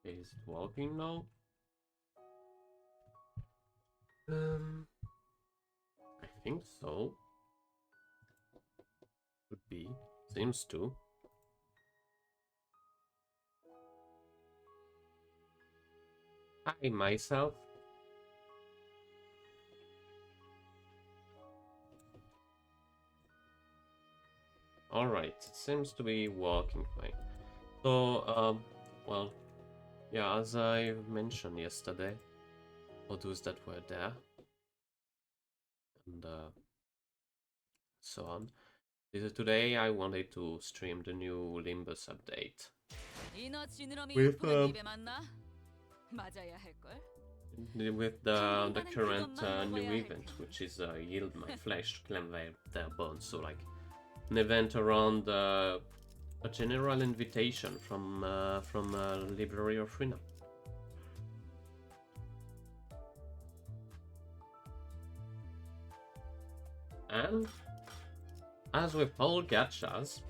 Is it working now? I think so. Could be. Seems to. Hi, myself. Alright, it seems to be working fine. So, well, yeah, as I mentioned yesterday, for those that were there, and so on, today I wanted to stream the new Limbus update. With, with the current new event, which is Yield My Flesh to claim their bones. So, like, an event around a general invitation from Library of Freedom. And as with all gachas,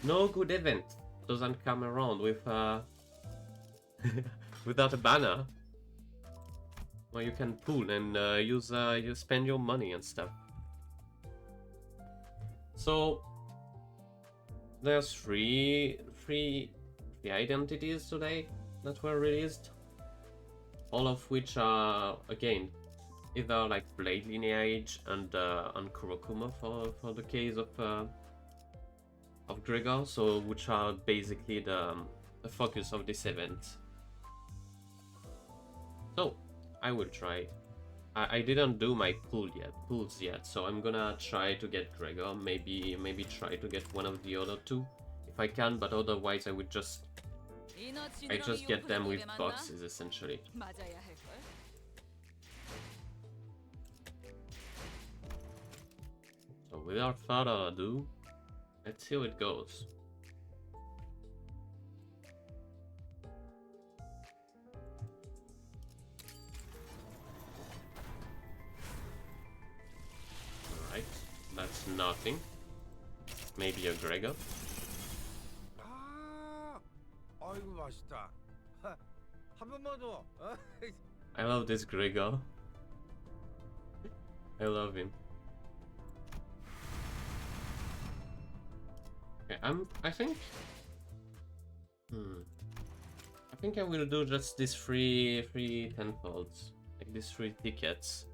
no good event doesn't come around with without a banner where you can pull and you spend your money and stuff. So there's three identities today that were released, all of which are again either like Blade Lineage and Kurokuma for the case of Gregor, so which are basically the focus of this event. So I will try. I didn't do my pulls yet, so I'm gonna try to get Gregor. Maybe try to get one of the other two if I can, but otherwise I would just get them with boxes essentially. So without further ado, let's see how it goes. Alright, that's nothing. Maybe a Gregor. I love this Gregor. I love him. Okay, I think I will do just these three tenfolds, like these 3 tickets.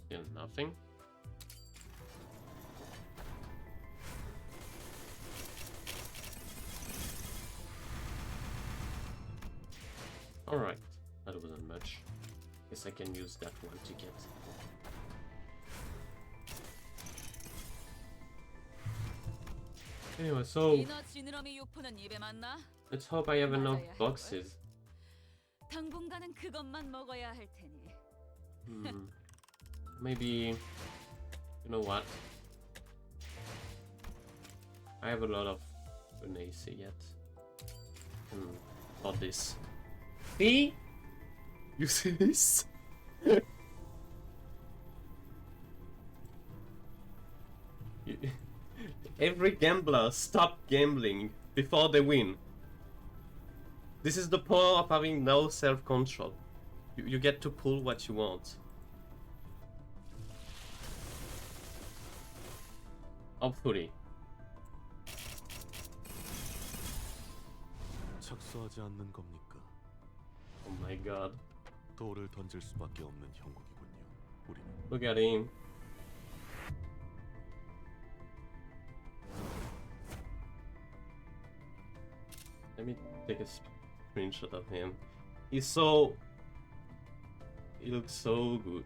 Still nothing. Alright, that wasn't much. Guess I can use that one ticket. Anyway, so let's hope I have enough boxes. Maybe, you know what? I have a lot of Renaissance yet. For this. See? You see this? Every gambler stop gambling before they win. This is the power of having no self-control. You get to pull what you want. Hopefully. 착수하지 않는 겁니까? Oh my god. 돌을 던질 수밖에 없는 형국이군요. 우리는. Look at him. Let me take a screenshot of him. He looks so good.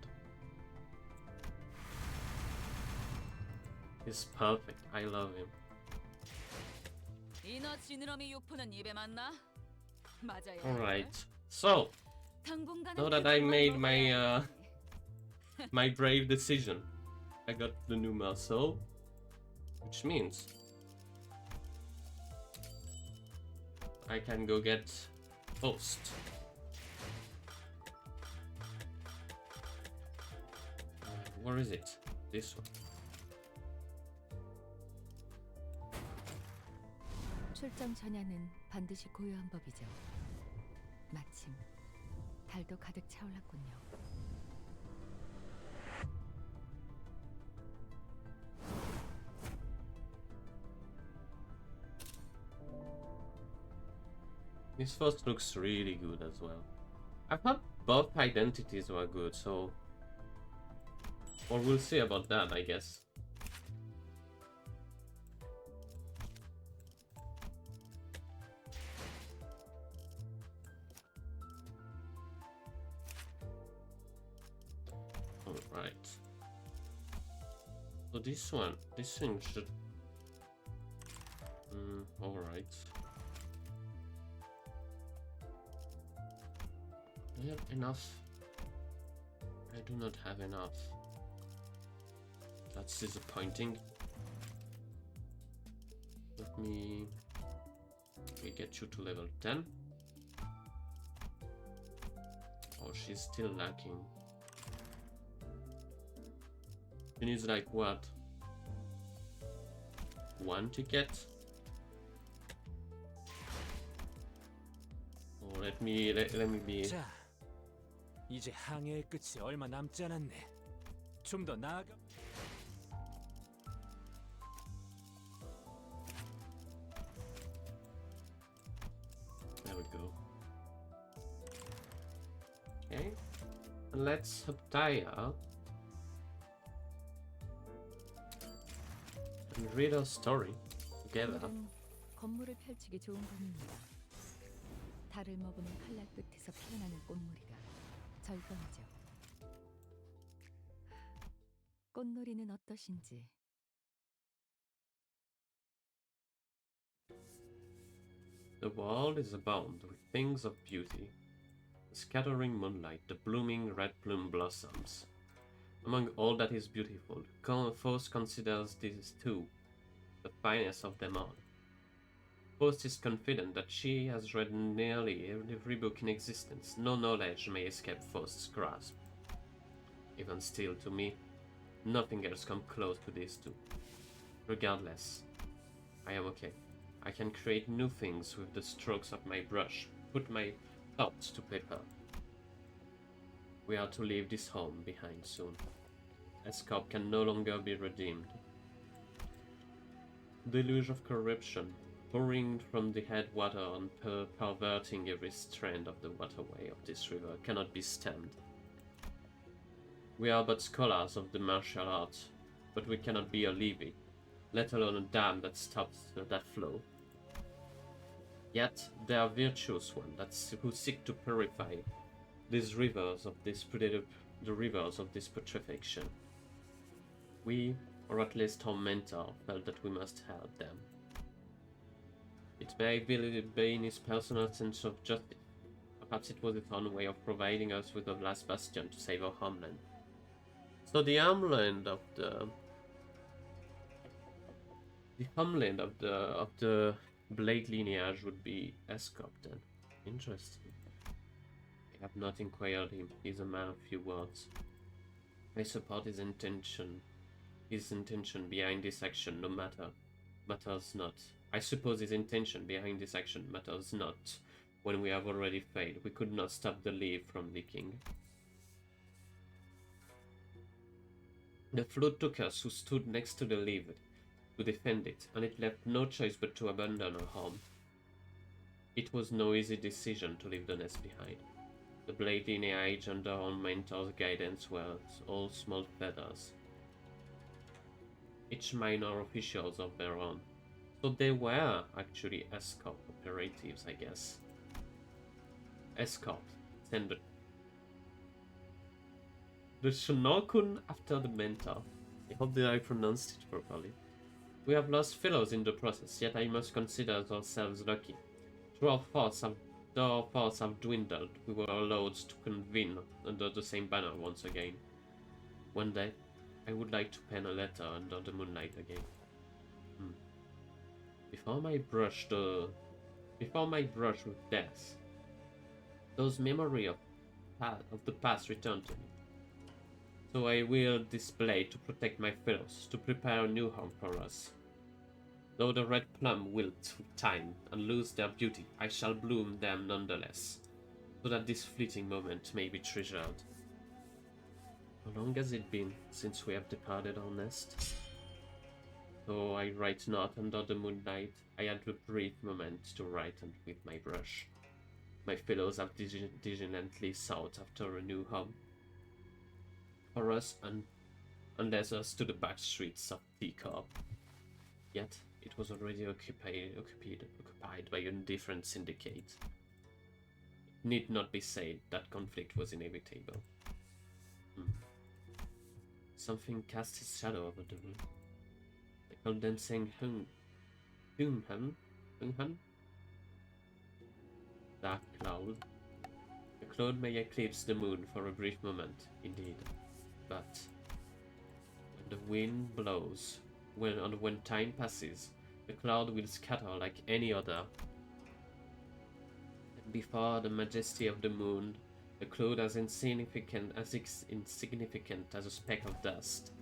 He's perfect. I love him. Alright, so now that I made my my brave decision, I got the new muscle, which means I can go get Post. Where is it? This one. 출정 전야는 반드시 고요한 법이죠. 마침 달도 가득 차올랐군요. This first looks really good as well. I thought both identities were good, so... Or we'll see about that, I guess. Alright. So this thing should... alright. I have enough. I do not have enough. That's disappointing. Let me get you to level 10. Oh, she's still lacking. She needs like what? 1 ticket? Oh, let me be. 자, 이제 항해의 끝이 얼마 남지 않았네. 좀 더 나아가. There we go. Okay, and let's Heptaya and read our story together. 오늘은 건물을 펼치기 좋은 밤입니다. 달을 머금은 칼날 끝에서 피어나는 꽃무리가 절경이죠. 꽃놀이는 어떠신지. The world is abound with things of beauty. The scattering moonlight, the blooming red plume blossoms. Among all that is beautiful, Faust considers these two the finest of them all. Faust is confident that she has read nearly every book in existence. No knowledge may escape Faust's grasp. Even still, to me, nothing else comes close to these two. Regardless, I am okay. I can create new things with the strokes of my brush, put my thoughts to paper. We are to leave this home behind soon. Escorp can no longer be redeemed. Deluge of corruption, pouring from the headwater and perverting every strand of the waterway of this river, cannot be stemmed. We are but scholars of the martial arts, but we cannot be a levy, let alone a dam that stops that flow. Yet there are virtuous ones who seek to purify these rivers of this the rivers of this putrefaction. We, or at least our mentor, felt that we must help them. It may be in his personal sense of justice. Perhaps it was his own way of providing us with the last bastion to save our homeland. So the homeland of the Blade lineage would be Escorp then. Interesting. I have not inquired him. He's a man of few words. I support his intention. His intention behind this action matters not. I suppose his intention behind this action matters not. When we have already failed, we could not stop the leaf from leaking. The flood took us who stood next to the leaf to defend it, and it left no choice but to abandon our home. It was no easy decision to leave the nest behind. The Blade lineage under our mentor's guidance were all small feathers, each minor officials of their own. So they were actually Escorp operatives, I guess. Escorp, send the Shinokun after the mentor. I hope that I pronounced it properly. We have lost fellows in the process, yet I must consider ourselves lucky. Though our force have dwindled, we were allowed to convene under the same banner once again. One day, I would like to pen a letter under the moonlight again. Before before my brush with death. Those memory of the past return to me. So I will display to protect my fellows, to prepare a new home for us. Though the red plum wilt with time and lose their beauty, I shall bloom them nonetheless, so that this fleeting moment may be treasured. How long has it been since we have departed our nest? Though I write not under the moonlight, I had a brief moment to write and with my brush. My fellows have diligently sought after a new home for us and led us to the back streets of Teacup. Yet it was already occupied by a different syndicate. It need not be said that conflict was inevitable. Something cast its shadow over the room. The condensing Hung Han? Dark cloud. The cloud may eclipse the moon for a brief moment, indeed, but when the wind blows, when time passes, the cloud will scatter like any other. And before the majesty of the moon, the cloud as insignificant as a speck of dust.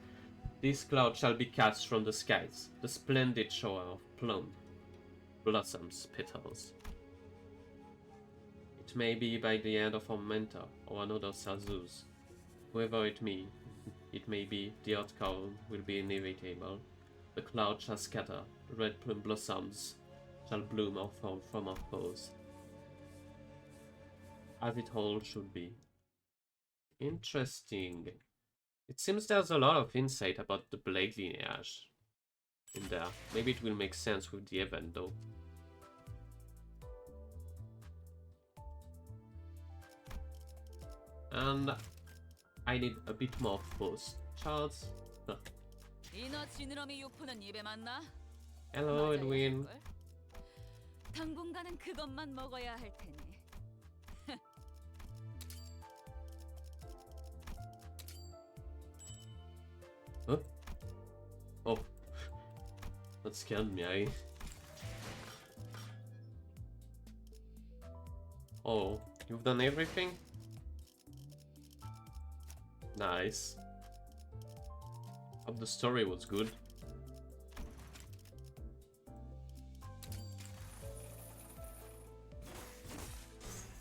This cloud shall be cast from the skies, the splendid shower of plum blossoms, petals. It may be by the hand of our mentor or another Sazuz. Whoever it may be, the outcome will be inevitable. The cloud shall scatter, the red plum blossoms shall bloom or fall from our foes. As it all should be. Interesting. It seems there's a lot of insight about the Blade lineage in there. Maybe it will make sense with the event though. And I need a bit more post charts. 이너 지느러미 유포는 입에 맞나? Hello, Edwin. 당분간은 그것만 먹어야 할 테니. Huh? Oh, that scared me. Oh, you've done everything? Nice. Hope the story was good.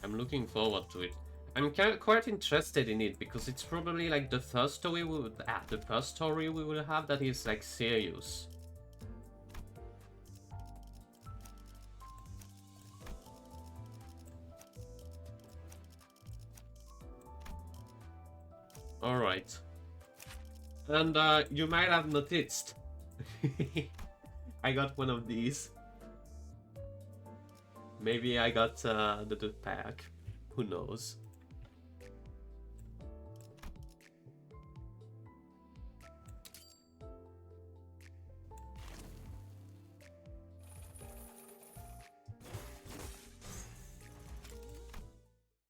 I'm looking forward to it. I'm quite interested in it because it's probably like the first story we will have that is like serious. All right. And you might have noticed, I got one of these. Maybe I got the pack. Who knows?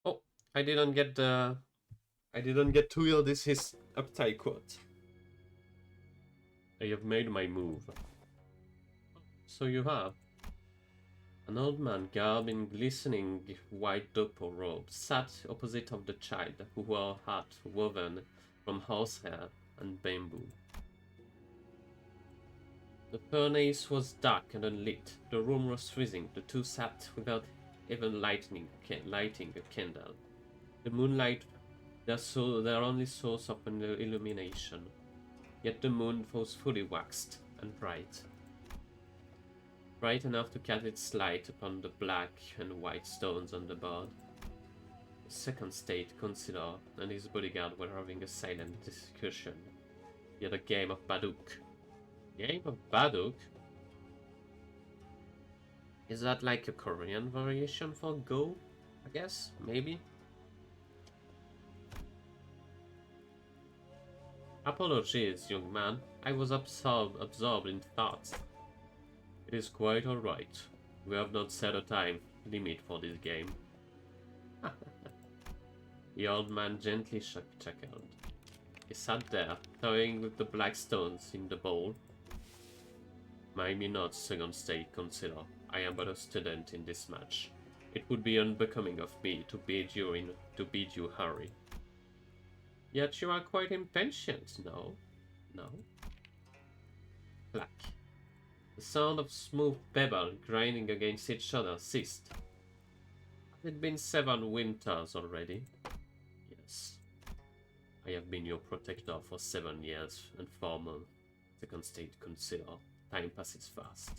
Oh, I didn't get to hear this his uptight quote. I have made my move. So you have. An old man garbed in glistening white dopo robes sat opposite of the child, who wore a hat woven from horsehair and bamboo. The furnace was dark and unlit. The room was freezing. The two sat without even lighting a candle. The moonlight, their only source of illumination. Yet the moon was fully waxed and bright. Bright enough to cast its light upon the black and white stones on the board. The second state consider and his bodyguard were having a silent discussion. Yet a game of Baduk. Game of Baduk? Is that like a Korean variation for Go? I guess, maybe. Apologies, young man. I was absorbed in thoughts. It is quite alright. We have not set a time limit for this game. The old man gently chuckled. He sat there, toying with the black stones in the bowl. Mind me not, second state consider. I am but a student in this match. It would be unbecoming of me to bid you hurry. Yet you are quite impatient, no? No? Clack. The sound of smooth pebble grinding against each other ceased. Has it been 7 winters already? Yes. I have been your protector for 7 years and 4 months. Second state consider. Time passes fast.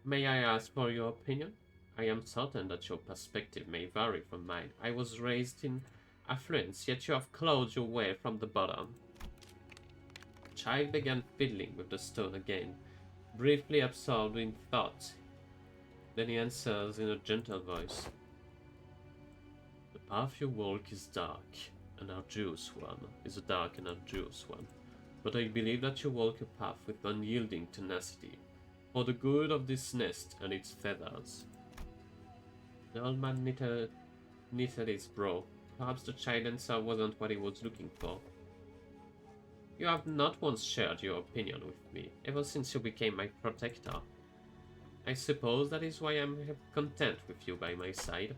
May I ask for your opinion? I am certain that your perspective may vary from mine. I was raised in affluence, yet you have clawed your way from the bottom. The child began fiddling with the stone again, briefly absorbed in thought. Then he answers in a gentle voice. The path you walk is dark, an arduous one, is a dark and arduous one. But I believe that you walk a path with unyielding tenacity, for the good of this nest and its feathers. The old man knitted his brow. Perhaps the child answer wasn't what he was looking for. You have not once shared your opinion with me, ever since you became my protector. I suppose that is why I am content with you by my side.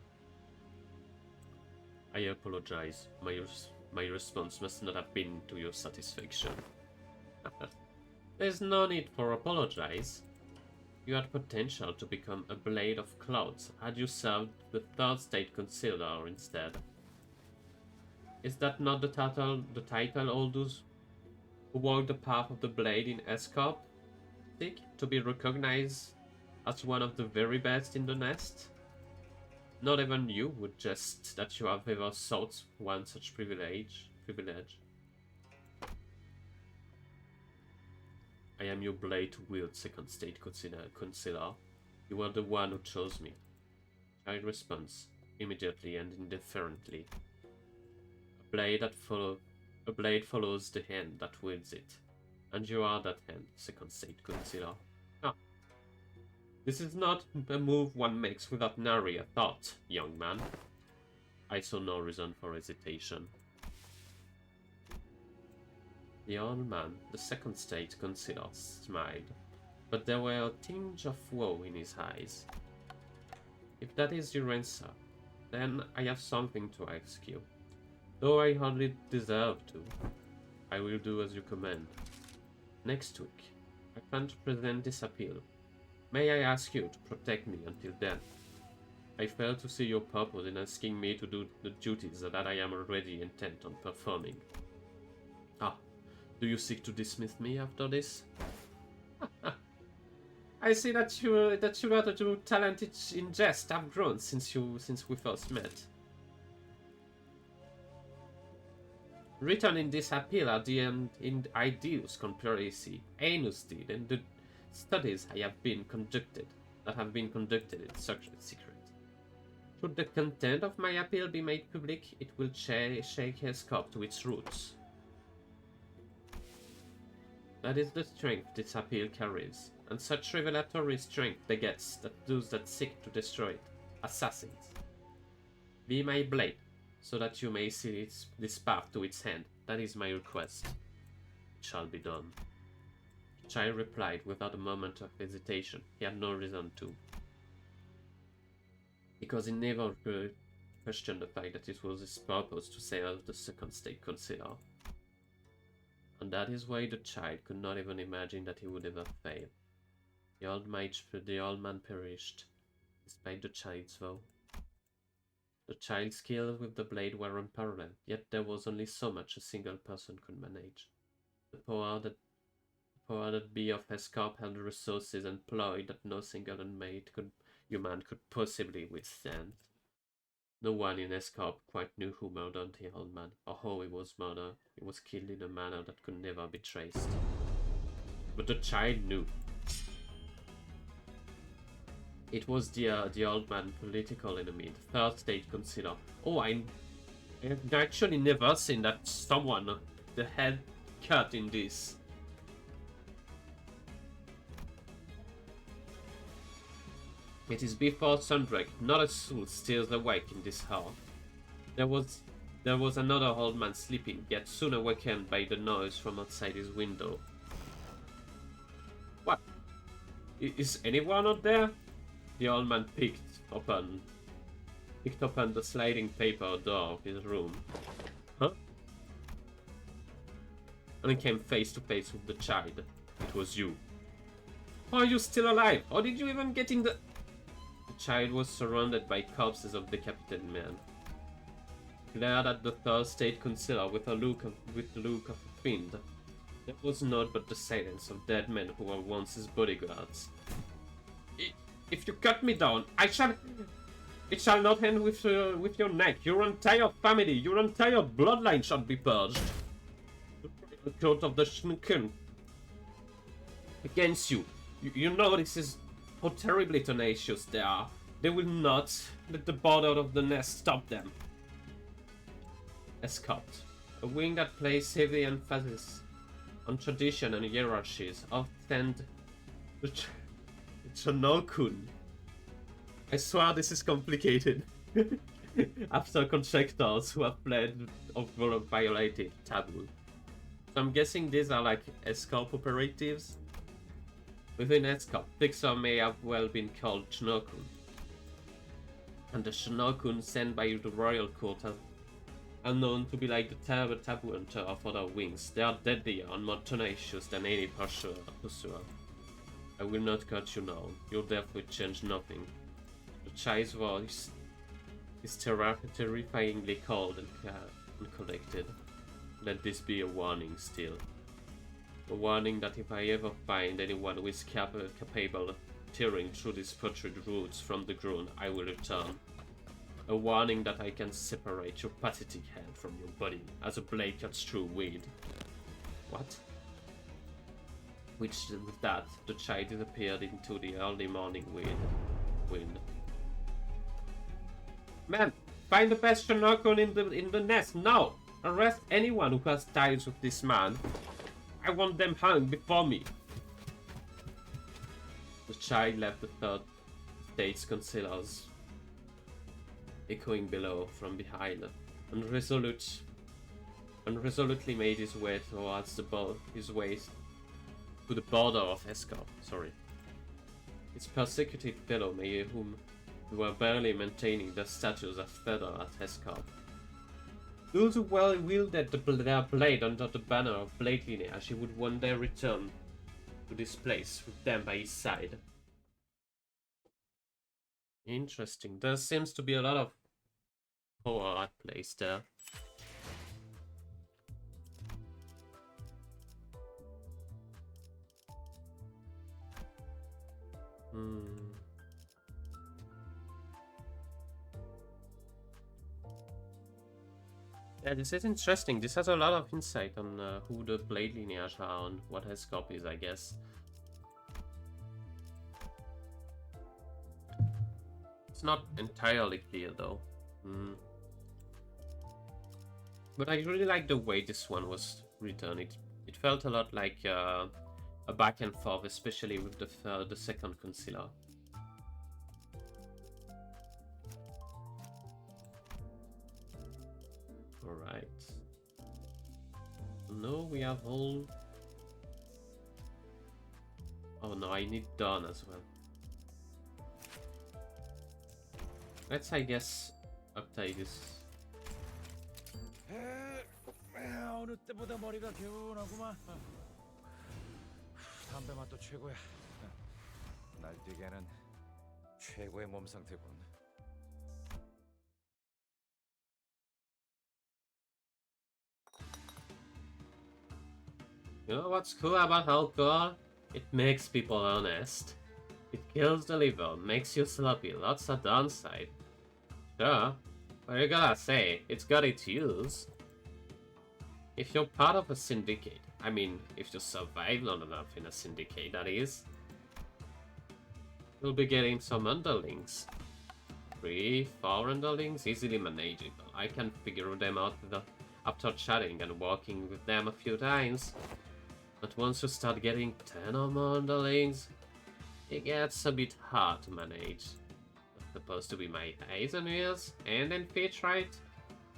I apologize. My response must not have been to your satisfaction. There's no need for apologize. You had potential to become a blade of clouds had you served the third state consider instead. Is that not the title all those who walk the path of the blade in Escorp seek to be recognized as one of the very best in the nest? Not even you would jest that you have ever sought one such privilege. I am your blade to wield, second state consider. You are the one who chose me. Child responds, immediately and indifferently. A blade follows the hand that wields it. And you are that hand, second state consider. Ah. This is not a move one makes without nary a thought, young man. I saw no reason for hesitation. The old man, the second state consider, smiled, but there were a tinge of woe in his eyes. If that is your answer, then I have something to ask you. Though I hardly deserve to, I will do as you command. Next week, I plan to present this appeal. May I ask you to protect me until then? I fail to see your purpose in asking me to do the duties that I am already intent on performing. Ah, do you seek to dismiss me after this? I see that you rather do talented in jest have grown since we first met. Written in this appeal are the ideals conspiracy Anus did and the studies that have been conducted in such a secret. Should the content of my appeal be made public, it will shake Escorp to its roots. That is the strength this appeal carries, and such revelatory strength begets those that seek to destroy it, assassins. Be my blade, so that you may see this path to its end. That is my request. It shall be done. The child replied without a moment of hesitation. He had no reason to. Because he never questioned the fact that it was his purpose to serve the second state consider. And that is why the child could not even imagine that he would ever fail. The old man perished, despite the child's vow. The child's skills with the blade were unparalleled, yet there was only so much a single person could manage. The power that be of Escorp held resources and ploy that no single unmade human could possibly withstand. No one in Escorp quite knew who murdered the old man, or how he was murdered. He was killed in a manner that could never be traced. But the child knew. It was the old man's political enemy, the third state consider. Oh, I have actually never seen that someone the head cut in this. It is before sunbreak, not a soul stirs awake in this hour. There was another old man sleeping, yet soon awakened by the noise from outside his window. What? Is anyone out there? The old man picked open the sliding paper door of his room. Huh? And he came face to face with the child. It was you. How are you still alive? How did you even get in the... The child was surrounded by corpses of decapitated men. Glared at the third state councillor with the look of a fiend. There was naught but the silence of dead men who were once his bodyguards. If you cut me down, it shall not end with your neck. Your entire family, your entire bloodline shall be purged. The court of the Shnken against you. You know this is how terribly tenacious they are. They will not let the border of the nest stop them. Escort, a wing that places heavy emphasis on tradition and hierarchies, often the Chanokun. I swear this is complicated. After contractors who have fled or violated taboo. So I'm guessing these are like escort operatives. Within escort, Fixer may have well been called Shinokun. And the Shinokun sent by the royal court are known to be like the terrible taboo hunter of other wings. They are deadlier and more tenacious than any pursuer. I will not cut you now. Your death will change nothing. The child's voice is terrifyingly cold and collected. Let this be a warning still. A warning that if I ever find anyone who is capable of tearing through these putrid roots from the ground, I will return. A warning that I can separate your pathetic head from your body as a blade cuts through weed. What? With that, the child disappeared into the early morning wind. Man, find the best Shinokun in the nest now! Arrest anyone who has ties with this man. I want them hung before me. The child left the third state's councillors echoing below from behind, and resolutely made his way towards to the border of Escort. His persecuted fellow whom were barely maintaining their status as feather at Escort. Those who well wielded their blade under the banner of blade lineage, he would one day return to this place with them by his side. Interesting. There seems to be a lot of power at place there. Yeah, this is interesting. This has a lot of insight on who the blade lineage are and what his copy is, I guess. It's not entirely clear though. But I really like the way this one was written. It felt a lot like a back and forth, especially with the second concealer. Alright. No, we have all... Oh no, I need Dawn as well. Let's, I guess, update this. 어느 때보다 머리가 개운하구만. 담배 맛도 최고야. 날뛰기에는 최고의 몸 상태군. You know what's cool about alcohol? It makes people honest. It kills the liver, makes you sloppy, lots of downside. Sure, but you gotta say, it's got its use. If you're part of a syndicate, I mean, if you survive long enough in a syndicate, that is, you'll be getting some underlings. 3, 4 underlings, easily manageable. I can figure them out after chatting and walking with them a few times. But once you start getting 10 or more underlings, it gets a bit hard to manage. It's supposed to be my eyes and ears, and then feet, right?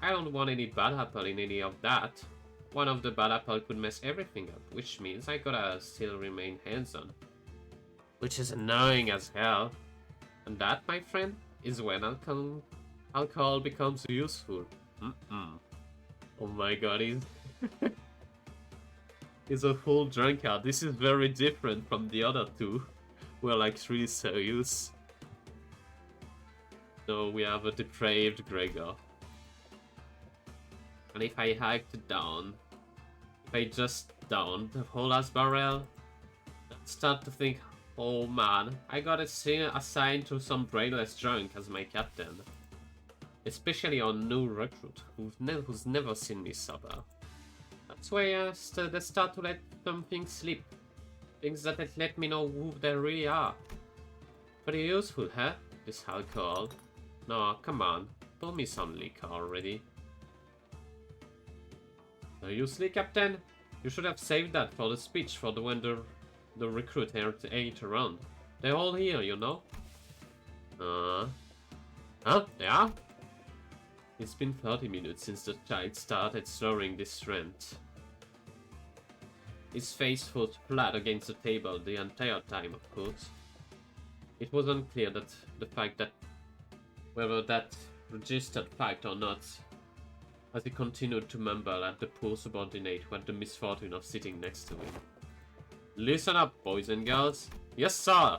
I don't want any bad apple in any of that. One of the bad apple could mess everything up, which means I gotta still remain hands-on. which is annoying as hell. And that, my friend, is when alcohol becomes useful. Oh my god, he's a full drunkard. This is very different from the other two, who are like really serious. So we have a depraved Gregor. And if I hiked down, if I just downed the whole last barrel, I'd start to think, oh man, I got assigned to some brainless drunk as my captain. Especially on new recruit who's never seen me sober. That's why they start to let some things slip. Things that let me know who they really are. Pretty useful, huh? This alcohol. No, come on. Pull me some liquor already. Seriously, Captain? You should have saved that for the speech for when the recruit ain't around. They're all here, you know? Huh? They are? It's been 30 minutes since the child started slurring this rant. His face was flat against the table the entire time, of course. It was unclear that the fact that whether that registered fact or not, as he continued to mumble at the poor subordinate who had the misfortune of sitting next to him. Listen up, boys and girls. Yes, sir!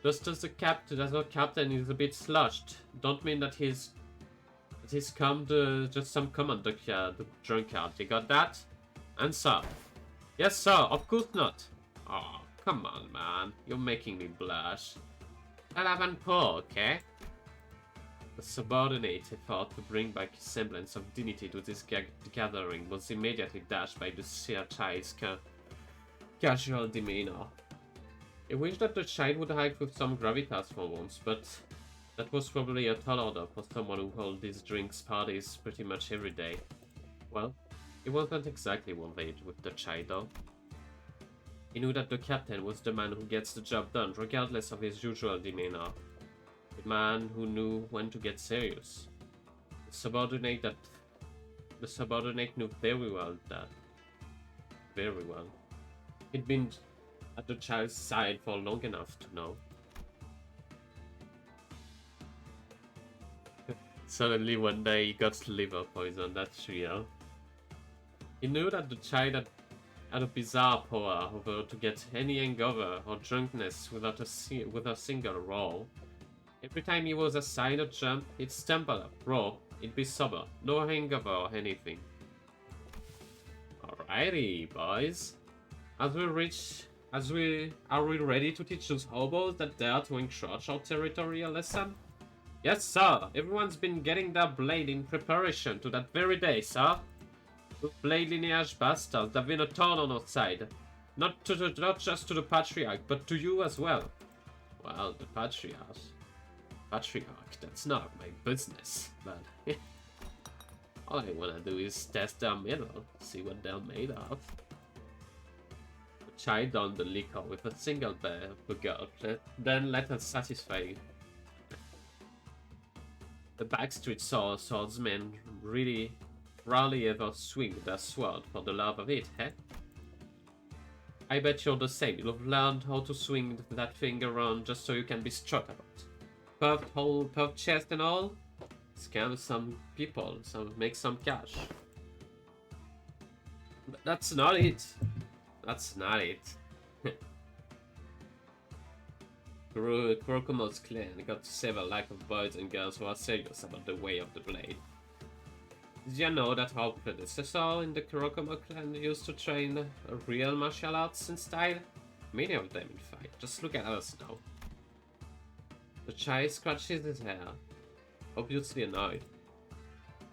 Just as the captain is a bit sloshed, don't mean that he's come to just some common the drunkard. You got that? Answer. Yes, sir. Of course not. Oh, come on, man. You're making me blush. I'll have an pour, okay? The subordinate effort to bring back a semblance of dignity to this gathering was immediately dashed by the sheer child's casual demeanor. He wished that the child would act with some gravitas for once, but that was probably a tall order for someone who holds these drinks parties pretty much every day. Well, it wasn't exactly worried with the child though. He knew that the captain was the man who gets the job done regardless of his usual demeanor. The man who knew when to get serious. The subordinate knew very well that. Very well. He'd been at the child's side for long enough to know. Suddenly one day he got liver poison, that's real. He knew that the child had a bizarre power over to get any hangover or drunkenness with a single roll. Every time he was assigned a jump, he'd stumble up, roll, he'd be sober, no hangover or anything. Alrighty, boys. Are we ready to teach those hobos that dare to encroach our territory a lesson? Yes, sir. Everyone's been getting their blade in preparation to that very day, sir. Those blade lineage bastards have been a thorn on our side. Not just to the Patriarch, but to you as well. Well, the Patriarch, that's not my business, but all I wanna do is test their metal, see what they're made of. Chide down the liquor with a single gulp, then let us satisfy you. The backstreet swordsmen really rarely ever swing their sword for the love of it, eh? I bet you're the same. You've learned how to swing that thing around just so you can be struck about. Puffed chest and all? Scam some people, make some cash. But that's not it. That's not it. Kurokomo's clan got to save a lack of boys and girls who are serious about the way of the blade. Did you know that our predecessor in the Kurokomo clan used to train a real martial arts in style? Many of them, in fact. Just look at us now. The child scratches his hair, obviously annoyed.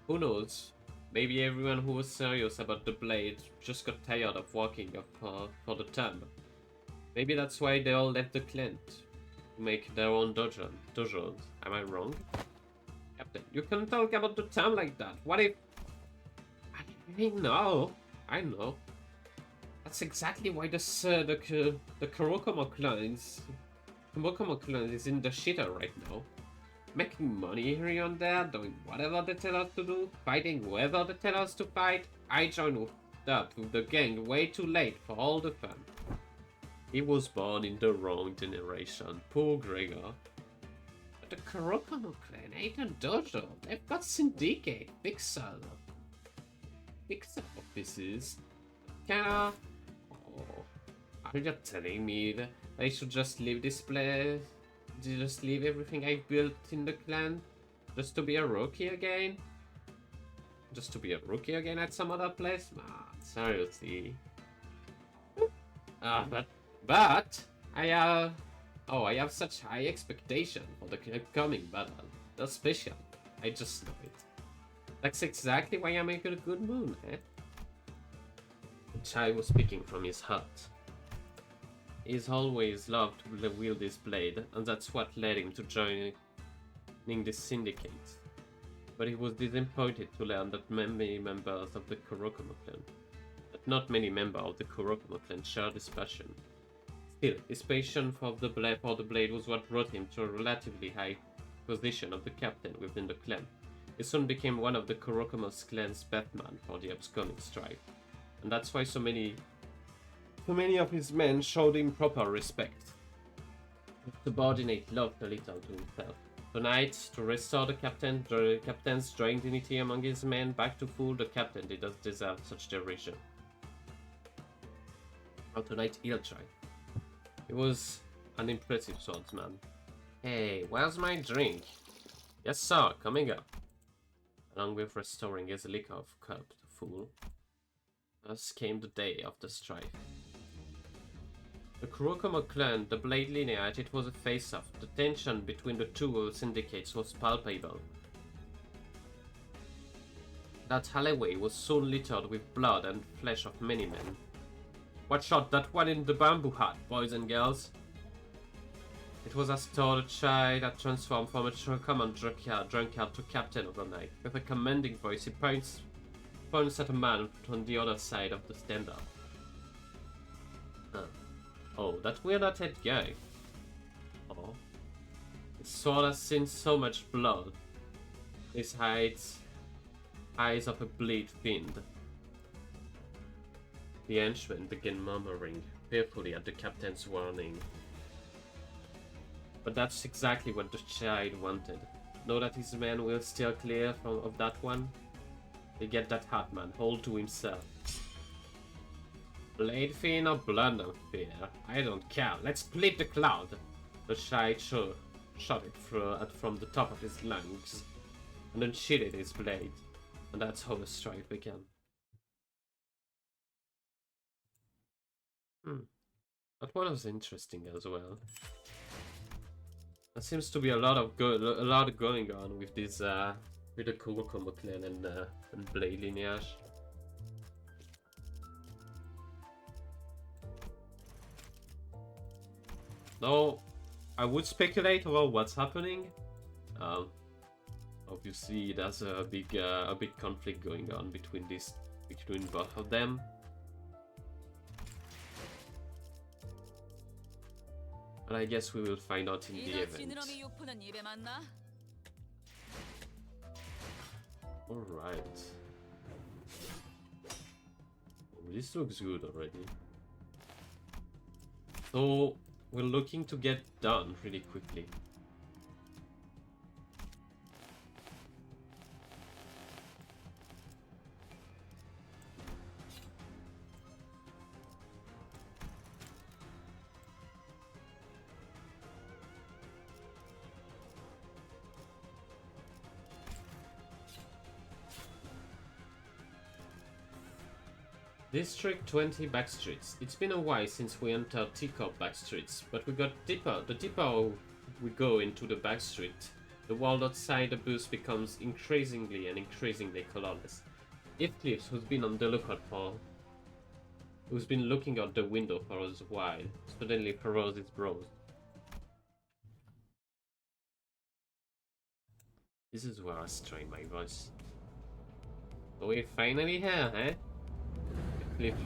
Who knows? Maybe everyone who was serious about the blade just got tired of working for the term. Maybe that's why they all left the clan to make their own dojos. Am I wrong? Captain, you can talk about the term like that. What if... I know. That's exactly why the Kurokomo clan is in the shitter right now. Making money here and there, doing whatever they tell us to do, fighting whoever they tell us to fight. I joined with the gang way too late for all the fun. He was born in the wrong generation. Poor Gregor. But the Kurokono clan ain't a dojo. They've got syndicate, fixer offices. Kinda. Oh, are you telling me that I should just leave this place? Just leave everything I built in the clan? Just to be a rookie again? Just to be a rookie again at some other place? Man, seriously. But I have such high expectation for the coming battle. That's special. I just know it. That's exactly why I make it a good moon, eh? Chai was speaking from his heart. He's always loved to wield his blade, and that's what led him to joining the syndicate. But he was disappointed to learn that many members of the Kurokono clan, not many members of the Kurokono clan shared his passion. Still, his passion for the blade was what brought him to a relatively high position of the captain within the clan. He soon became one of the Kurokono clan's batman for the upcoming strike, and that's why so many of his men showed him proper respect. His subordinate loved a little to himself. Tonight, to restore the captain's drawing dignity among his men back to full, the captain did not deserve such derision. Well, tonight he'll try. He was an impressive swordsman. Hey, where's my drink? Yes, sir, coming up. Along with restoring his liquor of cup to full, thus came the day of the strife. The Kurokono clan, the Blade lineage, it was a face-off. The tension between the two syndicates was palpable. That alleyway was soon littered with blood and flesh of many men. Watch out, that one in the bamboo hut, boys and girls. It was as tall a child that transformed from a common drunkard to captain overnight. With a commanding voice, he points at a man on the other side of the stand-up. Oh, that weird-head guy. Oh. His sword has seen so much blood. His eyes of a bleed fiend. The henchman began murmuring fearfully at the captain's warning. But that's exactly what the child wanted. Know that his men will steer clear of that one? They get that hot man, hold to himself. Blade fiend or blunder fear? I don't care. Let's split the cloud. The child shot it from the top of his lungs, and then sheathed his blade. And that's how the strife began. That one was interesting as well. There seems to be a lot going on with this with the Kurokono clan and Blade lineage. Though I would speculate about what's happening. Obviously, there's a big conflict going on between both of them. But I guess we will find out in the event. Alright. Oh, this looks good already. So, we're looking to get done really quickly. District 20 backstreets. It's been a while since we entered Teacup backstreets, but we got deeper. The deeper we go into the backstreet, the world outside the bus becomes increasingly colorless. Heathcliff, who's been looking out the window for a while, suddenly furrows his brows. This is where I strain my voice. So we're finally here, eh? Heathcliff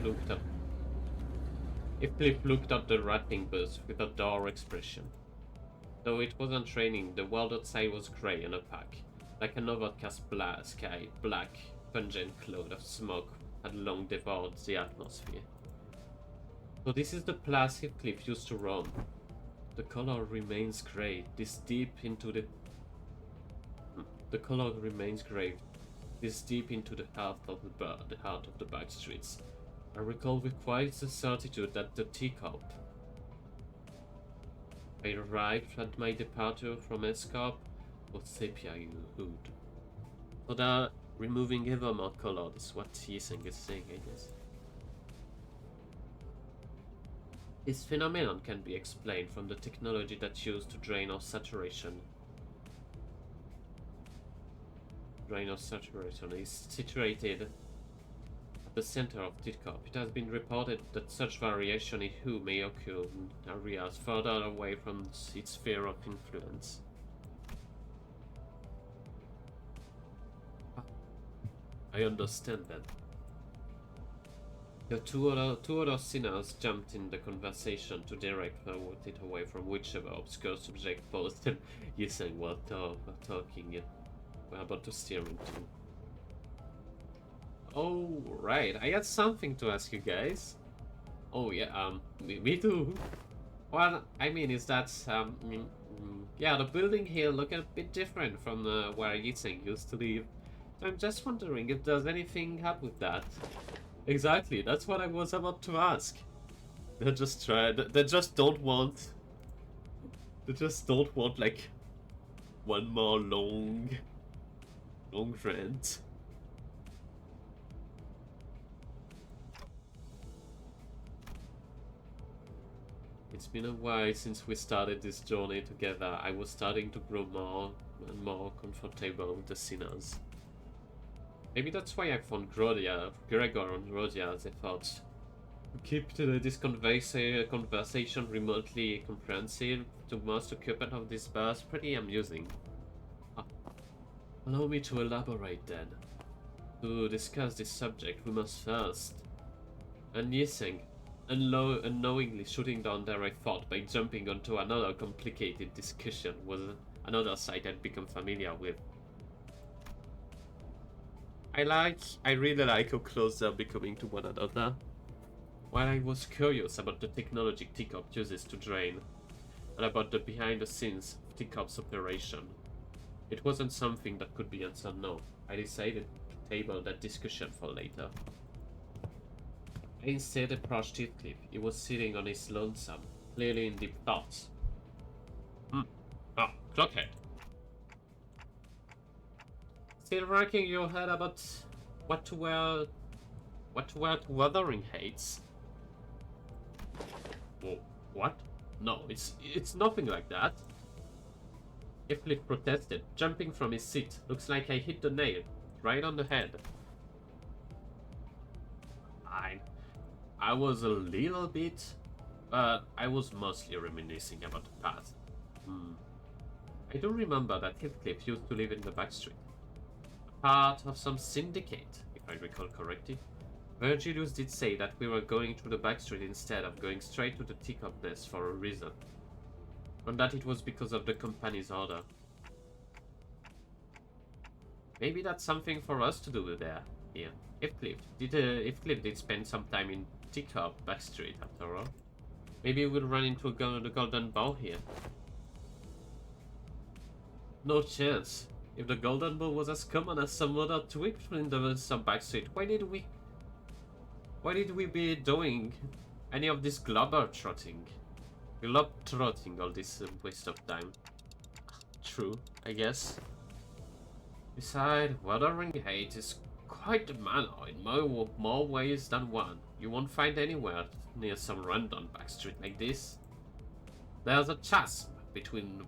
looked up the rattling bus with a dour expression. Though it wasn't raining, the world outside was grey and opaque, like an overcast sky. Black, pungent cloud of smoke had long devoured the atmosphere. So this is the place Heathcliff used to roam. The color remains grey, this deep into the... The color remains grey, this deep into the heart of the heart of the back streets. I recall with quite the certitude that the teacup I arrived at my departure from Escarp was sepia hued. So they're removing ever more color, that's what Yiseng is saying, I guess. This phenomenon can be explained from the technology that's used to drain off saturation. Drain off saturation is situated at the center of teacup. It has been reported that such variation in hue may occur in areas further away from its sphere of influence. I understand that. The two other sinners jumped in the conversation to direct it away from whichever obscure subject Post and Yiseng were talking. We're about to steer into. Oh, right. I had something to ask you guys. Oh, yeah, me too. Well, I mean, is that, yeah, the building here look a bit different from where Yiseng used to live. So I'm just wondering if there's anything up with that. Exactly, that's what I was about to ask. They just don't want... They just don't want, like, one more long rant. It's been a while since we started this journey together. I was starting to grow more and more comfortable with the sinners. Maybe that's why I found Gregor and Rodia's efforts to keep this conversation remotely comprehensive to most occupant of this bus pretty amusing. Allow me to elaborate then. To discuss this subject, we must first... And Yiseng, unknowingly shooting down their effort by jumping onto another complicated discussion was another sight I'd become familiar with. I really like how close they're becoming to one another. While I was curious about the technology Teacup uses to drain, and about the behind-the-scenes of Teacup's operation, it wasn't something that could be answered now. I decided to table that discussion for later. I instead approached Heathcliff. He was sitting on his lonesome, clearly in deep thoughts. Clockhead. Still racking your head about what to wear to Wuthering Heights? Whoa, what? No, it's nothing like that. Heathcliff protested, jumping from his seat. Looks like I hit the nail right on the head. I was a little bit, but I was mostly reminiscing about the past. I do remember that Heathcliff used to live in the back street. Part of some syndicate, if I recall correctly. Virgilius did say that we were going through the back street instead of going straight to the teacup nest for a reason. And that it was because of the company's order. Maybe that's something for us to do there. Here. Heathcliff did spend some time in Teacup back street after all. Maybe we'll run into the Golden Bow here. No chance. If the Golden Bow was as common as some other twig in some back street, why did we be doing any of this globe-trotting, all this waste of time? True, I guess. Besides, Wuthering Heights is quite the manor in more ways than one. You won't find anywhere near some random back street like this. There's a chasm between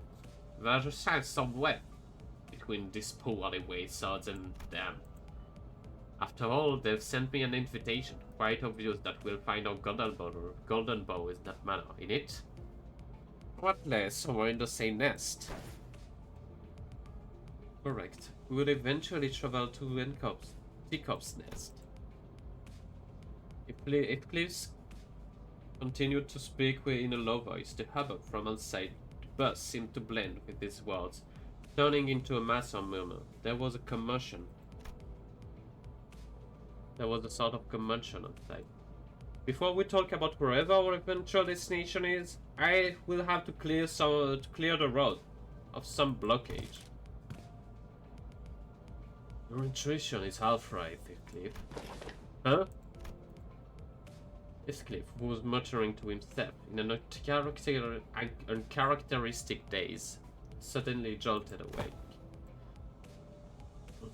somewhere between this poor alleyway swords and them. After all, they've sent me an invitation. Quite obvious that we'll find our golden bow is that manor in it. What less, somewhere in the same nest. Correct. We will eventually travel to Teacup's nest. If Cliffs continued to speak in a low voice, the hubbub from outside the bus seemed to blend with his words, turning into a massive murmur. There was a commotion. There was a sort of commotion outside. Before we talk about wherever our eventual destination is, I will have to clear the road of some blockage. Your intuition is half right, Heathcliff. Huh? Heathcliff, who was muttering to himself in an uncharacteristic daze, suddenly jolted awake.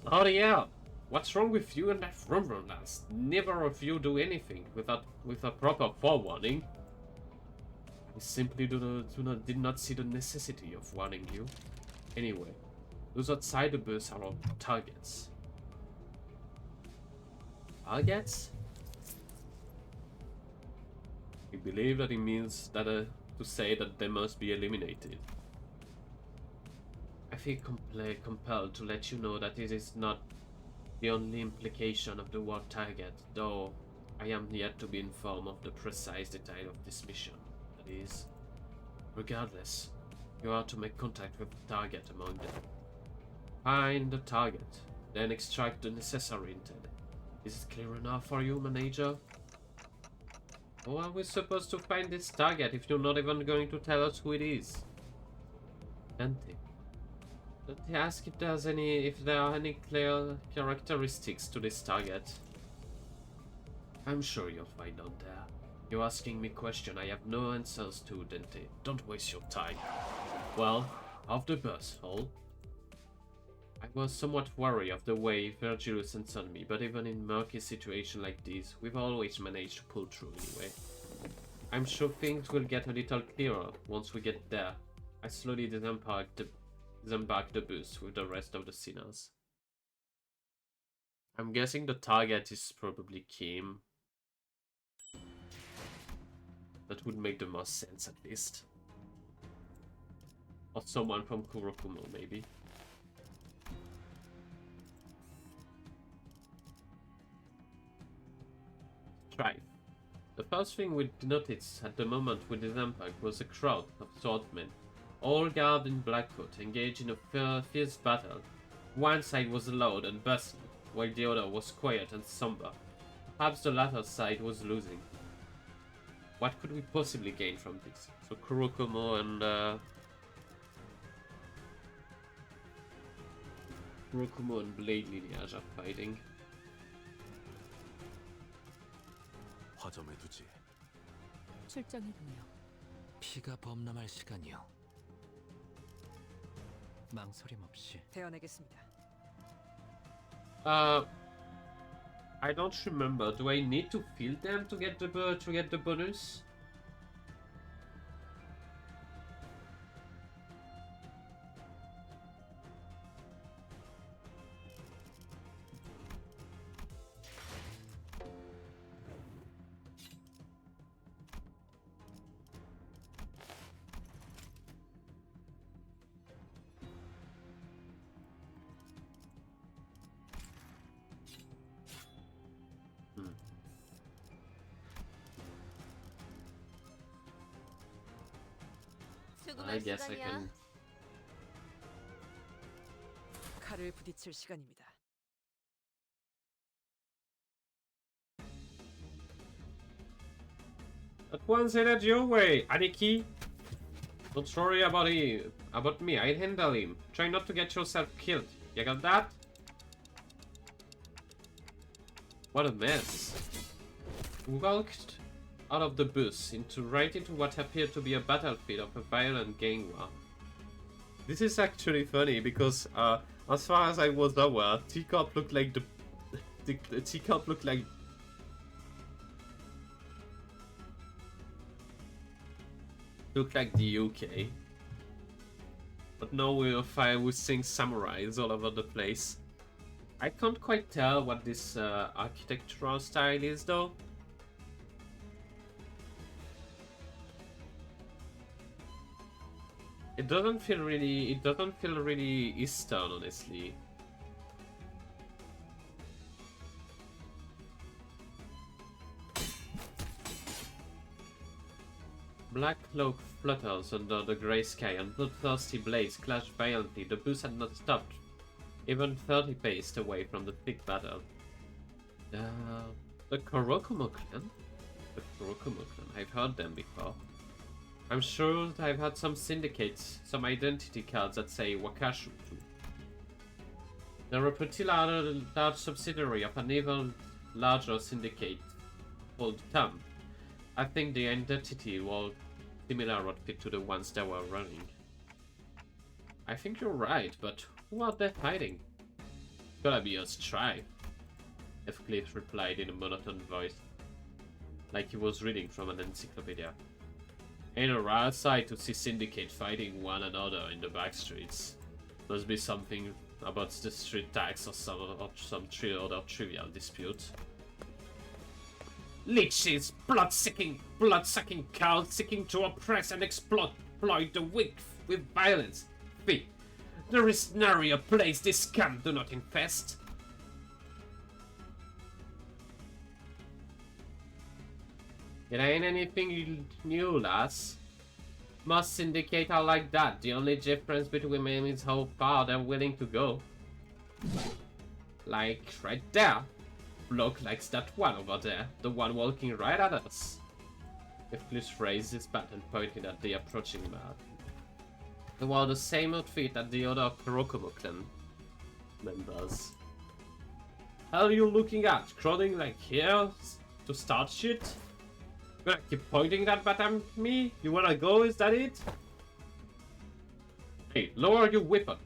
Bloody hell! What's wrong with you and that rum lass? Neither of you do anything with a proper forewarning. I simply did not see the necessity of warning you. Anyway, those outside the bus are our targets. Targets? I believe that it means that to say that they must be eliminated. I feel compelled to let you know that it is not the only implication of the word target, though I am yet to be informed of the precise detail of this mission. That is, regardless, you are to make contact with the target among them. Find the target, then extract the necessary intel. Is it clear enough for you, manager? How are we supposed to find this target if you're not even going to tell us who it is? Dante. Dante ask if there are any clear characteristics to this target. I'm sure you'll find out there. You're asking me question I have no answers to, Dante. Don't waste your time. Well, off the bus, Hall. I was somewhat wary of the way Virgilius answered me, but even in murky situations like this, we've always managed to pull through anyway. I'm sure things will get a little clearer once we get there. I slowly disembarked the bus with the rest of the sinners. I'm guessing the target is probably Kim. That would make the most sense at least. Or someone from Kurokumo, maybe. Strife. The first thing we noticed at the moment we disembarked was a crowd of swordsmen, all garbed in black coat, engaged in a fierce battle. One side was loud and bustling, while the other was quiet and somber. Perhaps the latter side was losing. What could we possibly gain from this? So Kurokumo and Blade Lineage are fighting. 화점에 두지. 출정이군요. 피가 범람할 시간이요. 망설임 없이 대원하겠습니다. I don't remember. Do I need to field them to get the bonus? I guess I can. 칼을 부딪힐 시간입니다. At once headed your way, Aniki. Don't worry about me. I'll handle him. Try not to get yourself killed. You got that? What a mess. We walked out of the bus right into what appeared to be a battlefield of a violent gang war. This is actually funny because as far as I was aware, Teacup looked like the UK. But now we're seeing samurais all over the place. I can't quite tell what this architectural style is though. It doesn't feel really Eastern, honestly. Black cloak flutters under the grey sky and bloodthirsty blades clash violently. The bus had not stopped, even 30 paces away from the thick battle. The Kurokumo clan? The Kurokumo clan. I've heard them before. I'm sure that I've had some syndicates, some identity cards that say Wakashu too. They're a pretty large subsidiary of an even larger syndicate called TAM. I think the identity was similar outfit to the ones that were running. I think you're right, but who are they fighting? Gotta be us Strife, F. Cliff replied in a monotone voice, like he was reading from an encyclopedia. Ain't a rare sight to see syndicate fighting one another in the back streets. Must be something about the street tax or some other trivial dispute. Leeches, blood-sucking cows seeking to oppress and exploit the weak with violence. Fee, there is nary a place this scum do not infest. It ain't anything new, lass. Most syndicate are like that. The only difference between them is how far they're willing to go. Like right there. Bloke likes that one over there, the one walking right at us. Iflis raised his bat and pointed at the approaching man. They wore the same outfit as the other Kurokumo clan members. Hell you looking at? Crowding like here to start shit? You gonna keep pointing that bat at me? You wanna go, is that it? Hey, lower your weapon.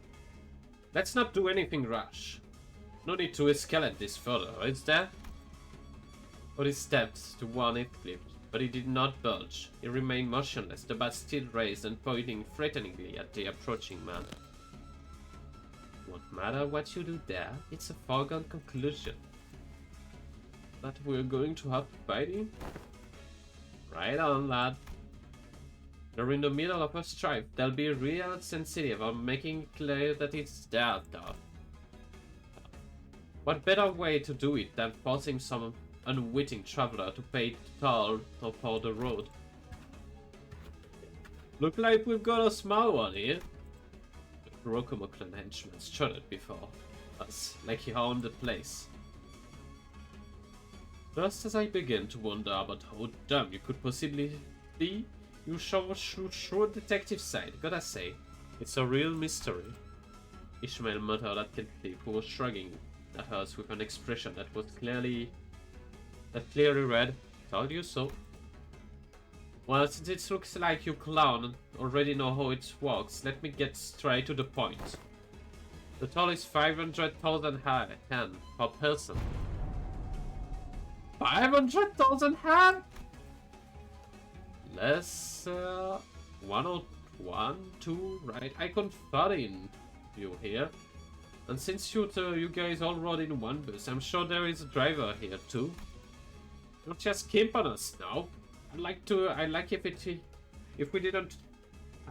Let's not do anything rash. No need to escalate this further, is there? Otis stepped to one Heathcliff, but he did not budge. He remained motionless, the bat still raised and pointing threateningly at the approaching man. Won't matter what you do there, it's a foregone conclusion. That we're going to have fighting? Right on, lad. They're in the middle of a strife. They'll be real sensitive on making clear that it's their turn. What better way to do it than forcing some unwitting traveler to pay toll for the road? Look like we've got a small one here. The Kurokumo clan henchman strutted before us, like he owned the place. Just as I began to wonder about how dumb you could possibly be, you show shrewd detective side, gotta say. It's a real mystery. Ishmael muttered at Kentley, who was shrugging at us with an expression that clearly read, "Told you so." Well, since it looks like you clown already know how it works, let me get straight to the point. The toll is 500,000 yen per person. 500,000 yen? Less 101, 2, right? I confirmed in you here. And since you guys all rode in one bus, I'm sure there is a driver here too. Don't just skimp on us now. I'd like if we didn't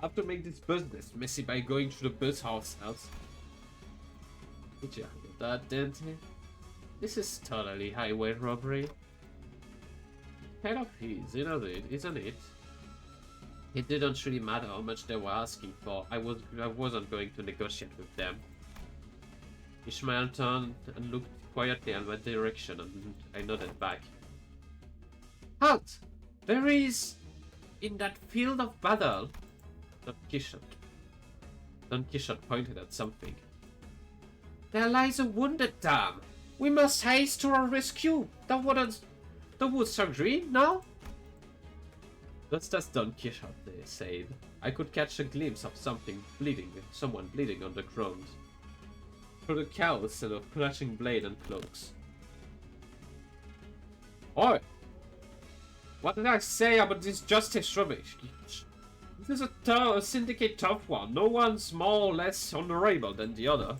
have to make this business messy by going to the bus ourselves. Did you hear that, Dante? This is totally highway robbery. Kind of is, isn't it? It didn't really matter how much they were asking for. I wasn't going to negotiate with them. Ishmael turned and looked quietly in my direction, and I nodded back. Halt! There is, in that field of battle, Don Quixote pointed at something. There lies a wounded dam. We must haste to our rescue. The woods agree, no? Just as Don Quixote said, I could catch a glimpse of someone bleeding on the ground. Through the chaos and of clashing blade and cloaks. Oi! What did I say about this justice rubbish? This is a syndicate tough one. No one's more or less honorable than the other.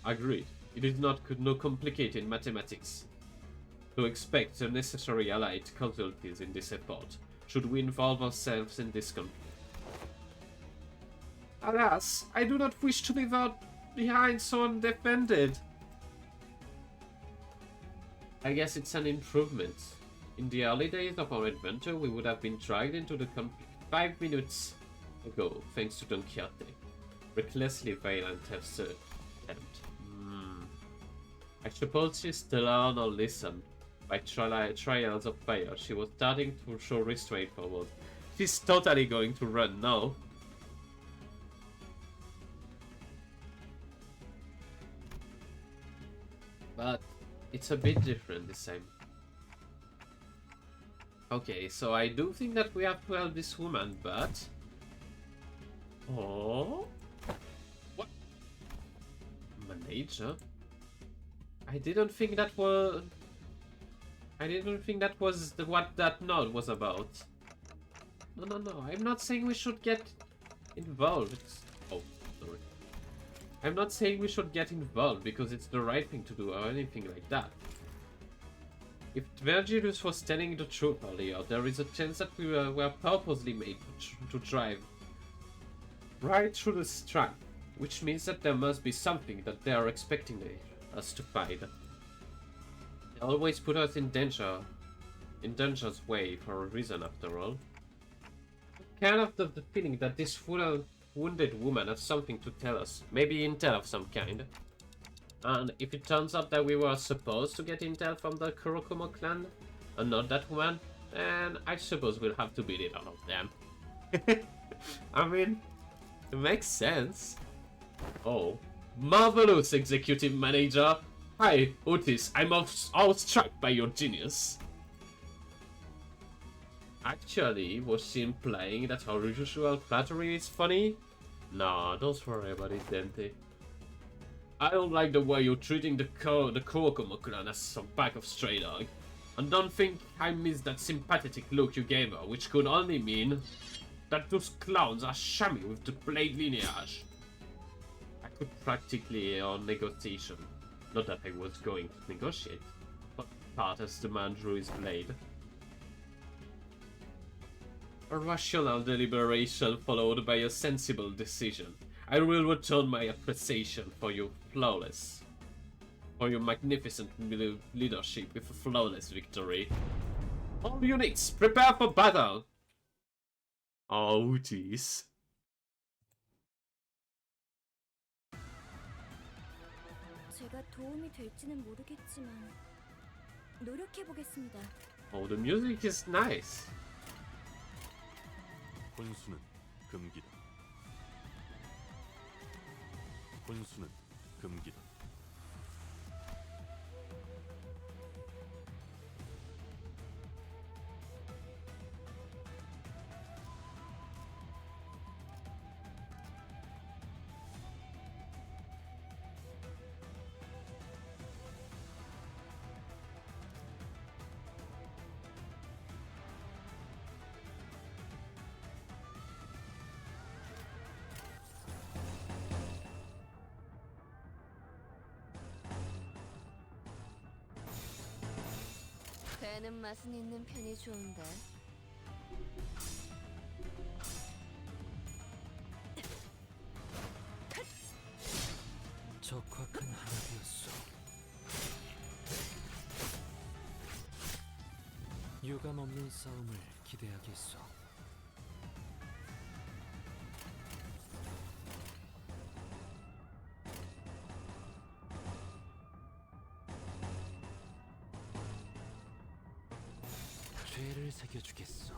Agreed. It is not complicated mathematics to expect the necessary allied casualties in this effort, should we involve ourselves in this conflict. Alas, I do not wish to leave out behind so undefended. I guess it's an improvement. In the early days of our adventure, we would have been dragged into the conflict 5 minutes ago, thanks to Don Quixote. Recklessly violent attempt. I suppose she's to learn or listen. by trials of fire. She was starting to show restraint forward. She's totally going to run now. But it's a bit different this time. Okay, so I do think that we have to help this woman, but... Oh... What? Manager? I didn't think that was... what that node was about. No, I'm not saying we should get involved. Oh, sorry. I'm not saying we should get involved because it's the right thing to do or anything like that. If Vergilius was telling the truth earlier, there is a chance that we were purposely made to drive right through the strike, which means that there must be something that they are expecting us to find. They always put us in danger's way for a reason after all. Kind of the feeling that this wounded woman has something to tell us, maybe intel of some kind. And if it turns out that we were supposed to get intel from the Kurokomo clan, and not that woman, then I suppose we'll have to beat it all of them. I mean, it makes sense. Oh, marvelous, executive manager! Hi, Otis, I'm awestruck by your genius. Actually, was she implying that her usual flattery is funny? Nah, don't worry about it, Dente. I don't like the way you're treating the Kurokomo clan as some pack of stray dog. And don't think I missed that sympathetic look you gave her, which could only mean that those clowns are shammy with the blade lineage. I could practically on negotiation. Not that I was going to negotiate, but part as the man drew his blade. A rational deliberation followed by a sensible decision. I will return my appreciation for your magnificent leadership with a flawless victory. All units, prepare for battle! Oh, jeez. 제가 도움이 될지는 모르겠지만 노력해 보겠습니다. Oh, the music is nice. 혼수는 금기다. 혼수는 금기다. 배는 맛은 있는 편이 좋은데. 적확한 한압이었어. 유감 없는 싸움을 기대하겠어. 죄를 새겨주겠어.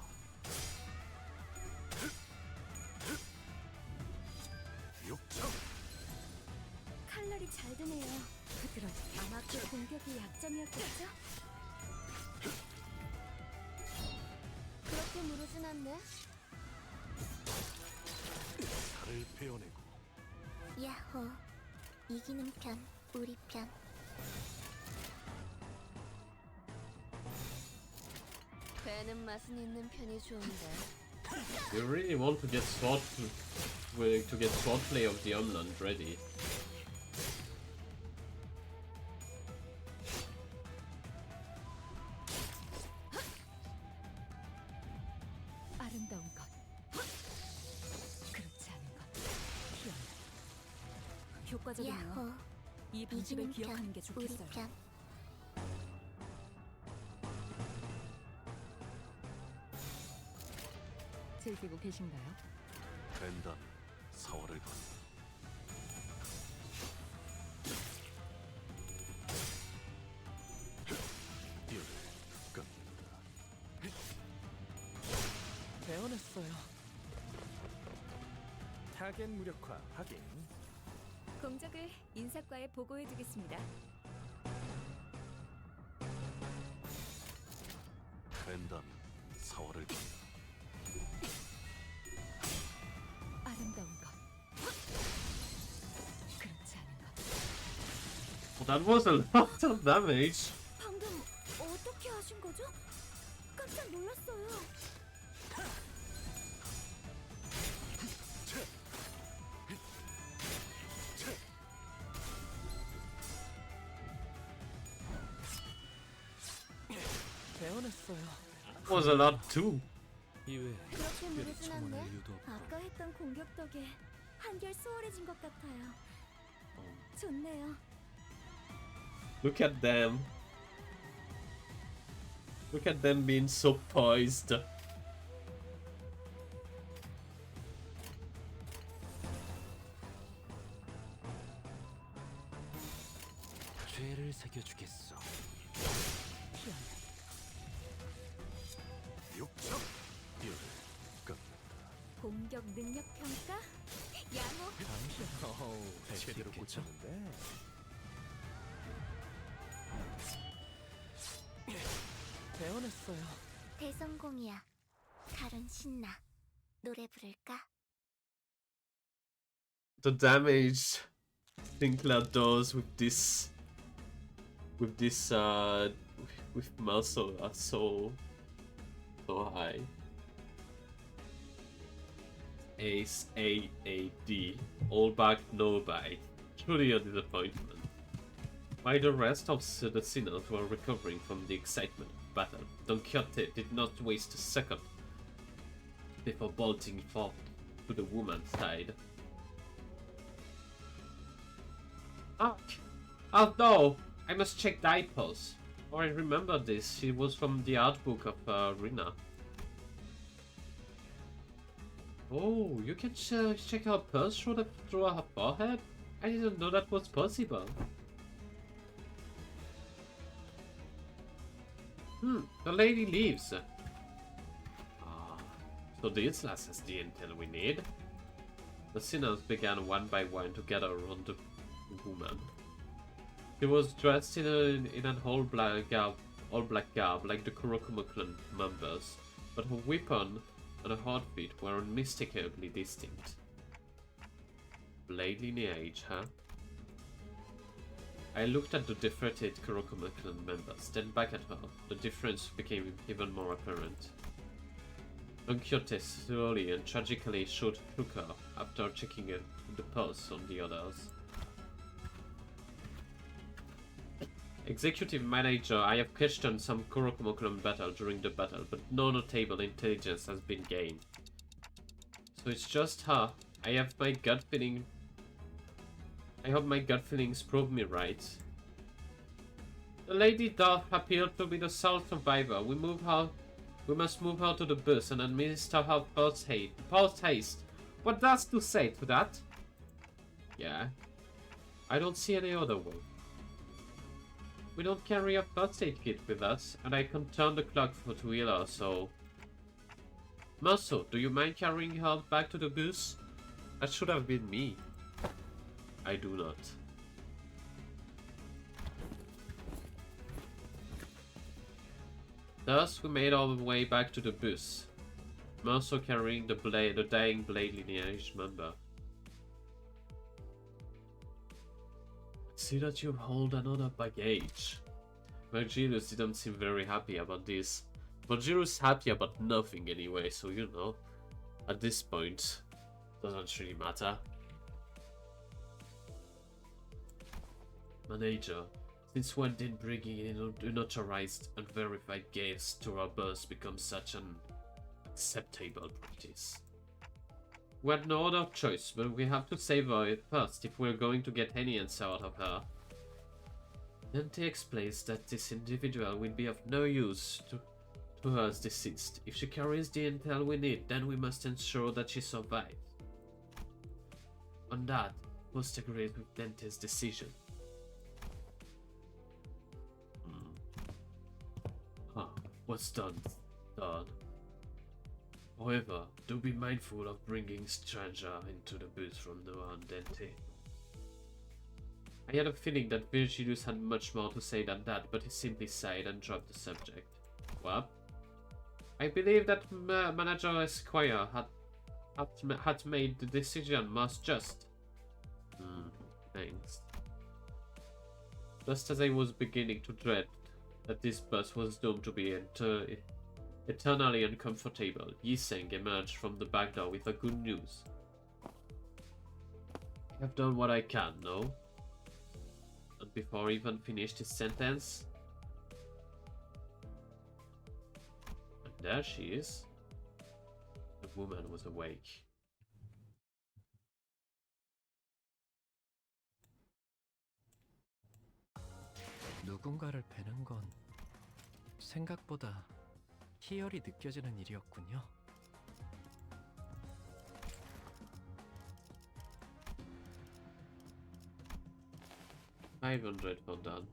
욕정! 칼날이 잘 드네요. 부드럽게. 아마 그 공격이 약점이었겠죠? 그렇게 무르진 않네. 살을 베어내고 야호. 이기는 편, 우리 편. 배는 맛은 있는 편이 좋은데. You really want to get sword play of the Omland ready. 아름다운 것, 그렇지 않은 것, 피어나. 효과적이네요. 야호. 이 방식을 이기는 기억하는 게 편, 우리 좋겠어요. 편. 즐기고 계신가요? 벤담 사활을 건 뛰어들 배워냈어요. 타겟 무력화 확인. 공적을 인사과에 보고해두겠습니다. 랜담 사활을 건다. 아름다운 것. 그렇지 않은 것. Well, that was a lot of damage. 방금 어떻게 하신 거죠? 깜짝 놀랐어요. 배워냈어요. That was a lot too. 이외에 그렇게 특별히 무르진 않네. 청원할 이유도 없고. 아까 했던 공격 덕에 한결 수월해진 것 같아요. 좋네요. Look at them. Look at them being so poised. 죄를 새겨주겠어. 육적 뼈를 깎는다. 공격 능력 평가? 양호. 어우, 제대로 겠죠? 꽂혔는데. 배워냈어요. 대성공이야. 칼은 신나. 노래 부를까? The damage Sinclair does with this with muscle are so high. Ace AAD, all back no bite. Truly a disappointment. While the rest of the sinners were recovering from the excitement of battle, Don Quixote did not waste a second before bolting forth to the woman's side. Oh no! I must check diapers. Oh, I remember this. She was from the art book of Rina. Oh, you can check her pulse through her forehead? I didn't know that was possible. The lady leaves. So this last has the intel we need. The sinners began one by one to gather around the woman. She was dressed in an all black garb like the Kurokuma clan members, but her weapon and her heartbeat were unmistakably distinct. Blade lineage, huh? I looked at the defeated Kurokuma clan members, then back at her. The difference became even more apparent. Don Quixote slowly and tragically shook her after checking the pulse on the others. Executive Manager, I have questioned some Kurokuma clan battle during the battle, but no notable intelligence has been gained. So it's just her. I have my gut feeling. I hope my gut feelings prove me right. The lady doth appear to be the sole survivor. We must move her to the bus and administer her first haste. What does to say to that? Yeah. I don't see any other way. We don't carry a first aid kit with us, and I can turn the clock for to heal her, so... Muscle, do you mind carrying her back to the bus? That should have been me. I do not. Thus, we made our way back to the bus. Mercer carrying the dying blade lineage member. See that you hold another baggage. Virgilius didn't seem very happy about this. Virgilius happy about nothing anyway, so you know, at this point, doesn't really matter. Manager, since when did bringing in unauthorized and verified guests to our bus become such an acceptable practice? We had no other choice, but we have to save her first if we're going to get any answer out of her. Dante explains that this individual will be of no use to her as deceased. If she carries the intel we need, then we must ensure that she survives. On that, most agrees with Dante's decision. What's done? Done. However, do be mindful of bringing stranger into the booth from now on, Dente. I had a feeling that Virgilius had much more to say than that, but he simply sighed and dropped the subject. What? I believe that Manager Esquire had made the decision most just. Thanks. Just as I was beginning to dread that this bus was doomed to be eternally uncomfortable, Yiseng emerged from the back door with the good news. I've done what I can, no? And before he even finished his sentence, and there she is. The woman was awake. 누군가를 뵈는 건 생각보다 희열이 느껴지는 일이었군요. 500, well done.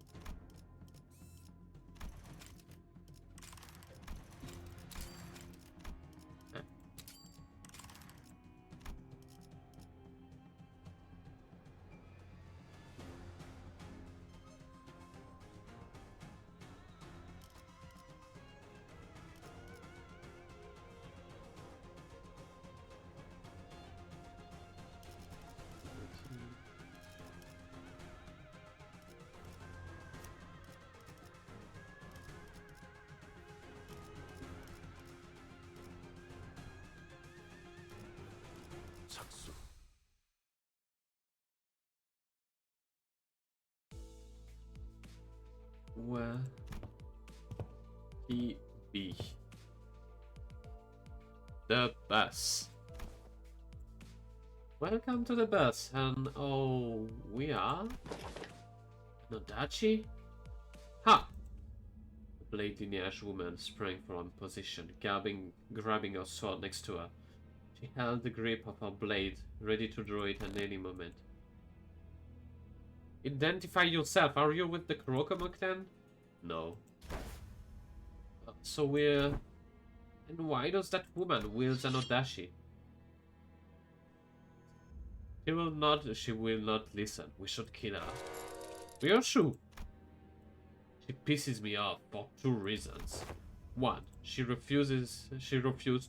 착수. Where he be? The bus. Welcome to the bus, and oh, we are Nodachi? Ha! The blade lineage woman sprang from position, grabbing her sword next to her. She held the grip of her blade, ready to draw it at any moment. Identify yourself. Are you with the Kurokamuk then? No. So we're... And why does that woman wield an Odashi? She will not listen. We should kill her. We are sure. She pisses me off for 2 reasons. 1. She refused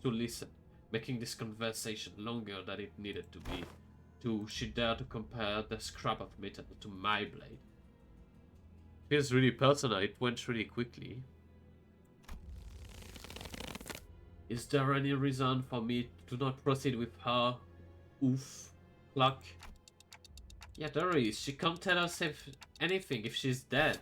to listen, making this conversation longer than it needed to be. 2. She dared to compare the scrap of metal to my blade. Feels really personal, it went really quickly. Is there any reason for me to not proceed with her? Oof. Pluck. Yeah, there is. She can't tell us anything if she's dead.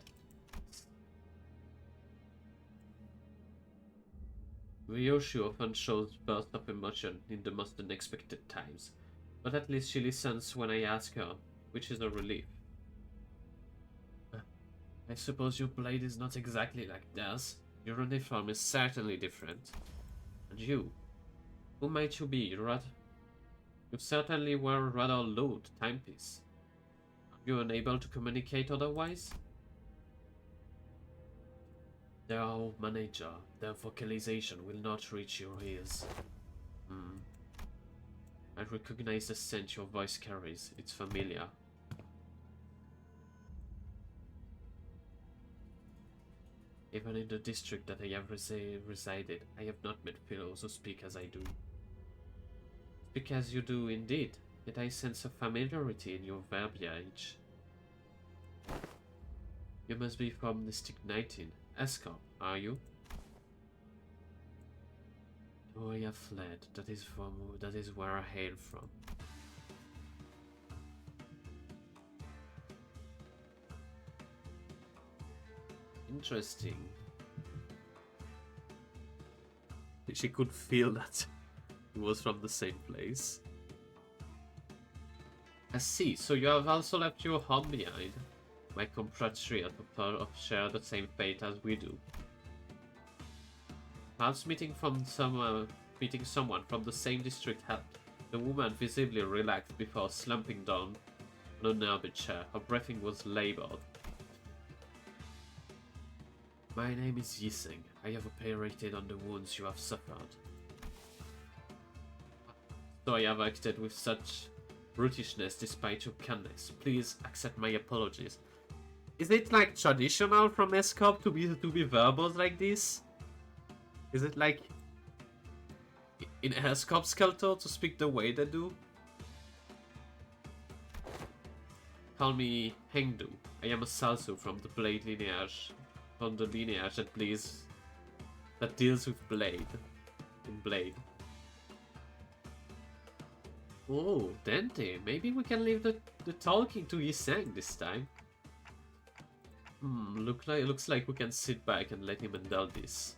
Ryoshi often shows bursts of emotion in the most unexpected times, but at least she listens when I ask her, which is a relief. I suppose your blade is not exactly like theirs. Your uniform is certainly different. And you? Who might you be? You certainly were rather low timepiece. Are you unable to communicate otherwise? Their manager, their vocalization will not reach your ears. I recognize the scent your voice carries. It's familiar. Even in the district that I have resided, I have not met fellows who speak as I do. Speak as you do indeed, yet I sense a familiarity in your verbiage. You must be from District 19, Escort, are you? Oh, I have fled. That is where I hail from. Interesting. She could feel that it was from the same place. I see. So you have also left your home behind. My compatriot share the same fate as we do. Perhaps meeting someone from the same district helped. The woman visibly relaxed before slumping down on a nearby chair. Her breathing was labored. My name is Yiseng. I have operated on the wounds you have suffered. So I have acted with such brutishness despite your kindness. Please accept my apologies. Is it like traditional from ESCOP to be verbose like this? Is it like in ESCOP's culture to speak the way they do? Call me Hengdu. I am a Salsu from the Blade lineage. From the lineage that deals with Blade. In Blade. Oh, Dante. Maybe we can leave the talking to Yiseng this time. Looks like we can sit back and let him handle this.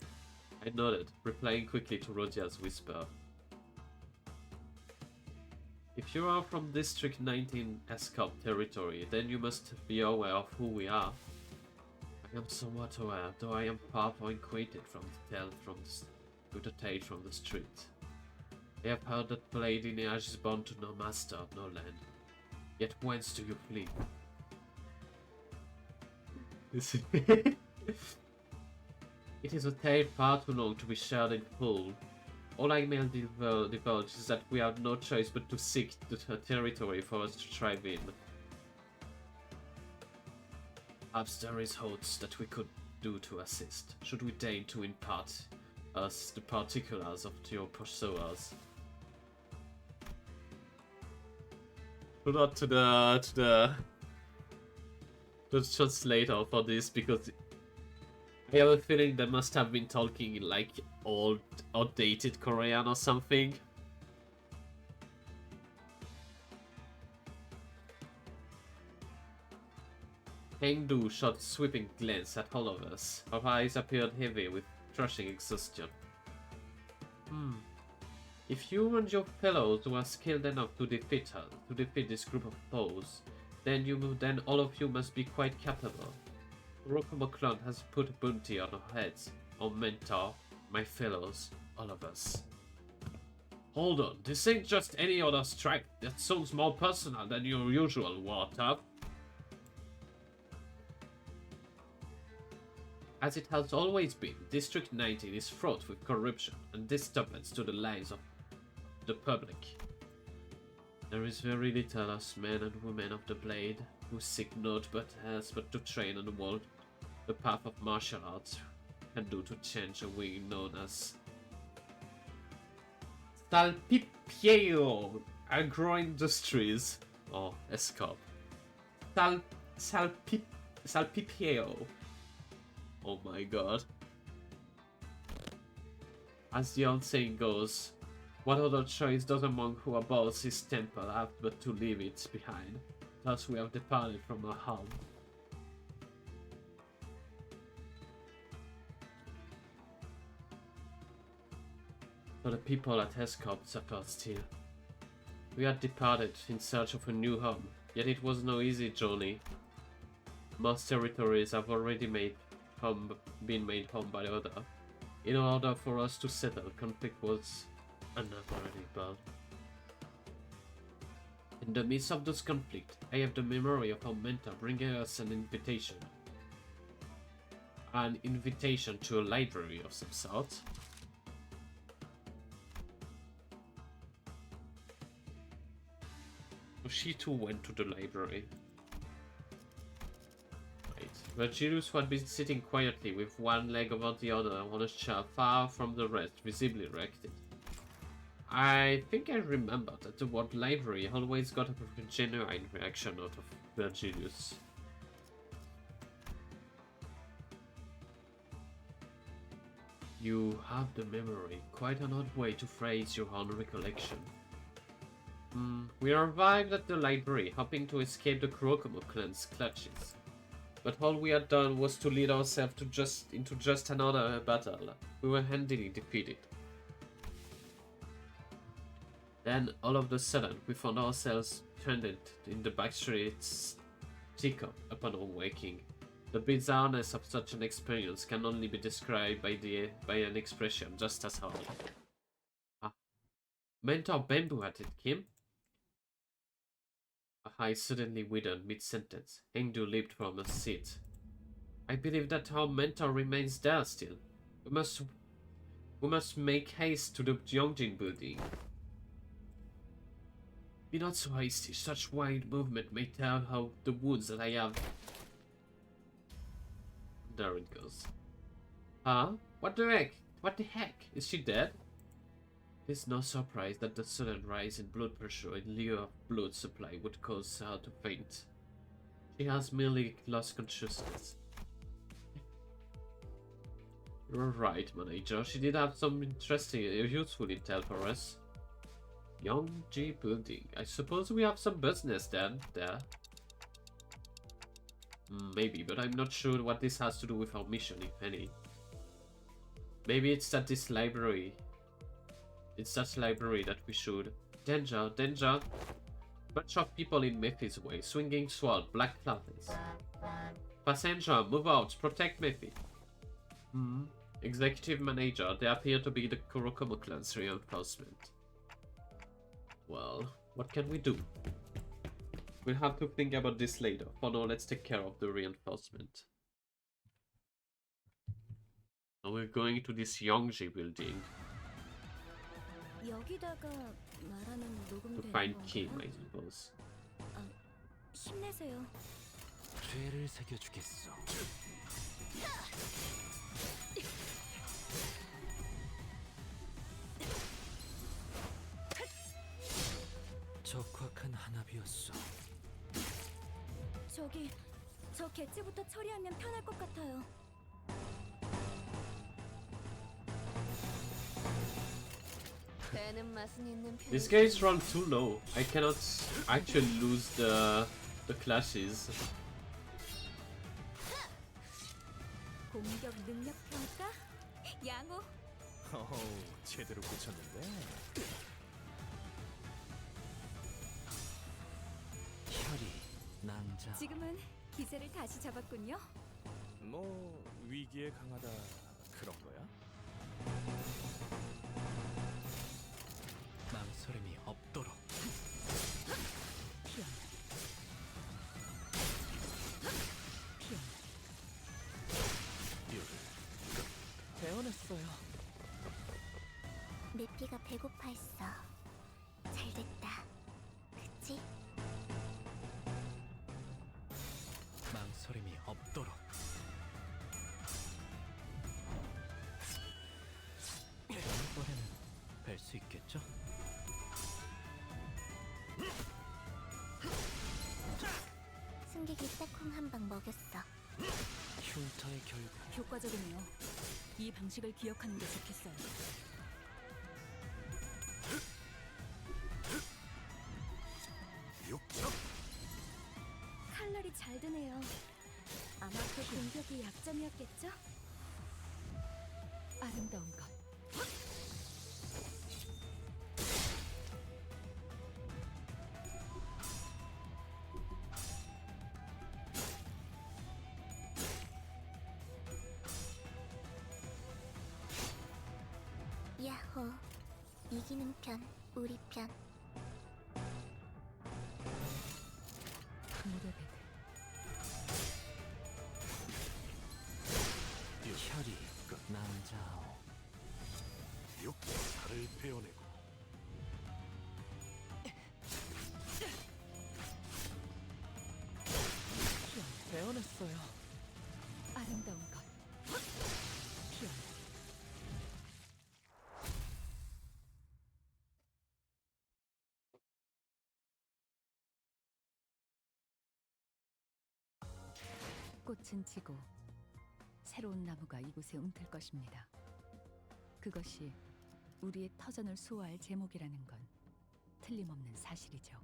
I nodded, replying quickly to Rodia's whisper. If you are from District 19 ESCOP territory, then you must be aware of who we are. I am somewhat aware, though I am far from acquainted with the tale from the street. I have heard that Blade lineage is born to no master, no land. Yet whence do you flee? It is a tale far too long to be shared in full. All I may divulge is that we have no choice but to seek the territory for us to thrive in. Perhaps there is hopes that we could do to assist, should we deign to impart us the particulars of your pursuers. Put out to the translator for this, because I have a feeling they must have been talking in like old, outdated Korean or something. Hengdu shot a sweeping glance at all of us. Her eyes appeared heavy with crushing exhaustion. If you and your fellows were skilled enough to defeat this group of foes, then all of you must be quite capable. Rokumo clan has put a bounty on our heads, our mentor, my fellows, all of us. Hold on, this ain't just any other strike. That sounds more personal than your usual war tub. As it has always been, District 19 is fraught with corruption and disturbance to the lives of the public. There is very little us men and women of the Blade who seek naught but to train and walk the path of martial arts can do to change a wing known as Salpipieo Agro-Industries or ESCOP. Salpipieo. Oh my god. As the old saying goes, what other choice does a monk who abhors his temple have but to leave it behind? Thus we have departed from our home. For the people at ESCOP suffer still. We had departed in search of a new home, yet it was no easy journey. Most territories have already been made home by other. In order for us to settle, conflict was unavoidable. In the midst of this conflict, I have the memory of our mentor bringing us an invitation. An invitation to a library of some sort. She too went to the library. Virgilius, who had been sitting quietly with one leg over the other on a chair far from the rest, visibly erected. I think I remember that the word library always got a genuine reaction out of Virgilius. You have the memory, quite an odd way to phrase your own recollection. We arrived at the library, hoping to escape the Kurokomo clan's clutches. But all we had done was to lead ourselves into just another battle. We were handily defeated. Then, all of a sudden, we found ourselves stranded in the back streets teacup upon awaking. The bizarreness of such an experience can only be described by an expression just as hard. Mentor Bamboo at it, Kim? I suddenly withered mid-sentence. Hengdu leaped from a seat. I believe that our mentor remains there still. We must make haste to the Yongjin building. Be not so hasty. Such wide movement may tell how the wounds that I have. There it goes. Huh? What the heck? What the heck? Is she dead? It is no surprise that the sudden rise in blood pressure in lieu of blood supply would cause her to faint. She has merely lost consciousness. You're right, manager. She did have some interesting, useful intel for us. Yongji building. I suppose we have some business then there. Maybe, but I'm not sure what this has to do with our mission, if any. Maybe it's at this library. It's that library that we should. Danger, danger. Bunch of people in Mephi's way, swinging sword, black clothes. Passenger, move out, protect Mephi. Executive manager, they appear to be the Kurokomo clan's reinforcement. Well, what can we do? We'll have to think about this later. For now, let's take care of the reinforcement. Now we're going to this Yongji building 여기다가 말하는 to 녹음되는 find Kim, I 건가요? suppose. 힘내세요. 죄를 새겨주겠어. 적확한 한압이었어. 저 개체부터 처리하면 편할 것 같아요. 배는 맛은 있는 This guy's run too low. I cannot actually lose the clashes. 공격 능력 평가? 양호. 제대로 고쳤는데. 혈이 남자. 지금은 기세를 다시 잡았군요. 뭐 위기에 강하다 그런 거야? 망설임이 없도록. 피어나. 피어나. 배워냈어요. 메피가 배고파했어. 잘됐다. 그치? 망설임이 없도록. 다음번에는 뵐 수 있겠죠? 승객이 딱콩 한 방 먹였어. 흉터의 결국. 효과적이네요. 이 방식을 기억하는 게 좋겠어요. 칼날이 잘 드네요. 아마 그 공격이 약점이었겠죠? 아름다운 것. 야호. 이기는 편, 우리 편. 무대배들. 혈이 남자오. 살을 베어내고 배워냈어요. 아름다운 것. 피어나. 꽃은 지고 새로운 나무가 이곳에 움틀 것입니다. 그것이 우리의 터전을 수호할 제목이라는 건 틀림없는 사실이죠.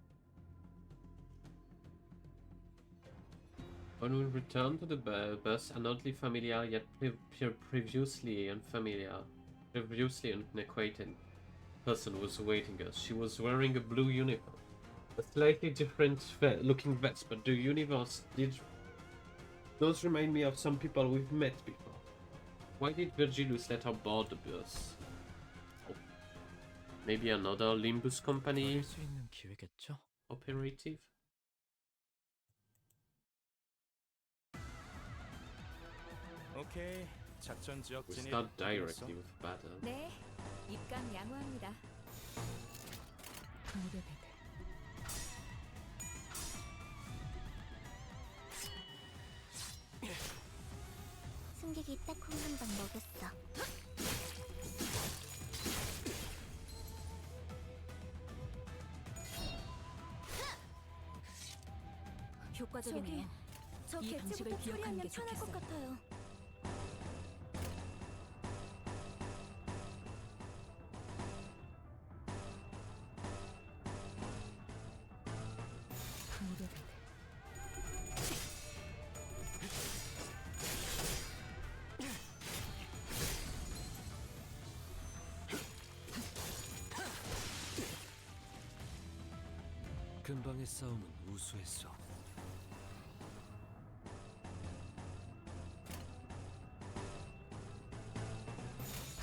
When we return to the bus, an oddly familiar yet previously unacquainted person was awaiting us. She was wearing a blue uniform, a slightly different looking vest, but the universe does remind me of some people we've met before. Why did Virgilius let her board the bus? Oh. Maybe another Limbus Company 수 있는 기회겠죠? operative? 오케이. 작전 지역 We 진입. start directly with battle. 네, 입감 양호합니다. 무대배들. 효과적이네요. 저 이 방식을 개체부터 기억하는 게 처리하면 편할 것 좋겠어요. 같아요. 무대를 근방의 싸움은 우수했어.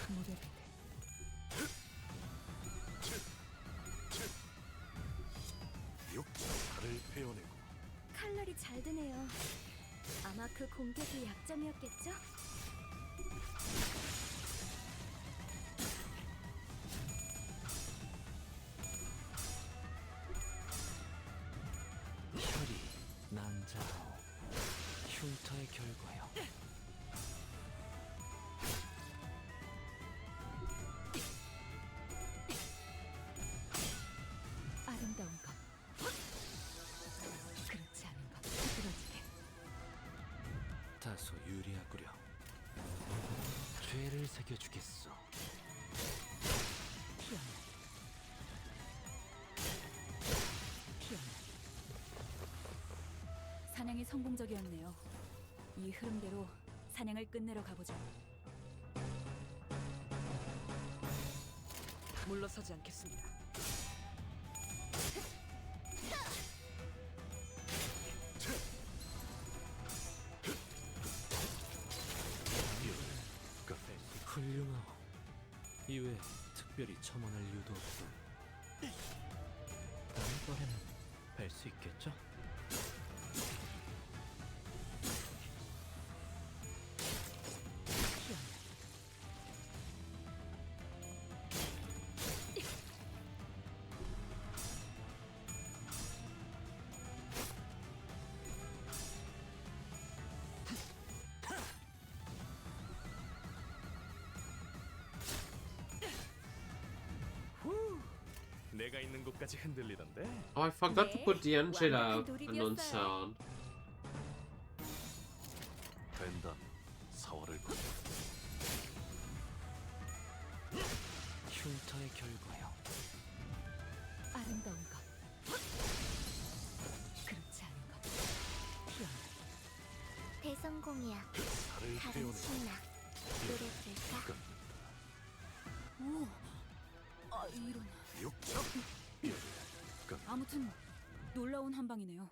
무대를 달을 베어내고 칼날이 잘 드네요. 아마 그 공격이 약점이었겠죠? 혈이 난자하오. 흉터의 결과요. 아름다운 것 그렇지 않은 것 부러지게 다소 유리하구려. 죄를 새겨주겠어. 피어나 피어나 사냥이 성공적이었네요. 이 흐름대로 사냥을 끝내러 가보죠. 물러서지 않겠습니다. 훌륭하오. 이외에 특별히 첨언할 이유도 없어. 다음번에는 뵐 수 있겠죠? 피어나 내가 있는 곳까지 흔들리던데. Oh, I forgot to 네, put the Angela 완벽한 돌입이었어요. announce on. 된다. 사월을 걷 흉터의 결과요. 아름다운 것 그렇지 않은 것 피어나 대성공이야. 달을 가장 베어내고 신나. 노래 부를까? 오, 아 이런. 육적 아무튼 놀라운 한방이네요.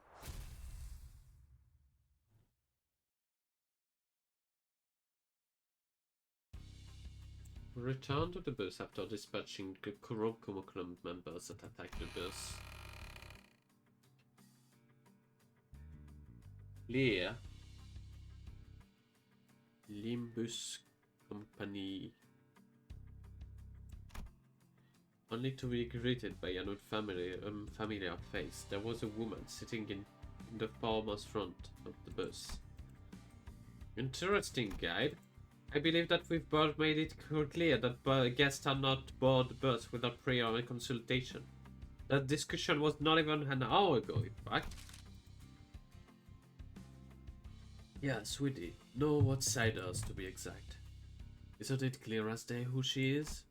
Return to the bus after dispatching the Kuroko Club members that attacked the bus. Leah. Limbus Company. Only to be greeted by an unfamiliar face. There was a woman sitting in the foremost front of the bus. Interesting guide. I believe that we've both made it clear that guests are not board the bus without prior consultation. That discussion was not even an hour ago, in fact. Yes, we did. No outsiders, to be exact. Isn't it clear as day who she is?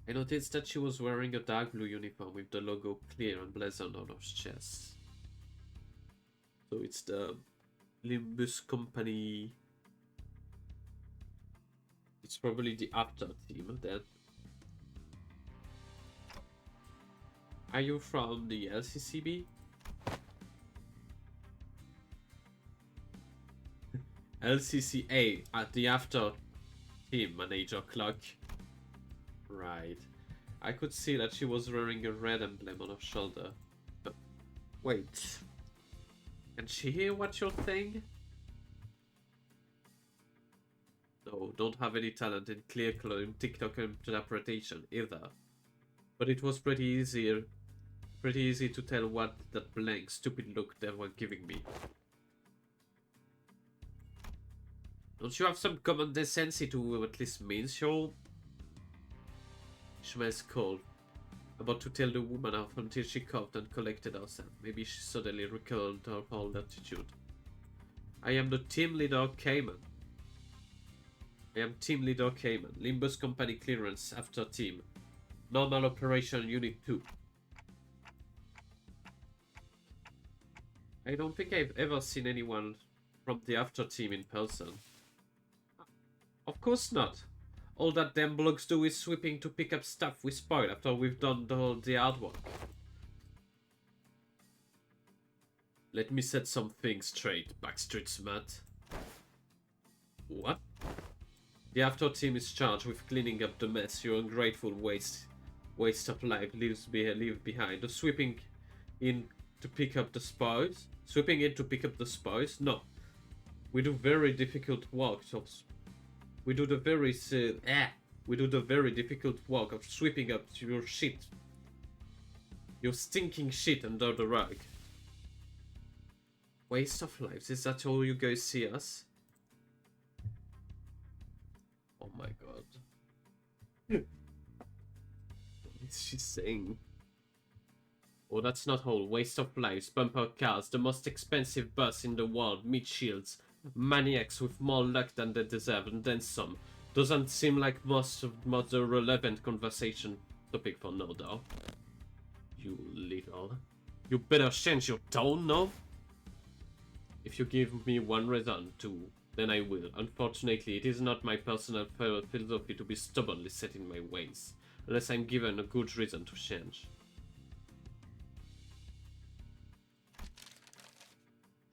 I noticed that she was wearing a dark blue uniform with the logo clear and blazoned on her chest. So it's the Limbus Company. It's probably the after team then. Are you from the LCCB? LCCA at the after team manager clock. Right. I could see that she was wearing a red emblem on her shoulder. But wait. Can she hear what you're saying? No, don't have any talent in clear TikTok interpretation either. But it was pretty easy to tell what that blank stupid look they were giving me. Don't you have some common decency to at least mention? Smells cold. about to tell the woman off until she coughed and collected herself. Maybe she suddenly recalled her whole attitude. I am the team leader, Cayman. I am team leader, Cayman. Limbus Company clearance after team. Normal operation unit 2. I don't think I've ever seen anyone from the after team in person. Of course not. All that damn blokes do is sweeping to pick up stuff we spoil after we've done the hard work. Let me set some things straight, Backstreet Smut. What? The after team is charged with cleaning up the mess your ungrateful waste of life leave behind. The sweeping in to pick up the spoils? Sweeping in to pick up the spoils? No. We do very difficult work we do the very difficult work of sweeping up your shit. Your stinking shit under the rug. Waste of lives, is that all you guys see us? Oh my god. What is she saying? Oh, that's not all. Waste of lives, bumper cars, the most expensive bus in the world, meat shields, maniacs with more luck than they deserve, and then some. Doesn't seem like most the relevant conversation topic for now, though. You little. You better change your tone, no? If you give me one reason to, then I will. Unfortunately, it is not my personal philosophy to be stubbornly set in my ways, unless I'm given a good reason to change.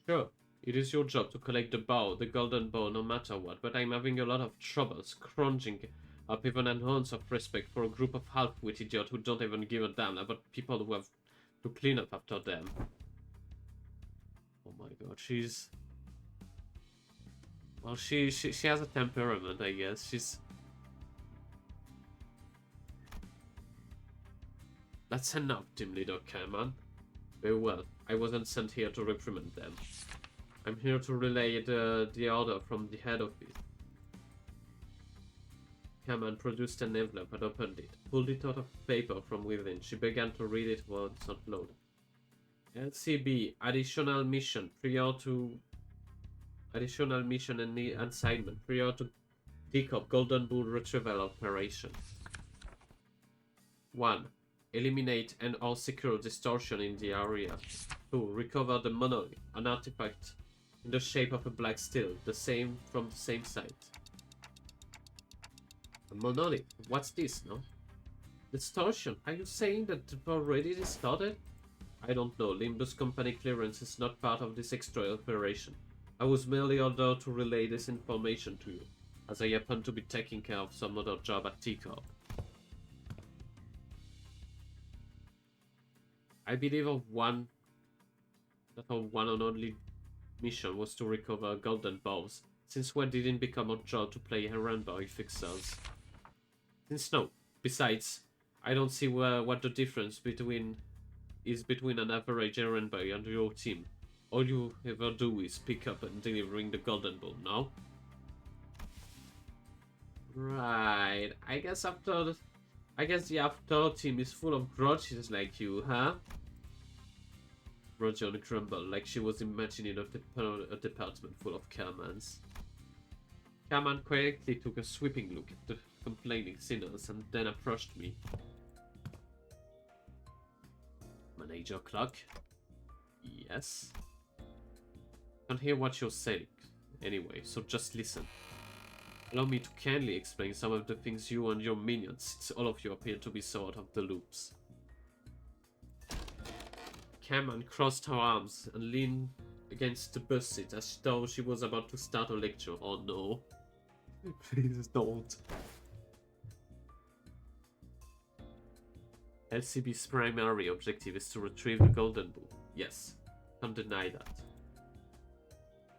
Sure, it is your job to collect the golden bow, no matter what, but I'm having a lot of trouble scrounging up even an ounce of respect for a group of half-wit idiots who don't even give a damn about people who have to clean up after them. Oh my god, she's... Well, she has a temperament, I guess. She's... That's enough, team leader Cayman. Very well, I wasn't sent here to reprimand them. I'm here to relay the order from the head office. Cayman produced an envelope and opened it, pulled it out of paper from within. She began to read it while it's not loaded. LCB, additional mission and assignment prior to DCOP Golden Bull Retrieval Operation. 1. Eliminate and or secure distortion in the area. 2. Recover the monolith, an artifact in the shape of a black steel, from the same site. A monolith? What's this, no? Distortion? Are you saying that they've already distorted? I don't know. Limbus Company clearance is not part of this extra operation. I was merely ordered to relay this information to you, as I happen to be taking care of some other job at TCOP. I believe that our one and only mission was to recover golden bows, since we didn't become our job to play errand boy fixers. Since no. Besides, I don't see what the difference between an average errand boy and your team. All you ever do is pick up and delivering the golden bow, no? Right. I guess the after team is full of grudges like you, huh? Roger grumbled, like she was imagining a department full of Caymans. Cayman quietly took a sweeping look at the complaining sinners and then approached me. Manager Clark? Yes? I can't hear what you're saying anyway, so just listen. Allow me to kindly explain some of the things you and your minions, since all of you appear to be so out of the loops. Cayman crossed her arms and leaned against the bus seat as though she was about to start a lecture. Oh no. Please don't. LCB's primary objective is to retrieve the golden bull. Yes, can't deny that.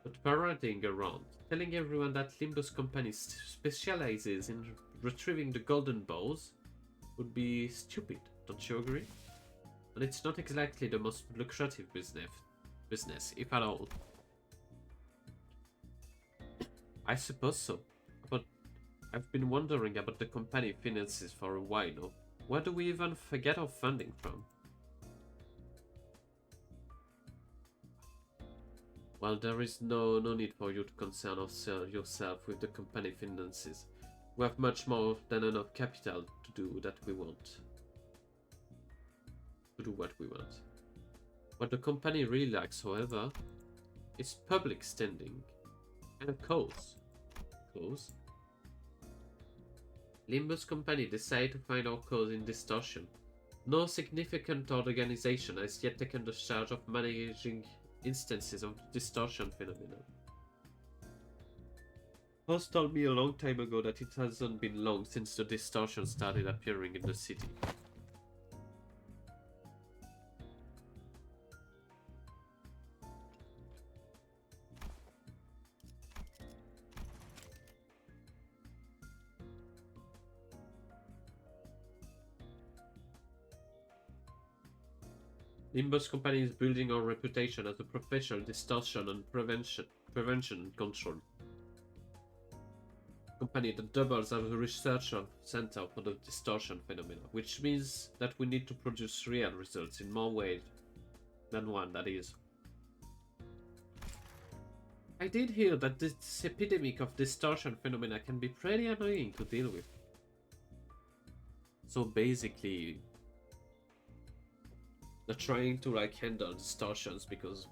But parading around, telling everyone that Limbus Company specializes in retrieving the golden bows would be stupid, don't you agree? And it's not exactly the most lucrative business, if at all. I suppose so, but I've been wondering about the company finances for a while now. Where do we even get our funding from? Well, there is no need for you to concern yourself with the company finances. We have much more than enough capital to do that we want. To do what we want. What the company really lacks, however, is public standing and a cause. Cause? Limbus Company decided to find our cause in distortion. No significant organization has yet taken the charge of managing instances of the distortion phenomenon. Host told me a long time ago that it hasn't been long since the distortion started appearing in the city. Limbus Company is building our reputation as a professional distortion and prevention and control company that doubles as a research center for the distortion phenomena, which means that we need to produce real results in more ways than one, that is. I did hear that this epidemic of distortion phenomena can be pretty annoying to deal with. So basically, they're trying to like handle distortions because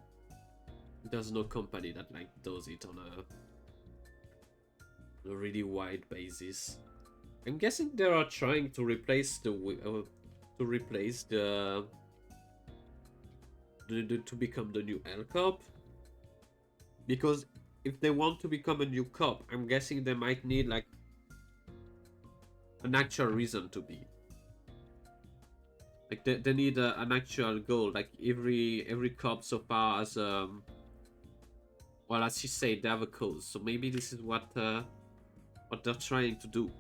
there's no company that like does it on a really wide basis. I'm guessing they are trying to replace the to become the new L Corp, because if they want to become a new corp, I'm guessing they might need like an actual reason to be. Like they need an actual goal. Like every corp so far has well, as you say, they have a cause. So maybe this is what they're trying to do.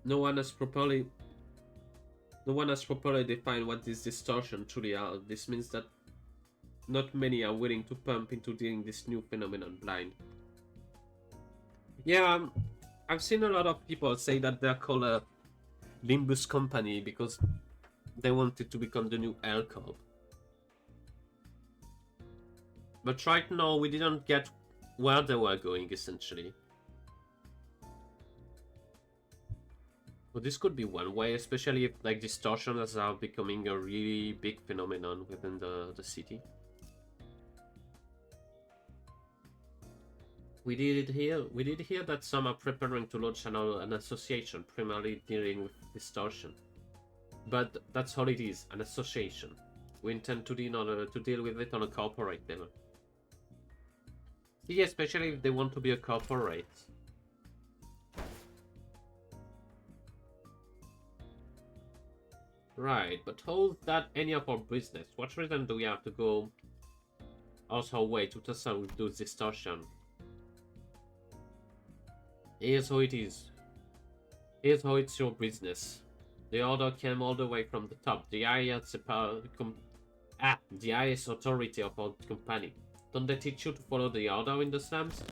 No one has properly defined what this distortion truly are. This means that not many are willing to pump into dealing this new phenomenon blind. Yeah, I've seen a lot of people say that they're called a Limbus Company because they wanted to become the new L Corp. But right now we didn't get where they were going, essentially. Well, this could be one way, especially if like distortions are becoming a really big phenomenon within the city. We did hear that some are preparing to launch an association primarily dealing with distortion. But that's all it is, an association. We intend to deal with it on a corporate level. See, especially if they want to be a corporate. Right, but how's that any of our business? What reason do we have to go out our way to tussle with those distortion? Here's how it is. Here's how it's your business. The order came all the way from the top, the highest authority of our company. Don't they teach you to follow the order in the slums?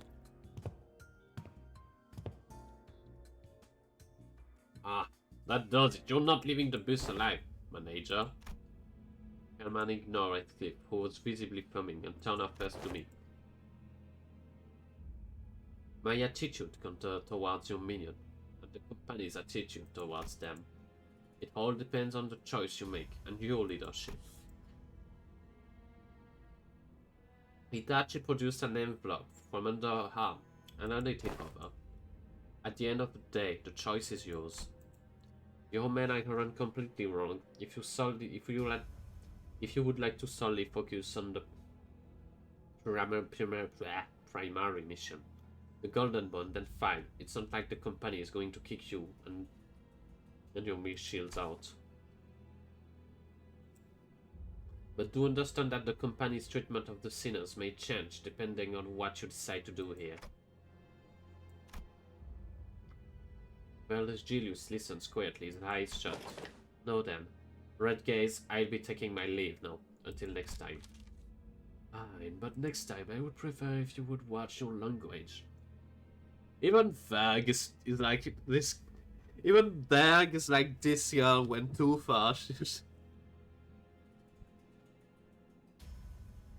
Ah, that does it. You're not leaving the bus alive, manager. Herman ignored Cliff, who was visibly fuming, and turned her face to me. My attitude towards your minion, and the company's attitude towards them. It all depends on the choice you make and your leadership. Hitachi produced an envelope from under her arm and handed it over. At the end of the day, the choice is yours. Your men are run completely wrong if you would like to solely focus on the primary mission. The Golden Bond, then fine. It's not like the company is going to kick you and your meat shields out. But do understand that the company's treatment of the sinners may change depending on what you decide to do here. Well, as Julius listens quietly, his eyes shut. No then. Red Gaze, I'll be taking my leave now. Until next time. Fine, but next time I would prefer if you would watch your language. Even Vag is like this. Even Vag is like this girl went too far.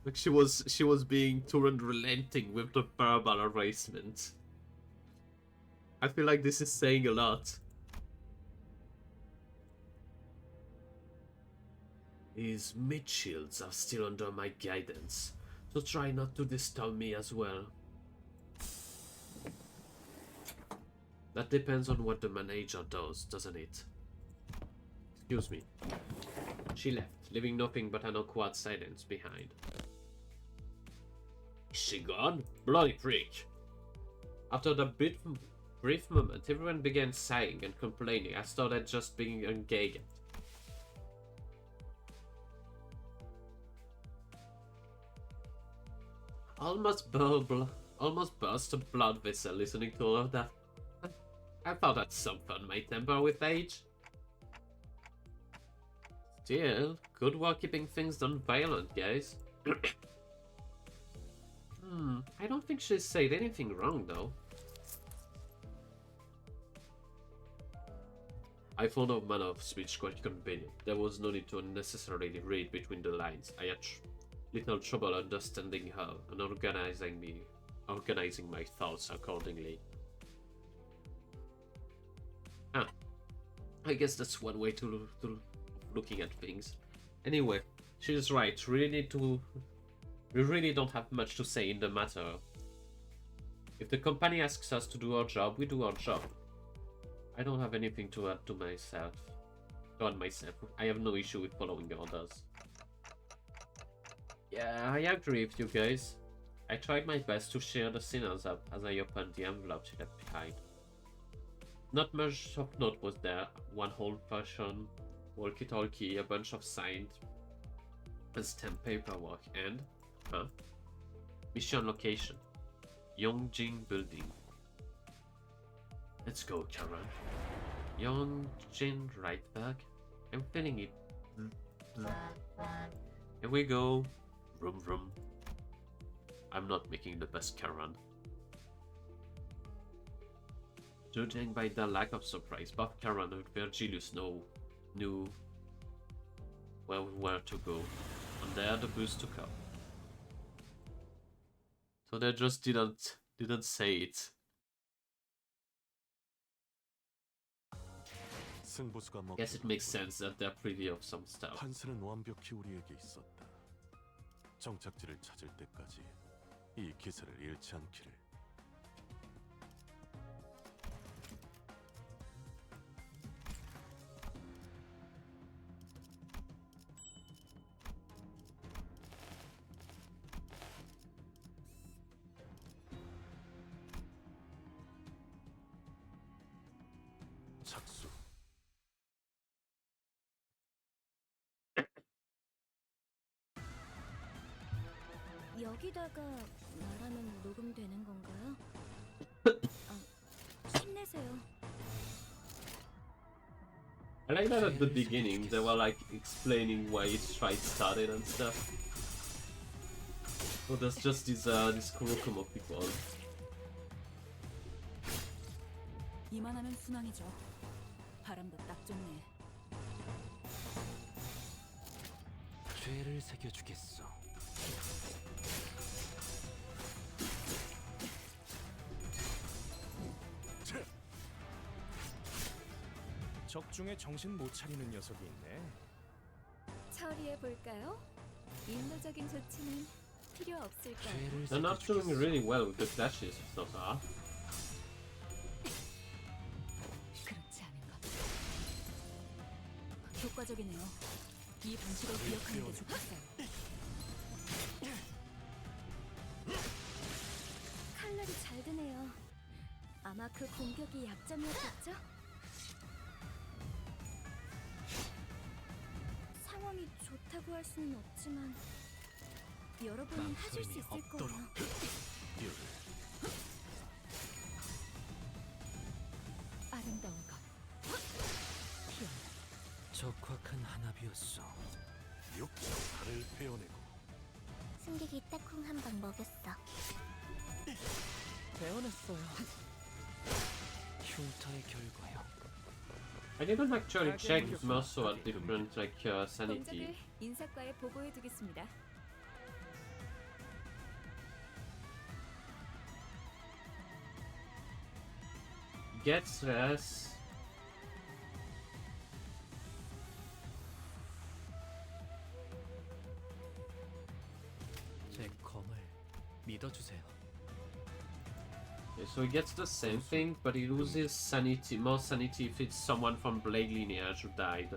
Like she was being too unrelenting with the verbal harassment. I feel like this is saying a lot. His mid-shields are still under my guidance, so try not to disturb me as well. That depends on what the manager does, doesn't it? Excuse me. She left, leaving nothing but an awkward silence behind. Is she gone? Bloody freak! After the brief moment, everyone began sighing and complaining. I started just being engaged. Almost burst a blood vessel listening to all of that. I thought that some fun might temper with age. Still, good work keeping things non-violent, guys. I don't think she said anything wrong, though. I found our manner of speech quite convenient. There was no need to unnecessarily read between the lines. I had little trouble understanding her and organizing my thoughts accordingly. I guess that's one way to looking at things. Anyway, she's right. We really don't have much to say in the matter. If the company asks us to do our job, we do our job. I don't have anything to add to myself. I have no issue with following orders. Yeah, I agree with you guys. I tried my best to cheer the sinners up as I opened the envelope she left behind. Not much of note was there. One old-fashioned walkie-talkie, a bunch of signed and stamped paperwork, and mission location, Yongjin Building. Let's go, Karen. Yongjin right back. I'm feeling it. Here we go. Vroom vroom. I'm not making the best Karen. Judging by the lack of surprise, both Karen and Virgilius knew where to go, and there the bus took up. So they just didn't say it. Guess it makes sense that they're privy of some stuff. 판세는 완벽히 우리에게 있었다. 정착지를 찾을 때까지 이 기세를 잃지 않기를. 착수. 여기다가 말하면 녹음되는 건가요? 힘내세요. I like that at the beginning they were like explaining why each fight started and stuff. So there's just this Kurokomo people. 이만하면 순항이죠. 바람도 딱 좋네. 죄를 새겨주겠어. 적 중에 정신 못 차리는 녀석이 있네. 처리해 볼까요? 인도적인 조치는 필요 없을까요? 죄를 They're not doing 새겨주겠어. really well with the flashes so far. 그렇지 않은 것. 효과적이네요. 이 방식을 기억하는 게 좋겠어요. 칼날이 잘 드네요. 아마 그 공격이 약점이었겠죠? 상황이 좋다고 할 수는 없지만 여러분은 하실 수 있을 없도록. 거예요. 아름다운 것. 적확한 한압이었어. 육적 발을 베어내고 승객 솔직히 딱콩 한 방 먹였어. 배워냈어요. 흉터의 결과요. I didn't actually check muscle at different sanity. 동작을 인사과에 보고해두겠습니다. Get stress. 제 검을 믿어주세요. Okay, so he gets the same thing, but he loses sanity, more sanity if it's someone from Blade lineage who died.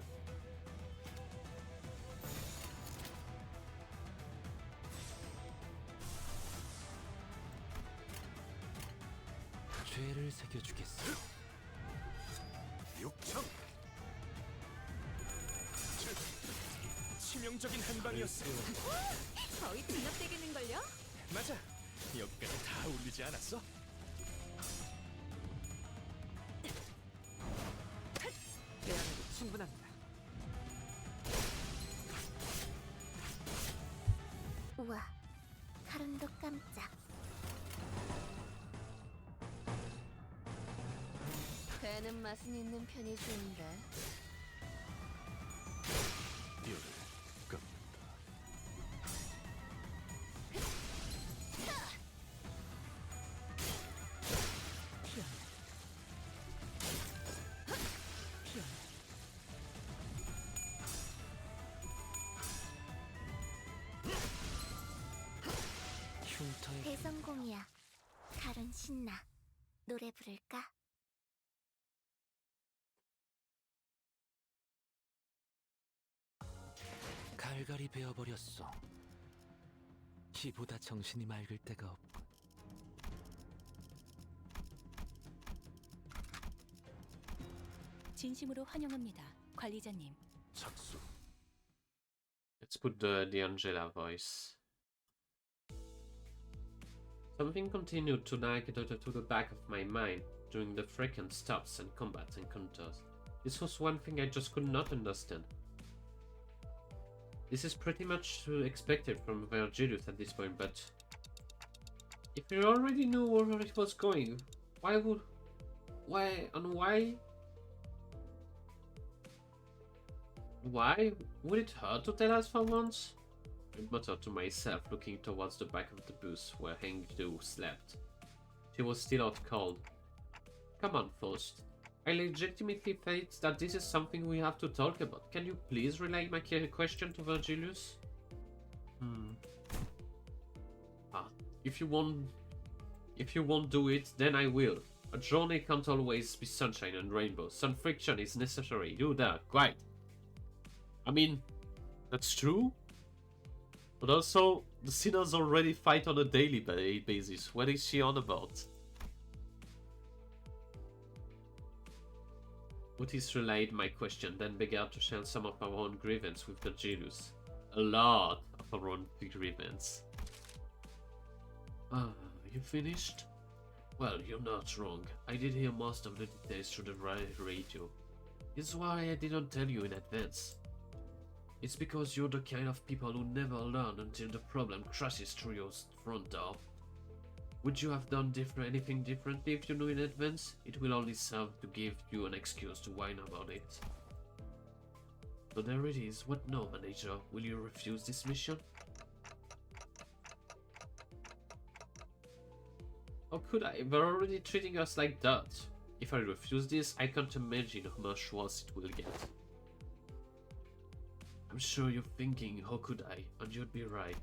죄를 새겨주겠어. 육청. 치명적인 한 방이었어. 거의 진압되겠는걸요? 맞아. 여기까지 다 울리지 않았어? 빼앗아도 충분합니다. 우와, 카론도 깜짝. 배는 맛은 있는 편이 좋은데. 뼈를 깎는다. 흉터의 대성공이야. 카론 신나. 노래 부를까? 갈갈이 베어버렸어. 이보다 정신이 맑을 때가 없고. 진심으로 환영합니다, 관리자님. 착수. Let's put the Angela voice. Something continued to nag to the back of my mind during the frequent stops and combat encounters. This was one thing I just could not understand. This is pretty much expected from Virgilius at this point, but if you already knew where it was going, why would it hurt to tell us for once? I muttered to myself, looking towards the back of the bus where Hengdu slept. She was still out cold. Come on, Faust. I legitimately think that this is something we have to talk about. Can you please relay my question to Virgilius? If you won't do it, then I will. A journey can't always be sunshine and rainbows. Some friction is necessary. Do that, right? I mean, that's true. But also, the sinners already fight on a daily basis. What is she on about? Otis relayed my question, then began to share some of our own grievance with Virgilius. A lot of our own grievance. You finished? Well, you're not wrong. I did hear most of the details through the radio. It's why I didn't tell you in advance. It's because you're the kind of people who never learn until the problem crashes through your front door. Would you have done anything differently if you knew in advance? It will only serve to give you an excuse to whine about it. So there it is. What now, manager? Will you refuse this mission? How could I? They're already treating us like that. If I refuse this, I can't imagine how much worse it will get. I'm sure you're thinking, how could I? And you'd be right.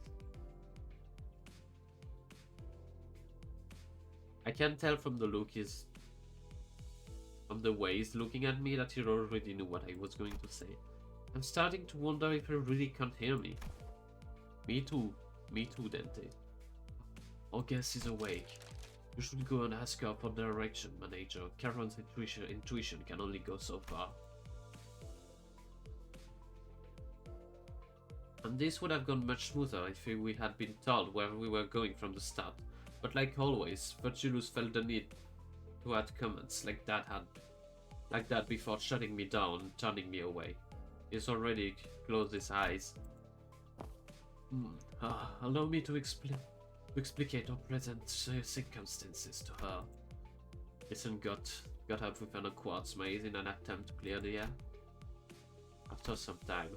I can tell from the way he's looking at me that he already knew what I was going to say. I'm starting to wonder if he really can't hear me. Me too, Dente. Our guest is awake. You should go and ask her for direction, manager. Karen's intuition can only go so far. And this would have gone much smoother if we had been told where we were going from the start. But like always, Virgilius felt the need to add comments like that before shutting me down and turning me away. He's already closed his eyes. Allow me to explicate our present circumstances to her. Ethan got up with an quartz maze in an attempt to clear the air. After some time,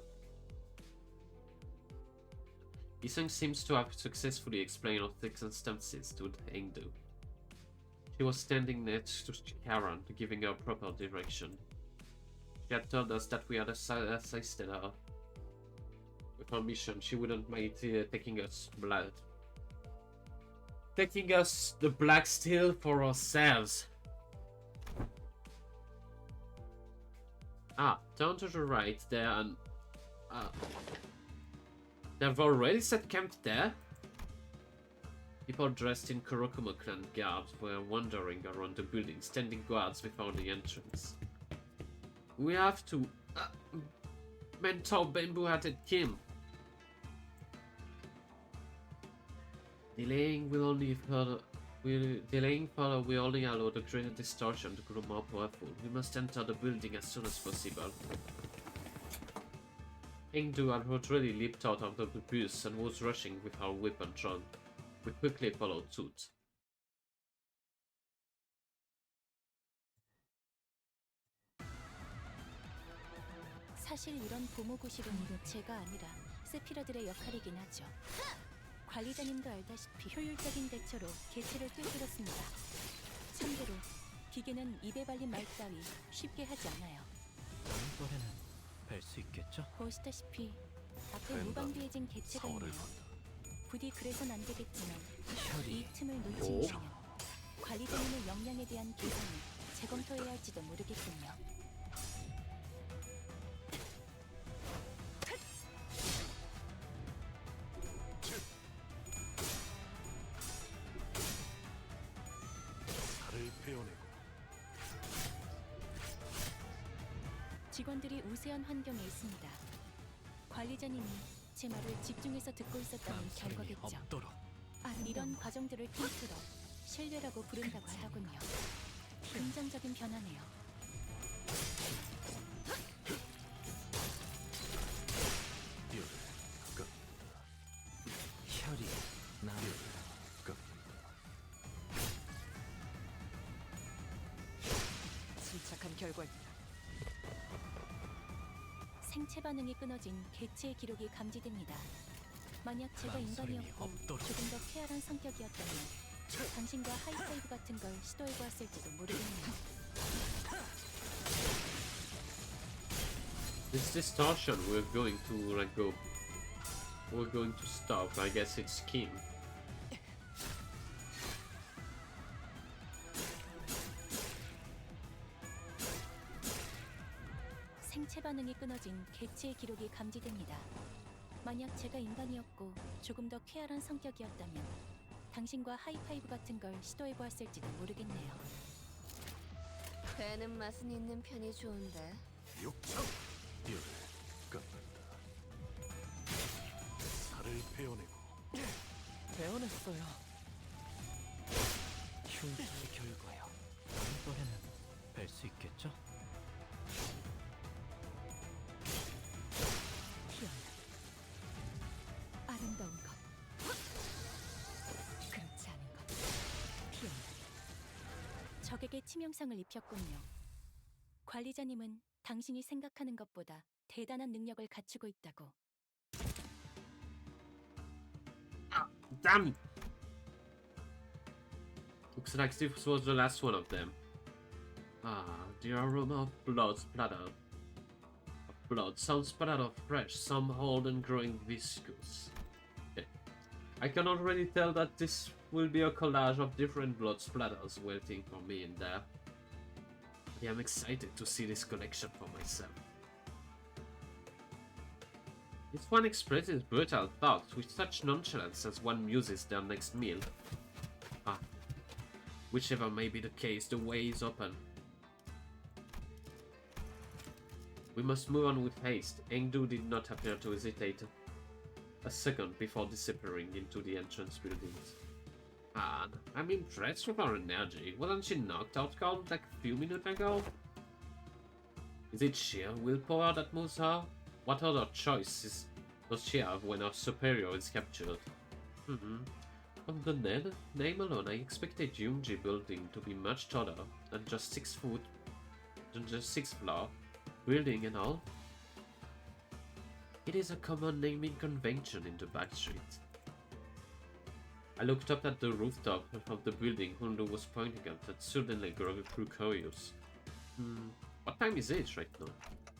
Ethan seems to have successfully explained our circumstances to Engdu. She was standing next to Karen, giving her proper direction. She had told us that we had assisted her with our mission. She wouldn't mind taking us the Black Steel for ourselves. Turn to the right there, and they've already set camp there. People dressed in Kurokuma clan garbs were wandering around the building, standing guards before the entrance. We have to mentor bamboo-hatted Kim. Delaying further will only allow the greater distortion to grow more powerful. We must enter the building as soon as possible. Engdu had already leaped out of the bus and was rushing with her weapon drawn. We quickly followed suit. 사실 이런 보모구실은 제가 아니라 세피라들의 역할이긴 하죠. 관리자님도 알다시피 효율적인 대처로 개체를 꿰뚫었습니다. 참고로 기계는 입에 발린 말 따위 쉽게 하지 않아요. 다음번에는 뵐 수 있겠죠? 보시다시피 앞에 뱀밤, 무방비해진 개체가 사월을 있네요. 본다. 부디 그래선 안 되겠지만 이 혈이 틈을 놓친다면 관리자님의 역량에 대한 계산을 재검토해야 할지도 모르겠군요. 살을 베어내고 직원들이 우세한 환경에 있습니다. 관리자님이 제 말을 집중해서 듣고 있었다는 망설임이 결과겠죠. 없도록. 이런 과정들을 통틀어 신뢰라고 부른다고 하더군요. 긍정적인 변화네요. 뼈를 깎는다. 혈이 나 뼈를 깎는다. 침착한 결과입니다. 생체 반응이 끊어진 개체의 기록이 감지됩니다. 만약 제가 망설임이 인간이었고 없도록. 조금 더 쾌활한 성격이었다면 당신과 하이파이브 같은 걸 시도해보았을지도 모르겠네요. This distortion we're going to stop. I guess it's Kim. 생체 반응이 끊어진 개체의 기록이 감지됩니다. 만약 제가 인간이었고 조금 더 쾌활한 성격이었다면 당신과 하이파이브 같은 걸 시도해보았을지도 모르겠네요. 배는 맛은 있는 편이 좋은데. 욕창 뼈를 깎는다. 살을 베어내고 배워냈어요. 흉터의 결과요. 다음번에는 뵐 수 있겠죠? 피어나. 아름다운 것. 그렇지 않은 것. 피어나. 적에게 치명상을 입혔군요. 관리자님은 당신이 생각하는 것보다 대단한 능력을 갖추고 있다고. Damn it! Looks like this was the last one of them. The aroma of blood splatter. Of blood, some splatter fresh, some old and growing viscous. Okay. I can already tell that this will be a collage of different blood splatters waiting for me in there. I am excited to see this collection for myself. This one expresses brutal thoughts with such nonchalance as one muses their next meal. Whichever may be the case, the way is open. We must move on with haste. Engdu did not appear to hesitate a second before disappearing into the entrance buildings. I'm impressed with her energy. Wasn't she knocked out cold like a few minutes ago? Is it sheer willpower that moves her? What other choices does she have when her superior is captured? From the name alone, I expected Yumji building to be much taller than just 6 foot, than just 6 floor building and all. It is a common naming convention in the backstreet. I looked up at the rooftop of the building Hundu was pointing at and suddenly grew curious. What time is it right now?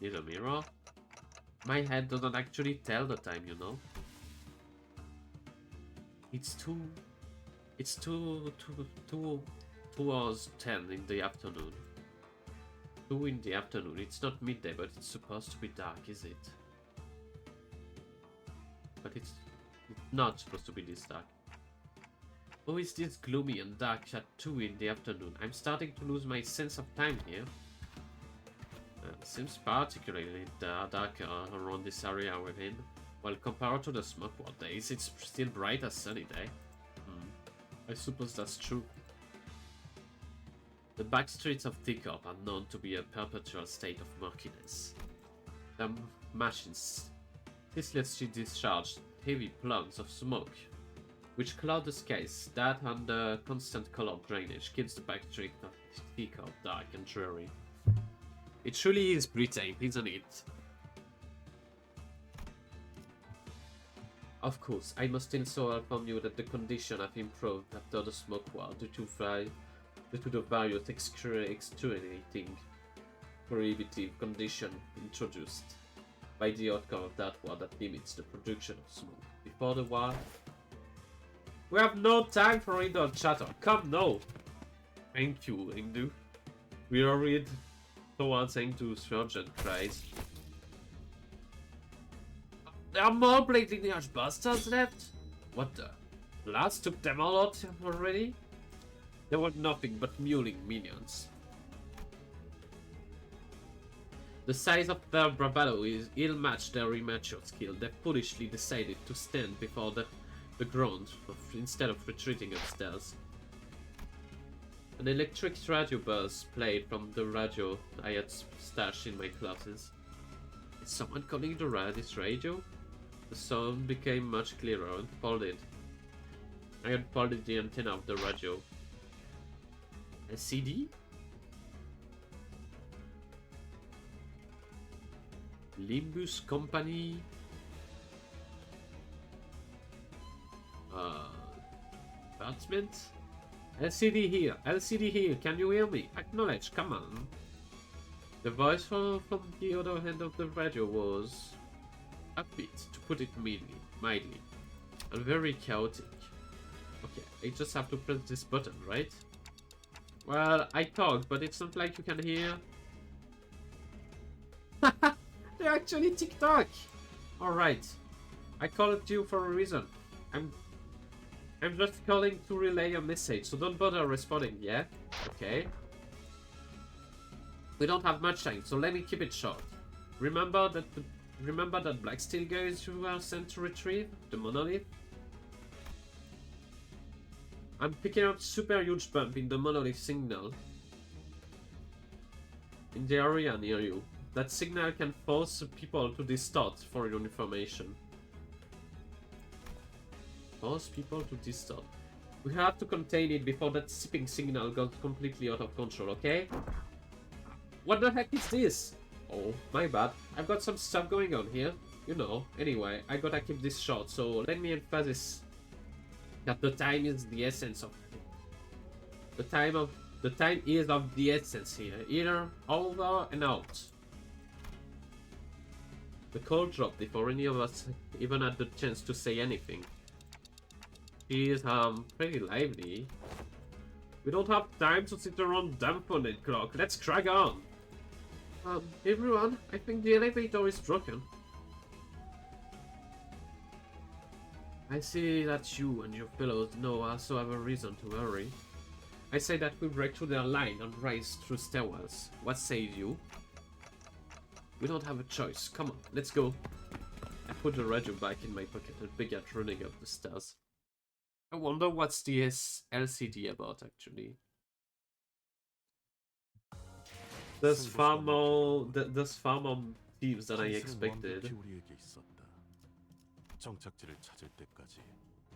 Need a mirror? My head doesn't actually tell the time, you know. It's 2 hours 10 in the afternoon. 2 in the afternoon. It's not midday, but it's supposed to be dark, is it? But it's not supposed to be this dark. Oh, is this gloomy and dark at 2 in the afternoon? I'm starting to lose my sense of time here. Seems particularly dark around this area we're in. Well, compared to the smoke-wall days, it's still bright as sunny day. I suppose that's true. The back streets of Teacup are known to be a perpetual state of murkiness. The machines ceaselessly discharge heavy plumes of smoke, which cloud the skies. That and the constant color drainage keeps the back street of Teacup dark and dreary. It truly is Britain, isn't it? Of course, I must also inform you that the condition have improved after the smoke war due to the various extenuating prohibitive condition introduced by the outcome of that war that limits the production of smoke. Before the war, we have no time for idle chatter. Come now. Thank you, Hindu. We are read towards Hindu's urgent cries. There are more Blazing Ash bastards left? What the? Last took them all out already? There were nothing but mewling minions. The size of their bravado is ill-matched their immature skill. They foolishly decided to stand before the ground instead of retreating upstairs. An electric radio buzz played from the radio I had stashed in my clothes. Is someone calling this radio? The sound became much clearer and folded. I unfolded the antenna of the radio. A CD? Limbus Company? Advertisement? LCD here, can you hear me? Acknowledge, come on. The voice from the other end of the radio was upbeat, to put it mildly, and very chaotic. Okay, I just have to press this button, right? Well, I talk, but it's not like you can hear. They're actually TikTok! Alright. I called you for a reason. I'm just calling to relay a message, so don't bother responding, yeah? Okay. We don't have much time, so let me keep it short. Remember that black steel guys you were sent to retrieve? The monolith? I'm picking up super huge bump in the monolith signal in the area near you. That signal can force people to distort, for your information. Force people to distort. We have to contain it before that sipping signal goes completely out of control, okay? What the heck is this? Oh, my bad. I've got some stuff going on here. You know. Anyway, I gotta keep this short, so let me emphasize that the time is the essence of the time is of the essence here. Either over and out. The call dropped before any of us even had the chance to say anything. She is pretty lively. We don't have time to sit around dump on it, clock. Let's crack on. Everyone, I think the elevator is broken. I see that you and your fellows also have a reason to worry. I say that we break through their line and rise through stairwells. What say you? We don't have a choice. Come on, let's go. I put the radio back in my pocket and began running up the stairs. I wonder what's the LCD about, actually. There's far more thieves than I expected. 정착지를 찾을 때까지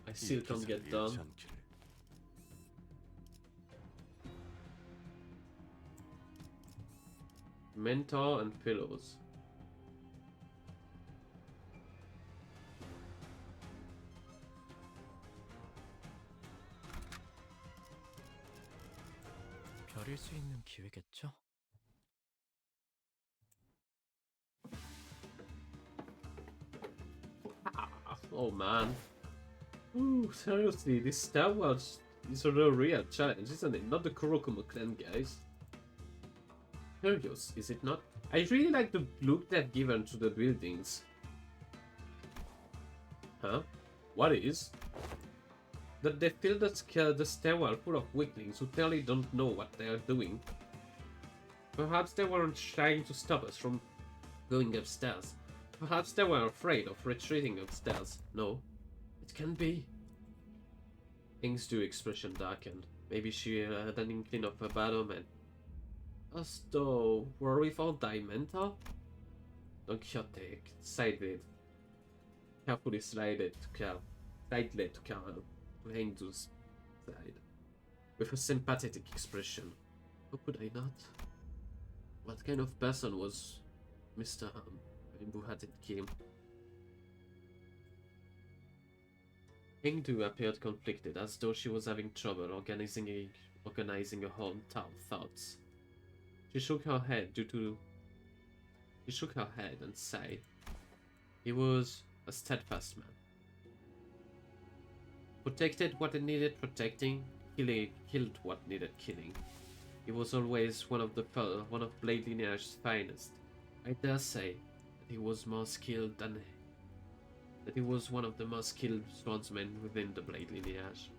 I 이 still can't 기세를 get 잃지 done. 않기를. Mentor and pillows. 별일 수 있는 기회겠죠? Oh man. Ooh, seriously, this Star Wars is a real challenge, isn't it? Not the Kurokumo clan, guys. Curious, is it not? I really like the look they've given to the buildings. Huh? What is? That they fill the stairwell full of weaklings who clearly don't know what they are doing. Perhaps they weren't trying to stop us from going upstairs. Perhaps they were afraid of retreating upstairs. No, it can't be. Ing's due expression darkened. Maybe she had an inkling of a bad omen. As though were we for Dimentor? Don Quixote sidled, carefully slided to Carl, to Ing's side, with a sympathetic expression. How could I not? What kind of person was Mr. Limbu had it came? Ingdu appeared conflicted, as though she was having trouble organizing her own thoughts. She shook her head and sighed. He was a steadfast man. Protected what it needed protecting, killed what needed killing. He was always one of Blade Lineage's finest. I dare say that he was more skilled than that he was one of the most skilled swordsmen within the Blade Lineage.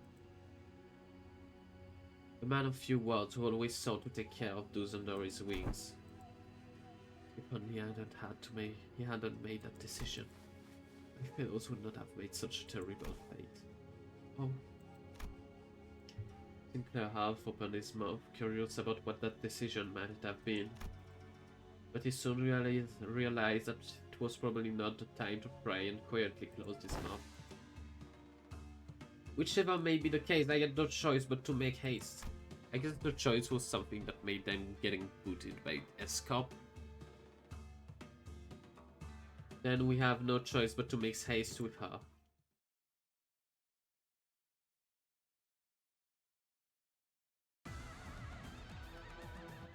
A man of few words who always sought to take care of those under his wings. If only he hadn't made that decision, my fellows would not have made such a terrible fate. Oh. Sinclair half opened his mouth, curious about what that decision might have been. But he soon realized that it was probably not the time to pray and quietly closed his mouth. Whichever may be the case, I had no choice but to make haste. I guess the choice was something that made them getting booted by Escop. Then we have no choice but to make haste with her.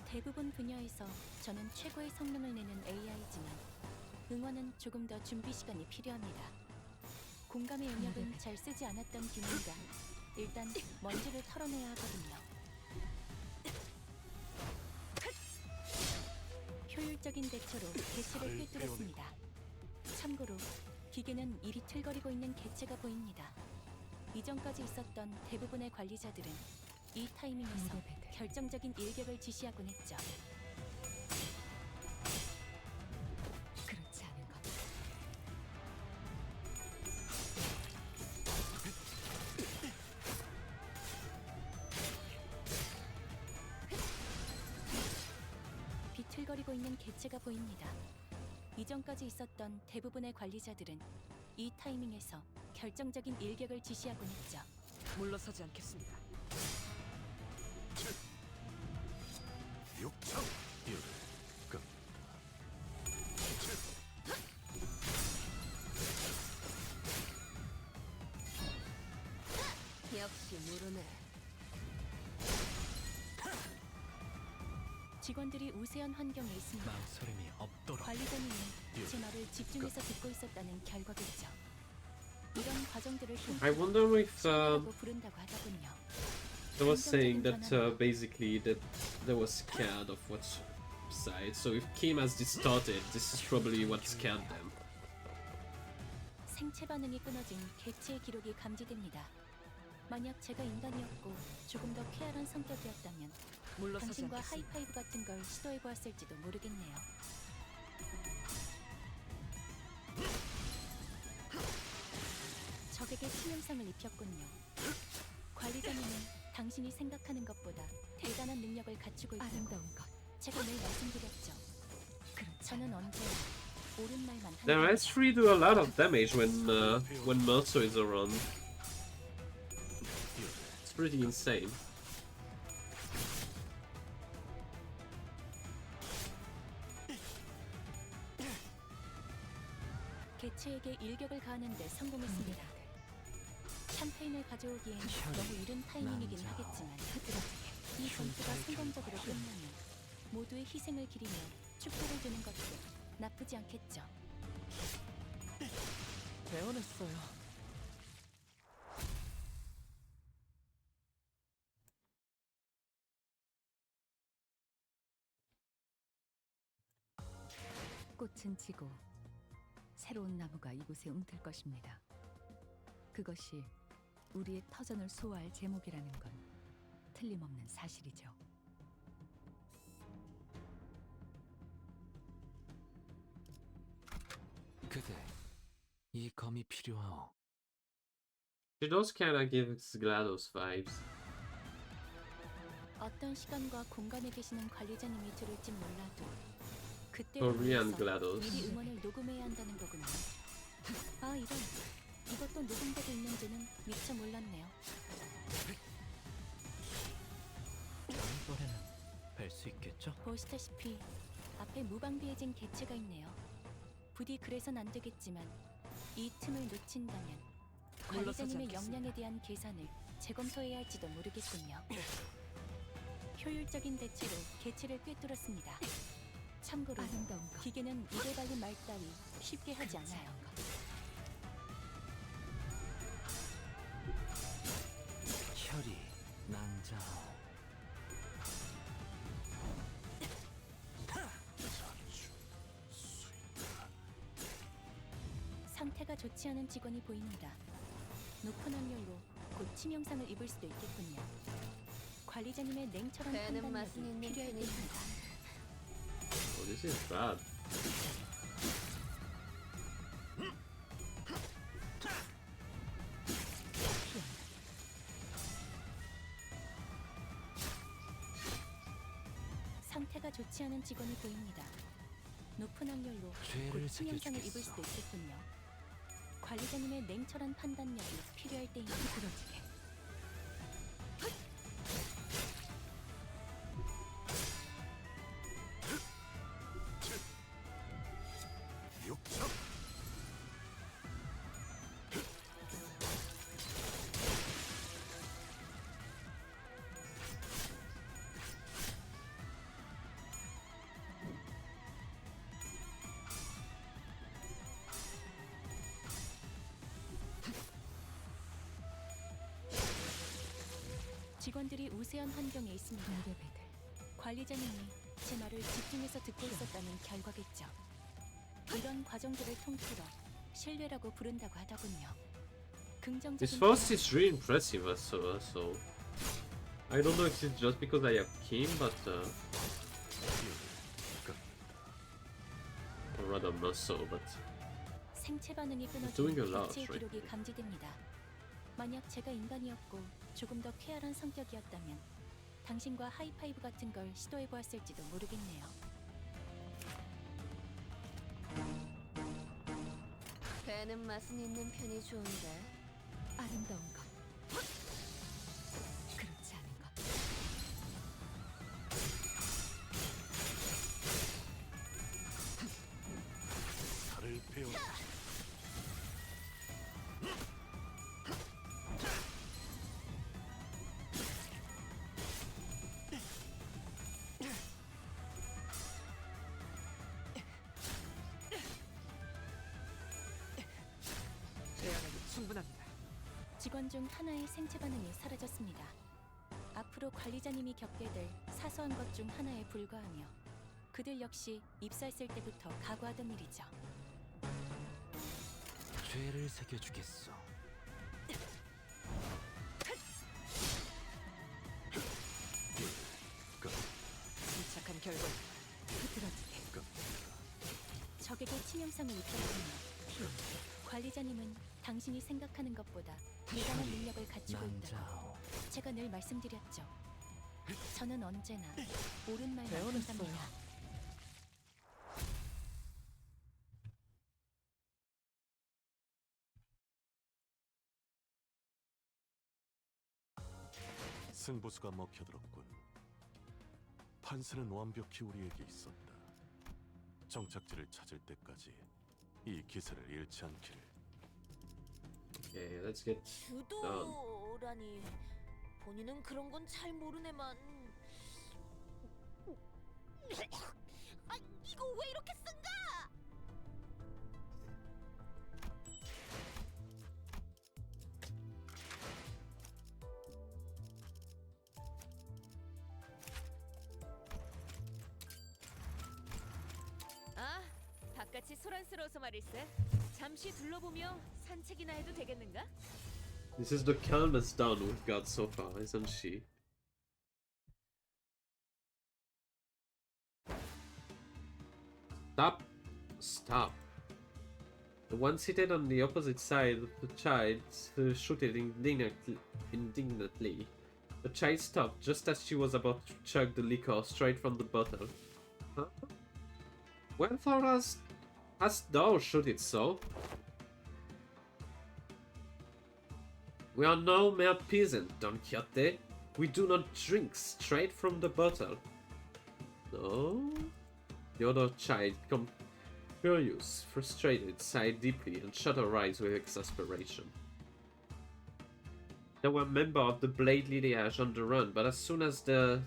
대부분 분야에서 저는 최고의 성능을 내는 AI지만 응원은 조금 더 준비 시간이 필요합니다. 공감의 영역은 잘 쓰지 않았던 기능이라 일단 먼지를 털어내야 하거든요. 효율적인 대처로 개체를 꿰뚫었습니다. 참고로 기계는 이리 틀거리고 있는 개체가 보입니다. 이전까지 있었던 대부분의 관리자들은 이 타이밍에서 결정적인 일격을 지시하곤 했죠. 그렇지 않은 것. 비틀거리고 있는 개체가 보입니다. 이전까지 있었던 대부분의 관리자들은 이 타이밍에서 결정적인 일격을 지시하곤 했죠. 물러서지 않겠습니다. 육청 뼈를 깎는다. 역시 모르네. 직원들이 우세한 환경에 있습니다. 망설임이 없도록. 관리자님은 제 말을 집중해서 듣고 있었다는 결과겠죠. 이런 과정들을 I wonder if 라고 부른다고 하더군요. they was saying that basically that they were scared of what's inside. So if Kim has distorted, this is probably what scared them. 생체 반응이 끊어진 개체의 기록이 감지됩니다. 만약 제가 인간이었고 조금 더 쾌활한 성격이었다면 물러서지 당신과 않겠습니다. 하이파이브 같은 걸 시도해보았을지도 모르겠네요. 적에게 치명상을 입혔군요. 관리자님은 당신이 생각하는 것보다 대단한 능력을 갖추고 있다고 아름다운 것. 제가 늘 말씀드렸죠. 저는 언제나 옳은 말만 하는 Their 겁니다. S3 do a lot of damage when Mercer is around. It's pretty insane. 개체에게 일격을 가하는데 성공했습니다. 샴페인을 가져오기엔 너무 이른 타이밍이긴 남자. 하겠지만 이 전투가 성공적으로 끝나면 모두의 희생을 기리며 축복을 주는 것도 나쁘지 않겠죠. 배워냈어요. 꽃은 지고 새로운 나무가 이곳에 움틀 것입니다. 그것이 우리의 터전을 소화할 제목이라는 건 틀림없는 사실이죠. 그대, 이 검이 필요하오. She does kinda gives GLaDOS vibes. 어떤 시간과 공간에 계시는 관리자님이 들을진 몰라도 그때 Korean GLaDOS. 미리 음원을 녹음해야 한다는 거군요. 아 이런, 이것도 녹음되고 있는지는 미처 몰랐네요. 다음번에는 뵐 수 있겠죠? 보시다시피 앞에 무방비해진 개체가 있네요. 부디 그래선 안 되겠지만 이 틈을 놓친다면 관리자님의 역량에 대한 계산을 재검토해야 할지도 모르겠군요. 효율적인 대체로 개체를 꿰뚫었습니다. 참고로 아름다운 것. 기계는 입에 발린 말 따위 쉽게 하지 않아요. 혈이 난자오. 상태가 좋지 않은 직원이 보입니다. 높은 확률로 곧 치명상을 입을 수도 있겠군요. 관리자님의 냉철한 배는 맛은 판단력이 있는 필요할 편이지. 때입니다. Oh, this is bad. 상태가 좋지 않은 직원이 보입니다. 높은 확률로 죄를 곧 치명상을 입을 새겨주겠어. 수도 있겠군요. 관리자님의 냉철한 판단력이 필요할 때입니다. 부러지게. 육첩. 직원들이 우세한 환경에 있습니다. 공개배들. 관리자님이 제 말을 집중해서 듣고 있었다는 결과겠죠. 이런 과정들을 통틀어 신뢰라고 부른다고 하더군요. 긍정적인 This first is really impressive, so I don't know if it's just because I have Kim, but or rather not so, but 생체 반응이 doing 끊어진 a lot, 개체의 right? 기록이 감지됩니다. 만약 제가 인간이었고 조금 더 쾌활한 성격이었다면 당신과 하이파이브 같은 걸 시도해 보았을지도 모르겠네요. 배는 맛은 있는 편이 좋은데. 아름다운 것. 그렇지 않은 것. 살을 베어. 대안에도 충분합니다. 직원 중 하나의 생체 반응이 사라졌습니다. 앞으로 관리자님이 겪게 될 사소한 것 중 하나에 불과하며 그들 역시 입사했을 때부터 각오하던 일이죠. 죄를 새겨주겠어. 침착한 결과 흐드러지게. 적에게 치명상을 입혔군요. 관리자님은 당신이 생각하는 것보다 대단한 능력을 갖추고 있다고 난자오. 제가 늘 말씀드렸죠. 저는 언제나 옳은 말만 배워냈어요. 한답니다. 승부수가 먹혀들었군. 판세는 완벽히 우리에게 있었다. 정착지를 찾을 때까지 이 기세를 잃지 않기를. Okay, let's get done. 주도라니 본인은 그런 건 잘 모르네만. 아, 이거 왜 이렇게 쓴가? 아, 바깥이 소란스러워서 말일세. 잠시 둘러보며 산책이나 해도 되겠는가? This is the calmest down we've got so far, isn't she? Stop! Stop! The one seated on the opposite side of the child shouted indignantly. The child stopped just as she was about to chug the liquor straight from the bottle. Huh? Wherefore hast thou shouted so? We are no mere peasants, Don Quixote. We do not drink straight from the bottle. No? The other child, furious, frustrated, sighed deeply and shut her eyes with exasperation. There were members of the Blade lineage on the run, but as soon as they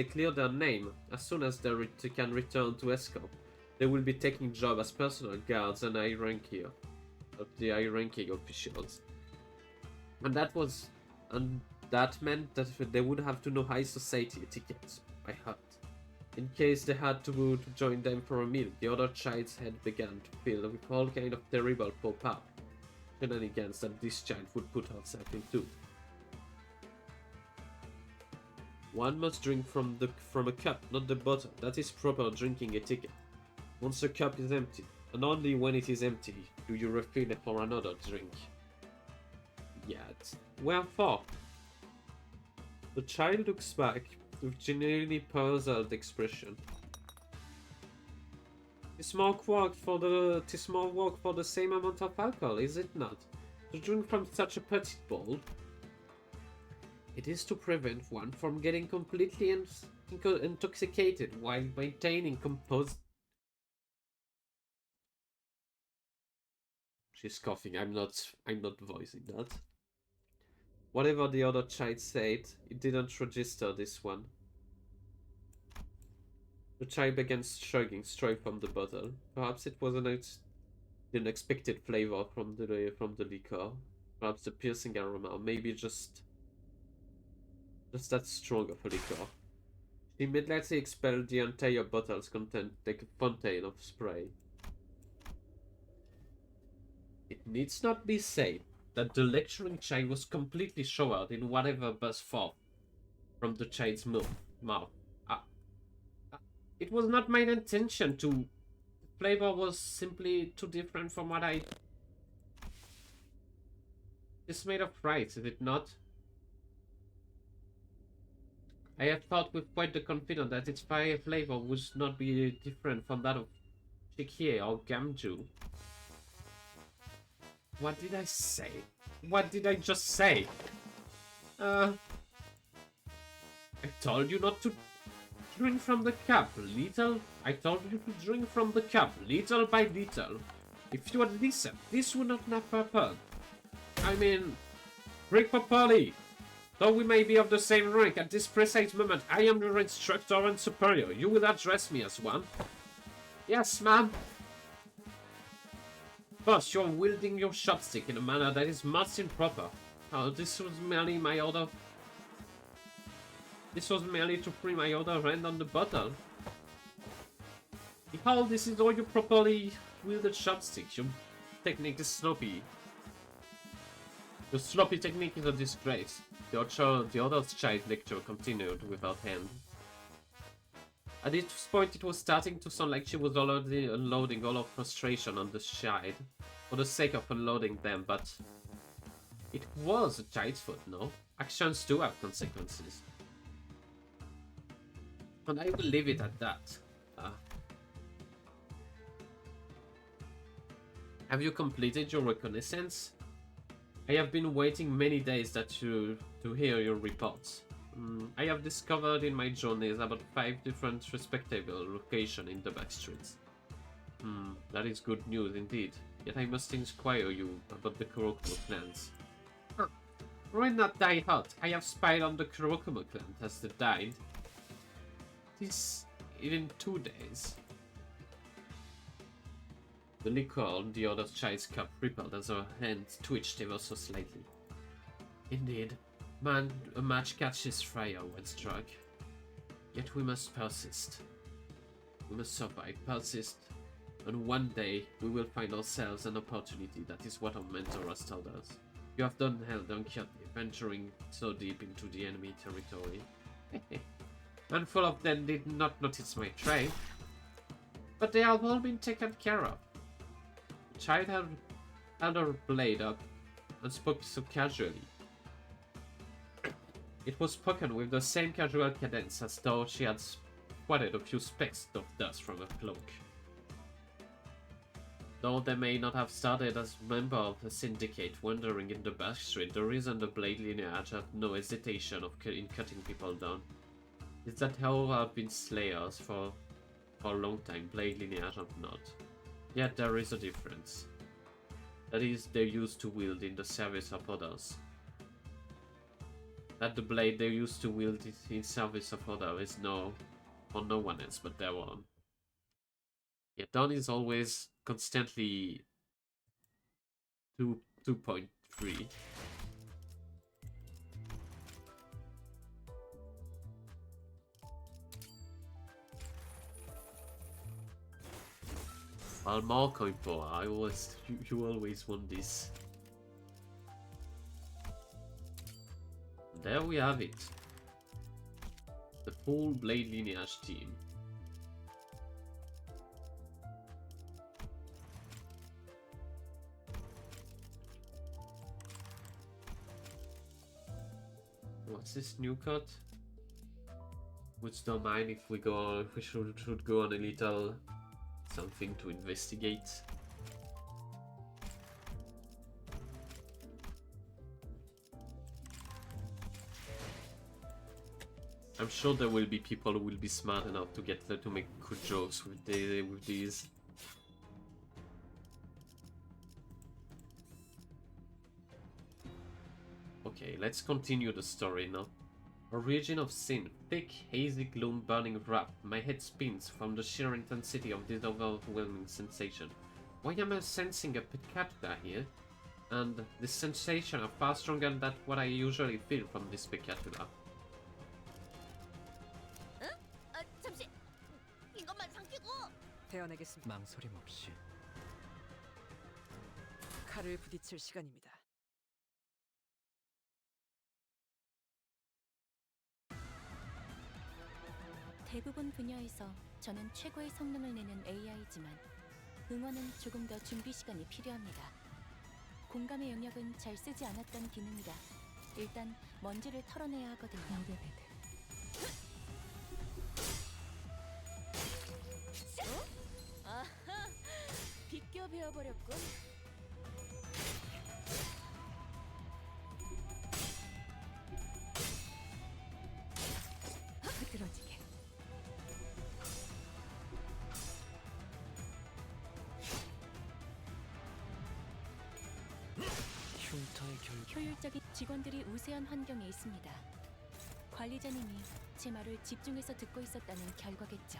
clear their name, as soon as they can return to Escort, they will be taking job as personal guards and high-ranking officials. And that meant that they would have to know high society etiquette by heart. In case they had to join them for a meal, the other child's head began to fill with all kind of terrible pop-up shenanigans that this child would put herself into. One must drink from a cup, not the bottle. That is proper drinking etiquette. Once a cup is empty, and only when it is empty, do you refill it for another drink. Yet, wherefore? The child looks back with genuinely puzzled expression. 'Tis more work for the same amount of alcohol, is it not? To drink from such a petite bowl. It is to prevent one from getting completely intoxicated while maintaining composed. She's coughing. I'm not voicing that. Whatever the other child said, it didn't register this one. The child began chugging straight from the bottle. Perhaps it was an unexpected flavor from the liquor. Perhaps the piercing aroma, or maybe just that strong of a liquor. She immediately expelled the entire bottle's content like a fountain of spray. It needs not be said that the lecturing child was completely showered in whatever burst forth from the child's mouth. It was not my intention to. The flavor was simply too different from what I. It's made of rice, is it not? I had thought with quite the confidence that its flavor would not be different from that of chikhye or gamju. What did I say? What did I just say? I told you not to drink from the cup, little. I told you to drink from the cup, little by little. If you had listened, this would not have happened. I mean, drink properly. Though we may be of the same rank, at this precise moment, I am your instructor and superior. You will address me as one. Yes, ma'am. First, you're wielding your chopstick in a manner that is most improper. This was merely my order. This was merely to free my other hand on the bottle. Behold, this is all you properly wielded chopstick. Your technique is sloppy. Your sloppy technique is a disgrace. The other child lecture continued without hand. At this point, it was starting to sound like she was already unloading all her frustration on the child, for the sake of unloading them, but it was a child's fault, no? Actions do have consequences. And I will leave it at that. Have you completed your reconnaissance? I have been waiting many days to hear your reports. I have discovered in my journeys about 5 different respectable locations in the backstreets. That is good news indeed. Yet I must inquire you about the Kurokumo clans. Ruin not die hot. I have spied on the Kurokumo clan as they died. This in 2 days. The liquor on the other child's cup rippled as her hands twitched ever so slightly. Indeed, man, a match catches fire when struck. Yet we must persist. We must survive, persist, and one day we will find ourselves an opportunity. That is what our mentor has told us. You have done hell, Don Quixote, venturing so deep into the enemy territory. Handful of them did not notice my trade, but they have all been taken care of. The child held her blade up and spoke so casually. It was spoken with the same casual cadence as though she had swatted a few specks of dust from her cloak. Though they may not have started as members of the syndicate wandering in the backstreet, the reason the Blade lineage had no hesitation in cutting people down is that how have been slayers for a long time, Blade lineage have not. Yet there is a difference. That is, they used to wield in the service of others. That the blade they used to wield in service of others is no for no one else but their own. Yet Dawn is always constantly 2.3. While more coin power, you always want this. There we have it. The full Blade lineage team. What's this new cut? Which don't mind if we go. We should go on a little something to investigate. I'm sure there will be people who will be smart enough to to make good jokes with these. Okay, let's continue the story now. Origin of sin, thick, hazy gloom burning wrath. My head spins from the sheer intensity of this overwhelming sensation. Why am I sensing a peccata here? And this sensation are far stronger than what I usually feel from this peccatula. 잠시 이것만 삼키고. 태어나겠습니다. 망설임 없이 칼을 부딪힐 시간입니다. 대부분 분야에서 저는 최고의 성능을 내는 AI지만 응원은 조금 더 준비 시간이 필요합니다. 공감의 영역은 잘 쓰지 않았던 기능이라 일단 먼지를 털어내야 하거든요. 노베베드. 아하, 비껴 베어버렸군. 흐드러지게. 흉터의 결 효율적인 직원들이 우세한 환경에 있습니다. 관리자님이 제 말을 집중해서 듣고 있었다는 결과겠죠.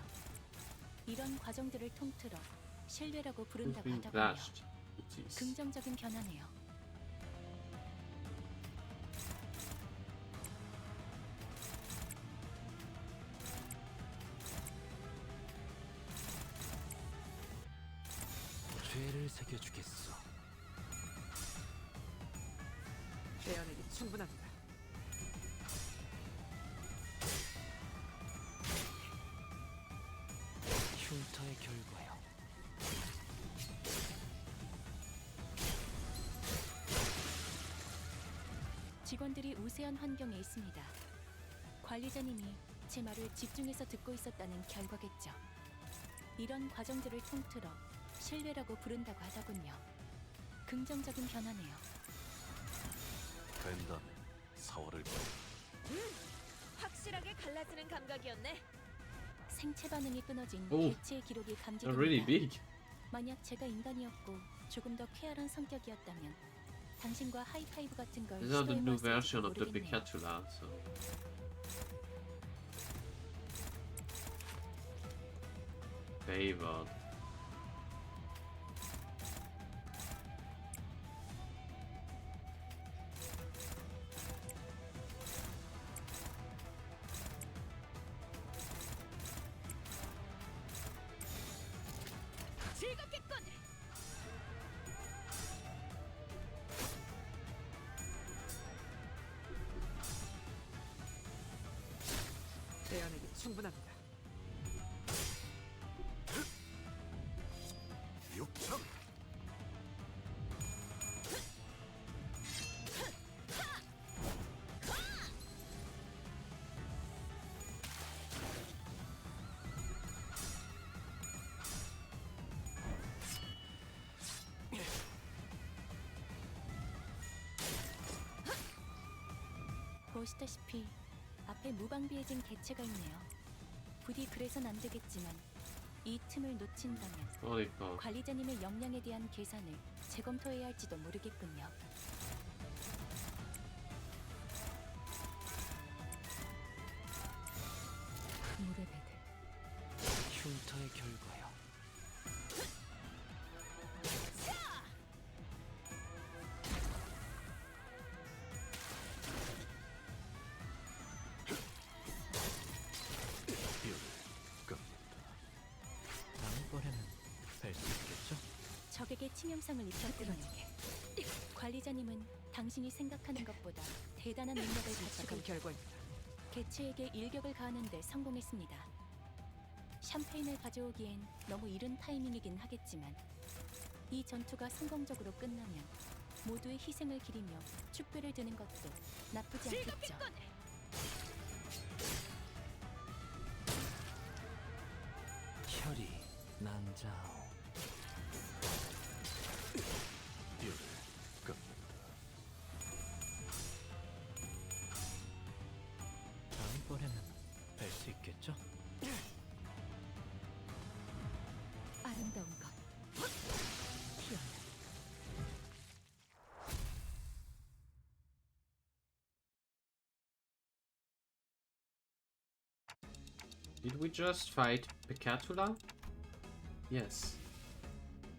이런 과정들을 통틀어 신뢰라고 부른다고 하더군요. 긍정적인 변화네요. 죄를 새겨주겠어. 떼어내기 충분합니다. 흉터의 결과요. 직원들이 우세한 환경에 있습니다. 관리자님이 제 말을 집중해서 듣고 있었다는 결과겠죠. 이런 과정들을 통틀어 신뢰라고 부른다고 하더군요. 긍정적인 변화네요. 된다면 4월을 갈라쓰는 감각이었네. 생체 반응이 끊어진 오. 개체의 기록이 They're 감지됩니다. really big. 만약 제가 인간이었고 조금 더 쾌활한 성격이었다면 당신과 하이파이브 같은 걸 These are the new 시도해봤을지도 version of the 모르겠네요. Picatula, so. Favored. 즐겁겠군. 내 안에게 충분합니다. 욕정. 보시다시피 앞에 무방비해진 개체가 있네요. 부디 그래선 안 되겠지만 이 틈을 놓친다면 그러니까. 관리자님의 역량에 대한 계산을 재검토해야 할지도 모르겠군요. 그물의 배들. 흉터의 결과요. 뼈를 깎는다. 다음번에는 뵐 수 있겠죠? 적에게 치명상을 입혔군요. 관리자님은 당신이 생각하는 것보다 대단한 능력을 가지고 착한 결과입니다. 개체에게 일격을 가하는데 성공했습니다. 샴페인을 가져오기엔 너무 이른 타이밍이긴 하겠지만 이 전투가 성공적으로 끝나면 모두의 희생을 기리며 축배를 드는 것도 나쁘지 않겠죠. 혈이 난자오. 뼈를 깎는다. 다음번에는 뵐 수 있겠죠? 아름다운 것. 희한한. Did we just fight Picatula? Yes.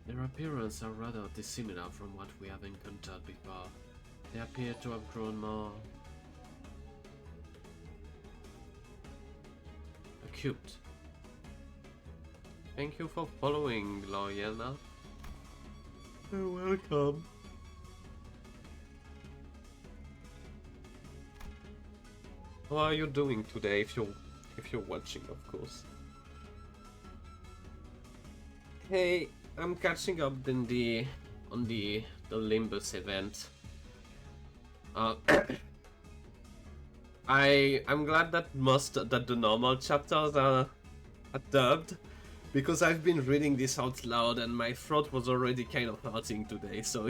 Their appearance are rather dissimilar from what we have encountered before. They appear to have grown more acute. Thank you for following, Loriana. You're welcome. How are you doing today? If you're watching, of course. Hey, I'm catching up on the Limbus event. I'm glad that the normal chapters are dubbed, because I've been reading this out loud and my throat was already kind of hurting today, so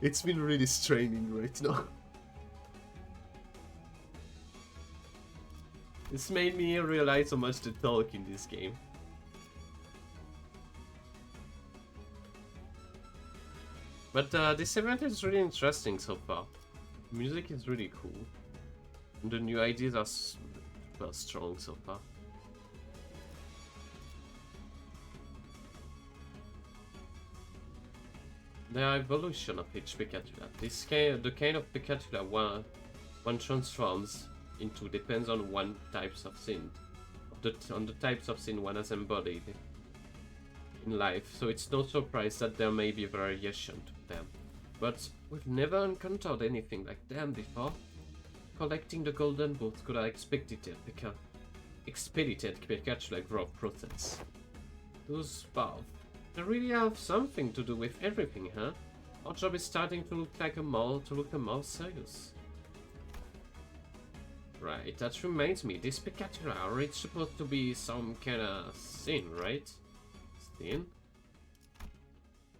it's been really straining right now. It's made me realize how much to talk in this game. But this event is really interesting so far. Music is really cool. And the new ideas are super strong so far. The evolution of each Picatula. The kind of Picatula one transforms into depends on one types of sin. On the types of sin one has embodied in life, so it's no surprise that there may be variation to them. But we've never encountered anything like them before. Collecting the golden boots could have expedited Picatula growth process. Those paths, they really have something to do with everything, huh? Our job is starting to look more serious. Right, that reminds me, this Picatula are it's supposed to be some kind of sin, right? Sin?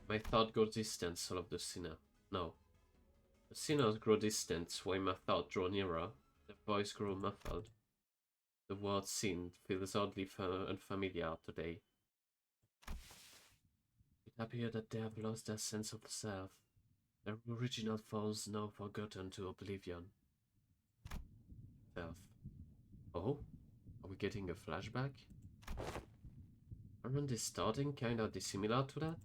My thought grows distant, soul of the sinner. No. The sinners grow distant, while my thought draw nearer. The voice grow muffled. The word sin feels oddly unfamiliar today. It appears that they have lost their sense of self. Their original forms now forgotten to oblivion. Self. Oh? Are we getting a flashback? Aren't they starting kinda dissimilar to that?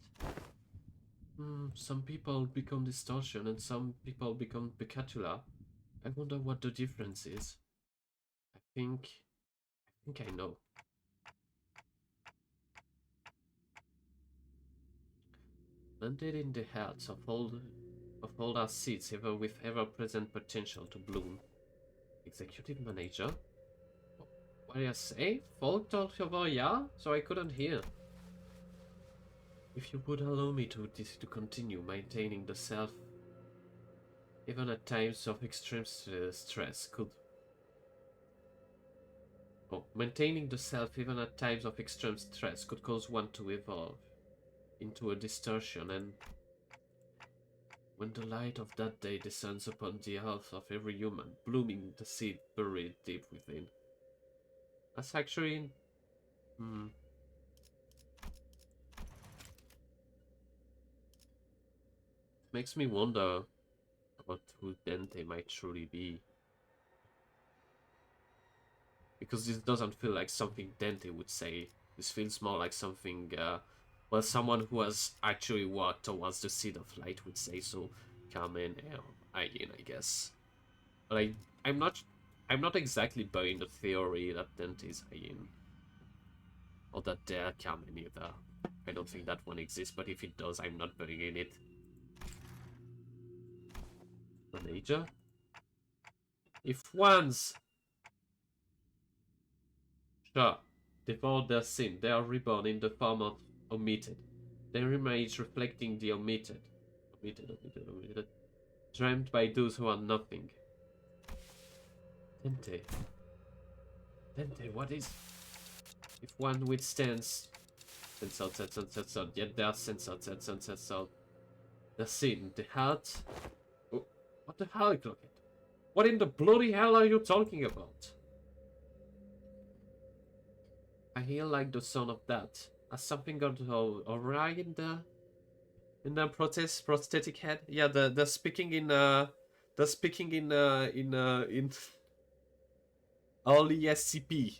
Some people become distortion and some people become Picatula. I wonder what the difference is. I think I know. Planted in the hearts of all our seeds ever with ever-present potential to bloom. Executive manager? What did I say? Folk talked over yeah? So I couldn't hear. If you would allow me to continue maintaining the self, even at times of extreme stress, could... Oh, maintaining the self even at times of extreme stress could cause one to evolve into a distortion, and when the light of that day descends upon the health of every human, blooming the seed buried deep within. That's actually... makes me wonder about who Dante might truly be. Because this doesn't feel like something Dante would say. This feels more like something, well, someone who has actually walked towards the seed of light would say. So, Carmen, Aileen, I guess. But I'm not exactly buying the theory that Dante is Aileen. Or that they're Carmen either. I don't think that one exists, but if it does, I'm not buying it. Manager? If one's... Sure, devour their sin, they are reborn in the form of omitted. Their image reflecting the omitted. Omitted. Dreamed by those who are nothing. Dante, what is... If one withstands... Censored, yet they are censored. The sin, the heart... Oh, what the hell, Clocket? What in the bloody hell are you talking about? I hear like the sound of that. Has something got awry in the prosthetic head? Yeah, the speaking in in only SCP.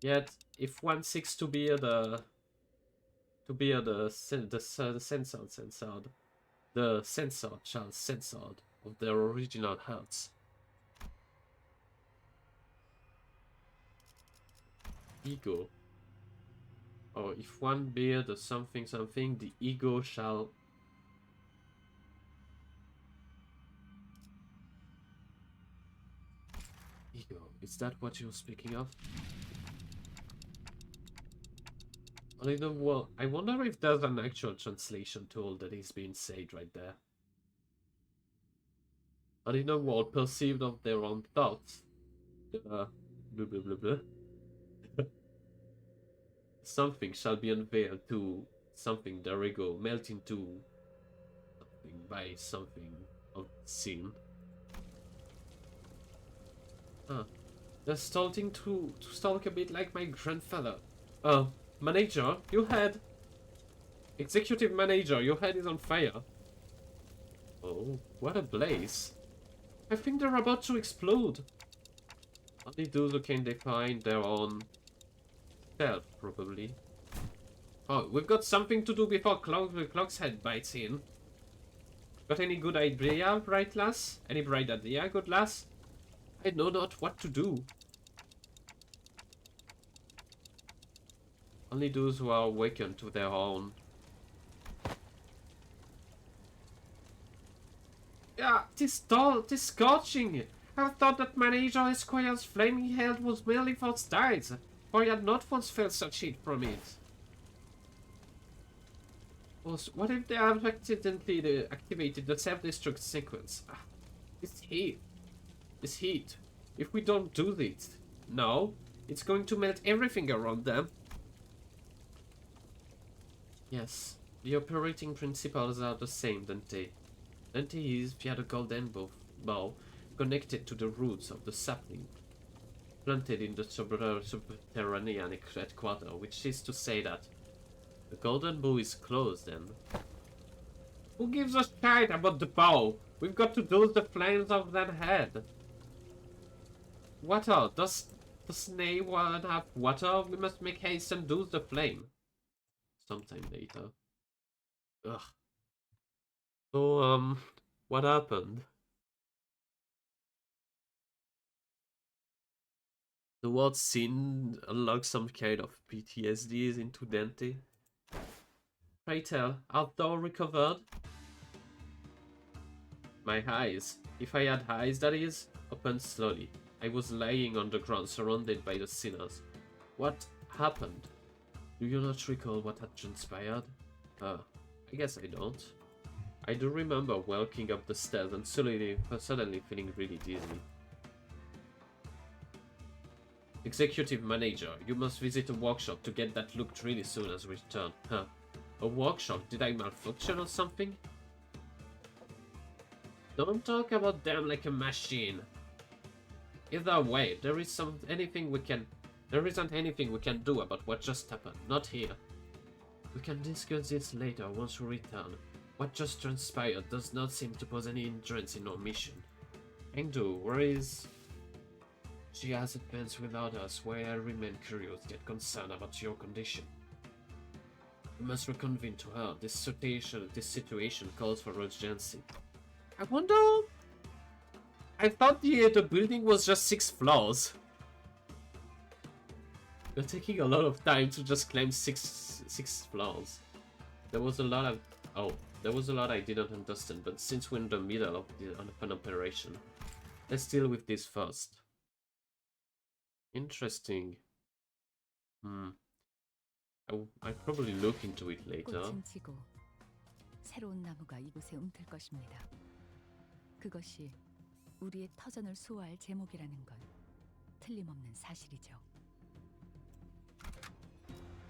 Yet if one seeks to be the censored of their original hearts. Ego. Or if one bear the something, the ego shall... Ego, is that what you're speaking of? Well, I wonder if there's an actual translation tool that is being said right there. And in a world perceived of their own thoughts. Blah blah blah blah. Something shall be unveiled to something their ego melt into something by something of sin. Huh. They're starting to talk a bit like my grandfather. Manager, your head. Executive manager, your head is on fire. Oh, what a blaze. I think they're about to explode. Only those who can define their own self, probably. Oh, we've got something to do before Clock's head bites in. Got any good idea, right lass? Any bright idea, good lass? I know not what to do. Only those who are awakened to their own. Yeah, tis scorching. I thought that Manager Esquire's flaming head was merely for styles, for I had not once felt such heat from it. What if they have accidentally activated the self-destruct sequence? This heat. If we don't do this now, it's going to melt everything around them. Yes, the operating principles are the same, Dante. Dante is, via the golden bow, connected to the roots of the sapling planted in the subterranean headquarters, which is to say that the golden bow is closed then. Who gives a shit about the bow? We've got to douse the flames of that head. Water. Does the snake one have water? We must make haste and douse the flame. Sometime later. Ugh. So, what happened? The word sin unlocks some kind of PTSDs into Dante. Pray tell, art thou recovered? My eyes, if I had eyes that is, opened slowly. I was lying on the ground surrounded by the sinners. What happened? Do you not recall what had transpired? I guess I don't. I do remember walking up the stairs and suddenly feeling really dizzy. Executive manager, you must visit a workshop to get that looked really soon as we return. Huh. A workshop? Did I malfunction or something? Don't talk about them like a machine. Either way, there isn't anything we can do about what just happened. Not here. We can discuss this later once we return. What just transpired does not seem to pose any hindrance in our mission. Engdu, where is... She has advanced without us, while I remain curious yet concerned about your condition. We must reconvene to her. This situation calls for urgency. I wonder... I thought the building was just 6 floors. You're taking a lot of time to just claim six floors. There was a lot I didn't understand, but since we're in the middle of an operation, let's deal with this first. Interesting. I'll probably look into it later. 꽃은 지고 새로운 나무가 이곳에 움틀 것입니다. 그것이 우리의 터전을 수호할 제목이라는 건 틀림없는 사실이죠.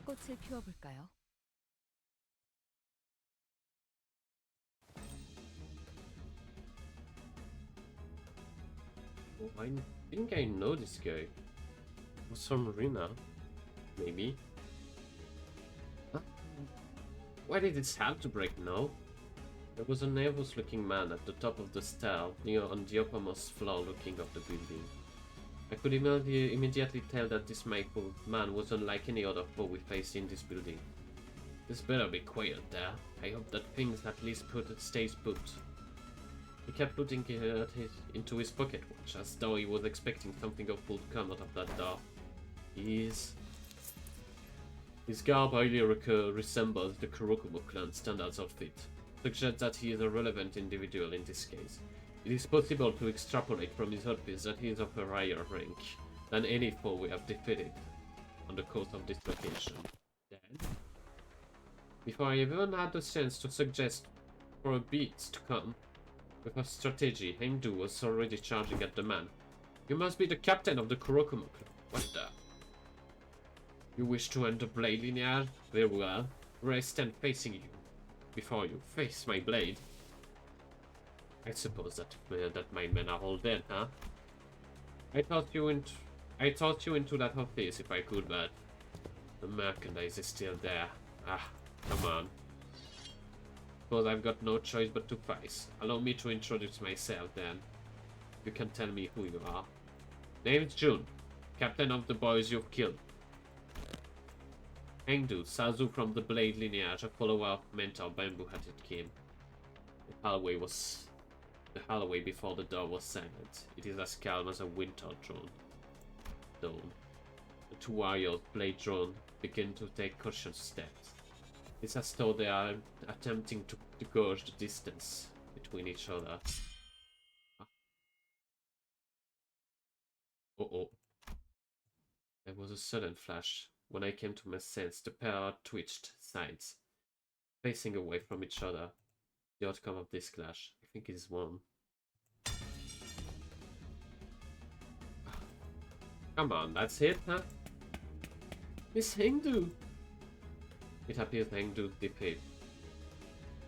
꽃을 피워볼까요? Oh, I think I know this guy. Was from Marina, maybe. Huh? Why did it have to break now? There was a nervous-looking man at the top of the stair, near on the uppermost floor, looking up the building. I could immediately tell that this man was unlike any other foe we faced in this building. This better be quiet there. I hope that things at least stays put. He kept putting it into his pocket watch, as though he was expecting something awful to come out of that door. His garb highly resembles the Kurokumo clan standards outfit, suggests that he is a relevant individual in this case. It is possible to extrapolate from his outfit that he is of a higher rank than any foe we have defeated on the course of this location. Then, before I even had the chance to suggest for a beat to come with a strategy, Hengdu was already charging at the man. You must be the captain of the Kurokumo clan. What the? You wish to enter blade lineage? Very well. Where I stand facing you. Before you face my blade. I suppose that my men are all dead, huh? I thought you into that office if I could, but the merchandise is still there. Ah, come on. Suppose I've got no choice but to face. Allow me to introduce myself then. You can tell me who you are. Name's Jun, captain of the boys you've killed. Hengdu, Sazu from the Blade lineage, a follower of mentor bamboo-hatted kin. The hallway before the door was silent. It is as calm as a winter dawn. The two warriors, blade drawn, begin to take cautious steps. It's as though they are attempting to gauge the distance between each other. Uh-oh. There was a sudden flash. When I came to my sense, the pair twitched sides, facing away from each other. The outcome of this clash, I think, is one. Come on, that's it, huh? Miss Hengdu! It appears Hengdu defeated.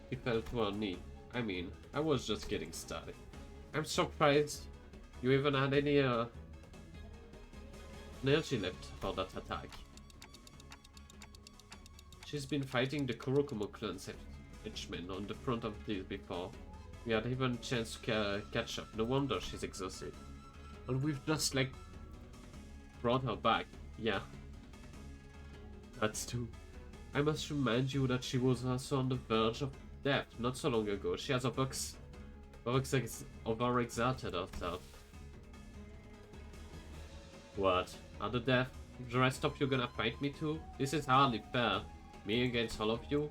He fell to our knee. I mean, I was just getting started. I'm surprised you even had any energy left for that attack. She's been fighting the Kurokumo clan's henchmen on the front of this before. We had even a chance to catch up. No wonder she's exhausted. And we've just, like, brought her back. Yeah. That's true. I must remind you that she was also on the verge of death not so long ago. She has overexerted herself. What? At the death? The rest of you gonna fight me too? This is hardly fair. Me against all of you?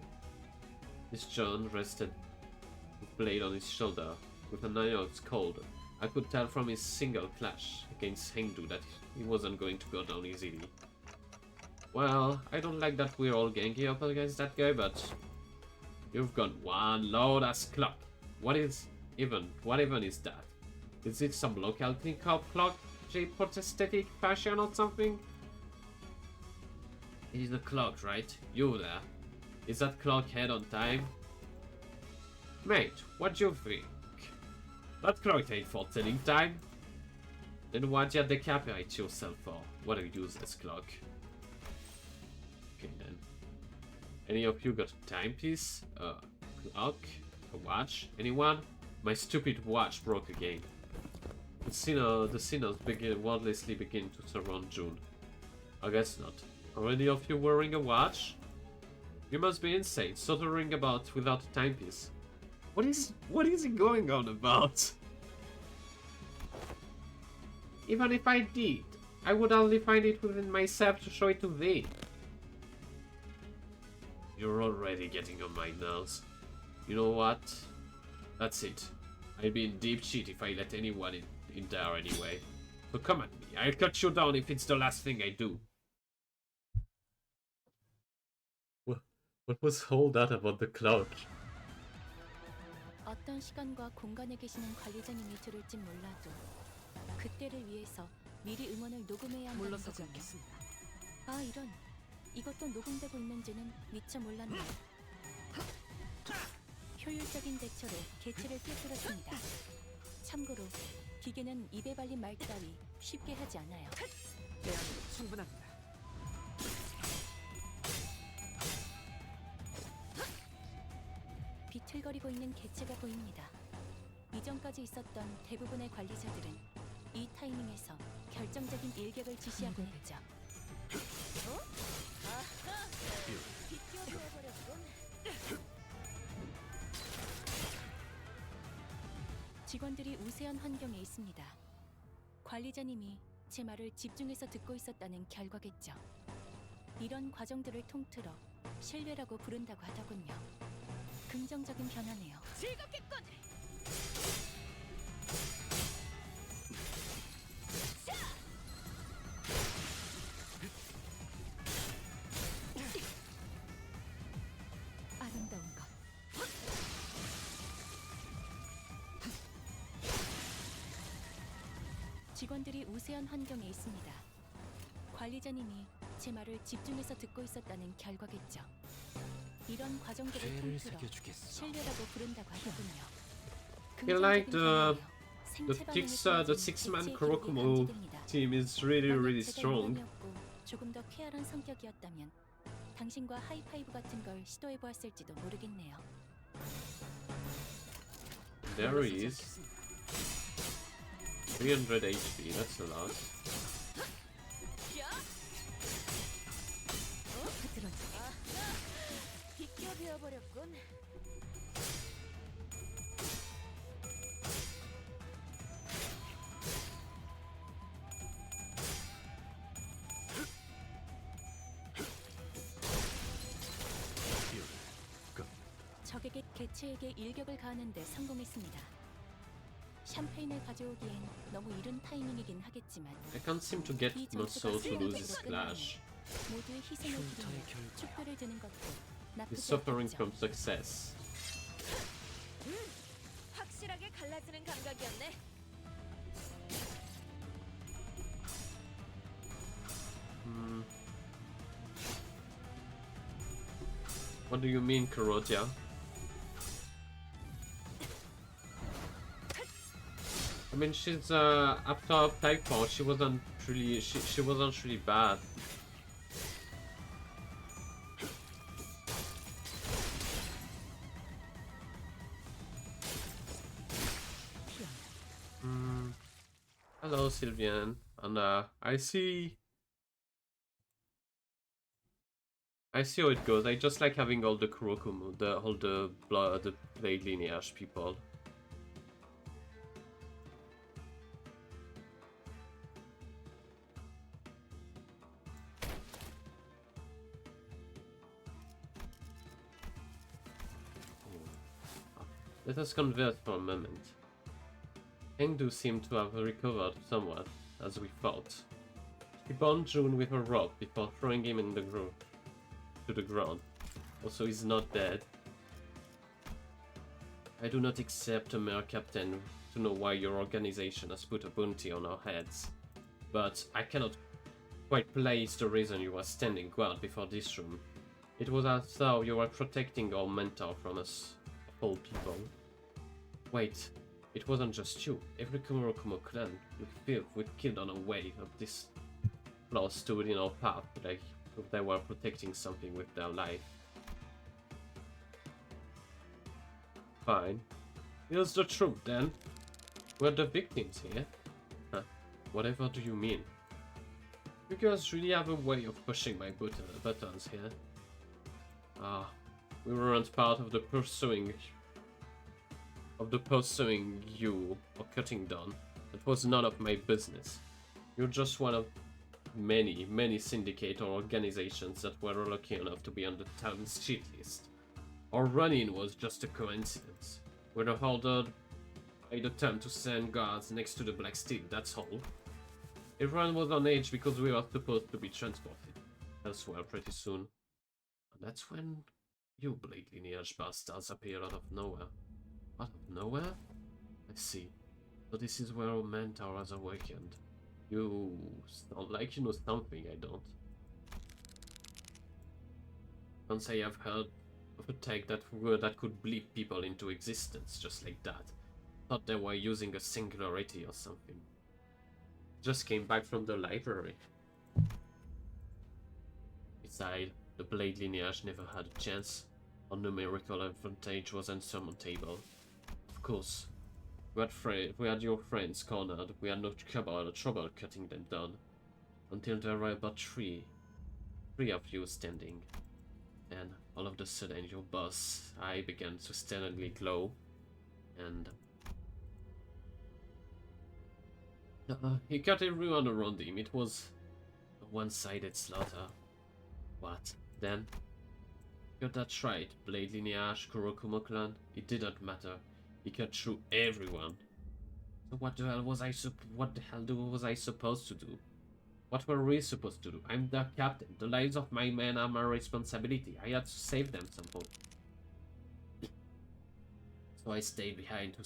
This John rested with blade on his shoulder, with an eye out cold. I could tell from his single clash against Hengdu that he wasn't going to go down easily. Well, I don't like that we're all ganking up against that guy, but you've got one loud ass clock. What even is that? Is it some local clean-up clock? Prosthetic fashion or something? It is a clock, right? You there. Is that clock head on time? Mate, what do you think? That clock ain't for telling time. Then what you decapitate yourself for? What a useless clock. Okay then. Any of you got a timepiece? A clock? A watch? Anyone? My stupid watch broke again. The sinners wordlessly begin to surround June. I guess not. Are any of you wearing a watch? You must be insane, stuttering about without a timepiece. What is he going on about? Even if I did, I would only find it within myself to show it to thee. You're already getting on my nerves. You know what? That's it. I'd be in deep shit if I let anyone in there anyway. So come at me. I'll cut you down if it's the last thing I do. What was all that about the clock? 어떤 시간과 공간에 계시는 관리자님이 들을진 몰라도 그때를 위해서 미리 응원을 녹음해야 한다는 물러서지 거군요. 않겠습니다. 아 이런, 이것도 녹음되고 있는지는 미처 몰랐네요. 효율적인 대처로 개체를 꿰뚫었습니다. 참고로 기계는 입에 발린 말 따위 쉽게 하지 않아요. 대안은 충분합니다. 비틀거리고 있는 개체가 보입니다. 이전까지 있었던 대부분의 관리자들은 이 타이밍에서 결정적인 일격을 지시하곤 했죠. 직원들이 우세한 환경에 있습니다. 관리자님이 제 말을 집중해서 듣고 있었다는 결과겠죠. 이런 과정들을 통틀어 신뢰라고 부른다고 하더군요. 긍정적인 변화네요. 즐겁겠군. 아름다운 것. 직원들이 우세한 환경에 있습니다. 관리자님이 제 말을 집중해서 듣고 있었다는 결과겠죠. 이런 과정들을 죄를 통틀어 새겨주겠어. 신뢰라고 부른다고 하더군요. I like 긍정적인 the 변화네요. the six-man 개체의 Kurokumo 기록이 간직됩니다. team is really 만약 제가 strong. 인간이었고 조금 더 쾌활한 성격이었다면 당신과 하이파이브 같은 걸 시도해 보았을지도 모르겠네요. There he is. 300 HP, that's a lot. 비껴 베어버렸군. 적에게 개체에게 일격을 가하는데 성공했습니다. 샴페인을 가져오기엔 너무 이른 타이밍이긴 하겠지만 I can't seem to get 이 Musou 전투가 to lose his 승리로 끝나네요. splash. 모두의 희생을 흉터의 기리며 결과야. 축배를 드는 것도 He's 나쁘지 suffering 않겠죠. from success. 확실하게 갈라지는 감각이었네. What do you mean, Kurotia? I mean, she's after type 4, she wasn't really bad. Hello, Sylvian, and I see how it goes. I just like having all the Kurokumu, all the blood, the blade lineage people. Let us converse for a moment. Hengdu seemed to have recovered somewhat, as we thought. He bound June with a rope before throwing him in the to the ground. Also, he's not dead. I do not accept a mere captain to know why your organization has put a bounty on our heads, but I cannot quite place the reason you were standing guard before this room. It was as though you were protecting our mentor from us, of all people. Wait, it wasn't just you. Every Kurokumo clan we've killed on our way up this floor stood in our path, like they were protecting something with their life. Fine. Here's the truth then. We're the victims here. Huh. Whatever do you mean? You guys really have a way of pushing my buttons here. We weren't part of the pursuing you or cutting down. That was none of my business. You're just one of many syndicate or organizations that were lucky enough to be on the town's cheat list. Our run-in was just a coincidence. We were ordered by the town to send guards next to the Black Steel, that's all. Everyone was on edge because we were supposed to be transported elsewhere pretty soon. And that's when you Blade Lineage bastards appeared out of nowhere. Out of nowhere? I see. So this is where our mentor has awakened. You sound like you know something I don't. Can't say I've heard of a tech that could bleep people into existence just like that. Thought they were using a singularity or something. Just came back from the library. Besides, the Blade Lineage never had a chance. Our numerical advantage was insurmountable. Of course, we had your friends cornered. We had no trouble cutting them down. Until there were about three of you standing. Then, all of a sudden, your boss, I began to steadily glow. And he cut everyone around him. It was a one-sided slaughter. What? Then? Got that right, Blade Lineage, Kurokumo clan. It didn't matter. He cut through everyone. So what the hell was I supposed to do? What were we supposed to do? I'm the captain. The lives of my men are my responsibility. I had to save them somehow. So I stayed behind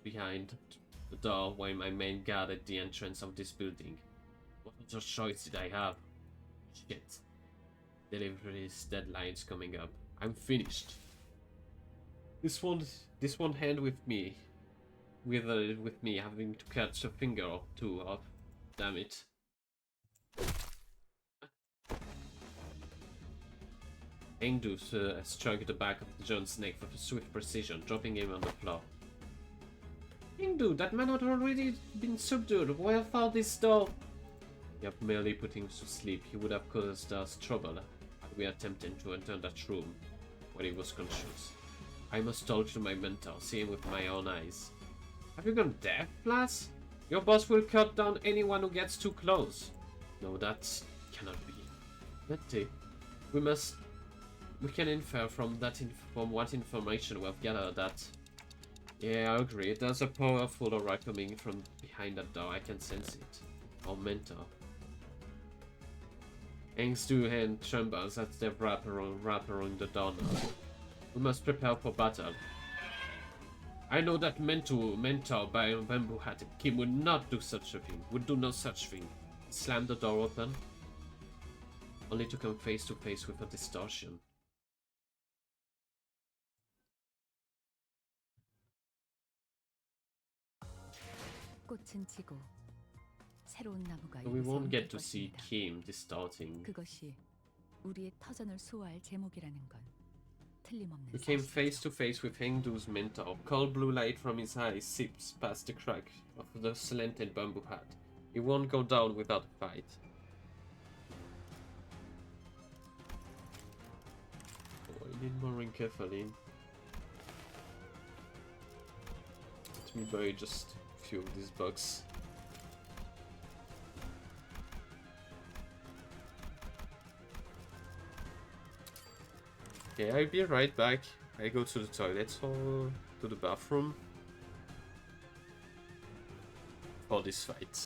behind the door while my men guarded the entrance of this building. What other choice did I have? Shit. Deliveries, deadlines coming up. I'm finished. This won't end with me. With me having to catch a finger or two off. Damn it. Engdu struck the back of John's neck with swift precision, dropping him on the floor. Engdu, that man had already been subdued. Where found this door? If merely putting to sleep, he would have caused us trouble had we attempted to enter that room when he was conscious. I must talk to my mentor, see him with my own eyes. Have you gone deaf, Blas? Your boss will cut down anyone who gets too close. No, that cannot be. Let's see. We can infer from what information we have gathered that... Yeah, I agree. There's a powerful aura coming from behind that door. I can sense it. Our mentor. Ang's two hand trembles as they wrap around the door now. We must prepare for battle. I know that mentor by Bamboo Hat Kim would not do such a thing. Would do no such thing. Slam the door open, only to come face to face with a distortion. 꽃은 지고 새로운 나무가 We 이곳에 won't 옮길 get to see 것입니다. Kim distorting. 그것이 우리의 터전을 수호할 제목이라는 건 틀림없는 You came face 사실이죠. to face with Hengdu's mentor. Cold blue light from his eyes seeps past the crack of the slanted bamboo hat. He won't go down without a fight. Oh, I need more enkephaline. Let me buy just a few of these bugs. Okay, I'll be right back. I go to the toilet or to the bathroom for this fight.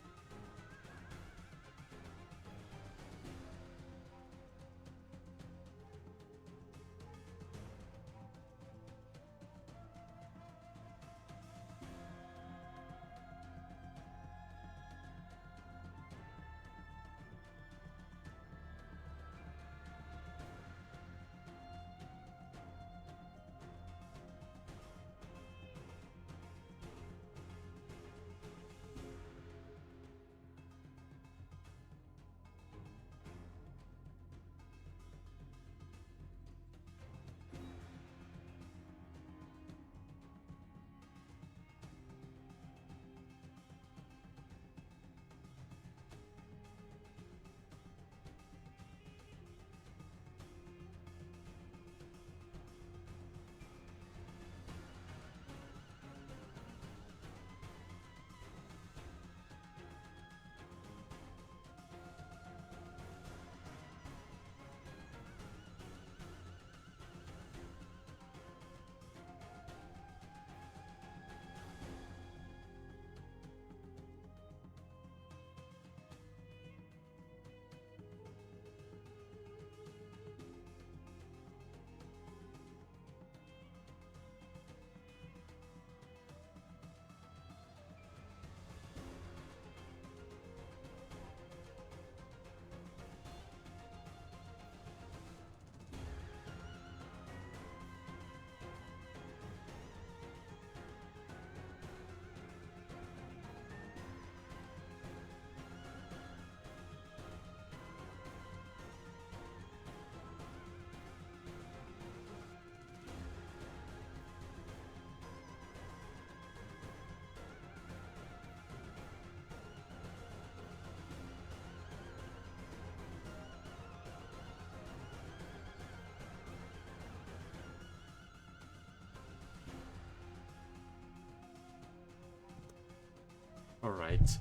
Alright.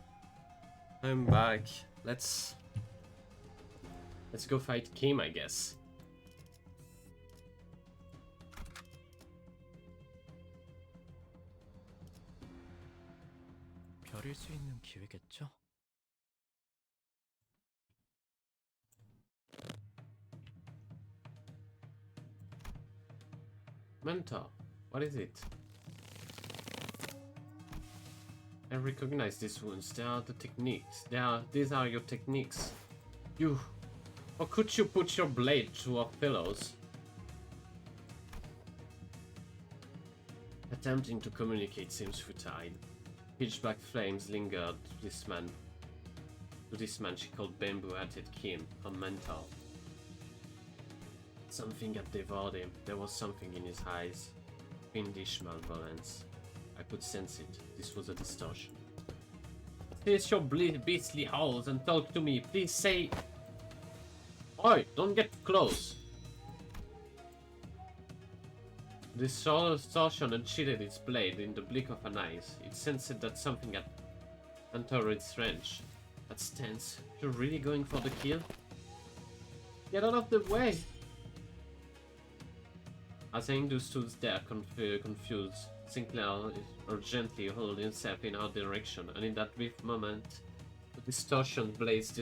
I'm back. Let's go fight Kim, I guess. 별일 수 있는 기회겠죠? Mentor, what is it? I recognize these wounds. They are the techniques. These are your techniques. How could you put your blade to our fellows? Attempting to communicate seems futile. Pitch black flames lingered to this man. She called bamboo-hatted Kim, her mentor. Something had devoured him. There was something in his eyes. Fiendish malevolence. I could sense it. This was a distortion. Face your beastly howls and talk to me. Please say... Oi, don't get close. This distortion unsheathed its blade in the blink of an eye. It sensed that something had entered its range. That stance. You're really going for the kill? Get out of the way! As Hindu stood there confused, Sinclair urgently hurled himself in our direction, and in that brief moment, the distortion blaze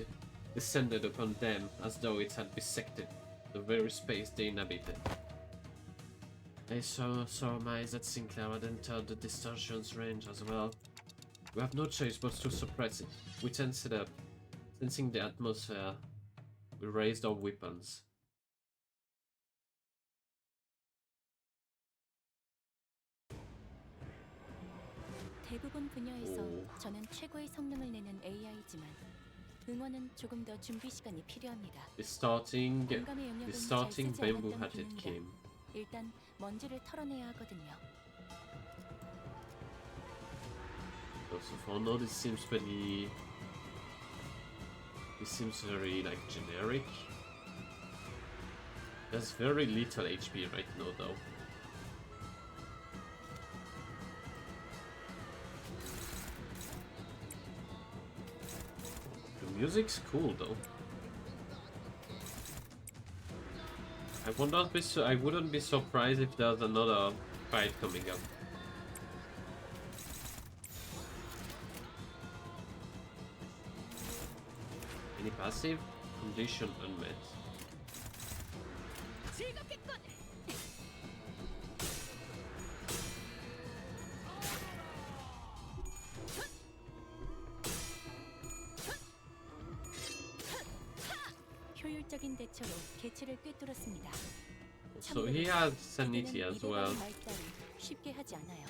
descended upon them as though it had bisected the very space they inhabited. I surmised that Sinclair had entered the distortion's range as well. We have no choice but to suppress it. We tensed up. Sensing the atmosphere, we raised our weapons. 대부분 분야에서 오. 저는 최고의 성능을 내는 AI지만 응원은 조금 더 준비 시간이 필요합니다. 공감의 영역은 잘 Starting 쓰지 bamboo 않았던 hatted 비누입니다. Kim. 일단 먼지를 털어내야 하거든요. First of all, no, this seems very. This seems very like generic. There's very little HP right now, though. The music's cool, though. I wouldn't be surprised if there's another fight coming up. Any passive? Condition unmet. 효율적인 대처로 개체를 꿰뚫었습니다. So he has sanity as well. 말따위 쉽게 하지 않아요.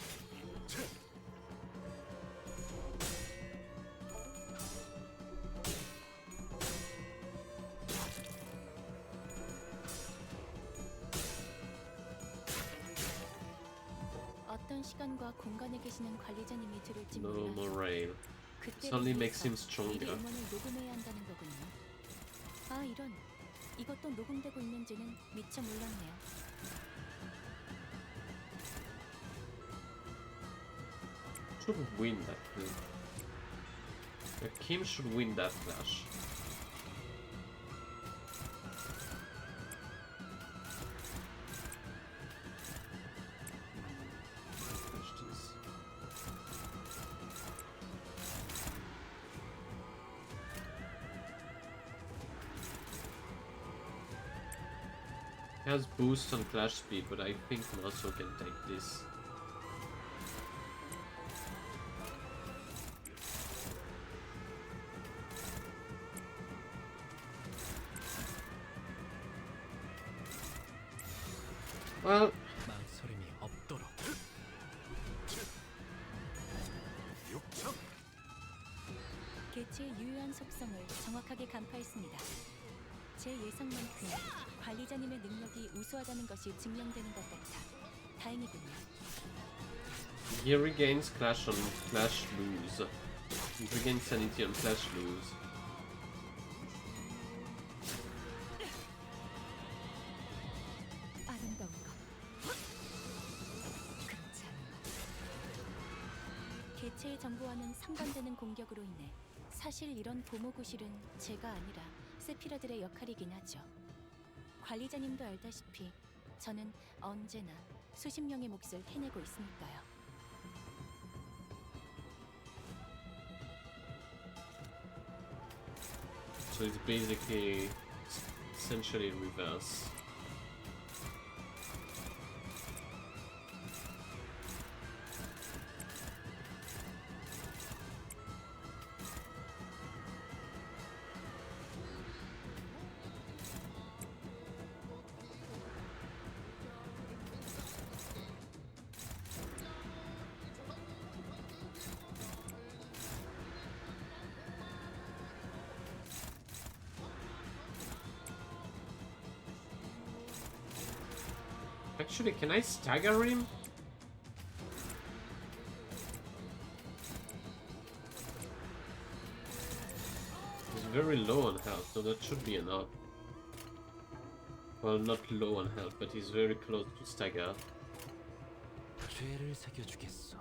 어떤 시간과 공간에 계시는 관리자님이 들을지 No 몰라서 morale. 그때를 Suddenly makes 위해서 him stronger. 미리 음원을 녹음해야 한다는 거군요. 아 이런, 이것도 녹음되고 있는지는 미처 몰랐네요. Should win that. Kim should win that clash. He has boost on clash speed, but I think Naso can take this. Well, 망설임이 없도록. 육청. 개체의 유효한 속성을 정확하게 간파했습니다. 제 예상만큼 관리자님의 능력이 우수하다는 것이 증명되는 것 같아 다행이군요. he regains clash on clash lose. He regains sanity on clash lose. 아름다운 것. 그렇지 않은 것. 개체의 정보와는 상반되는 공격으로 인해 사실 이런 보모구실은 제가 아니라 세피라들의 역할이긴 하죠. 관리자님도 알다시피 저는 언제나 수십 명의 몫을 해내고 있으니까요. So it's basically essentially reverse. Actually, can I stagger him? He's very low on health, so that should be enough. Well, not low on health, but he's very close to stagger. 죄를 새겨주겠어.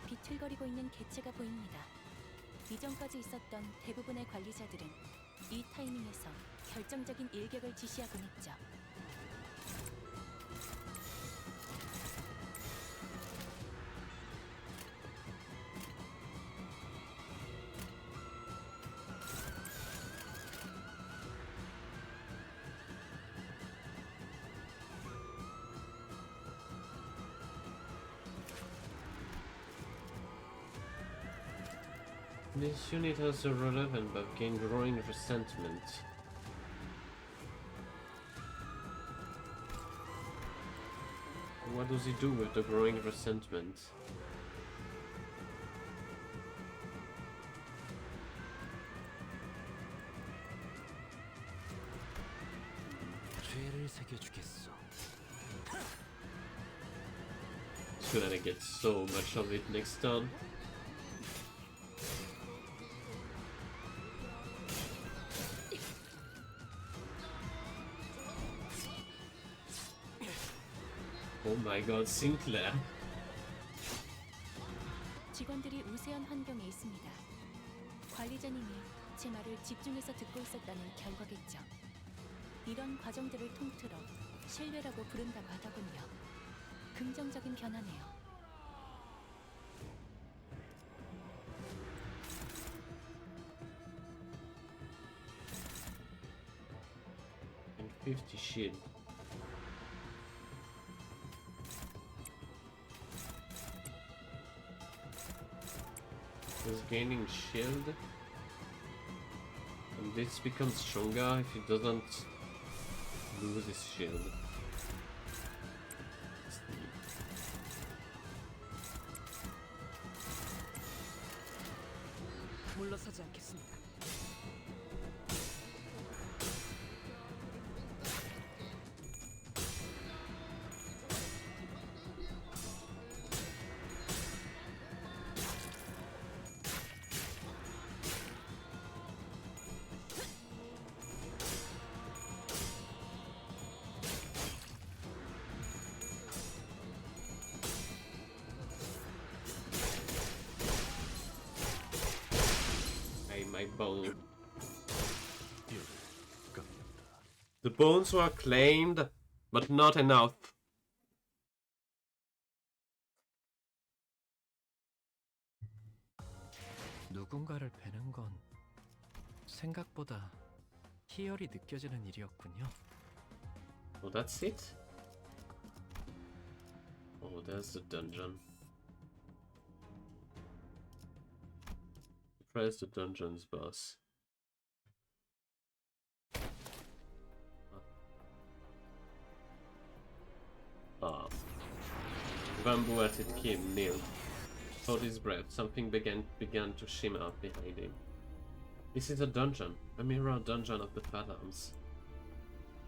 비틀거리고 있는 개체가 보입니다. 이전까지 있었던 대부분의 관리자들은 이 타이밍에서 결정적인 일격을 지시하곤 했죠. This unit has a relevant but gained growing resentment. What does he do with the growing resentment? 죄를 새겨주겠어. It's gonna get so much of it next turn. Oh my god, Sinclair. 직원들이 우세한 환경에 있습니다. 관리자님이 제 말을 집중해서 듣고 있었다는 결과겠죠. 이런 과정들을 통틀어 신뢰라고 부른다고 하더군요. 긍정적인 변화네요. And 50 shield. He's gaining shield. And this becomes stronger if he doesn't lose his shield. 물러서지 않겠습니다. My bone. 뼈를 깎는다. The bones were claimed, but not enough. 누군가를 베는 건 생각보다 희열이 느껴지는 일이었군요. Oh, that's it? Oh, there's the dungeon. Press the dungeon's boss. Ah. Bamboo-headed Kim knelt. Caught his breath. Something began to shimmer behind him. This is a dungeon. A mirror dungeon of the Phantoms.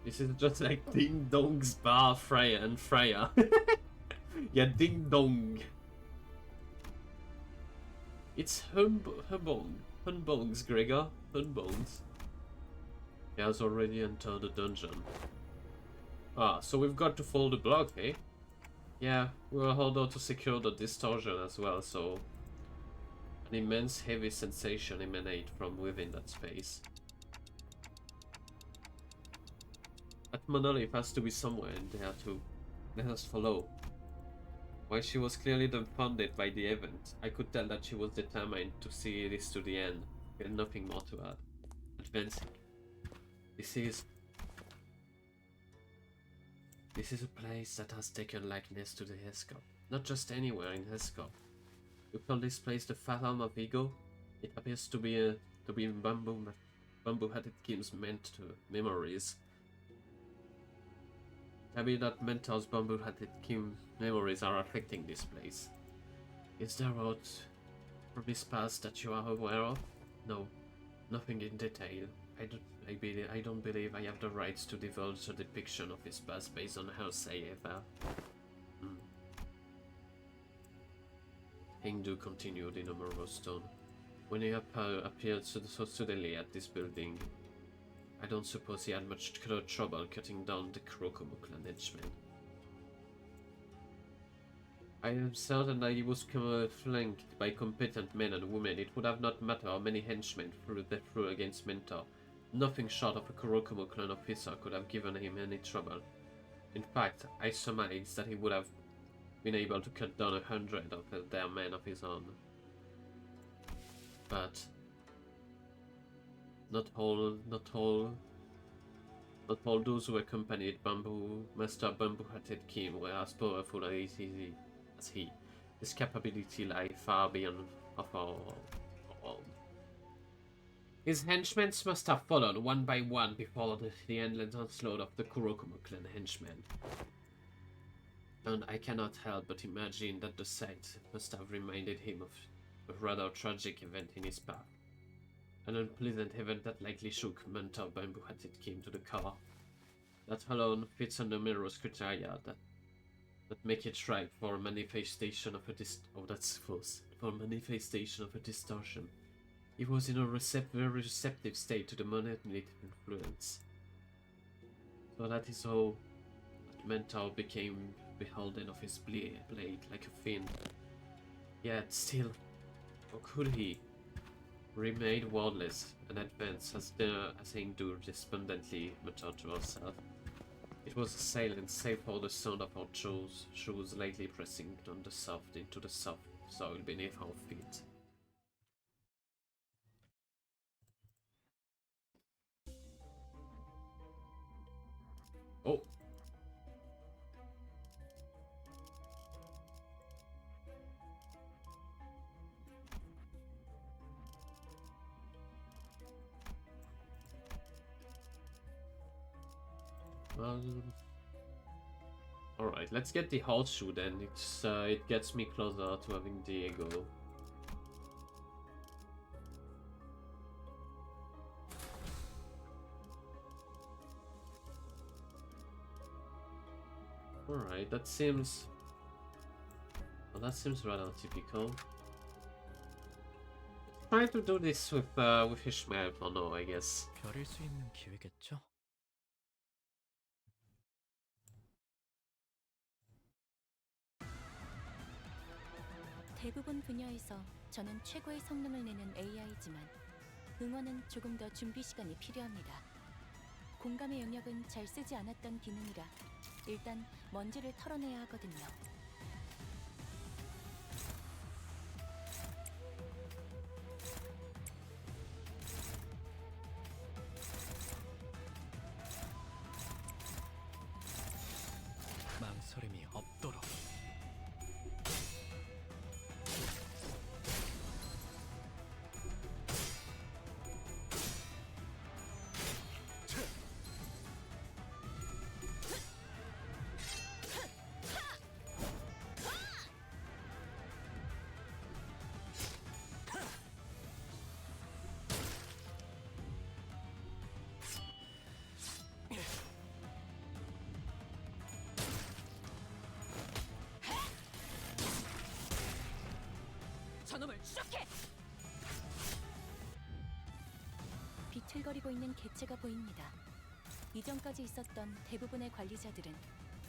This is just like Ding Dong's bar, Freya and Freya. Yeah, Ding Dong. It's Hunbongs, Gregor. Hunbongs. He has already entered the dungeon. Ah, so we've got to fold the block, eh? Yeah, we're ordered to secure the distortion as well, so an immense heavy sensation emanates from within that space. That monolith has to be somewhere in there too. Let us follow. While she was clearly dumbfounded by the event, I could tell that she was determined to see this to the end. We had nothing more to add. Advancing. This is a place that has taken likeness to the Hescop. Not just anywhere in Hescop. We call this place the Phantom of Ego. It appears to be in bamboo-headed Kim's memories. Maybe that Mentor's bamboo-headed Kim memories are affecting this place. Is there aught from his past that you are aware of? No, nothing in detail. I don't believe I have the rights to divulge a depiction of his past based on hearsay ever. Hingdu continued in a morose tone. When he appeared so suddenly at this building, I don't suppose he had much trouble cutting down the Kurokomo clan henchmen. I am certain that he was flanked by competent men and women. It would have not mattered how many henchmen they threw against Mentor. Nothing short of a Kurokomo clan officer could have given him any trouble. In fact, I surmise that he would have been able to cut down 100 of their men of his own. But not all those who accompanied Master Bamboo-headed Kim were as powerful as he. His capability lay far beyond of our His henchmen must have fallen one by one before the endless onslaught of the Kurokumo clan henchmen. And I cannot help but imagine that the sight must have reminded him of a rather tragic event in his path. An unpleasant event that likely shook mental bamboo as it came to the car. That alone fits on numerous criteria that make it ripe for a manifestation of a distortion. He was in a very receptive state to the manipulative influence. So that is how Mentor became beholden of his blade like a fiend. Yet still, how could he? Remained wordless and advanced as Hindu despondently muttered to herself. It was a silence save for the sound of our shoes lightly pressing into the soft soil beneath our feet. Oh. Alright, let's get the horseshoe then. It gets me closer to having Diego. Alright, that seems... well, that seems rather typical. Try to do this with Ishmael for now, I guess. 별일 수 있는 기회겠죠? 대부분 분야에서 저는 최고의 성능을 내는 AI지만 응원은 조금 더 준비 시간이 필요합니다. 공감의 영역은 잘 쓰지 않았던 기능이라 일단 먼지를 털어내야 하거든요. 망설임이 없도록. 저놈을 추적해! 비틀거리고 있는 개체가 보입니다. 이전까지 있었던 대부분의 관리자들은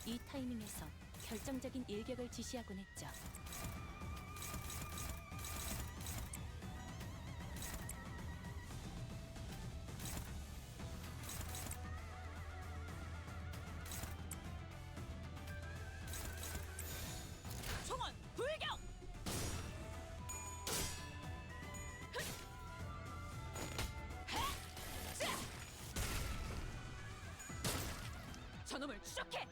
이 타이밍에서 결정적인 일격을 지시하곤 했죠. 총원 불격! 저놈을 추적해!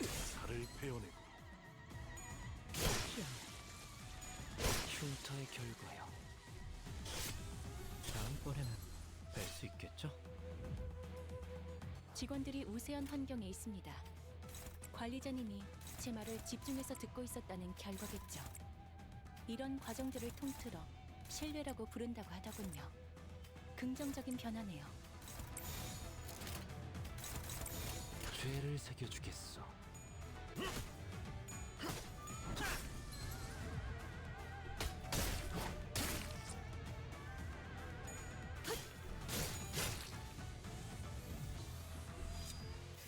살을 베어내고 흉터의 결과요. 다음번에는 뵐 수 있겠죠? 직원들이 우세한 환경에 있습니다. 관리자님이 제 말을 집중해서 듣고 있었다는 결과겠죠. 이런 과정들을 통틀어 신뢰라고 부른다고 하더군요. 긍정적인 변화네요. 죄를 새겨주겠어.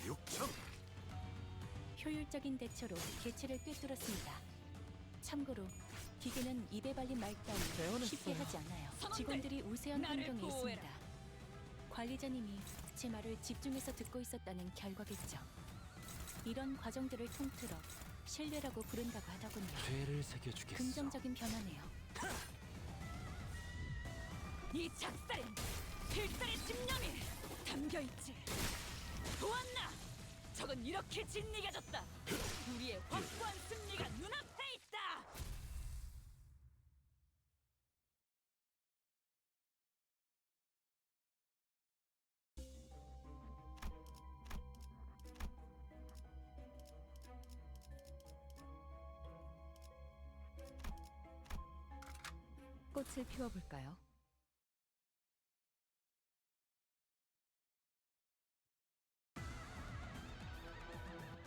육청 효율적인 대처로 개체를 꿰뚫었습니다. 참고로 기계는 입에 발린 말 따위 쉽게 하지 않아요. 직원들이 우세한 나를 환경에 보호해라. 있습니다. 관리자님이 제 말을 집중해서 듣고 있었다는 결과겠죠. 이런 과정들을 통틀어 신뢰라고 부른다고 하더군요. 죄를 새겨주겠어. 긍정적인 변화네요. 이 작살엔 필살의 집념이 담겨있지. 보았나? 적은 이렇게 진리가졌다. 우리의 확고한 승리가 눈앞에 있다. 꽃을 피워볼까요?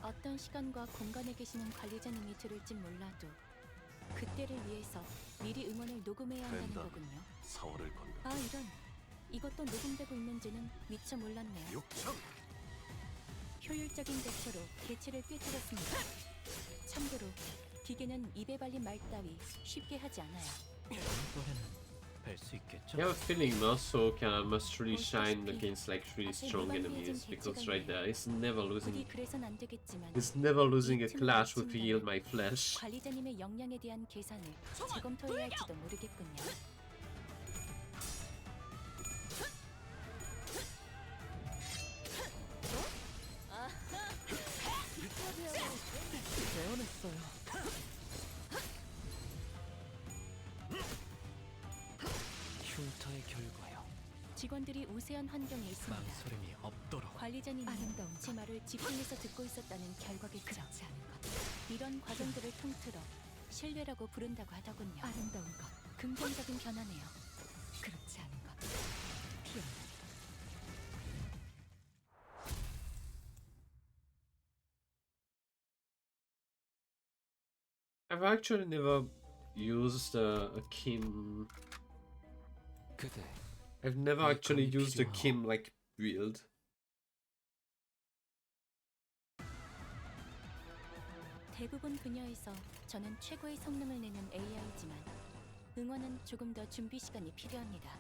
어떤 시간과 공간에 계시는 관리자님이 들을진 몰라도 그때를 위해서 미리 응원을 녹음해야 한다는 랜덤. 거군요. 4월을 건너 아 이런, 이것도 녹음되고 있는지는 미처 몰랐네요. 육청 효율적인 대처로 개체를 꿰뚫었습니다. 참고로 기계는 입에 발린 말 따위 쉽게 하지 않아요. 이번에는 뵐 수 있겠죠? I have a feeling Masuoka must really shine against like really strong enemies because right there he's never 부디 losing. 그래선 안 되겠지만 He's never losing a clash with Heal My Flesh. 관리자님의 역량에 대한 계산을 재검토해야 할지도 모르겠군요. 재현했어요. 흉터의 결과요. 직원들이 우세한 환경에 있습니다. 망설임이 없도록. 관리자님이 아름다운 제 말을 집중해서 듣고 있었다는 결과겠죠. 그렇지 않은 것. 이런 과정들을 통틀어 신뢰라고 부른다고 하더군요. 아름다운 것. 긍정적인 변화네요. 그렇지 않은 것. 피어나. I've actually never used a Kim. 그대 I've never 이 actually 검이 used a 필요하오. Kim like build. 대부분 분야에서 저는 최고의 성능을 내는 AI지만 응원은 조금 더 준비 시간이 필요합니다.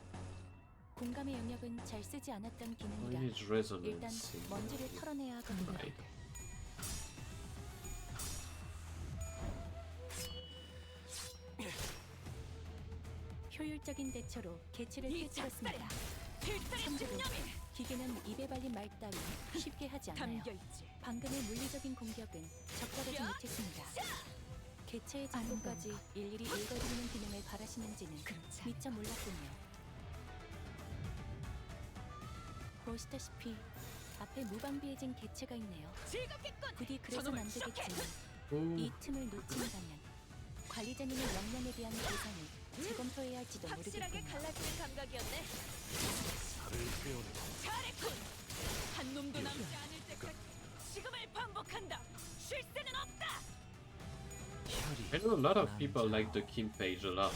공감의 영역은 잘 쓰지 않았던 I 기능이라 need 일단 resonance. in 먼지를 the 털어내야 하거든요. mic. 효율적인 대처로 개체를 꿰뚫었습니다. 참고로 기계는 입에 발린 말 따위 쉽게 하지 않아요. 담겨있지. 방금의 물리적인 공격은 적절하지 못했습니다. 개체의 정보까지 일일이 읽어드리는 기능을 바라시는지는 그렇지 않은 미처 몰랐군요. 보시다시피 앞에 무방비해진 개체가 있네요. 즐겁겠군. 부디 그래선 안 되겠지만 Ooh. 이 틈을 놓친다면 관리자님의 역량에 대한 계산을 재검토해야 할지도 확실하게 모르겠군요. 갈라지는 감각이었네. 살을 빼어내 잘했군. 한 놈도 남지 않을 때까지 지금을 반복한다. 쉴 새는 없다. I know a lot of people like the Kim page a lot.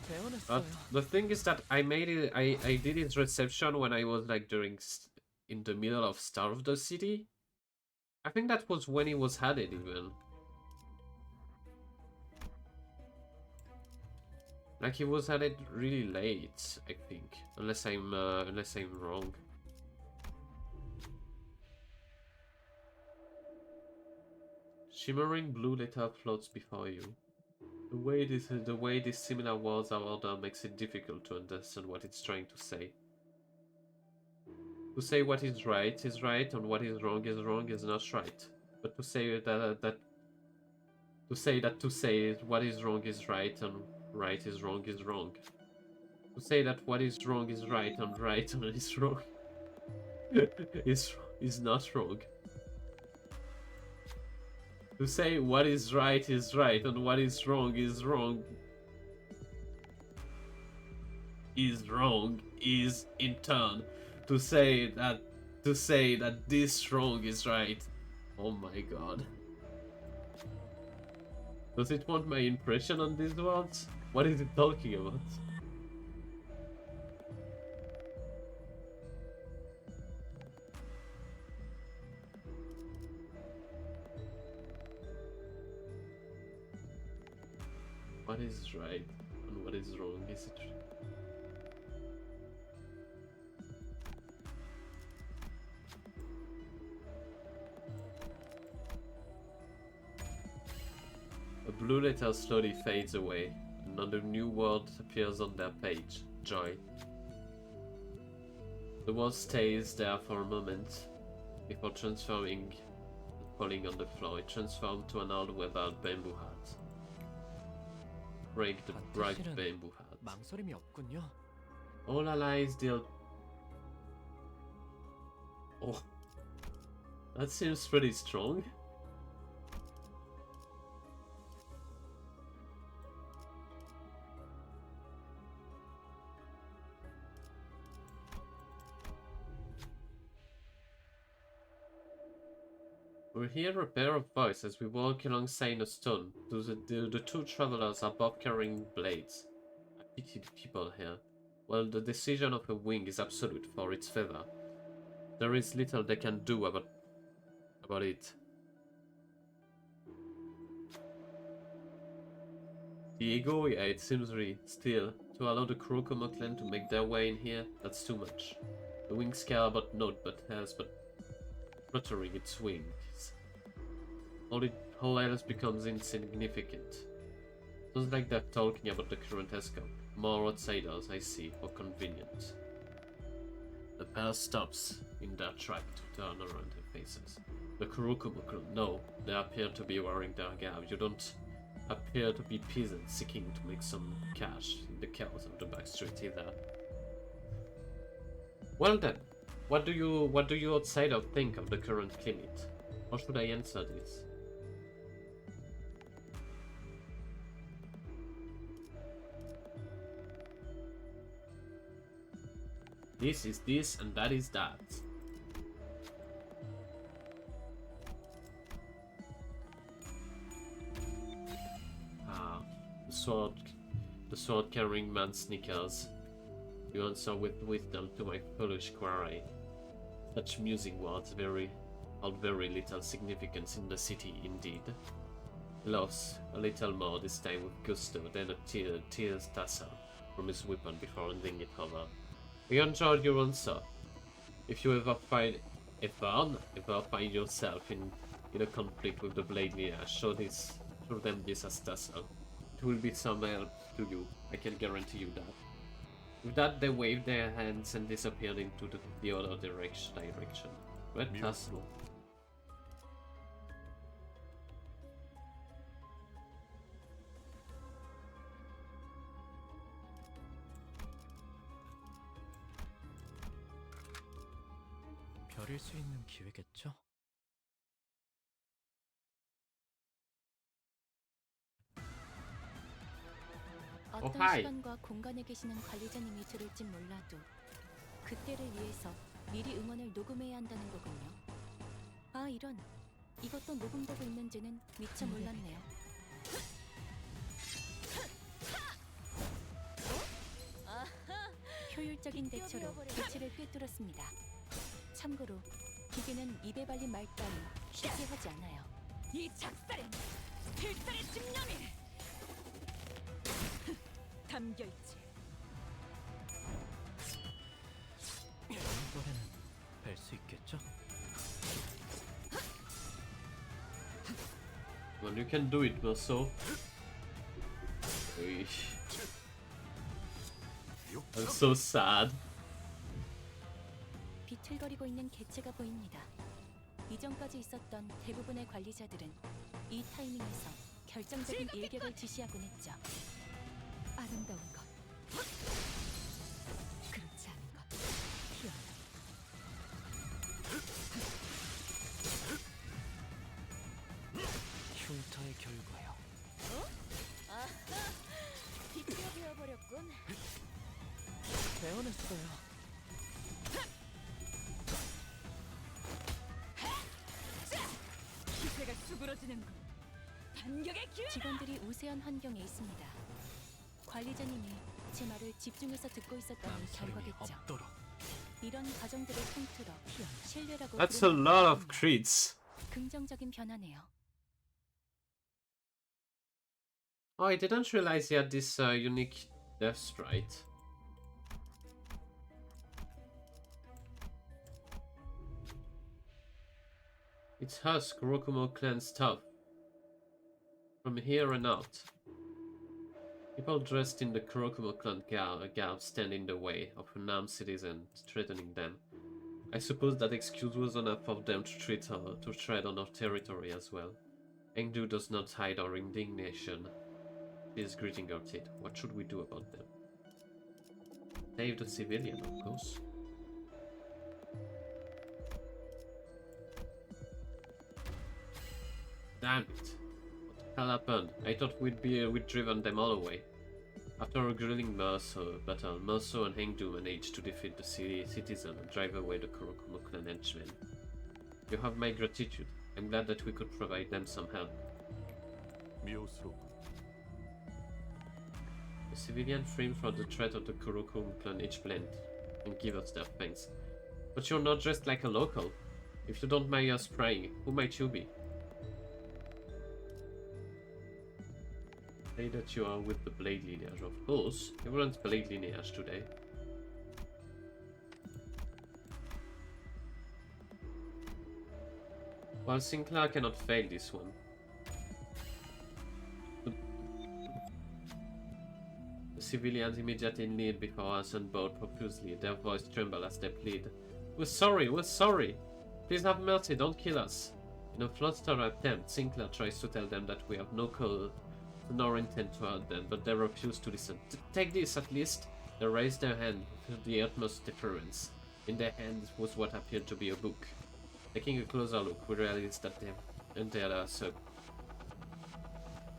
재현했어요. But the thing is that I made it. I did its reception when I was like in the middle of Star of the City. I think that was when it was added even. Like it was added really late, I think, unless I'm wrong. Shimmering blue letter floats before you. The way these similar words are ordered makes it difficult to understand what it's trying to say. To say what is right and what is wrong is not right. But to say to say what is wrong is right and right is wrong is wrong. To say that what is wrong is right and is wrong is not wrong. To say what is right and what is wrong is wrong is in turn to say that this wrong is right. Oh my god. Does it want my impression on these words? What is it talking about? What is right and what is wrong? Is it? A blue letter slowly fades away. Another new word appears on their page. Joy. The word stays there for a moment before transforming and falling on the floor. It transformed to an old weathered bamboo hat. Break the bright 실은 bamboo hat. 망설임이 없군요. All allies deal. Oh, that seems pretty strong. We hear a pair of voices as we walk alongside a stone. The two travelers are both carrying blades. I pity the people here. Well, the decision of a wing is absolute for its feather. There is little they can do about it. The ego, yeah, it seems really. Still, to allow the Kurokomo clan to make their way in here, that's too much. The wings care about naught but has but fluttering its wings. All else becomes insignificant. Sounds like they're talking about the current escort. More outsiders, I see, for convenience. The pair stops in their track to turn around their faces. The Kurokomo clan, no, they appear to be wearing their garb. You don't appear to be peasants seeking to make some cash in the chaos of the back street either. Well then, what do you outsiders think of the current climate? How should I answer this? This is this and that is that. Ah, the sword carrying man sneakers. You answer with wisdom to my foolish query. Such musing words hold very little significance in the city indeed. Loves a little more this time with gusto than a tear's tassel from his weapon before handing it over. We enjoyed your answer. If you ever find yourself in a conflict with the Blade show them this as tassel. It will be some help to you, I can guarantee you that. With that, they waved their hands and disappeared into the other direction. Red tassel. 별일 수 있는 기회겠죠? 어떤 hi. 시간과 공간에 계시는 관리자님이 들을진 몰라도 그때를 위해서 미리 응원을 녹음해야 한다는 거군요. 아 이런, 이것도 녹음되고 있는지는 미처 몰랐네요. 효율적인 대처로 개체를 꿰뚫었습니다. 참고로 기계는 입에 발린 말 따위 쉽게 하지 않아요. 이 작살엔 필살의 집념이 담겨있지. 이번에는 뵐 수 있겠죠? Well, you can do it, Merso. I'm so sad. 비틀거리고 있는 개체가 보입니다. 이전까지 있었던 대부분의 관리자들은 이 타이밍에서 결정적인 일격을 지시하곤 했죠. 아름다운 것, 그렇지 않은 것, 희한한. 흉터의 결과요. 비틀어 베어버렸군. 배워냈어요. 기세가 수그러지는군. 반격의 기회. 직원들이 우세한 환경에 있습니다. 관리자님이 제 말을 집중해서 듣고 있었다는 망설임이 결과겠죠. 없도록. 이런 과정들을 통틀어 신뢰라고 That's a lot of crits. 긍정적인 변화네요. Oh, I didn't realize he had this unique death sprite. It's us, Kurokomo clan stuff. From here on out. People dressed in the Kurokomo clan garb stand in the way of unarmed citizens, threatening them. I suppose that excuse was enough for them to tread on our territory as well. Engdu does not hide our indignation. She is gritting her teeth. What should we do about them? Save the civilian, of course. Damn it. What the hell happened? I thought we'd driven them all away. After a grueling battle, Merso and Hengdu managed to defeat the citizen and drive away the Kurokomo clan henchmen. You have my gratitude. I'm glad that we could provide them some help. 미호스로 The civilian freed from the threat of the Kurokum clan each blend and give us their thanks. But you're not dressed like a local. If you don't mind us prying, who might you be? Say that you are with the Blade lineage, of course. Everyone's Blade lineage today. Well, Sinclair cannot fail this one. The civilians immediately kneel before us and bow profusely. Their voice tremble as they plead. We're sorry, we're sorry! Please have mercy, don't kill us! In a flustered attempt, Sinclair tries to tell them that we have no cause nor intent to hurt them, but they refuse to listen. Take this, at least! They raised their hand with the utmost deference. In their hand was what appeared to be a book. Taking a closer look, we realized that the entire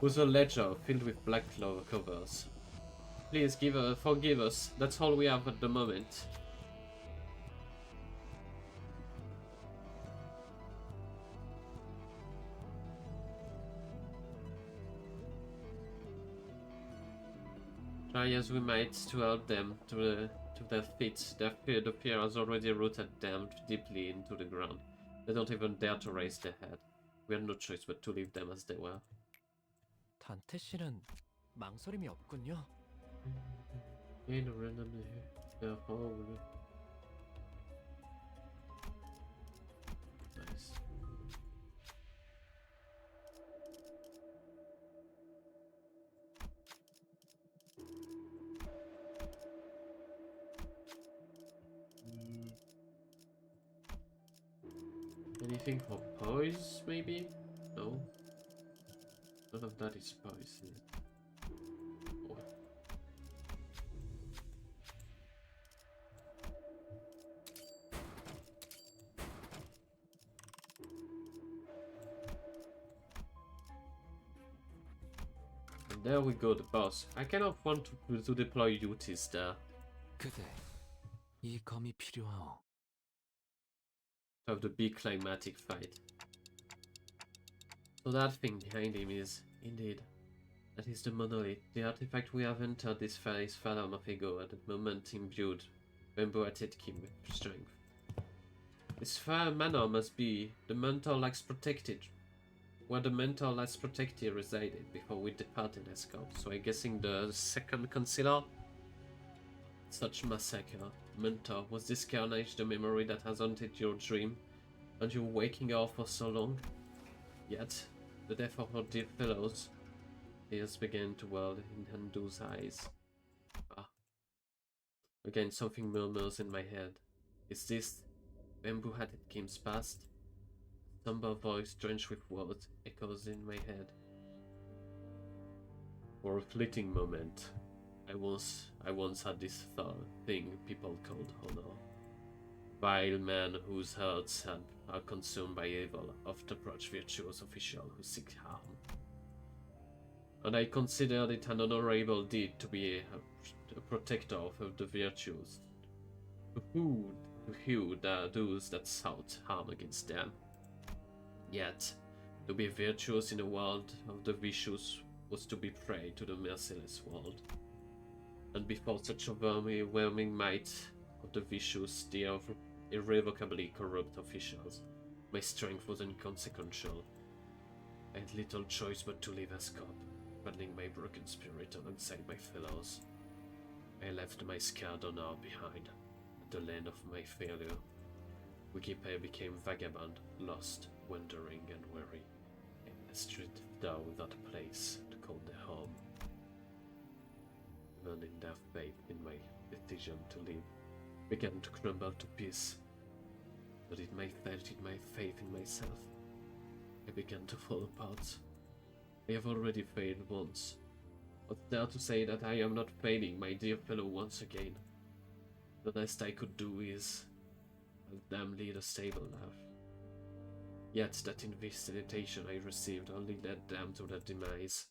was a ledger filled with black covers. Please forgive us. That's all we have at the moment. Try as we might to help them to their feet. The fear has already rooted them deeply into the ground. They don't even dare to raise their head. We had no choice but to leave them as they were. 단테 씨는 망설임이 없군요. In a random nice. Anything for poise, maybe? No. None of that is poise. Oh. And there we go, the boss. I kind of want to deploy duties there. 그대, 이 검이 필요하오. To have the big climatic fight. So that thing behind him is, indeed, that is the monolith. The artifact we have entered this phase fathom of ego at the moment imbued Bamboo at it came with strength. This fire manor must be the mentor last protected, where the mentor last protected resided before we departed Escort. So I'm guessing the second consider such massacre. Mentor, was this carnage the memory that has haunted your dream and you waking up for so long? Yet, the death of our dear fellows, tears began to well in Handu's eyes. Ah. Again, something murmurs in my head. Is this Bamboo had it Kim's past? A somber voice drenched with words echoes in my head. For a fleeting moment, I once had this thing people called honor. Vile men whose hearts are consumed by evil oft approach virtuous officials who seek harm. And I considered it an honorable deed to be a protector of the virtues, to hew those that sought harm against them. Yet, to be virtuous in a world of the vicious was to be prey to the merciless world. And before such overwhelming might of the vicious, the irrevocably corrupt officials, my strength was inconsequential. I had little choice but to leave Escort, abandoning my broken spirit alongside my fellows. I left my scarred honor behind, at the land of my failure. Wikipedia became vagabond, lost, wandering and weary, a street down without a place to call their home. Even in their faith in my decision to live began to crumble to peace. But in my faith in myself, I began to fall apart. I have already failed once. What's there to say that I am not failing my dear fellow once again? The best I could do is let them lead a stable life. Yet that invitation I received only led them to their demise.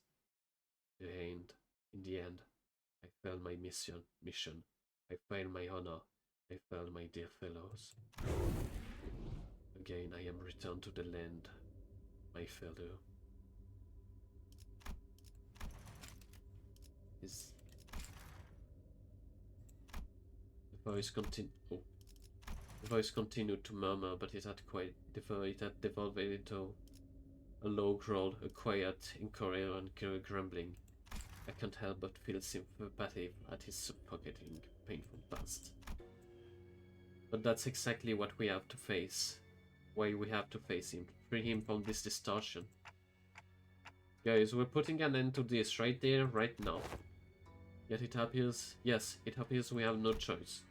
In the end, I failed my mission. I failed my honor. I failed my dear fellows. Again, I am returned to the land My failure. His the voice continued. Oh. The voice continued to murmur, but it had devolved into a low growl, a quiet, incoherent grumbling. I can't help but feel sympathy at his suffocating, painful past. But that's exactly what we have to face. Why we have to face him. Free him from this distortion. Guys, we're putting an end to this right there, right now. Yet it appears, yes, it appears we have no choice.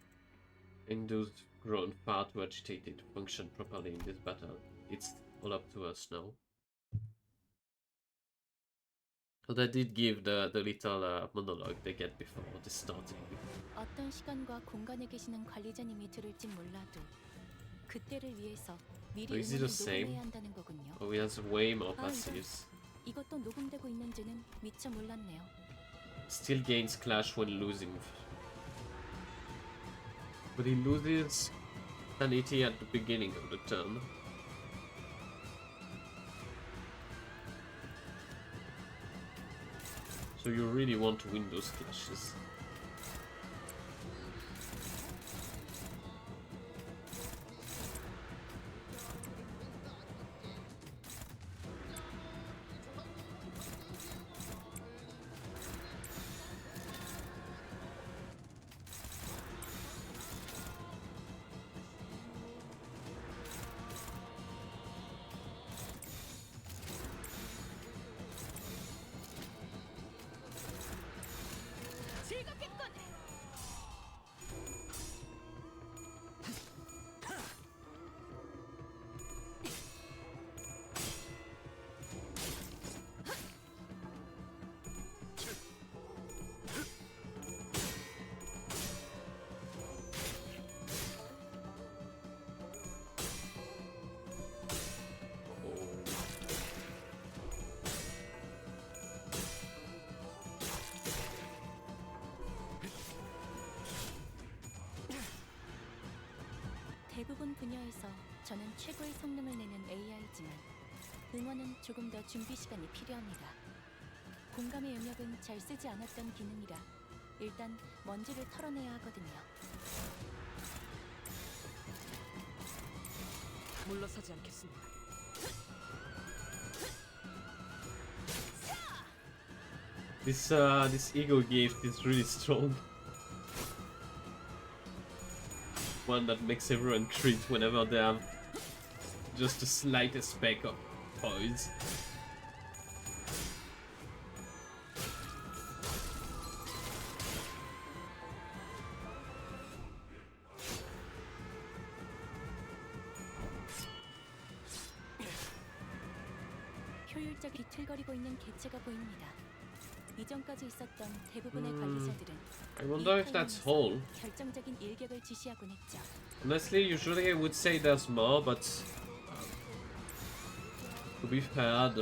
Indu's grown far too agitated to function properly in this battle. It's all up to us now. But I did give the little monologue they get before the starting. 어떤 시간과 공간에 계시는 관리자님이 들을진 몰라도 그때를 위해서 미리 Is it the 음원을 same? 녹음해야 한다는 거군요. Oh, he has way more 아, passives. 이것도 녹음되고 있는지는 미처 몰랐네요. Still gains clash when losing. But he loses sanity at the beginning of the turn. So you really want to win those clashes. 즐겁겠군. 대부분 분야에서 저는 최고의 성능을 내는 AI지만 응원은 조금 더 준비 시간이 필요합니다. 공감의 영역은 잘 쓰지 않았던 기능이라 일단 먼지를 털어내야 하거든요. 물러서지 않겠습니다. This ego gift is really strong. One that makes everyone crit whenever they have just the slightest speck of poise. 효율적 비틀거리고 있는 개체가 보입니다. 이전까지 있었던 대부분의 관리자들은 I wonder if that's whole. 결정적인 일격을 지시하곤 했죠. Honestly, usually I would say there's more, but to be fair,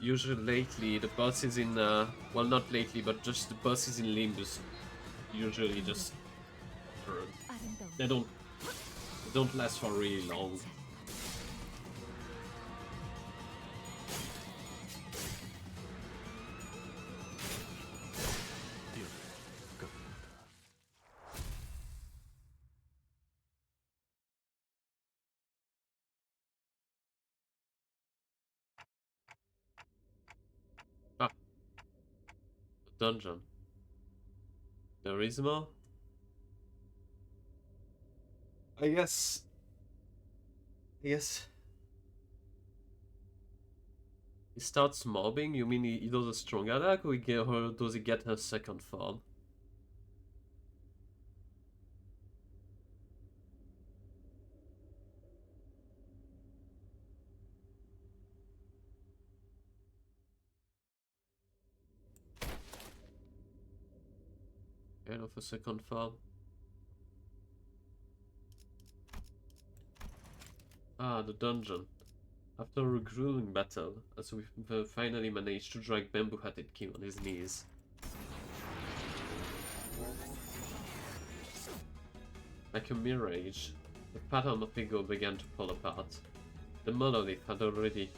usually lately the bosses in well, not lately, but just the bosses in Limbus usually just 아름다운 they don't last for really long. Ah, dungeon. There is more? I guess. He starts mobbing? You mean he does a strong attack, or does he get a second form? Kind of a second form. Ah, the dungeon. After a grueling battle, as we finally managed to drag Bamboo-Hatted King on his knees. Like a mirage, the pattern of ego began to fall apart. The monolith had already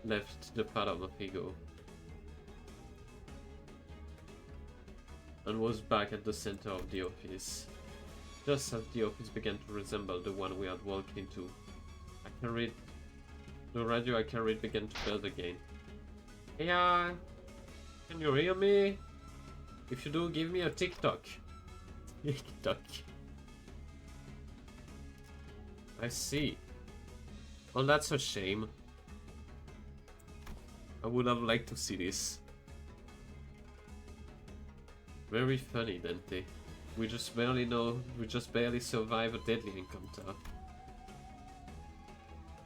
left the bottom of Ego and was back at the center of the office. Just as the office began to resemble the one we had walked into, the radio I carried began to buzz again. Hey, can you hear me? If you do, give me a TikTok. TikTok. I see. Well, that's a shame. I would have liked to see this. Very funny, Dante. We just barely survive a deadly encounter.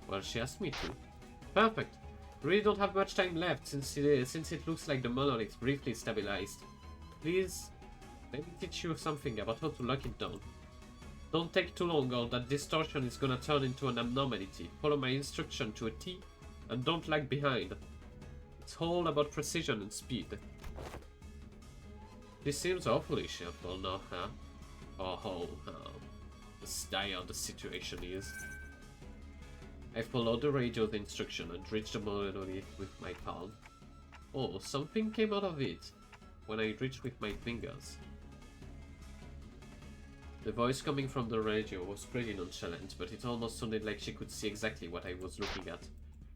Well, she asked me to. Perfect. Really don't have much time left since it looks like the monolith briefly stabilized. Please, let me teach you something about how to lock it down. Don't take too long or that distortion is gonna turn into an abnormality. Follow my instruction to a T and don't lag behind. It's all about precision and speed. This seems awfully shameful now, huh? Oh, dire the situation is. I followed the radio's instruction and reached the monolith with my palm. Oh, something came out of it when I reached with my fingers. The voice coming from the radio was pretty nonchalant, but it almost sounded like she could see exactly what I was looking at.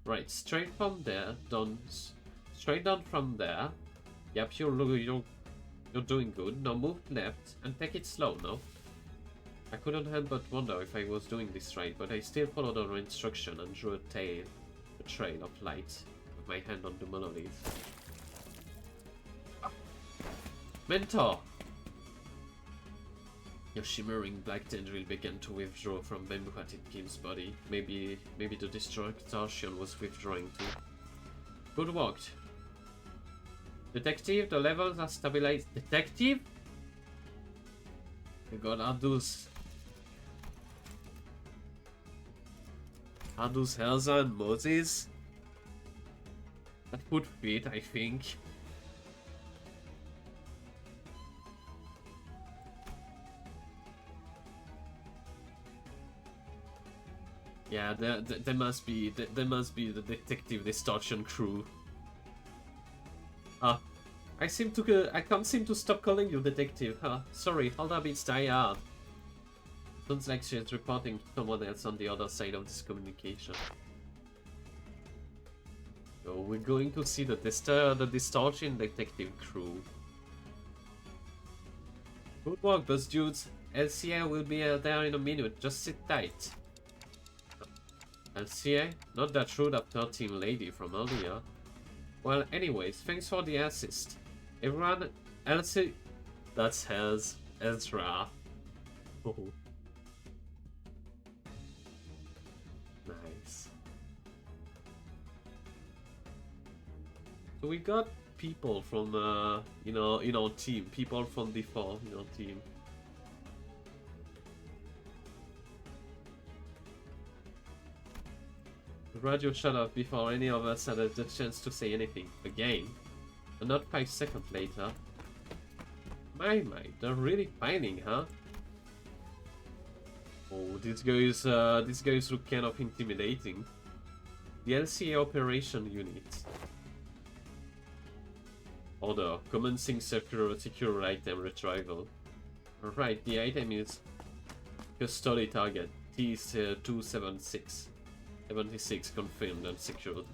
Right, straight down from there. Yep, you're doing good. Now move left and take it slow now. I couldn't help but wonder if I was doing this right, but I still followed her instruction and drew a trail of light with my hand on the monolith. Mentor! Your shimmering black tendril began to withdraw from Bambuhatit Kim's body. Maybe the distortion was withdrawing too. Good work. Detective, the levels are stabilized. Detective? God, are those Helza and Moses? That would fit, I think. Yeah, there must be the detective distortion crew. I can't seem to stop calling you detective. Sorry, hold up, it's tired. Sounds like she's reporting to someone else on the other side of this communication. So we're going to see the distortion detective crew. Good work, those dudes. LCA will be there in a minute. Just sit tight. LCA? Not that rude after team lady from earlier. Well, anyways, thanks for the assist. Everyone, LCA... That's hers. Ezra. Oh. Nice. So we got people from, team. People from before, team. The radio shut off before any of us had the chance to say anything. Again. And not 5 seconds later. My, they're really fighting, huh? Oh, these guys look kind of intimidating. The LCA Operation Unit. Order. Commencing secure item retrieval. Alright, the item is custody target. T276. 76 confirmed and secured.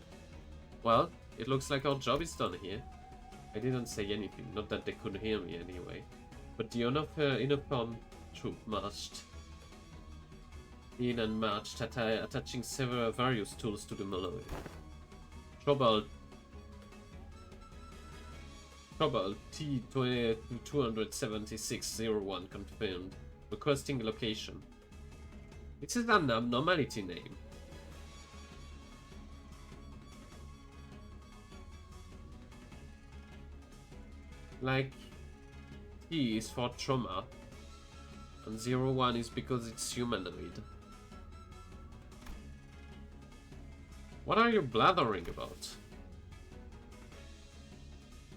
Well, it looks like our job is done here. I didn't say anything, not that they could hear me anyway. But the uniformed troop marched in and marched, attaching various tools to the monolith. Trouble T27601 confirmed. Requesting location. This is an abnormality name. Like, T is for trauma, and 01 is because it's humanoid. What are you blathering about?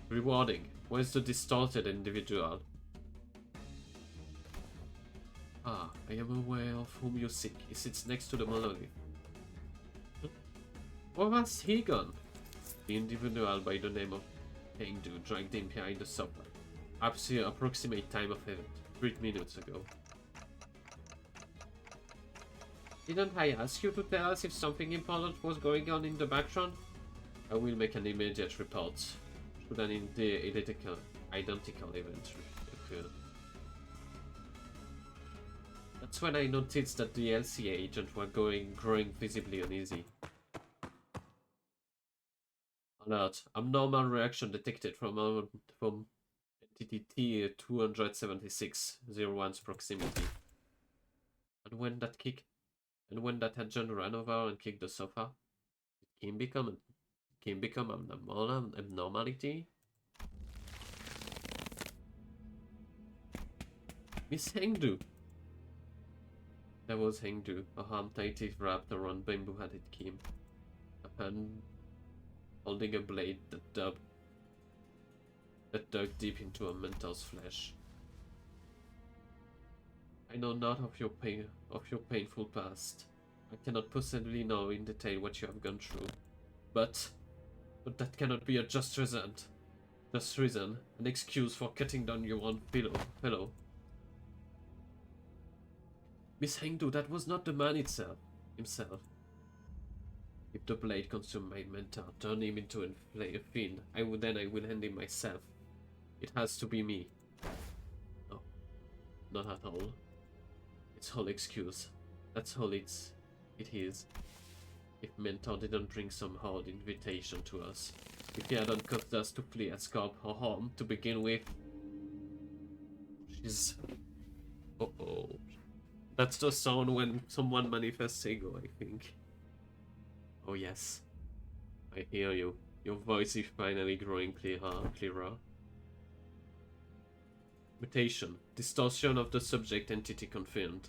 Rewarding. Where's the distorted individual? I am aware of whom you seek. He sits next to the monolith. Where has he gone? The individual by the name of Hengdu dragged him behind the sofa. Approximate time of event, 3 minutes ago. Didn't I ask you to tell us if something important was going on in the background? I will make an immediate report. Should an identical event occur. That's when I noticed that the LCA agents were growing visibly uneasy. Alert. Abnormal reaction detected from entity T-276-01's proximity. And when that agent ran over and kicked the sofa, it can become an abnormality? Miss Hengdu! That was Hengdu, a arm tightly wrapped around bamboo-headed Kim. A hand holding a blade that dug deep into a mentor's flesh. I know not of your painful past. I cannot possibly know in detail what you have gone through. But that cannot be a just reason, an excuse for cutting down your own fellow. Miss Hengdu, that was not the man himself. If the blade consumed my mentor, turn him into a fiend, I will end him myself. It has to be me. No, not at all. It's whole excuse. That's all it is. If Mentor didn't bring some hard invitation to us, if he hadn't caused us to flee, escape, or home to begin with, she's... Uh-oh. That's the sound when someone manifests ego, I think. Oh yes. I hear you. Your voice is finally growing clearer. Mutation. Distortion of the subject entity confirmed.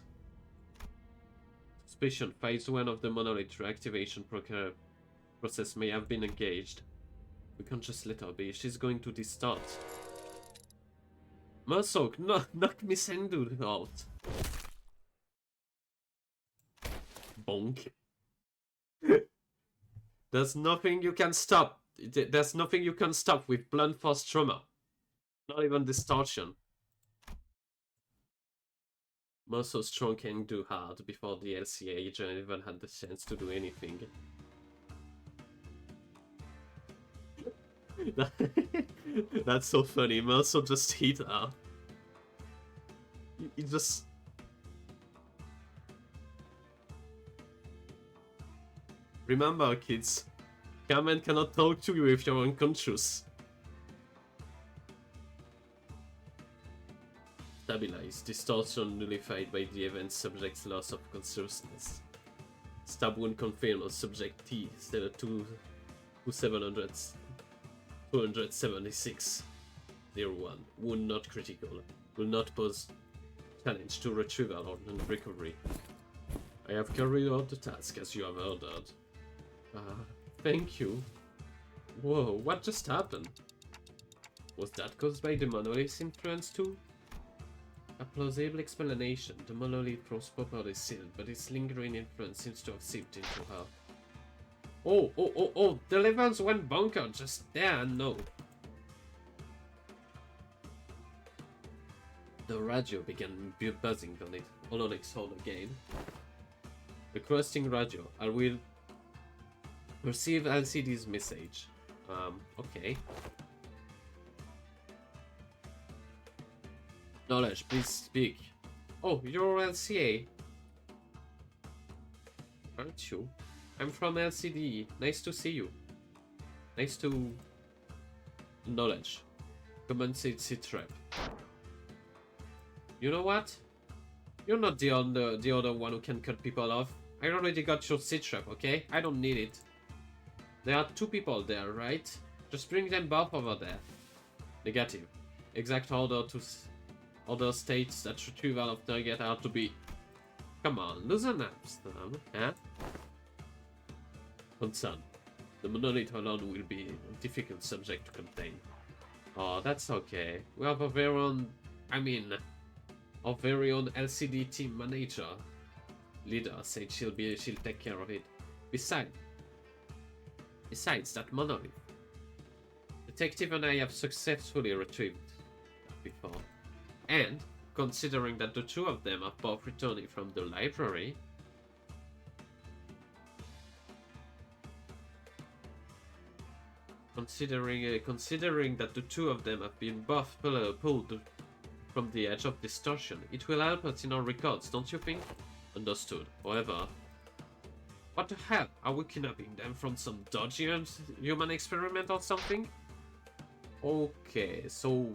Suspicion. Phase 1 of the monolith reactivation process may have been engaged. We can't just let her be. She's going to distort. Mursock, knock Miss Hengdu out. Bonk. There's nothing you can stop. There's nothing you can stop with blunt force trauma. Not even distortion. Muscle strong can do hard before the LCA agent even had the chance to do anything. That's so funny. Muscle just hit her. He just... Remember, kids, Carmen cannot talk to you if you're unconscious. Stabilize. Distortion nullified by the event subject's loss of consciousness. Stab wound confirmed on subject T 276-01. Wound not critical. Will not pose challenge to retrieval or recovery. I have carried out the task as you have ordered. Thank you. Whoa, what just happened? Was that caused by the monolith's influence too? A plausible explanation. The monolith was properly sealed, but its lingering influence seems to have seeped into her. Oh, the levels went bunker just there, no. The radio began buzzing on it. Onyx hold again. Requesting radio. I will receive LCD's message. Okay. Knowledge, please speak. Oh, you're LCA. Aren't you? I'm from LCD. Nice to see you. Nice to... Knowledge. Command sit rep. You know what? You're not the other one who can cut people off. I already got your sit rep, okay? I don't need it. There are 2 people there, right? Just bring them both over there. Negative. Exact order states that retrieval of target are to be... Come on, loosen up, Stam, huh? Concern. The monolith alone will be a difficult subject to contain. Oh, that's okay. We have our very own LCD team manager. Leader said she'll take care of it. Besides that monolith, detective and I have successfully retrieved that before. And, considering that the two of them are both returning from the library, considering that the two of them have been both pulled from the edge of distortion, it will help us in our records, don't you think? Understood. However, what the hell? Are we kidnapping them from some dodgy human experiment or something? Okay, so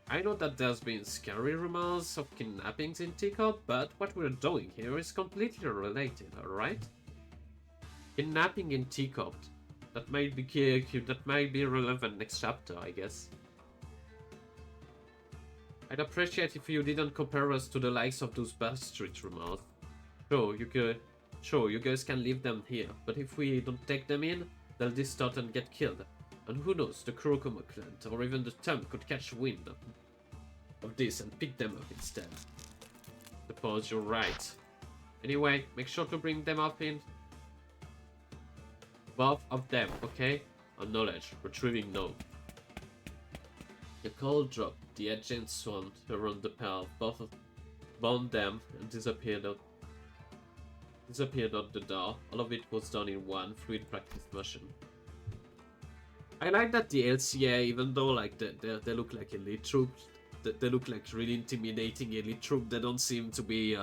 I know that there's been scary rumors of kidnappings in Teacup, but what we're doing here is completely related, alright? Kidnapping in Teacup. That might be relevant next chapter, I guess. I'd appreciate if you didn't compare us to the likes of those bastard rumors. Sure, you guys can leave them here, but if we don't take them in, they'll distort and get killed. And who knows, the Kurokuma clan, or even the Thumb could catch wind of this and pick them up instead. Suppose you're right. Anyway, make sure to bring them up in. Both of them, okay? On knowledge, retrieving no. The call dropped, the agent swung around the pair, both bound them and disappeared out the door. All of it was done in one fluid practice motion. I like that the LCA, even though like they look like elite troops, they look like really intimidating elite troops, they don't seem to be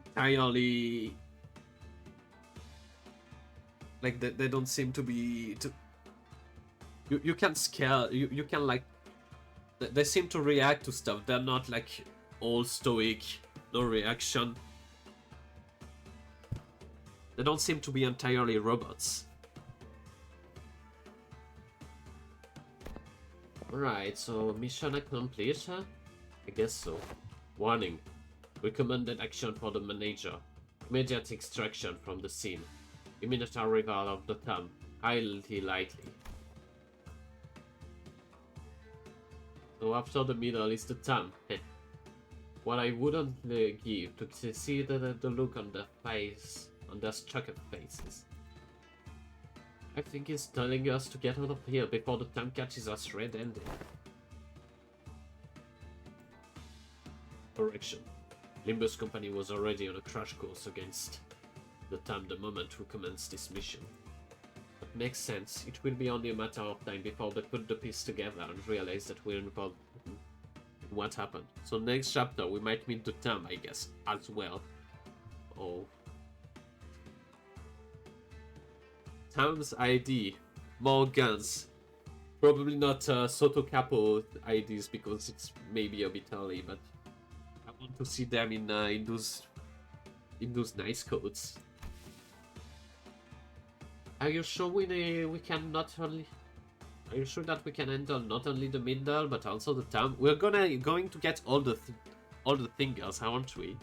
entirely like they don't seem to be you can scare you can like they seem to react to stuff. They're not like all stoic, no reaction. They don't seem to be entirely robots. Alright, so mission accomplished, huh? I guess so. Warning. Recommended action for the manager. Immediate extraction from the scene. Immediate arrival of the Thumb. Highly likely. So after the middle is the Thumb. What I wouldn't give to see the look on their face, on their struck-up faces. I think he's telling us to get out of here before the Thumb catches us red-handed. Correction. Limbus Company was already on a crash course against the Thumb the moment we commenced this mission. That makes sense. It will be only a matter of time before they put the piece together and realize that we're involved in what happened. So next chapter we might meet the Thumb, I guess, as well. Oh. Thumb's ID. More guns. Probably not Soto Capo IDs because it's maybe a bit early, but I want to see them in those nice coats. Are you sure we can not only? Are you sure that we can handle not only the middle but also the Thumb? We're going to get all the fingers, aren't we?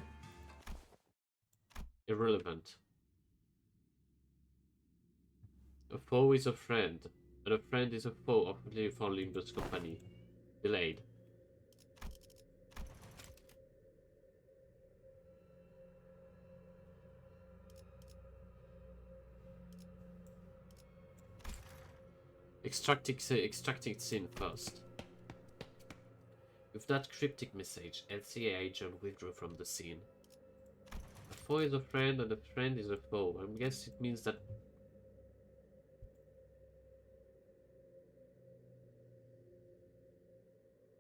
Irrelevant. A foe is a friend, and a friend is a foe for Limbus Company. Delayed. Extracting scene first. With that cryptic message, LCA agent withdrew from the scene. A foe is a friend and a friend is a foe. I guess it means that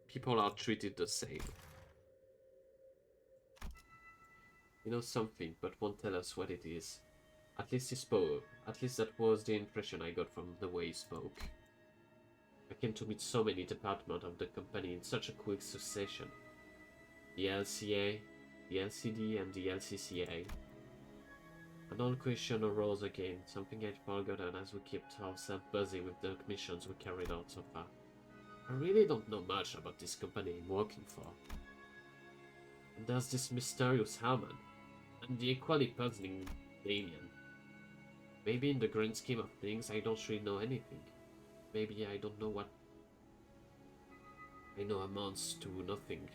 people are treated the same. He knows something, but won't tell us what it is. At least he spoke. At least that was the impression I got from the way he spoke. I came to meet so many departments of the company in such a quick succession. The LCA, the LCD, and the LCCA. An old question arose again, something I'd forgotten as we kept ourselves busy with the missions we carried out so far. I really don't know much about this company I'm working for. And there's this mysterious Harman, and the equally puzzling Damien. Maybe in the grand scheme of things I don't really know anything. Maybe I don't know what I know amounts to nothing.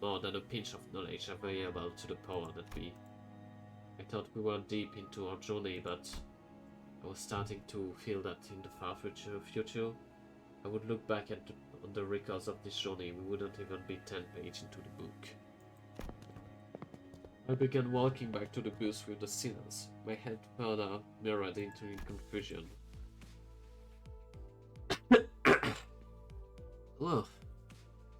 More than a pinch of knowledge available to the power that be. I thought we were deep into our journey, but I was starting to feel that in the far future, I would look back at on the records of this journey. We wouldn't even be 10 pages into the book. I began walking back to the bus with the sinners, my head further mirrored into in confusion. Ugh.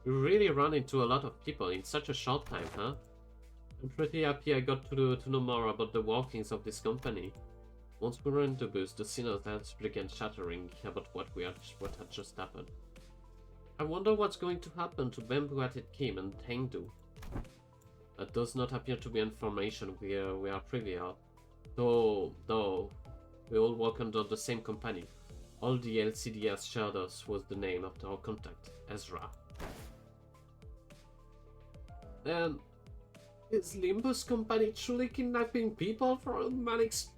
We really run into a lot of people in such a short time, huh? I'm pretty happy I got to know more about the workings of this company. Once we were in the bus, the sinners heads began chattering about what had just happened. I wonder what's going to happen to Bamboo at Kim and Hengdu. That does not appear to be information we are privy of. Though we all work under the same company. All the LCDS shared us was the name of our contact, Ezra. Then, is Limbus Company truly kidnapping people for manics?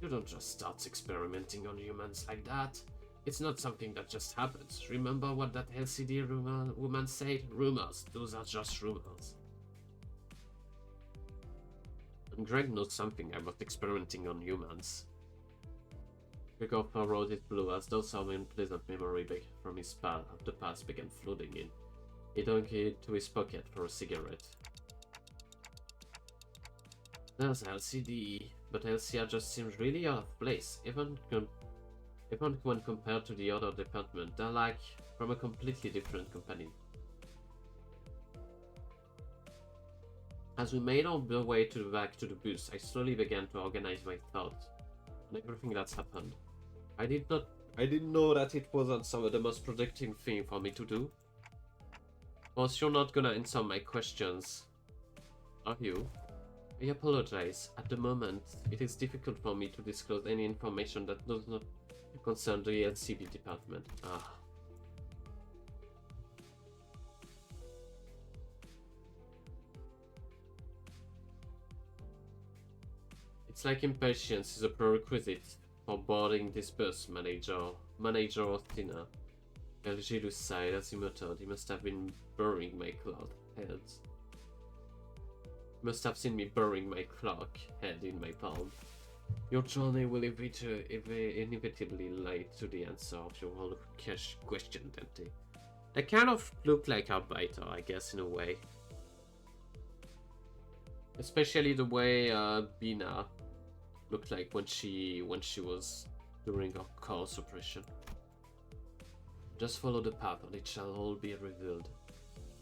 You don't just start experimenting on humans like that. It's not something that just happens. Remember what that LCD woman said? Rumors. Those are just rumors. And Greg knows something about experimenting on humans. Gregor furrowed his blue as though some unpleasant memory from his of the past began flooding in. He dug into his pocket for a cigarette. There's LCD, but LCR just seems really out of place, even when compared to the other department. They're like from a completely different company. As we made our way back to the bus, I slowly began to organize my thoughts and everything that's happened. I didn't know that it wasn't some of the most productive thing for me to do. Boss, you're not gonna answer my questions, are you? I apologize. At the moment, it is difficult for me to disclose any information that does not concern the LCB department. It's like impatience is a prerequisite for boarding this bus, Manager Ostina. Elgilus sighed as he muttered. He must have been burying my clock head. Must have seen me burying my clock head in my palm. Your journey will inevitably lead to the answer of your whole question, Dante. They kind of look like a biter, I guess, in a way. Especially the way Bina looked like when she was during her core suppression. Just follow the path and it shall all be revealed.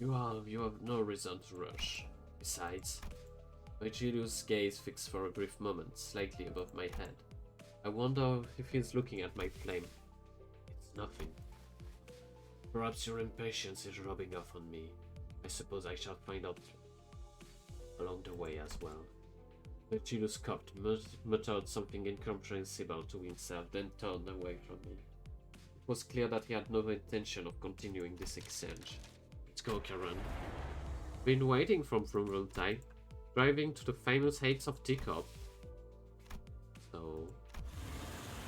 You have no reason to rush. Besides, my Julius' gaze fixed for a brief moment, slightly above my head. I wonder if he's looking at my flame. It's nothing. Perhaps your impatience is rubbing off on me. I suppose I shall find out along the way as well. Julius coughed, muttered something incomprehensible to himself, then turned away from me. It was clear that he had no intention of continuing this exchange. Let's go, Karen. Been waiting from time, driving to the famous heights of Teacup. So,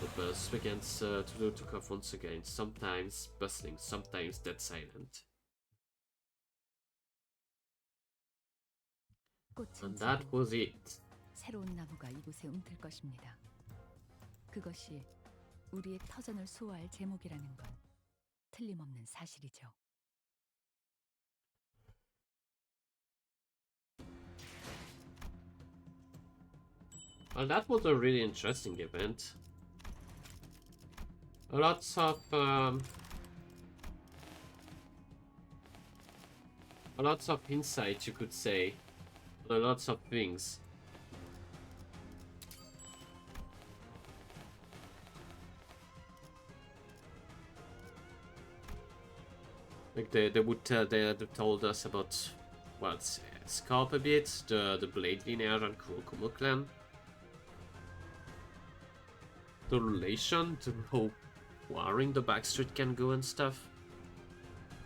the bus begins to took off once again, sometimes bustling, sometimes dead silent. And that was it. 새로운 나무가 이곳에 움틀 것입니다. 그것이 우리의 터전을 수호할 제목이라는 건 틀림없는 사실이죠. Well, that was a really interesting event. Lots of insight, you could say. Lots of things. Like they told us about what Scarp a bit, the Blade lineage and Kurokumo clan. The relation to how warring the backstreet can go and stuff.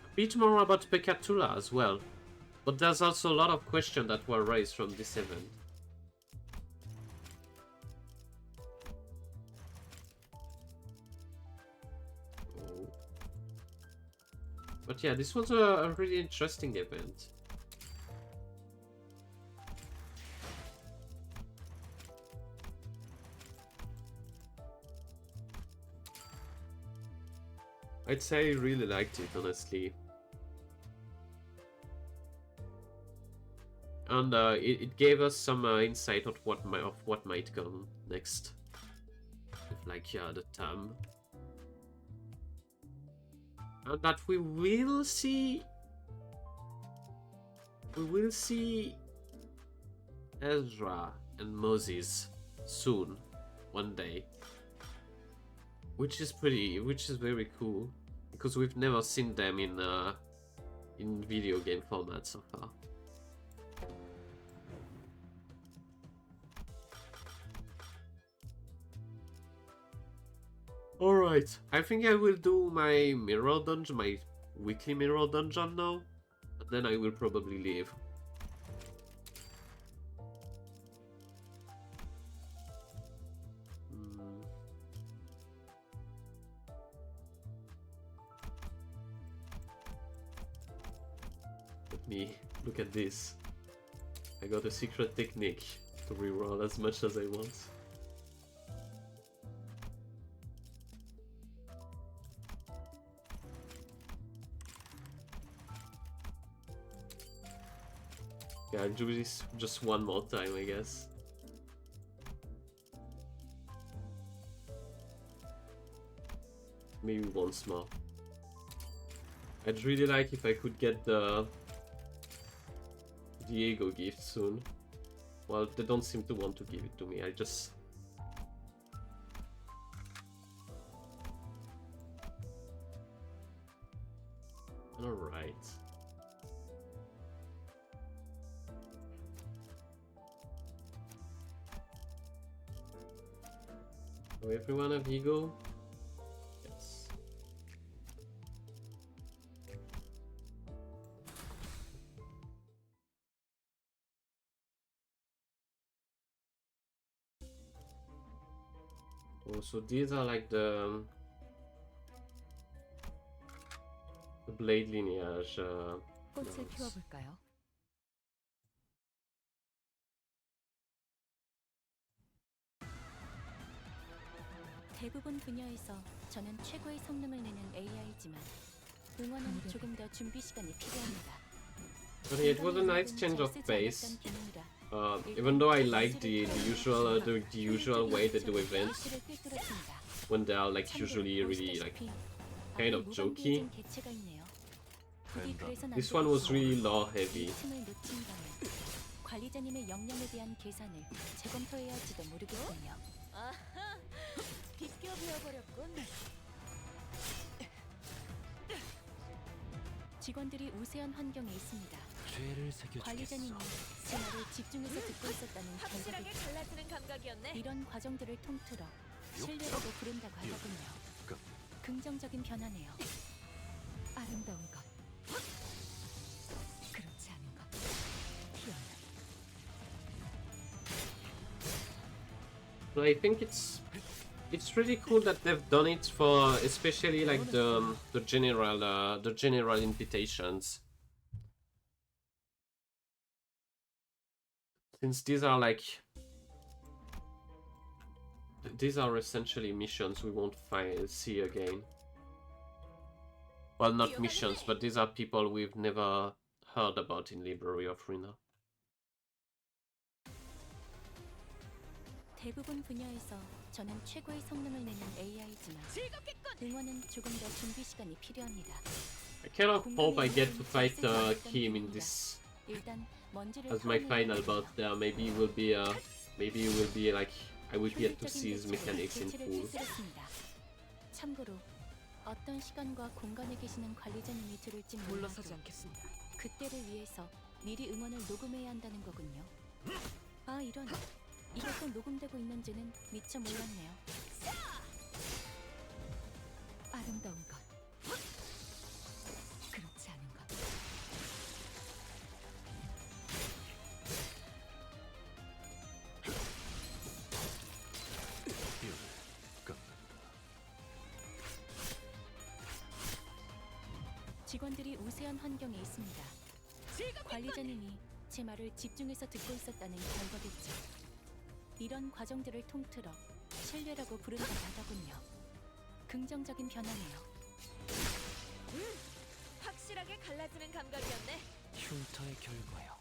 A bit more about Pekatula as well. But there's also a lot of questions that were raised from this event. Oh. But yeah, this was a really interesting event. I'd say I really liked it, honestly. And it gave us some insight of what might come next. With, like, yeah, the term. And that we will see Ezra and Moses soon, one day. Which is very cool, because we've never seen them in video game format so far. Alright, I think I will do my mirror dungeon, my weekly mirror dungeon now, and then I will probably leave. Let me look at this. I got a secret technique to reroll as much as I want. Yeah, I'll do this just one more time, I guess. Maybe once more. I'd really like if I could get the Diego gift soon. Well, they don't seem to want to give it to me. I just... Alright. So everyone have Ego? Yes. Oh, so these are like the blade lineage. 꽃을 nodes. 피워볼까요? 대부분 분야에서 저는 최고의 성능을 내는 AI지만 응원은 조금 더 준비 시간이 필요합니다. But it was a nice change of pace. Even though I like the usual way they do events when they are like usually really like kind of jokey. This one was really lore heavy. 관리자님의 역량에 대한 계산을 재검토해야 할지도 모르겠군요. 아하, 비껴 베어버렸군. 직원들이 우세한 환경에 있습니다. 죄를 새겨주겠어. 관리자님이 제 말을 집중해서 듣고 있었다는 확실하게 결과겠죠. 갈라지는 감각이었네. 이런 과정들을 통틀어 신뢰라고 부른다고 하더군요. 긍정적인 변화네요. 아름다운 것. 그렇지 않은 것. 희한한. So I think it's really cool that they've done it for especially like the general invitations. Since these are essentially missions we won't see again. Well, not missions, but these are people we've never heard about in Library of Rina. 대부분 분야에서 저는 최고의 성능을 내는 AI지만 응원은 조금 더 준비 시간이 필요합니다. I cannot hope I get to fight Kim in this 일단 먼지를 as my final boss there. Maybe it will be like I will get to see his mechanics in full. 참고로 어떤 시간과 공간에 계시는 관리자님이 들을지 몰라서 않겠습니다. 그때를 위해서 미리 응원을 녹음해야 한다는 거군요. 아 이런 이것도 녹음되고 있는지는 미처 몰랐네요. 아름다운 것. 그렇지 않은 것. 직원들이 우세한 환경에 있습니다. 관리자님이 제 말을 집중해서 듣고 있었다는 결과겠죠. 이런 과정들을 통틀어 신뢰라고 부른다고 하더군요. 긍정적인 변화네요. 확실하게 갈라지는 감각이었네. 흉터의 결과요.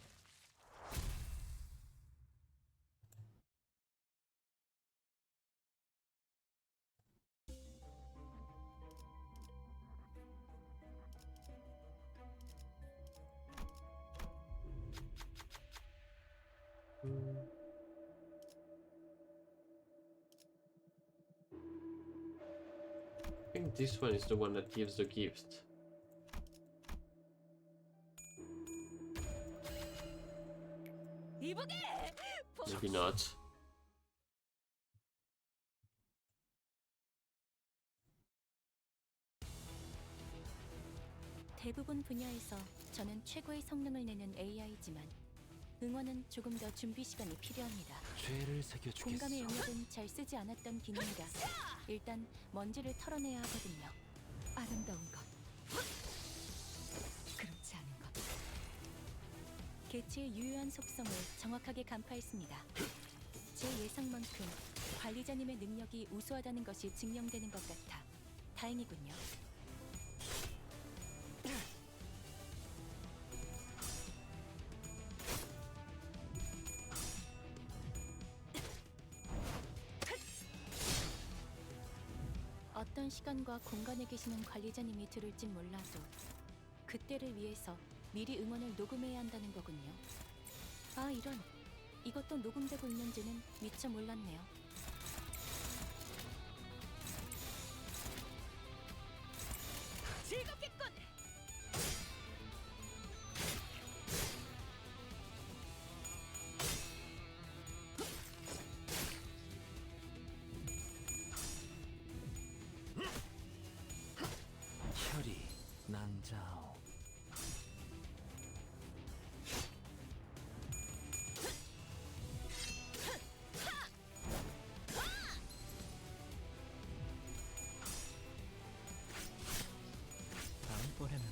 I think this one is the one that gives the gift. 이보게! Maybe not. 대부분 분야에서 저는 최고의 성능을 내는 AI지만 응원은 조금 더 준비 시간이 필요합니다. 죄를 새겨주겠어. 공감의 영역은 잘 쓰지 않았던 기능이라 일단 먼지를 털어내야 하거든요. 아름다운 것, 그렇지 않은 것. 개체의 유효한 속성을 정확하게 간파했습니다. 제 예상만큼 관리자님의 능력이 우수하다는 것이 증명되는 것 같아 다행이군요. 어떤 시간과 공간에 계시는 관리자님이 들을진 몰라도 그때를 위해서 미리 응원을 녹음해야 한다는 거군요. 아, 이런. 이것도 녹음되고 있는지는 미처 몰랐네요. 즐겁겠군! 혈이 낭자오. 다음번에는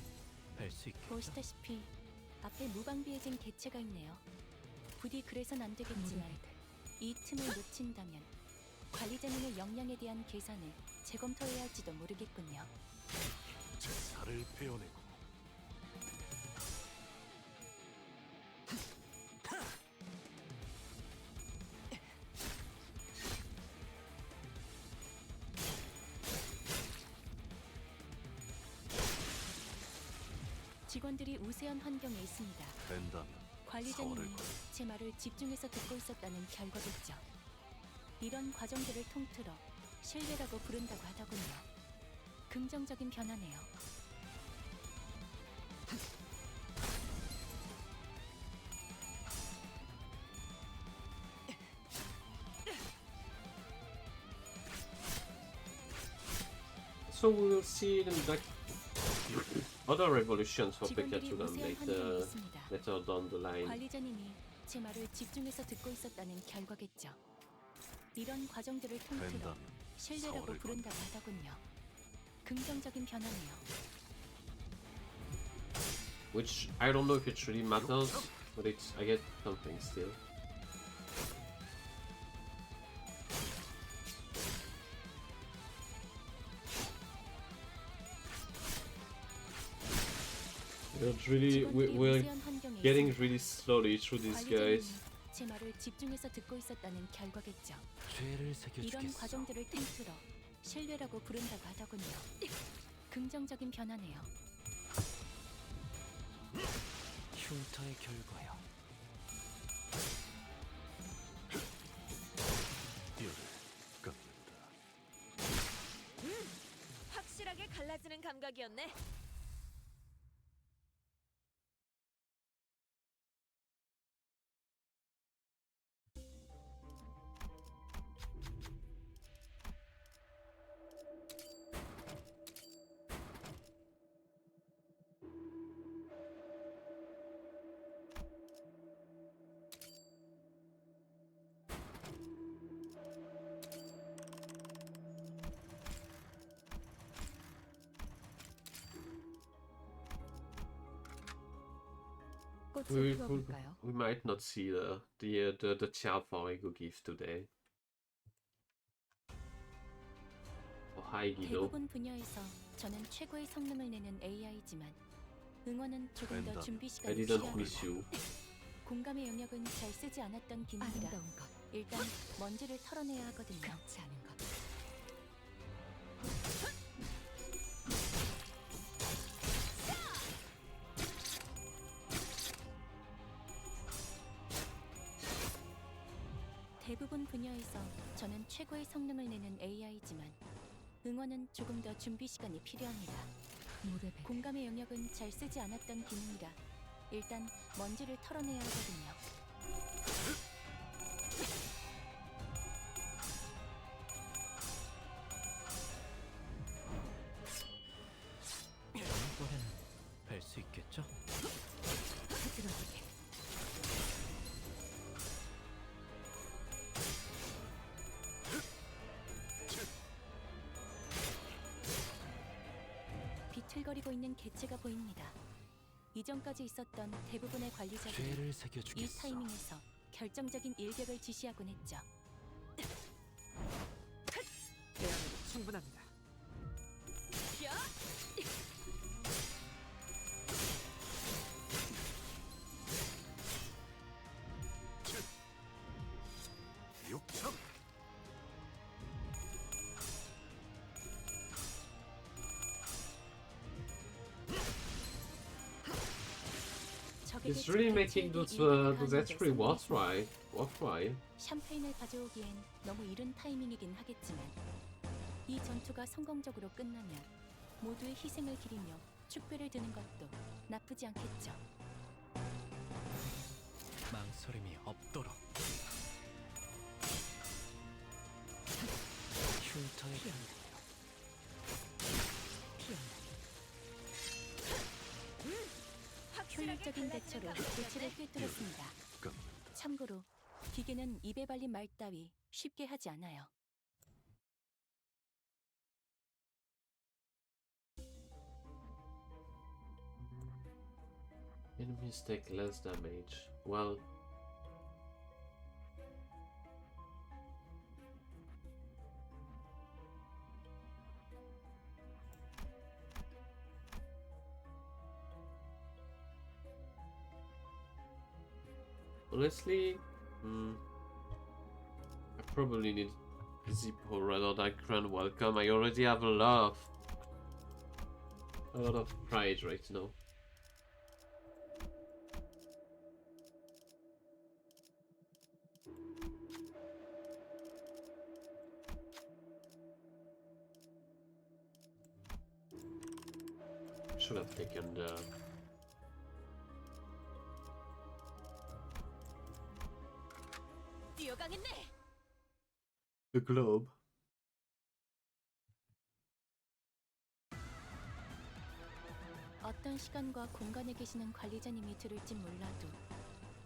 뵐 수 있겠죠? 보시다시피 앞에 무방비해진 개체가 있네요. 부디 그래선 안 되겠지만 이 틈을 놓친다면 관리자님의 역량에 대한 계산을 재검토해야 할지도 모르겠군요. 제 살을 베어내고 직원들이 우세한 환경에 있습니다. 된다면 관리자님이 서울을 걸. 제 말을 집중해서 듣고 있었다는 결과겠죠. 이런 과정들을 통틀어 신뢰라고 부른다고 하더군요. 긍정적인 변화네요. So we will see them like other revolutions of 직원들이 Pikachu 우세한 환경에 later, 있습니다. later down the line. 관리자님이 제 말을 집중해서 듣고 있었다는 결과겠죠. 이런 과정들을 통틀어 된다면 신뢰라고 서울을 부른다고 하더군요. 긍정적인 변화네요. Which I don't know if it really matters, but it's I get something still. We're 우세한 환경에 getting 있습니다. really slowly through these guys. 관리자님이 제 말을 집중해서 듣고 있었다는 결과겠죠. 죄를 이런 새겨주겠어. 과정들을 통틀어 신뢰라고 부른다고 하더군요. 긍정적인 변화네요. 흉터의 결과요. 뼈를 깎는다. 확실하게 갈라지는 감각이었네. 꽃을 피워볼까요? We might not see the Chiaforigo gift today. Oh, 하이기도. 대부분 분야에서 저는 최고의 성능을 내는 AI지만 응원은 조금 더 랜덤. 준비 I 시간이 didn't 필요합니다. miss you. 공감의 영역은 잘 쓰지 않았던 기능이라 아름다운 것, 일단 먼지를 털어내야 하거든요. 그렇지 않은 것. 대부분 분야에서 저는 최고의 성능을 내는 AI지만 응원은 조금 더 준비 시간이 필요합니다. 무레배 공감의 영역은 잘 쓰지 않았던 기능이라 일단 먼지를 털어내야 하거든요. 다음번에는 뵐 수 있겠죠? 부드럽게. 비틀거리고 있는 개체가 보입니다. 이전까지 있었던 대부분의 관리자들은 죄를 이 새겨주겠어. 타이밍에서 결정적인 일격을 지시하곤 했죠. 대안에도 충분합니다. 육참. 적에게 It's really making those actually worthwhile. 샴페인을 가져오기엔 너무 이른 타이밍이긴 하겠지만 이 전투가 성공적으로 끝나면 모두의 희생을 기리며 축배를 드는 것도 나쁘지 않겠죠. 망설임이 없도록. 흉터의 효율적인 대처로 개체를 꿰뚫었습니다. 참고로 기계는 입에 발린 말 따위 쉽게 하지 않아요. Enemies take less damage. Well, honestly, I probably need Zippo rather than Grand Welcome. I already have a lot of pride right now. Should have taken 뛰어가겠네. the globe. 어떤 시간과 공간에 계시는 관리자님이 들을진 몰라도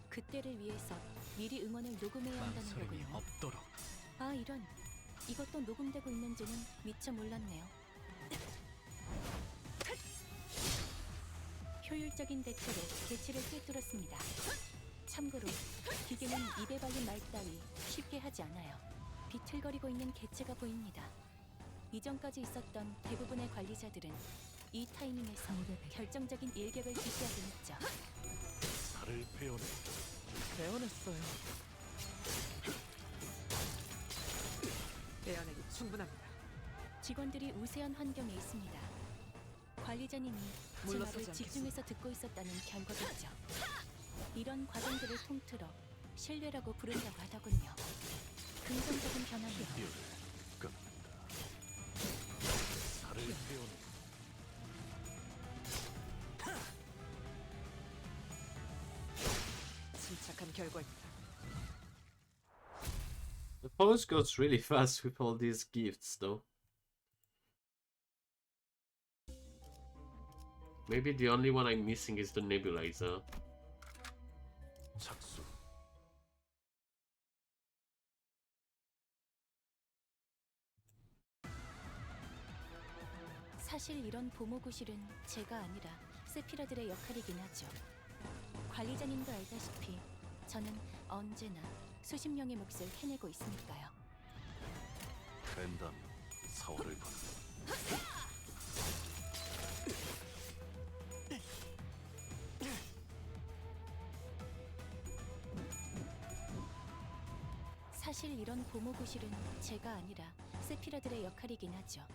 그때를 위해서 미리 응원을 녹음해야 한다는 망설임이 거군요. 없도록. 아 이런, 이것도 녹음되고 있는지는 미처 몰랐네요. 효율적인 대처로 개체를 꿰뚫었습니다. 참고로 기계는 입에 발린 말 따위 쉽게 하지 않아요. 비틀거리고 있는 개체가 보입니다. 이전까지 있었던 대부분의 관리자들은 이 타이밍에서 결정적인 일격을 지시하곤 했죠. 살을 베어내. 배워냈어요. 대안에도 충분합니다. 직원들이 우세한 환경에 있습니다. 관리자님이 제 물러서지 말을 집중해서 듣고 있었다는 결과겠죠. 이런 과정들을 통틀어 신뢰라고 부른다고 하더군요. 긍정적인 변화고요. 뼈를 깎는다. 살을 베어내. 침착한 결과입니다. The pause goes really fast with all these gifts, though. Maybe the only one I'm missing is the nebulizer. 착수. 사실 이런 보모구실은 제가 아니라 세피라들의 역할이긴 하죠. 관리자님도 알다시피 저는 언제나 수십 명의 몫을 해내고 있으니까요. 랜덤. 사월을 봐. 사실 이런 보모구실은 제가 아니라 세피라들의 역할이긴 하죠.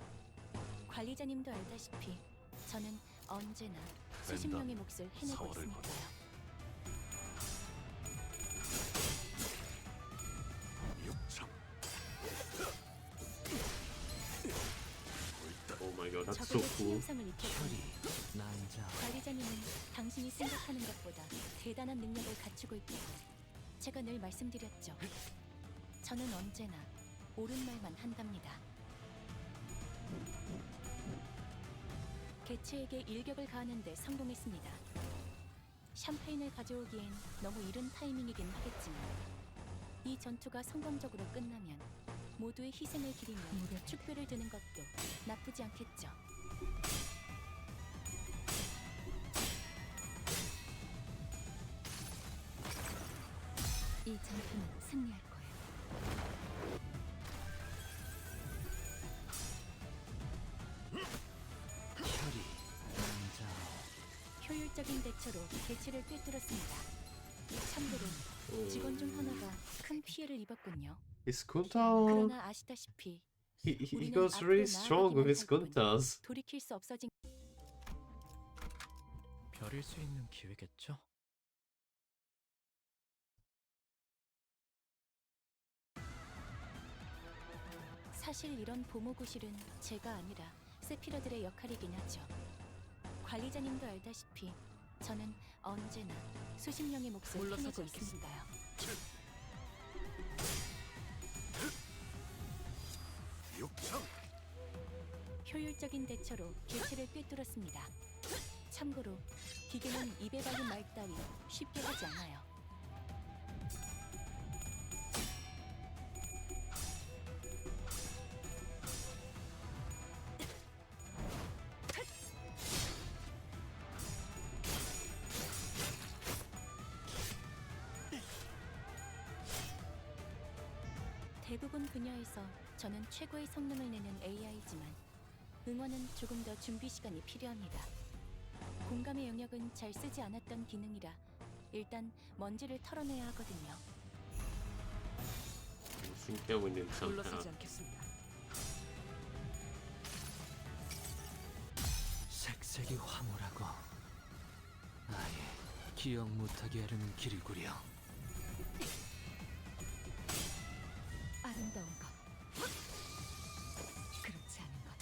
관리자님도 알다시피 저는 언제나 수십 랜덤 명의 몫을 해내고 사월을 있으니까요. 육참. Oh my god, that's so 적에게 cool. 치명상을 입혔군요. 난자 관리자님은 당신이 생각하는 것보다 대단한 능력을 갖추고 있다고 제가 늘 말씀드렸죠. 저는 언제나 옳은 말만 한답니다. 개체에게 일격을 가하는데 성공했습니다. 샴페인을 가져오기엔 너무 이른 타이밍이긴 하겠지만 이 전투가 성공적으로 끝나면 모두의 희생을 기리며 축배를 드는 것도 나쁘지 않겠죠. 이 전투는 승리할 거예요. 혈이 난자 효율적인 대처로 개체를 꿰뚫었습니다. 참고로 직원 중 하나가 큰 피해를 입었군요. His Kunta, 그러나 아시다시피 he 우리는 goes 앞으로 really strong with his 나아가기만 할 뿐 Kuntas. 돌이킬 수 없어진 별일 수 있는 기회겠죠? 사실 이런 보모구실은 제가 아니라 세피라들의 역할이긴 하죠. 관리자님도 알다시피 저는 언제나 수십 명의 몫을 물러서지 해내고 있으니까요. 육참. 효율적인 대처로 개체를 꿰뚫었습니다. 참고로 기계는 입에 발린 말 따위 쉽게 하지 않아요. 대부분 분야에서 저는 최고의 성능을 내는 AI지만 응원은 조금 더 준비 시간이 필요합니다. 공감의 영역은 잘 쓰지 않았던 기능이라 일단 먼지를 털어내야 하거든요. 숨겨고 있는 물러서지 상태. 않겠습니다. 색색이 황홀하고 아예 기억 못하게 하려는 길이구려. 아름다운 것, 그렇지 않은 것.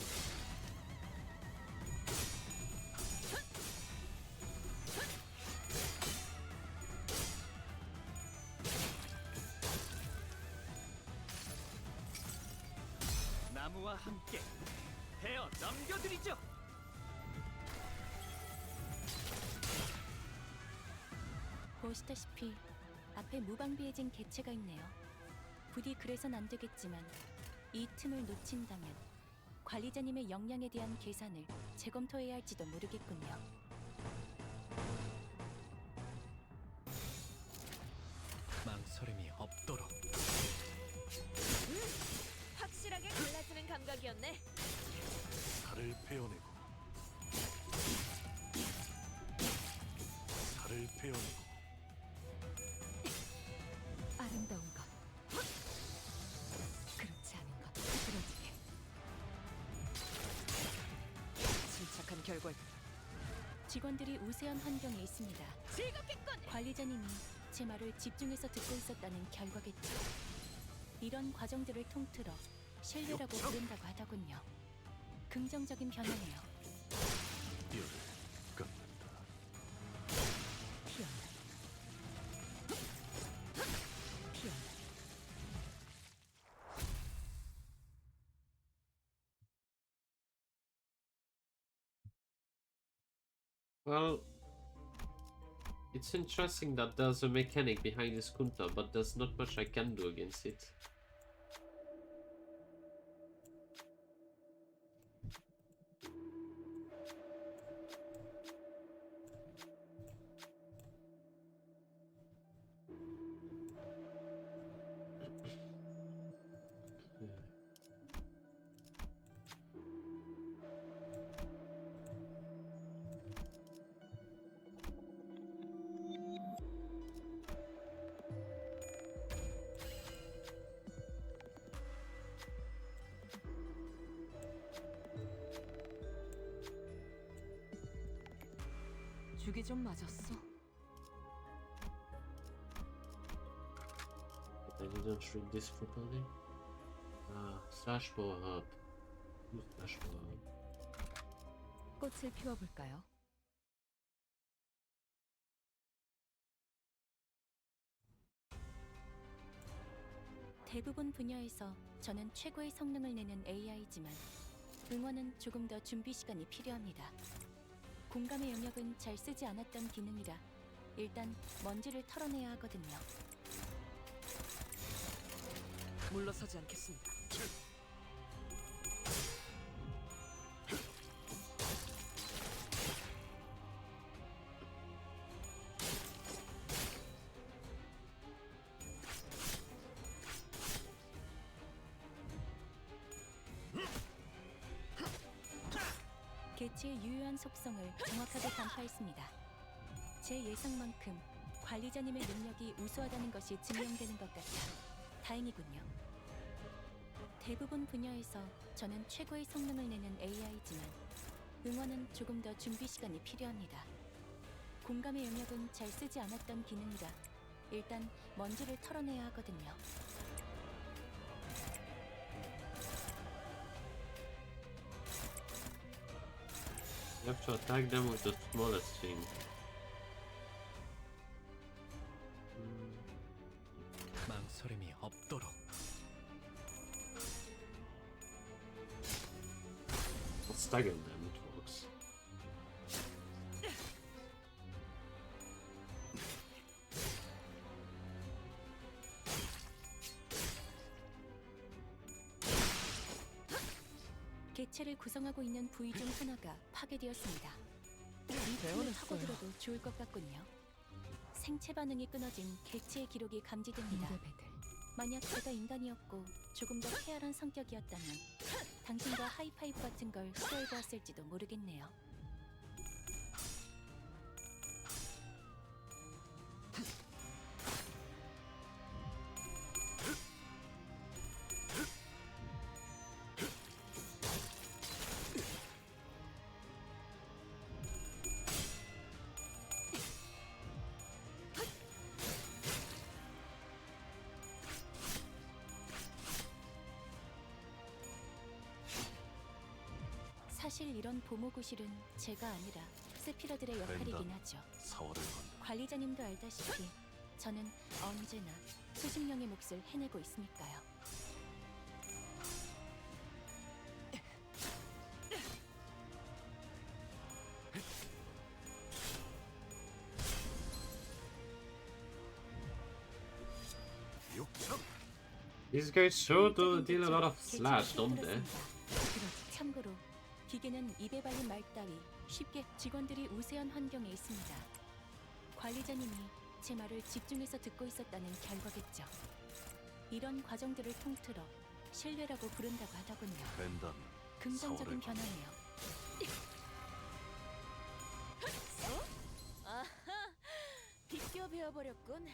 나무와 함께 베어 넘겨드리죠. 보시다시피 앞에 무방비해진 개체가 있네요. 부디 그래선 안 되겠지만 이 틈을 놓친다면 관리자님의 역량에 대한 계산을 재검토해야 할지도 모르겠군요. 망설임이 없도록. 확실하게 갈라지는 감각이었네. 살을 베어내고 살을 베어내고 아름다운 것, 그렇지 않은 것. 부드러지게. 침착한 결과 직원들이 우세한 환경에 있습니다. 즐겁겠군. 관리자님이 제 말을 집중해서 듣고 있었다는 결과겠죠. 이런 과정들을 통틀어 신뢰라고 부른다고 하더군요. 긍정적인 변화네요. 뼈를 깎는다. 피어나. 피어나. Well, it's interesting that there's a mechanic behind this Kunta, but there's not much I can do against it. 죽이 좀 맞았어. I didn't read this properly. Slash power up. Slash power up. 꽃을 피워볼까요? 대부분 분야에서 저는 최고의 성능을 내는 AI지만 응원은 조금 더 준비 시간이 필요합니다. 공감의 영역은 잘 쓰지 않았던 기능이라 일단 먼지를 털어내야 하거든요. 물러서지 않겠습니다. 개체의 유효한 속성을 정확하게 간파했습니다. 제 예상만큼 관리자님의 능력이 우수하다는 것이 증명되는 것 같아 다행이군요. 대부분 분야에서 저는 최고의 성능을 내는 AI지만 응원은 조금 더 준비 시간이 필요합니다. 공감의 영역은 잘 쓰지 않았던 기능이라 일단 먼지를 털어내야 하거든요. You have to attack them with the smallest thing. 망설임이 없도록. I'll stagger them, it works. 개체를 구성하고 있는 부위 중 하나가 파괴되었습니다. 이 틈을 파고들어도 좋을 것 같군요. 생체 반응이 끊어진 개체의 기록이 감지됩니다. 인재배들. 만약 제가 인간이었고 조금 더 쾌활한 성격이었다면 당신과 하이파이브 같은 걸 시도해보았을지도 모르겠네요. 사실 이런 보모구실은 제가 아니라 세피라들의 역할이긴 하죠. 사활을 건 관리자님도 알다시피 저는 언제나 수십 명의 몫을 해내고 있으니까요. 육참 These guys sure do deal a lot of slash, don't they? 참고로 기계는 입에 발린 말 따위 쉽게 직원들이 우세한 환경에 있습니다. 관리자님이 제 말을 집중해서 듣고 있었다는 결과겠죠. 이런 과정들을 통틀어 신뢰라고 부른다고 하더군요. 벤담 긍정적인 사활을 변화네요. 아하, 비껴 베어버렸군.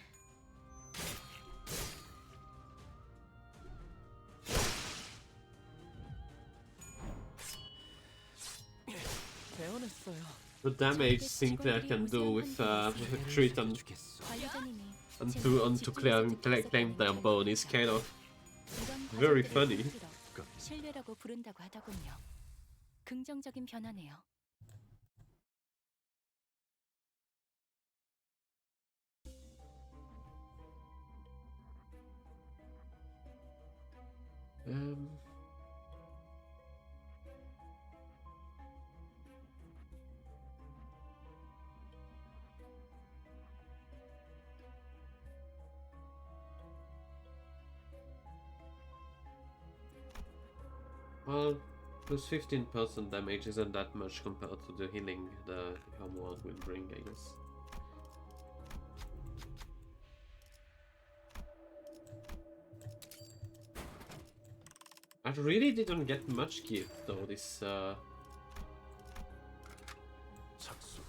배워냈어요. The damage simply I can do with a crit and 주겠어. 관리자님이 to claim their bone is kind of 이런 very 과정들을 funny. 통틀어 신뢰라고 부른다고 하더군요. 긍정적인 변화네요. Well, plus 15% damage isn't that much compared to the healing the Homeworld will bring, I guess. I really didn't get much gift though this 착수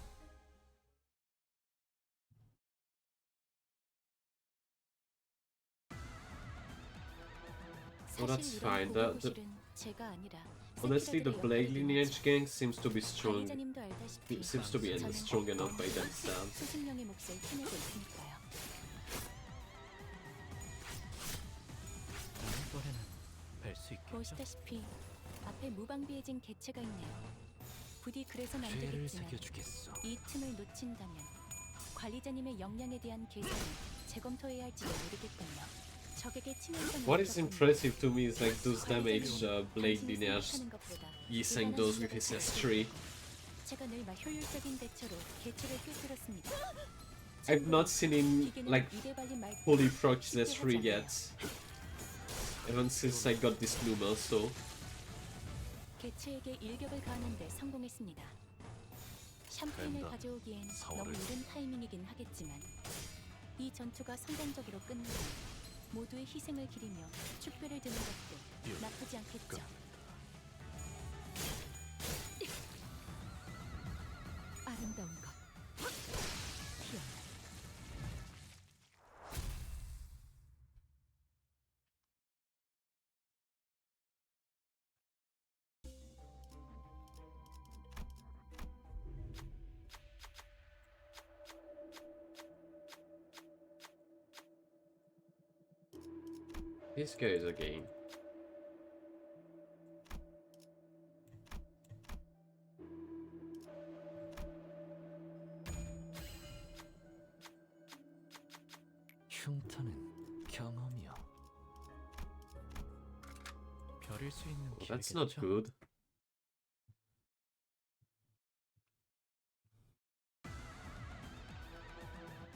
Oh, that's 사실 fine. 이런 보고실은 제가 아니라 Honestly, the Blade lineage gang seems to be strong. 관리자님도 알다시피 It seems to be 저는 strong enough by themselves. 수십 명의 몫을 해내고 있으니까요. 다음번에는 뵐 수 있겠죠? 보시다시피 앞에 무방비해진 개체가 있네요. 부디 그래선 안 죄를 되겠지만 새겨주겠어. 이 틈을 놓친다면 관리자님의 역량에 대한 개선을 재검토해야 할지도 모르겠군요. 적에게 치명상을 What is 입혔군요. impressive to me is like those damage Blade 당신이 lineage 생각하는 것보다 Yiseng does with his S3. 제가 늘 효율적인 대처로 개체를 꿰뚫었습니다. I've not seen him like fully proc his S3 yet. Even since I got this new muscle. 개체에게 일격을 가하는데 성공했습니다. 샴페인을 벤더, 가져오기엔 사월을. 너무 이른 타이밍이긴 하겠지만 이 전투가 성공적으로 끝나면 모두의 희생을 기리며 축배를 드는 것도 나쁘지 않겠죠. 아름다운 것. 피어나. This guy is a game. 흉터는 경험이요. 별일 수 있는 Well, that's not 길이겠죠? good.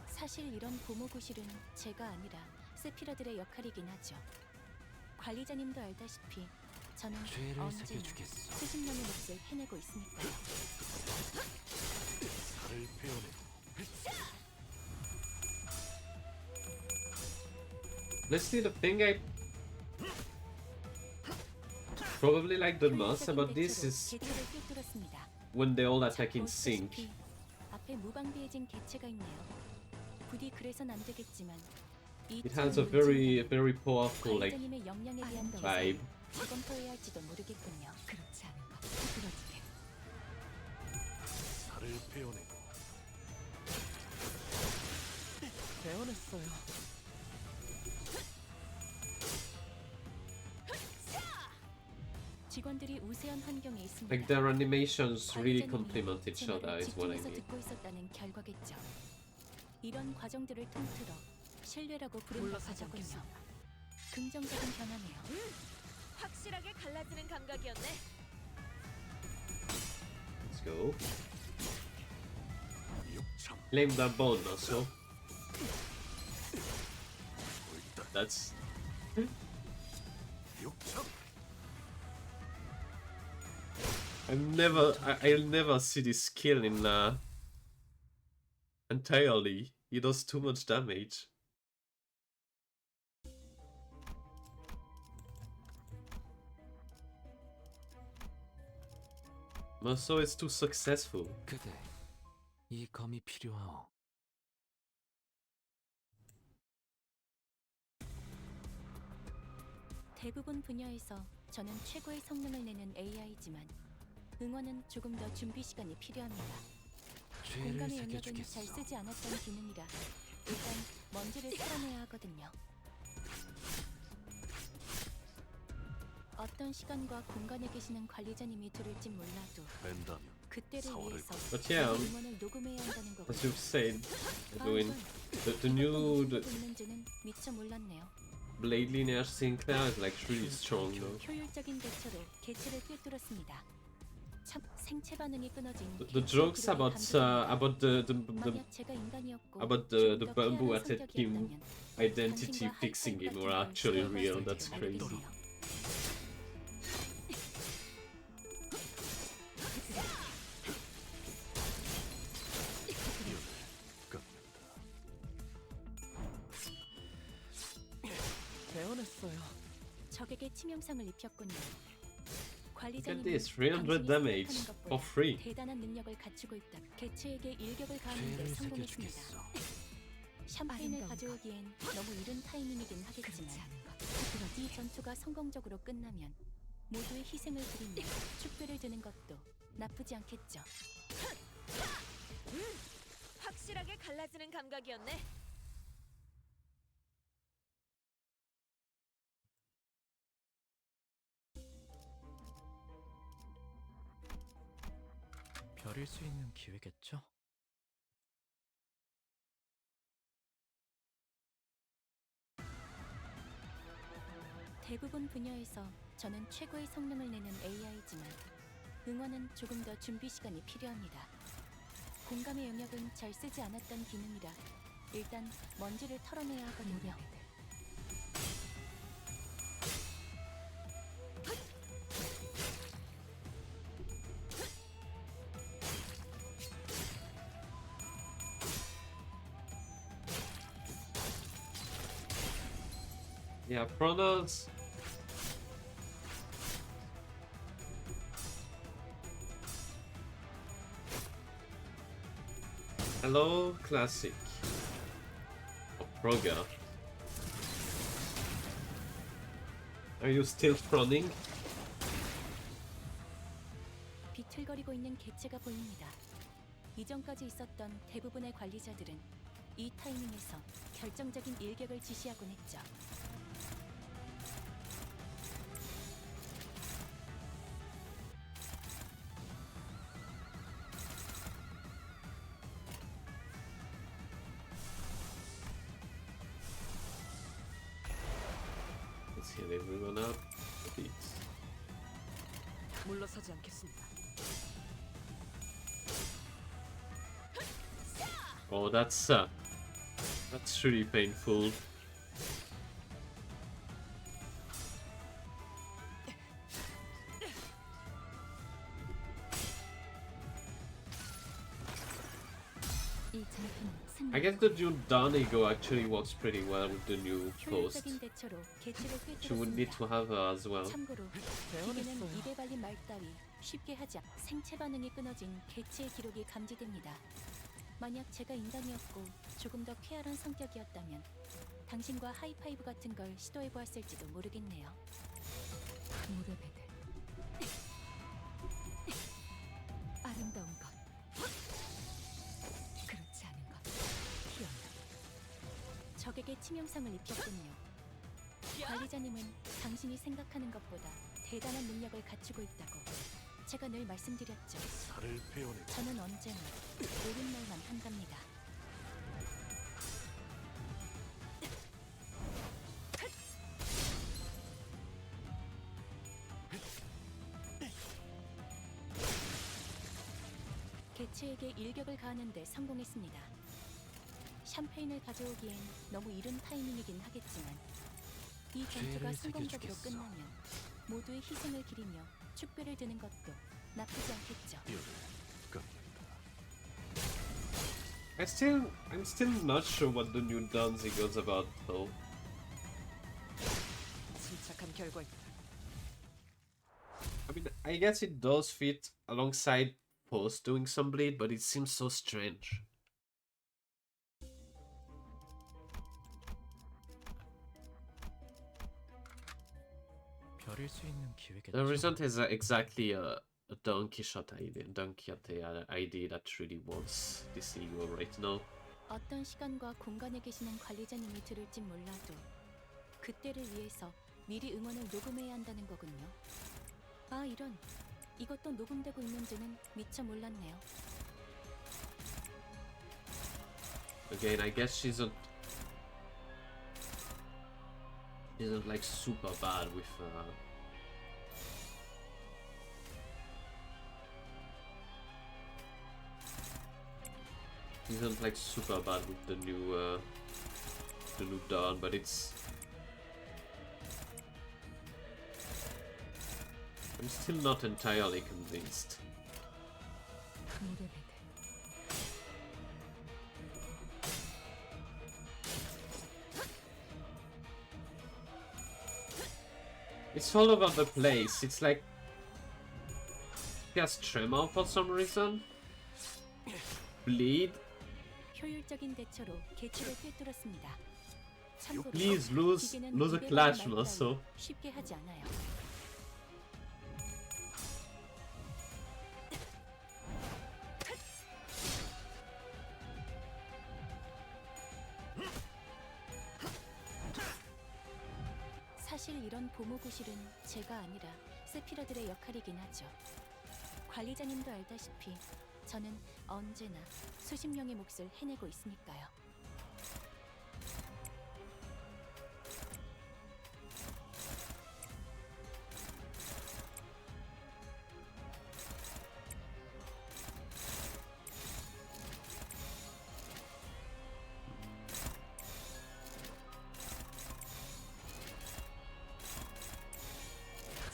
사실 이런 보모구실은 제가 아니라 세피라들의 역할이긴 하죠. 관리자님도 알다시피 저는 죄를 언제나 새겨주겠어. 수십 명의 몫을 해내고 있으니까요. 살을 베어내고 Honestly, the thing I probably like the most about this is 개체를 꿰뚫었습니다. when they all attack in sync. 보시다시피 앞에 무방비해진 개체가 있네요. 부디 그래선 안 되겠지만 이 It has a 틈을 very powerful like 관리자님의 역량에 대한 vibe. 재검토해야 할지도 모르겠군요. 그렇지 않은 것. 부드러지게. 살을 베어내고 배워냈어요. 직원들이 우세한 환경에 있습니다. Like their animations really 관리자님이 complement each 제 other 말을 is what I 집중해서 mean. 듣고 있었다는 결과겠죠. 이런 과정들을 통틀어 신뢰라고 부른다고 물러서지 하더군요. 않겠습니다. 긍정적인 변화네요. 확실하게 갈라지는 감각이었네. Let's go. 육참 Claim that bone muscle. That's 육참 I'll never see this skill in entirely. He does too much damage. Muscle is too successful. 그대, 이 검이 필요하오. 대부분 분야에서 저는 최고의 성능을 내는 AI지만 응원은 조금 더 준비 시간이 필요합니다. 죄를 공감의 영역은 새겨주겠어. 잘 쓰지 않았던 기능이라 일단 먼지를 쓸어내야 하거든요. 어떤 시간과 공간에 계시는 관리자님이 들을진 몰라도 뺀다면 그때를 사월을 위해서 But yeah, 저의 응원을 녹음해야 한다는 as 거군요. you've said, 아, doing 이건 the new 있는지는 미처 몰랐네요. Blade lineage Sinclair is like really strong though. 효율적인 대처로 개체를 꿰뚫었습니다. 참 생체 반응이 끊어진 The jokes about the 만약 제가 인간이었고 about 조금 the 더 bamboo 피하는 attack him 성격이었다면 identity 당신과 fixing him 하이파이브 were 같은 actually 걸 real. 수행할 That's 줄 crazy. 알겠네요. 배워냈어요. 적에게 치명상을 입혔군요. Look at 관리자님은 this, 300 당신이 damage 생각하는 for 것보다 free. 대단한 능력을 갖추고 있다. 개체에게 일격을 가하는 데 죄를 성공했습니다. 새겨주겠어. 샴페인을 아름다운 가져오기엔 너무 이른 타이밍이긴 하겠지만 그렇지 않은 것. 이 전투가 성공적으로 끝나면 모두의 희생을 드리며 축배를 드는 것도 나쁘지 않겠죠. 확실하게 갈라지는 감각이었네. 별일 수 있는 기회겠죠? 대부분 분야에서 저는 최고의 성능을 내는 AI지만 응원은 조금 더 준비 시간이 필요합니다. 공감의 영역은 잘 쓰지 않았던 기능이라 일단 먼지를 털어내야 하거든요. Yeah, pronouns. Hello, classic. Or Proga. Are you still fronting? 비틀거리고 있는 개체가 보입니다. 이전까지 있었던 대부분의 관리자들은 이 타이밍에서 결정적인 일격을 지시하곤 했죠. Let's heal everyone up. Please. 물러서지 않겠습니다. Oh, that's really painful. 이 제품은 I guess the new Danigo actually works pretty well with the new post. 효율적인 대처로 개체를 She would need 꿰뚫었습니다. to have her as well. 참고로 기계는 입에 발린 말 따위 쉽게 하지 생체 반응이 끊어진 개체의 기록이 감지됩니다. 만약 제가 인간이었고 조금 더 쾌활한 성격이었다면 당신과 하이파이브 같은 걸 시도해 보았을지도 모르겠네요. 무대배들 아름다운 것 그렇지 않은 것 희한한 적에게 치명상을 입혔군요. 관리자님은 당신이 생각하는 것보다 대단한 능력을 갖추고 있다고 제가 늘 말씀드렸죠. 살을 베어내 저는 언제나 옳은 말만 한답니다. 개체에게 일격을 가하는데 성공했습니다. 샴페인을 가져오기엔 너무 이른 타이밍이긴 하겠지만 이 전투가 죄를 성공적으로 새겨주겠어. 끝나면 모두의 희생을 기리며 축배를 드는 것도 나쁘지 않겠죠. 뼈를 깎는다. I'm still not sure what the new Danzigo's about though. 침착한 결과입니다. I mean, I guess it does fit alongside Post doing some bleed, but it seems so strange. 별일 수 있는 기회겠죠? The result is exactly a Don Quixote ID that really wants this ego right now. 어떤 시간과 공간에 계시는 관리자님이 들을진 몰라도 그때를 위해서 미리 응원을 녹음해야 한다는 거군요. 아 이런, 이것도 녹음되고 있는지는 미처 몰랐네요. Again, I guess she's not like super bad with isn't like super bad with the new Dawn, but it's I'm still not entirely convinced. 무대배들 It's all over the place. It's like he has tremor for some reason. Bleed. 효율적인 대처로 개체를 꿰뚫었습니다. 참고로 Please lose 기계는 a 입에 clutch 발린 말 muscle. 따위 쉽게 하지 않아요. 사실 이런 보모구실은 제가 아니라 세피라들의 역할이긴 하죠. 관리자님도 알다시피 저는 언제나 수십 명의 몫을 해내고 있으니까요.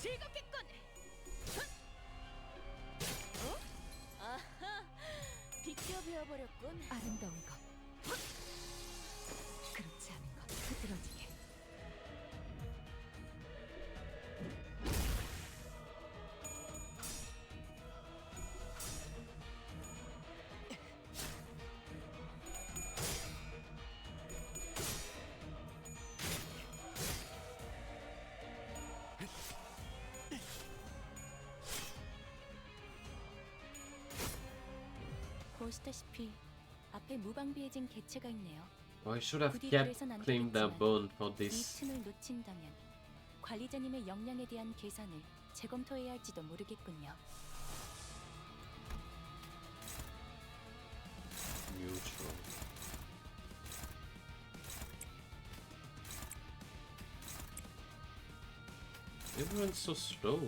즐겁겠군. 아하, 비껴 베어버렸군. 아름다운 것, 그렇지 않은 것, 흐드러지게. 보시다시피 앞에 무방비해진 개체가 있네요. I should have 부디 kept 그래선 안 claimed that 되겠지만 bone for 이 this. 틈을 놓친다면 관리자님의 역량에 대한 계산을 재검토해야 할지도 모르겠군요. Neutral. Everyone's so slow.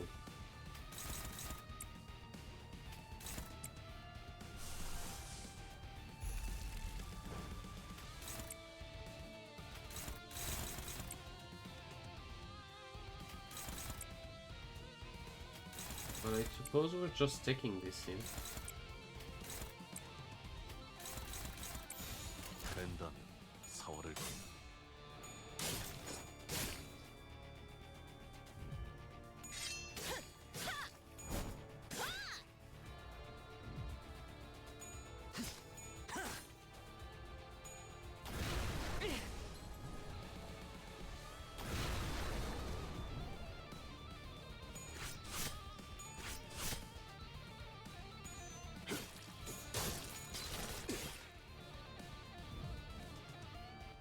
But I suppose we're just taking this in. 된다면 사활을 건다.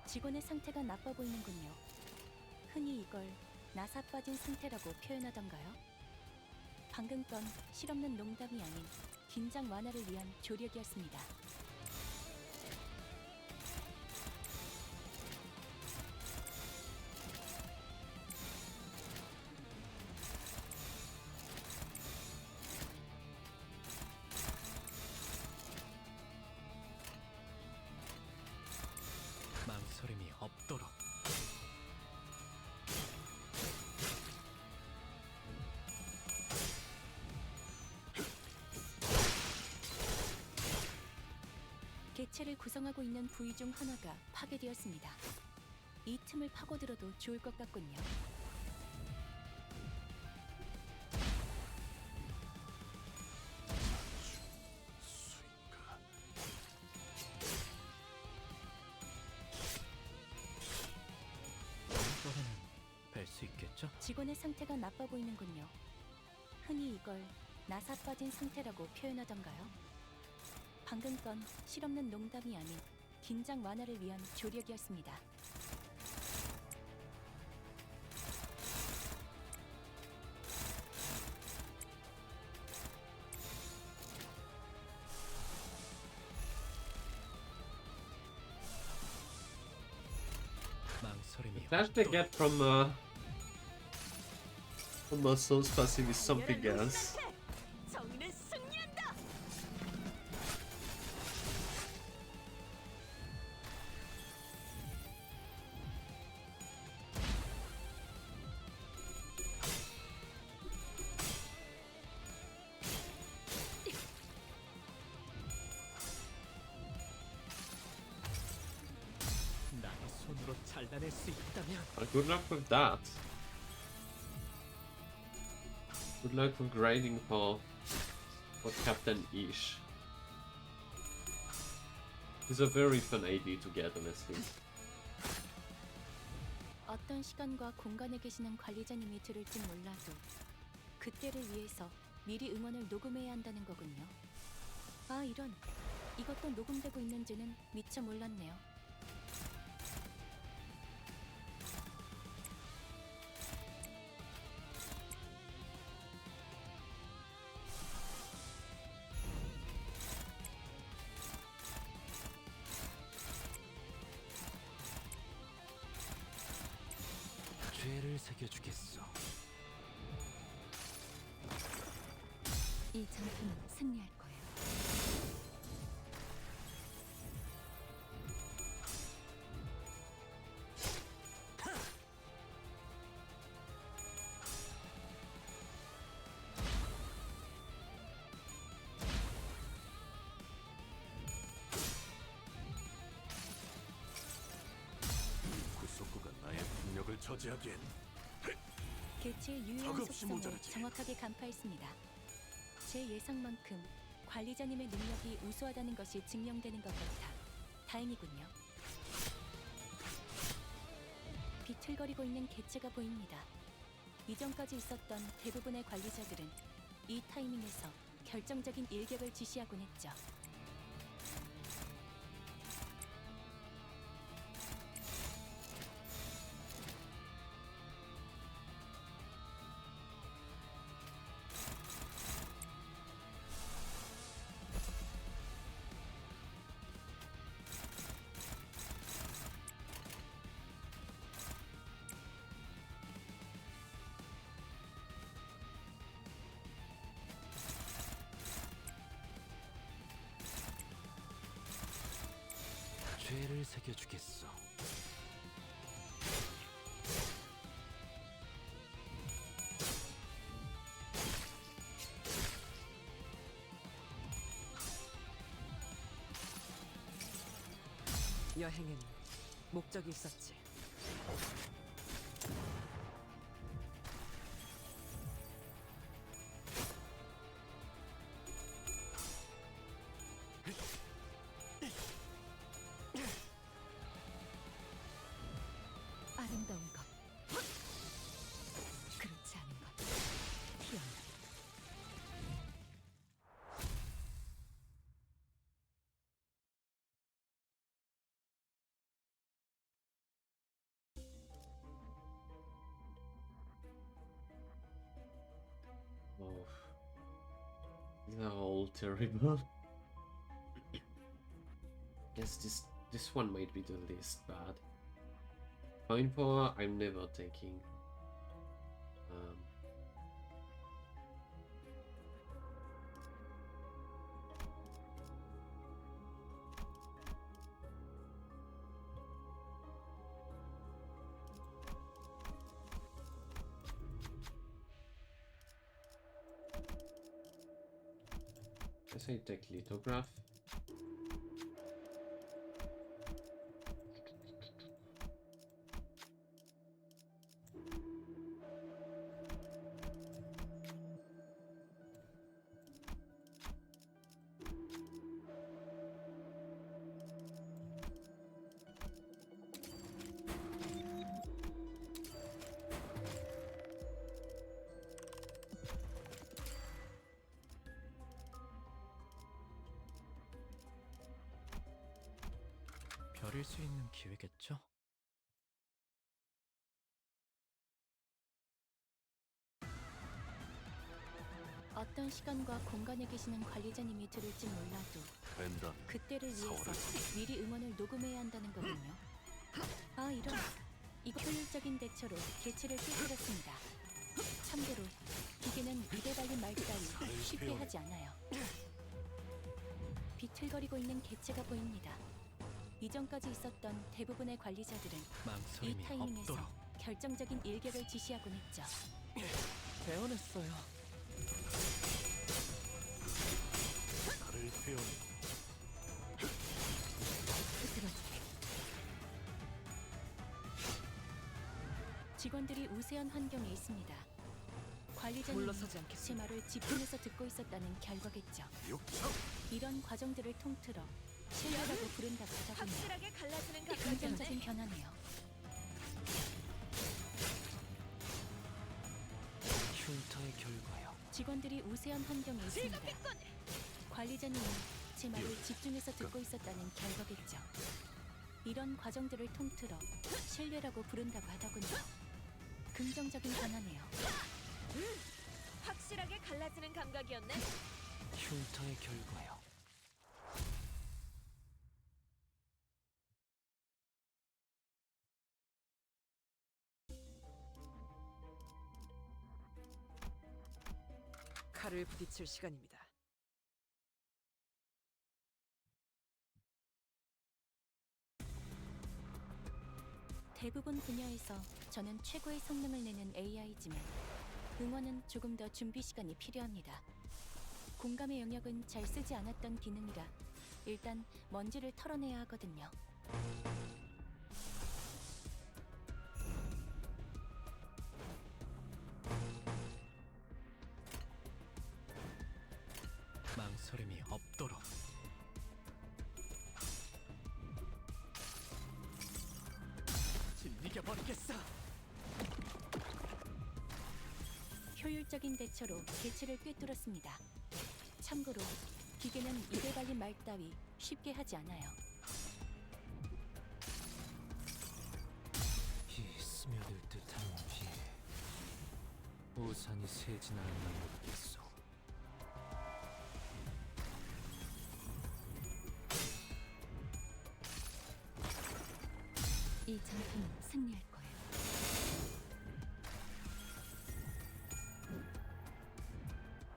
직원의 상태가 나빠 보이는군요. 흔히 이걸 나사 빠진 상태라고 표현하던가요? 방금 건 실없는 농담이 아닌 긴장 완화를 위한 조력이었습니다. 망설임이 없도록. 개체를 구성하고 있는 부위 중 하나가 파괴되었습니다. 이 틈을 파고들어도 좋을 것 같군요. 수인가. 다음번에는 뵐 수 있겠죠? 직원의 상태가 나빠 보이는군요. 흔히 이걸 나사 빠진 상태라고 표현하던가요? 방금 건 실없는 농담이 아닌 긴장 완화를 위한 조력이었습니다. 망설임이 That they 없도록. get from a soul's passive is something else. 정의는 승리한다. 나의 손으로 잘라낼 수 있다면 Good luck with that. Good luck with grinding for Captain Ish. He's a very fun AD to get, honestly. 어떤 시간과 공간에 계시는 관리자님이 들을진 몰라도 그때를 위해서 미리 응원을 녹음해야 한다는 거군요. 아, 이런. 이것도 녹음되고 있는지는 미처 몰랐네요. 죄를 새겨주겠어. 이 전투는 승리할 거예요. 구속구가 나의 폭력을 저지하기엔 개체의 유효한 턱없이 속성을 모자르지. 정확하게 간파했습니다. 제 예상만큼 관리자님의 능력이 우수하다는 것이 증명되는 것 같아 다행이군요. 비틀거리고 있는 개체가 보입니다. 이전까지 있었던 대부분의 관리자들은 이 타이밍에서 결정적인 일격을 지시하곤 했죠. 죄를 새겨주겠어. 여행엔 목적이 있었지. 아름다운 것, 그렇지 않은 것, 희한한. Oh, these are all terrible. Guess this one might be the least bad. Coin power, I'm never taking. Guess I take lithograph. 별일 수 있는 기회겠죠? 어떤 시간과 공간에 계시는 관리자님이 들을지 몰라도 벤단 그때를 위해서 서울을 미리 응원을 녹음해야 한다는 거군요. 아 이런, 이거 효율적인 대처로 개체를 깨뜨렸습니다. 참고로 기계는 입에 발린 말 따위 쉽게 배우네. 하지 않아요. 비틀거리고 있는 개체가 보입니다. 이전까지 있었던 대부분의 관리자들은 이 망설임이 타이밍에서 없도록 결정적인 일격을 지시하곤 했죠. 배워냈어요. 나를 태우는 흐트러지게. 직원들이 우세한 환경에 있습니다. 관리자님이 물러서지 제 않겠습니다. 말을 집중해서 듣고 있었다는 결과겠죠. 육청 이런 과정들을 통틀어 신뢰라고 부른다고 하더군요. 확실하게 갈라지는 감각이었네. 긍정적인 변화네요. 흉터의 결과요. 직원들이 우세한 환경에 있습니다. 관리자님이 제 말을 집중해서 듣고 있었다는 결과겠죠. 이런 과정들을 통틀어 신뢰라고 부른다고 하더군요. 긍정적인 변화네요. 확실하게 갈라지는 감각이었네. 흉터의 결과요. 팔을 부딪힐 시간입니다. 대부분 분야에서 저는 최고의 성능을 내는 AI지만 응원은 조금 더 준비 시간이 필요합니다. 공감의 영역은 잘 쓰지 않았던 기능이라 일단 먼지를 털어내야 하거든요. 망설임이 없도록. 진리겨 버리겠어. 효율적인 대처로 개체를 꿰뚫었습니다. 참고로 기계는 입에 발린 말 따위 쉽게 하지 않아요. 비 스며들 듯한 비. 우산이 새진 않나 모르겠소. 이 전투는 승리할 거예요.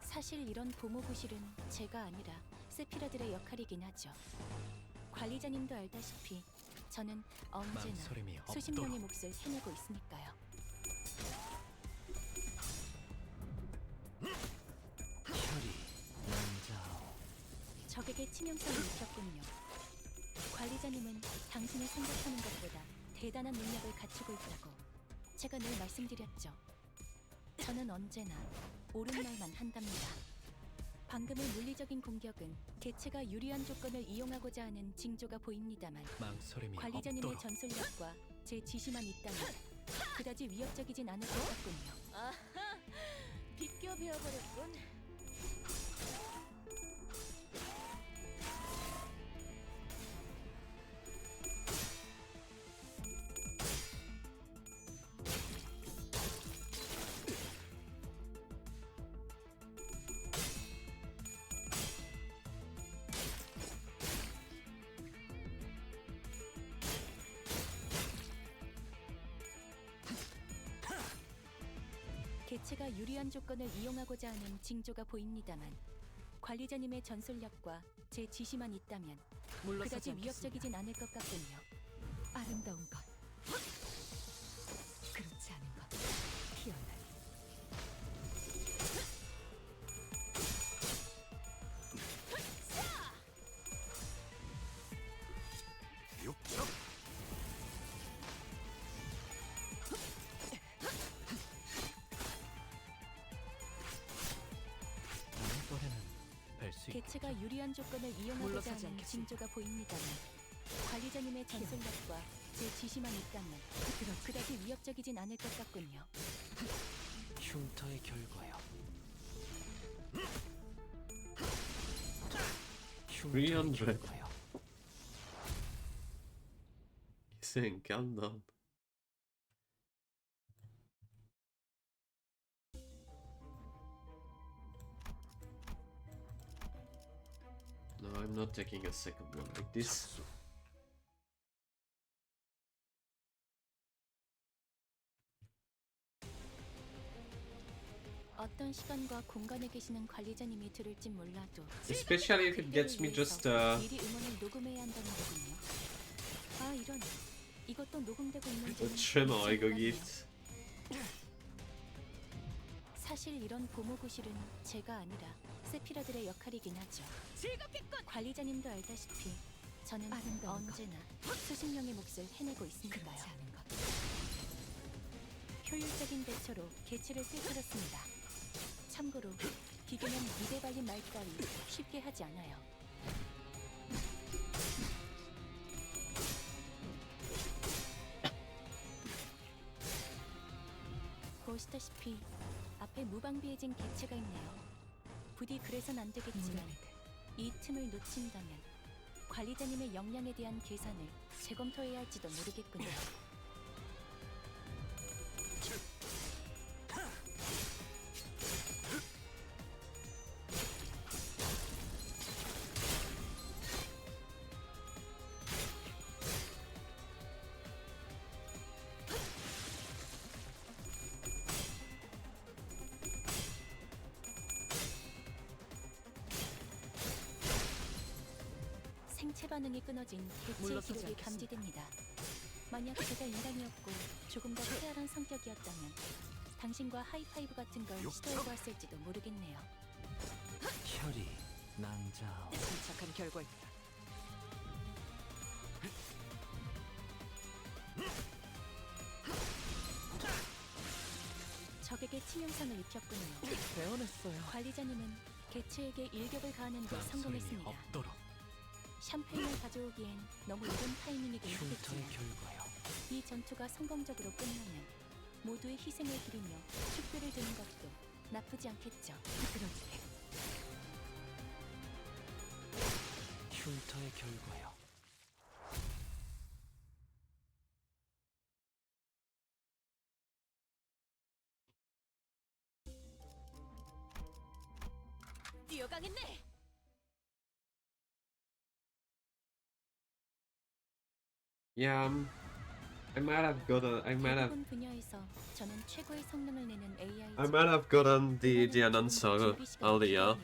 사실 이런 보모 구실은 제가 아니라 세피라들의 역할이긴 하죠. 관리자님도 알다시피 저는 언제나 망설임이 수십 명의 없도록. 몫을 해내고 있으니까요. 혈이 남자오. 적에게 치명성을 입혔군요. 관리자님은 당신이 생각하는 것보다 대단한 능력을 갖추고 있다고 제가 늘 말씀드렸죠. 저는 언제나 옳은 말만 한답니다. 방금의 물리적인 공격은 개체가 유리한 조건을 이용하고자 하는 징조가 보입니다만 망설임이 관리자님의 없도록. 전술력과 제 지시만 있다면 그다지 위협적이진 않을 것 같군요. 아하, 비껴 베어버렸군. 개체가 유리한 조건을 이용하고자 하는 징조가 보입니다만 관리자님의 전술력과 제 지시만 있다면 물러서지 그다지 않겠습니다. 위협적이진 않을 것 같군요. 아름다운 것, 그렇지 않은 것, 피어난. 육적. 다음 또래는 뵐수 있. 개체가 유리한 조건을 이용하고자 물러서지 하는 않겠습니다. 징조가 보입니다만 관리자님의 전술력과 제 지시만 있다면 그다지 위협적이진 않을 것 같군요. 흉터의 결과요. 흉터의 300. 결과요. 기생간다. No, I'm not taking a second one like this. 착수. 어떤 시간과 공간에 계시는 관리자님이 들을진 몰라도 Especially if it gets me just 미리 음원을 녹음해야 한다는 거군요. 아 이런 이것도 녹음되고 있는 a 줄은 trimmer I go 몰랐네요. get. 사실 이런 보모 구실은 제가 아니라 세피라들의 역할이긴 하죠. 즐겁겠군. 관리자님도 알다시피 저는 아름다운 것. 언제나 수십 명의 몫을 해내고 있으니까요. 그렇지 않은 것. 효율적인 대처로 개체를 꿰뚫었습니다. 참고로 기계는 입에 발린 말 따위 쉽게 하지 않아요. 보시다시피 앞에 무방비해진 개체가 있네요. 부디 그래선 안 되겠지만 물론이들. 이 틈을 놓친다면 관리자님의 역량에 대한 계산을 재검토해야 할지도 모르겠군요. 생체 반응이 끊어진 개체의 물러서지 기록이 않겠습니다. 감지됩니다. 만약 제가 인간이었고 조금 더 쾌활한 성격이었다면 당신과 하이파이브 같은 걸 시도해보았을지도 모르겠네요. 혈이 낭자오. 침착한 결과입니다. 적에게 치명상을 입혔군요. 배워냈어요. 관리자님은 개체에게 일격을 가하는 데 소용이 성공했습니다. 없도록. 샴페인을 가져오기엔 너무 이른 타이밍이긴 흉터의 하겠지만 결과요. 이 전투가 성공적으로 끝나면 모두의 희생을 기리며 축배를 드는 것도 나쁘지 않겠죠. 그러지. 흉터의 결과요. 뛰어가겠네. Yeah, I might have gotten. 대부분 분야에서 저는 최고의 성능을 내는 AI. I might have gotten the answer earlier.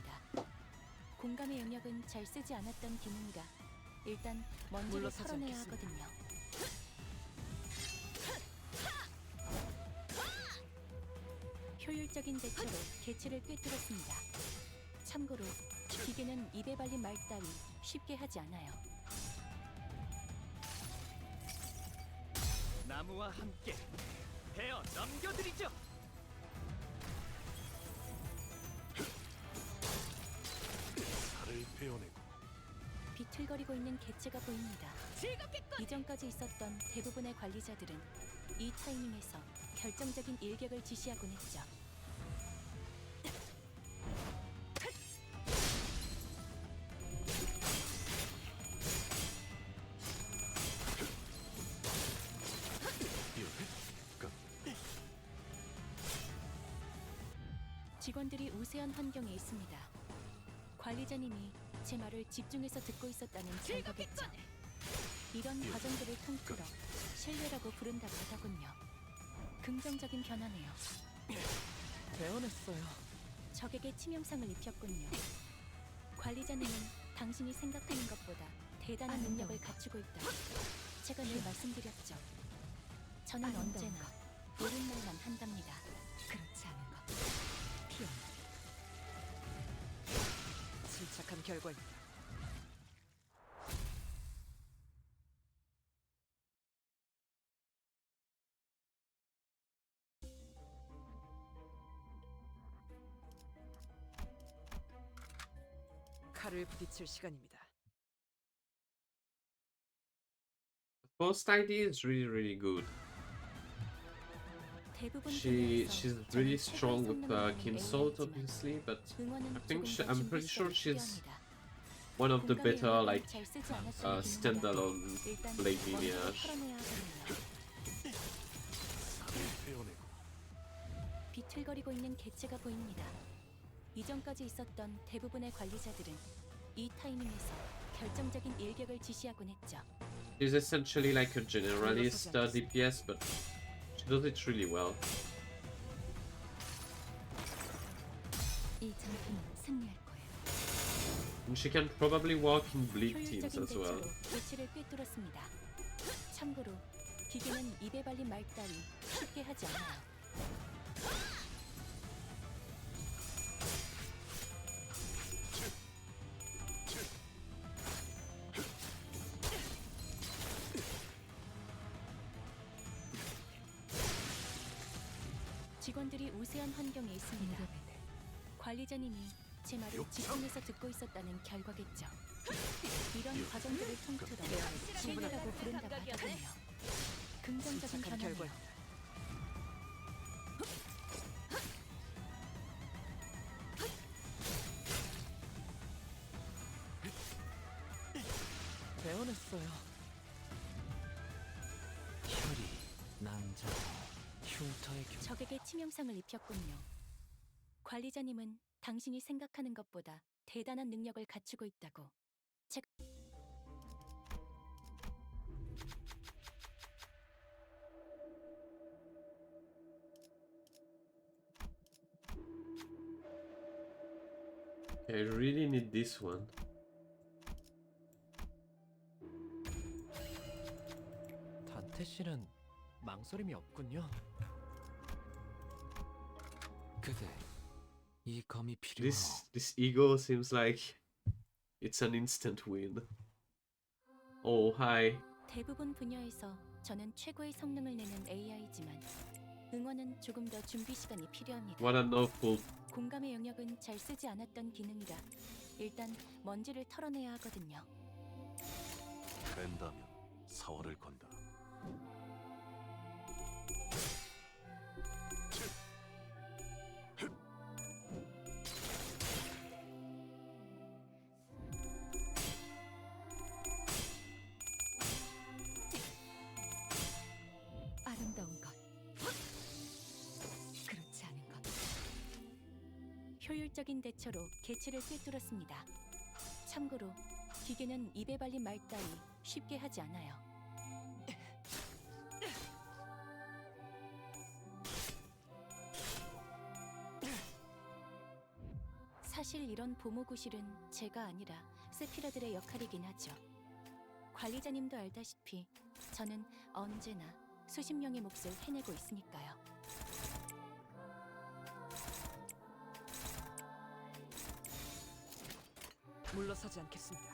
공감의 영역은 잘 쓰지 않았던 기능이라 일단 먼지를 물러서지 털어내야 않겠습니다. 하거든요. 효율적인 대처로 개체를 꿰뚫었습니다. 참고로 기계는 입에 발린 말 따위 쉽게 하지 않아요. 나무와 함께 베어 넘겨드리죠. 살을 베어내고 비틀거리고 있는 개체가 보입니다. 즐겁겠군. 이전까지 있었던 대부분의 관리자들은 이 타이밍에서 결정적인 일격을 지시하곤 했죠. 직원들이 우세한 환경에 있습니다. 관리자님이 제 말을 집중해서 듣고 있었다는 결과겠죠. 이런 과정들을 통틀어 신뢰라고 부른다고 하더군요. 긍정적인 변화네요. 배워냈어요. 적에게 치명상을 입혔군요. 관리자님은 당신이 생각하는 것보다 대단한 능력을 갖추고 있다. 제가 늘 말씀드렸죠. 저는 언제나 옳은 말만 한답니다. 그렇지 않은 것. 피어. 침착한 결과입니다. 칼을 부딪힐 시간입니다. First idea is really good. 대부분 She's 분야에서 really 저는 strong with 최고의 Kim 성능을 Salt, 내는 AI지만 obviously, but 응원은 I think 조금 더 I'm pretty 준비 sure 시간이 she's 필요합니다. one of the 공감의 better 영역은 like 잘 쓰지 않았던 기능이라 standalone 일단 blade 먼지를 lineage. 털어내야 하거든요. 살을 베어내고 비틀거리고 있는 개체가 보입니다. 이전까지 있었던 대부분의 관리자들은 이 타이밍에서 결정적인 일격을 지시하곤 했죠. She's essentially like a generalist DPS, but she does it really well. 이 전투는 승리할 거예요. And she can probably work in bleed teams 효율적인 as well. 대처로 개체를 꿰뚫었습니다. 참고로 기계는 입에 발린 말 따위 쉽게 하지 않아요. 직원들이 우세한 환경에 있습니다. 관리자님이 제 말을 집중해서 듣고 있었다는 결과겠죠. 이런 과정들을 통틀어 신뢰라고 부른다고 하더군요. 긍정적인 침착한 변화네요. 결과입니다. 배워냈어요. 혈이 낭자오. 흉터의 결. 적에게 치명상을 입혔군요. 관리자님은 당신이 생각하는 것보다 대단한 능력을 갖추고 있다고. 제가 Okay, I really need this one. 실은 망설임이 없군요. 그대 이 검이 필요하오. This ego seems like it's an instant win. Oh, hi. 대부분 분야에서 저는 최고의 성능을 내는 AI지만 응원은 조금 더 준비 시간이 필요합니다. What a novel. 공감의 영역은 잘 쓰지 않았던 기능이라 일단 먼지를 털어내야 하거든요. 뺀다면 사활을 건다. 아름다운 것, 그렇지 않은 것. 효율적인 대처로 개체를 꿰뚫었습니다. 참고로 기계는 입에 발린 말 따위 쉽게 하지 않아요. 사실 이런 보모구실은 제가 아니라 세피라들의 역할이긴 하죠. 관리자님도 알다시피 저는 언제나 수십 명의 몫을 해내고 있으니까요. 물러서지 않겠습니다.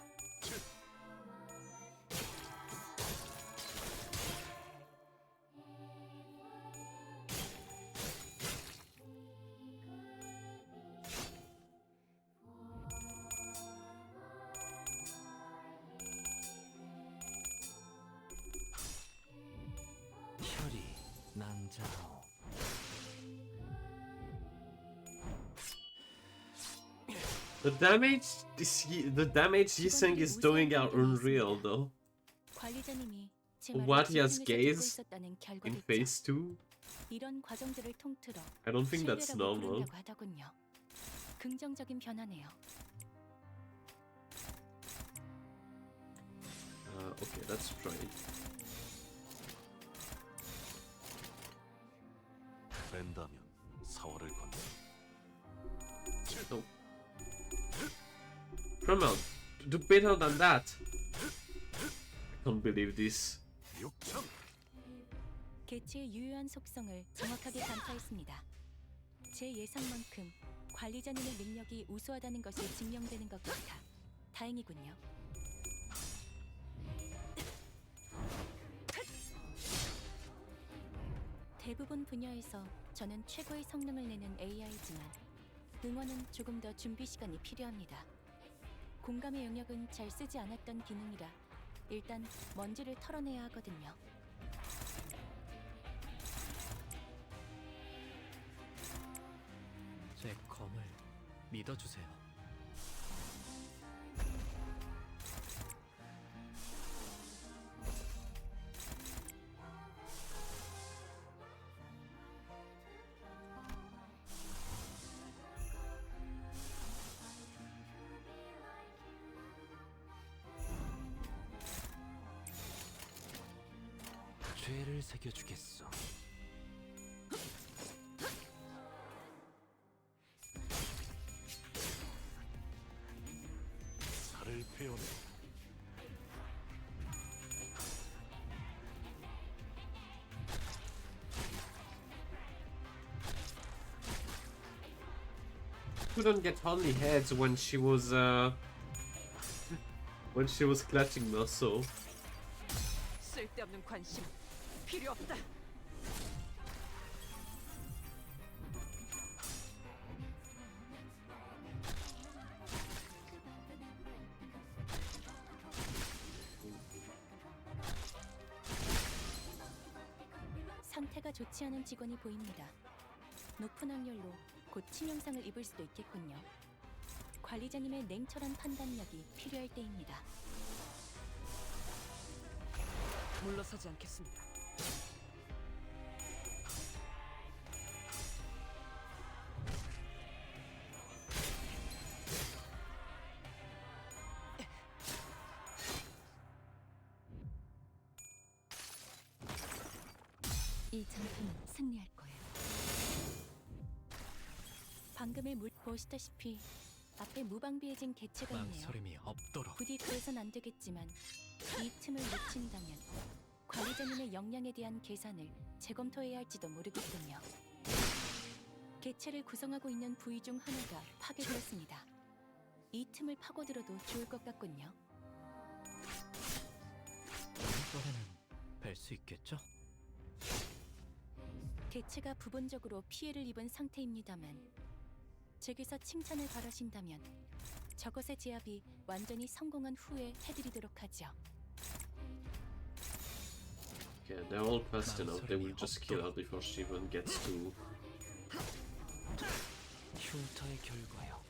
혈이 낭자하오. The damage Yiseng is doing are unreal though. 관리자님이 제 What he 말에 has 집중해서 듣고 gazed 있었다는 In 결과겠죠. phase 2? 이런 과정들을 통틀어 I don't think that's 신뢰라고 normal. 부른다고 하더군요. 긍정적인 변화네요. Okay, let's try it. 뺀다면 사활을 건다. No. Come on, do better than that. I can't believe this. 육참. 개체의 유효한 속성을 정확하게 간파했습니다. 제 예상만큼 관리자님의 능력이 우수하다는 것이 증명되는 것 같아 다행이군요. 대부분 분야에서 저는 최고의 성능을 내는 AI지만 응원은 조금 더 준비 시간이 필요합니다. 공감의 영역은 잘 쓰지 않았던 기능이라 일단 먼지를 털어내야 하거든요. 제 검을 믿어주세요. 죄를 새겨주겠어. 살을 베어내. Couldn't get only heads when she was clutching muscle. 쓸데없는 관심 필요 없다. 상태가 좋지 않은 직원이 보입니다. 높은 확률로 곧 치명상을 입을 수도 있겠군요. 관리자님의 냉철한 판단력이 필요할 때입니다. 물러서지 않겠습니다. 이 전투는 승리할 거예요. 방금의 물 보시다시피 앞에 무방비해진 개체가 있네요. 망설임이 없도록. 부디 그래선 안 되겠지만 이 틈을 놓친다면 관리자님의 역량에 대한 계산을 재검토해야 할지도 모르겠군요. 개체를 구성하고 있는 부위 중 하나가 파괴되었습니다. 이 틈을 파고들어도 좋을 것 같군요. 다음번에는 뵐 수 있겠죠? 개체가 부분적으로 피해를 입은 상태입니다만 제게서 칭찬을 바라신다면 저것의 제압이 완전히 성공한 후에 해드리도록 하죠. Okay, they're all fast enough. They will just kill her before she even gets to. 흉터의 결과요.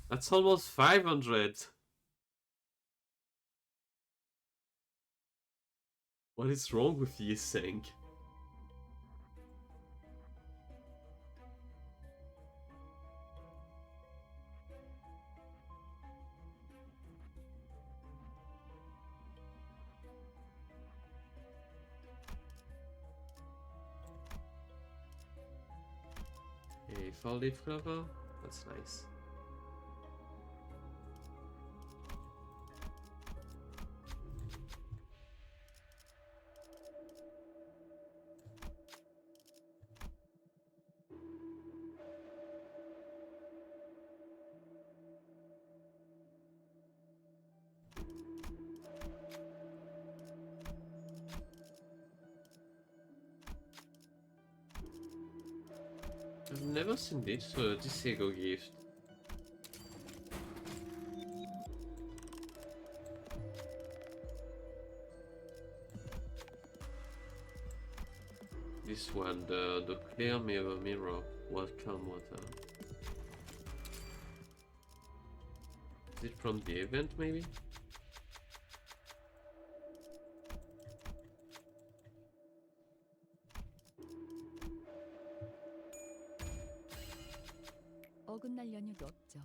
That's almost 500. What is wrong with you, Sink? A fall leaf clover? That's nice. I've never seen this Disego gift. This one, the clear mirror. Welcome water. Is it from the event, maybe? 어긋날 연유도 없죠.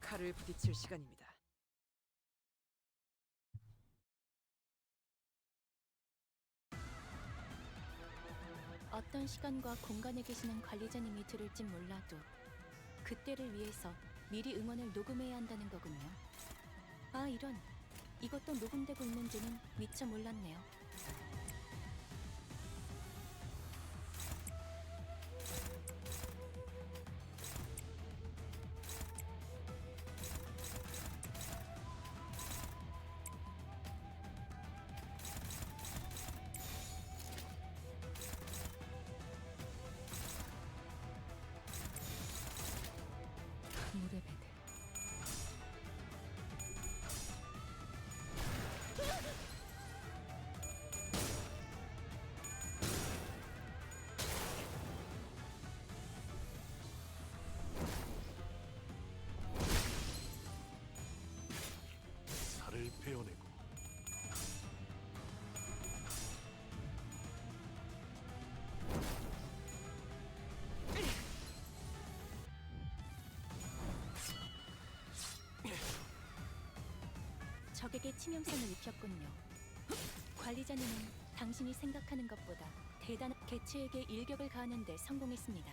칼을 부딪힐 시간입니다. 어떤 시간과 공간에 계시는 관리자님이 들을진 몰라도 그때를 위해서 미리 응원을 녹음해야 한다는 거군요. 아, 이런. 이것도 녹음되고 있는지는 미처 몰랐네요. 물의 배들. 살을 베어내고 적에게 치명성을 입혔군요. 관리자님은 당신이 생각하는 것보다 대단한 개체에게 일격을 가하는 데 성공했습니다.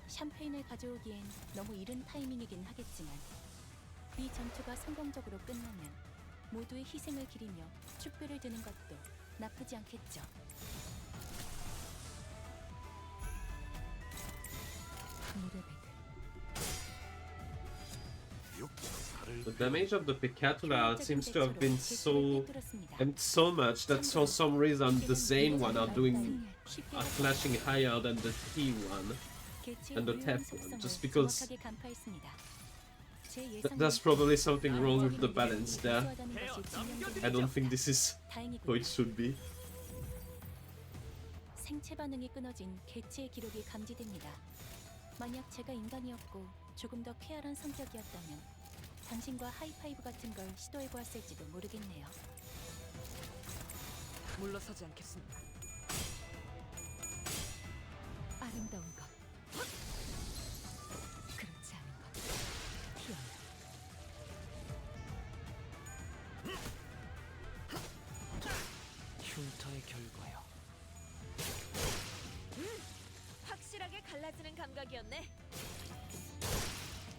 샴페인을 가져오기엔 너무 이른 타이밍이긴 하겠지만 이 전투가 성공적으로 끝나면 모두의 희생을 기리며 축배를 드는 것도 나쁘지 않겠죠. 물의 배들. 살을 The damage of the Picatula seems to have been so 꿰뚫었습니다. so much that for some reason the Zane one are flashing higher than the T one. and the tap one, just because there's probably something wrong with the balance there. I don't think this is how it should be. 생체 반응이 끊어진 개체의 기록이 감지됩니다. 만약 제가 인간이었고 조금 더 쾌활한 성격이었다면 당신과 하이파이브 같은 걸 시도해 보았을지도 모르겠네요. 물러서지 않겠습니다. 아름다운 것. 그렇지 않은 것. 희한한. 되는 감각이었네.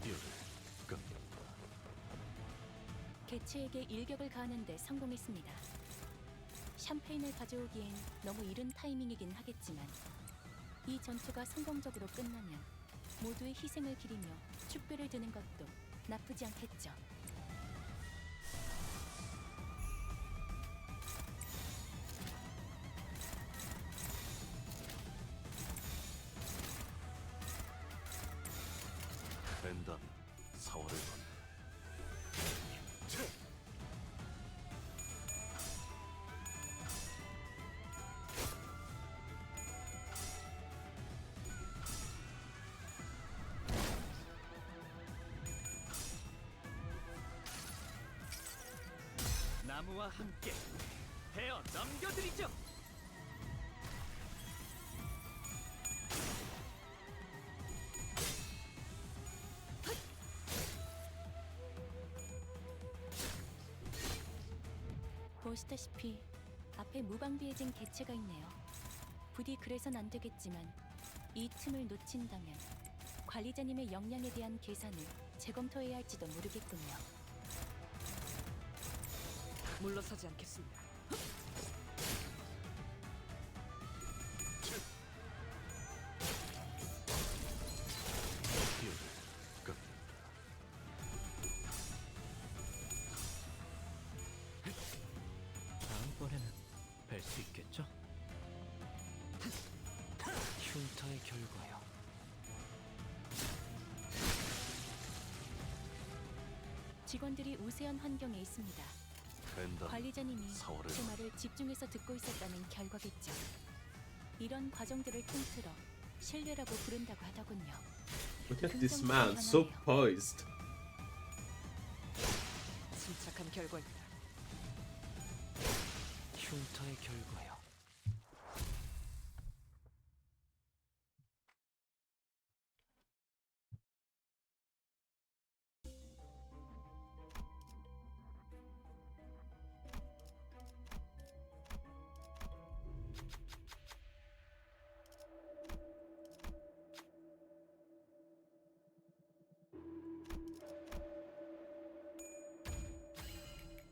뼈를 깎는다. 개체에게 일격을 가하는데 성공했습니다. 샴페인을 가져오기엔 너무 이른 타이밍이긴 하겠지만 이 전투가 성공적으로 끝나면 모두의 희생을 기리며 축배를 드는 것도 나쁘지 않겠죠. 벤담이 사활을 건다. 나무와 함께 베어 넘겨드리죠. 보시다시피 앞에 무방비해진 개체가 있네요. 부디 그래선 안 되겠지만 이 틈을 놓친다면 관리자님의 역량에 대한 계산을 재검토해야 할지도 모르겠군요. 물러서지 않겠습니다. 뼈를 깎는다. 다음번에는 뵐 수 있겠죠? 흉터의 결과요. 직원들이 우세한 환경에 있습니다. 벤담이 관리자님이 사활을 제 말을 집중해서 듣고 있었다는 결과겠죠. 이런 과정들을 통틀어 신뢰라고 부른다고 하더군요. Look at this man, so poised. 침착한 결과입니다. 흉터의 결과요.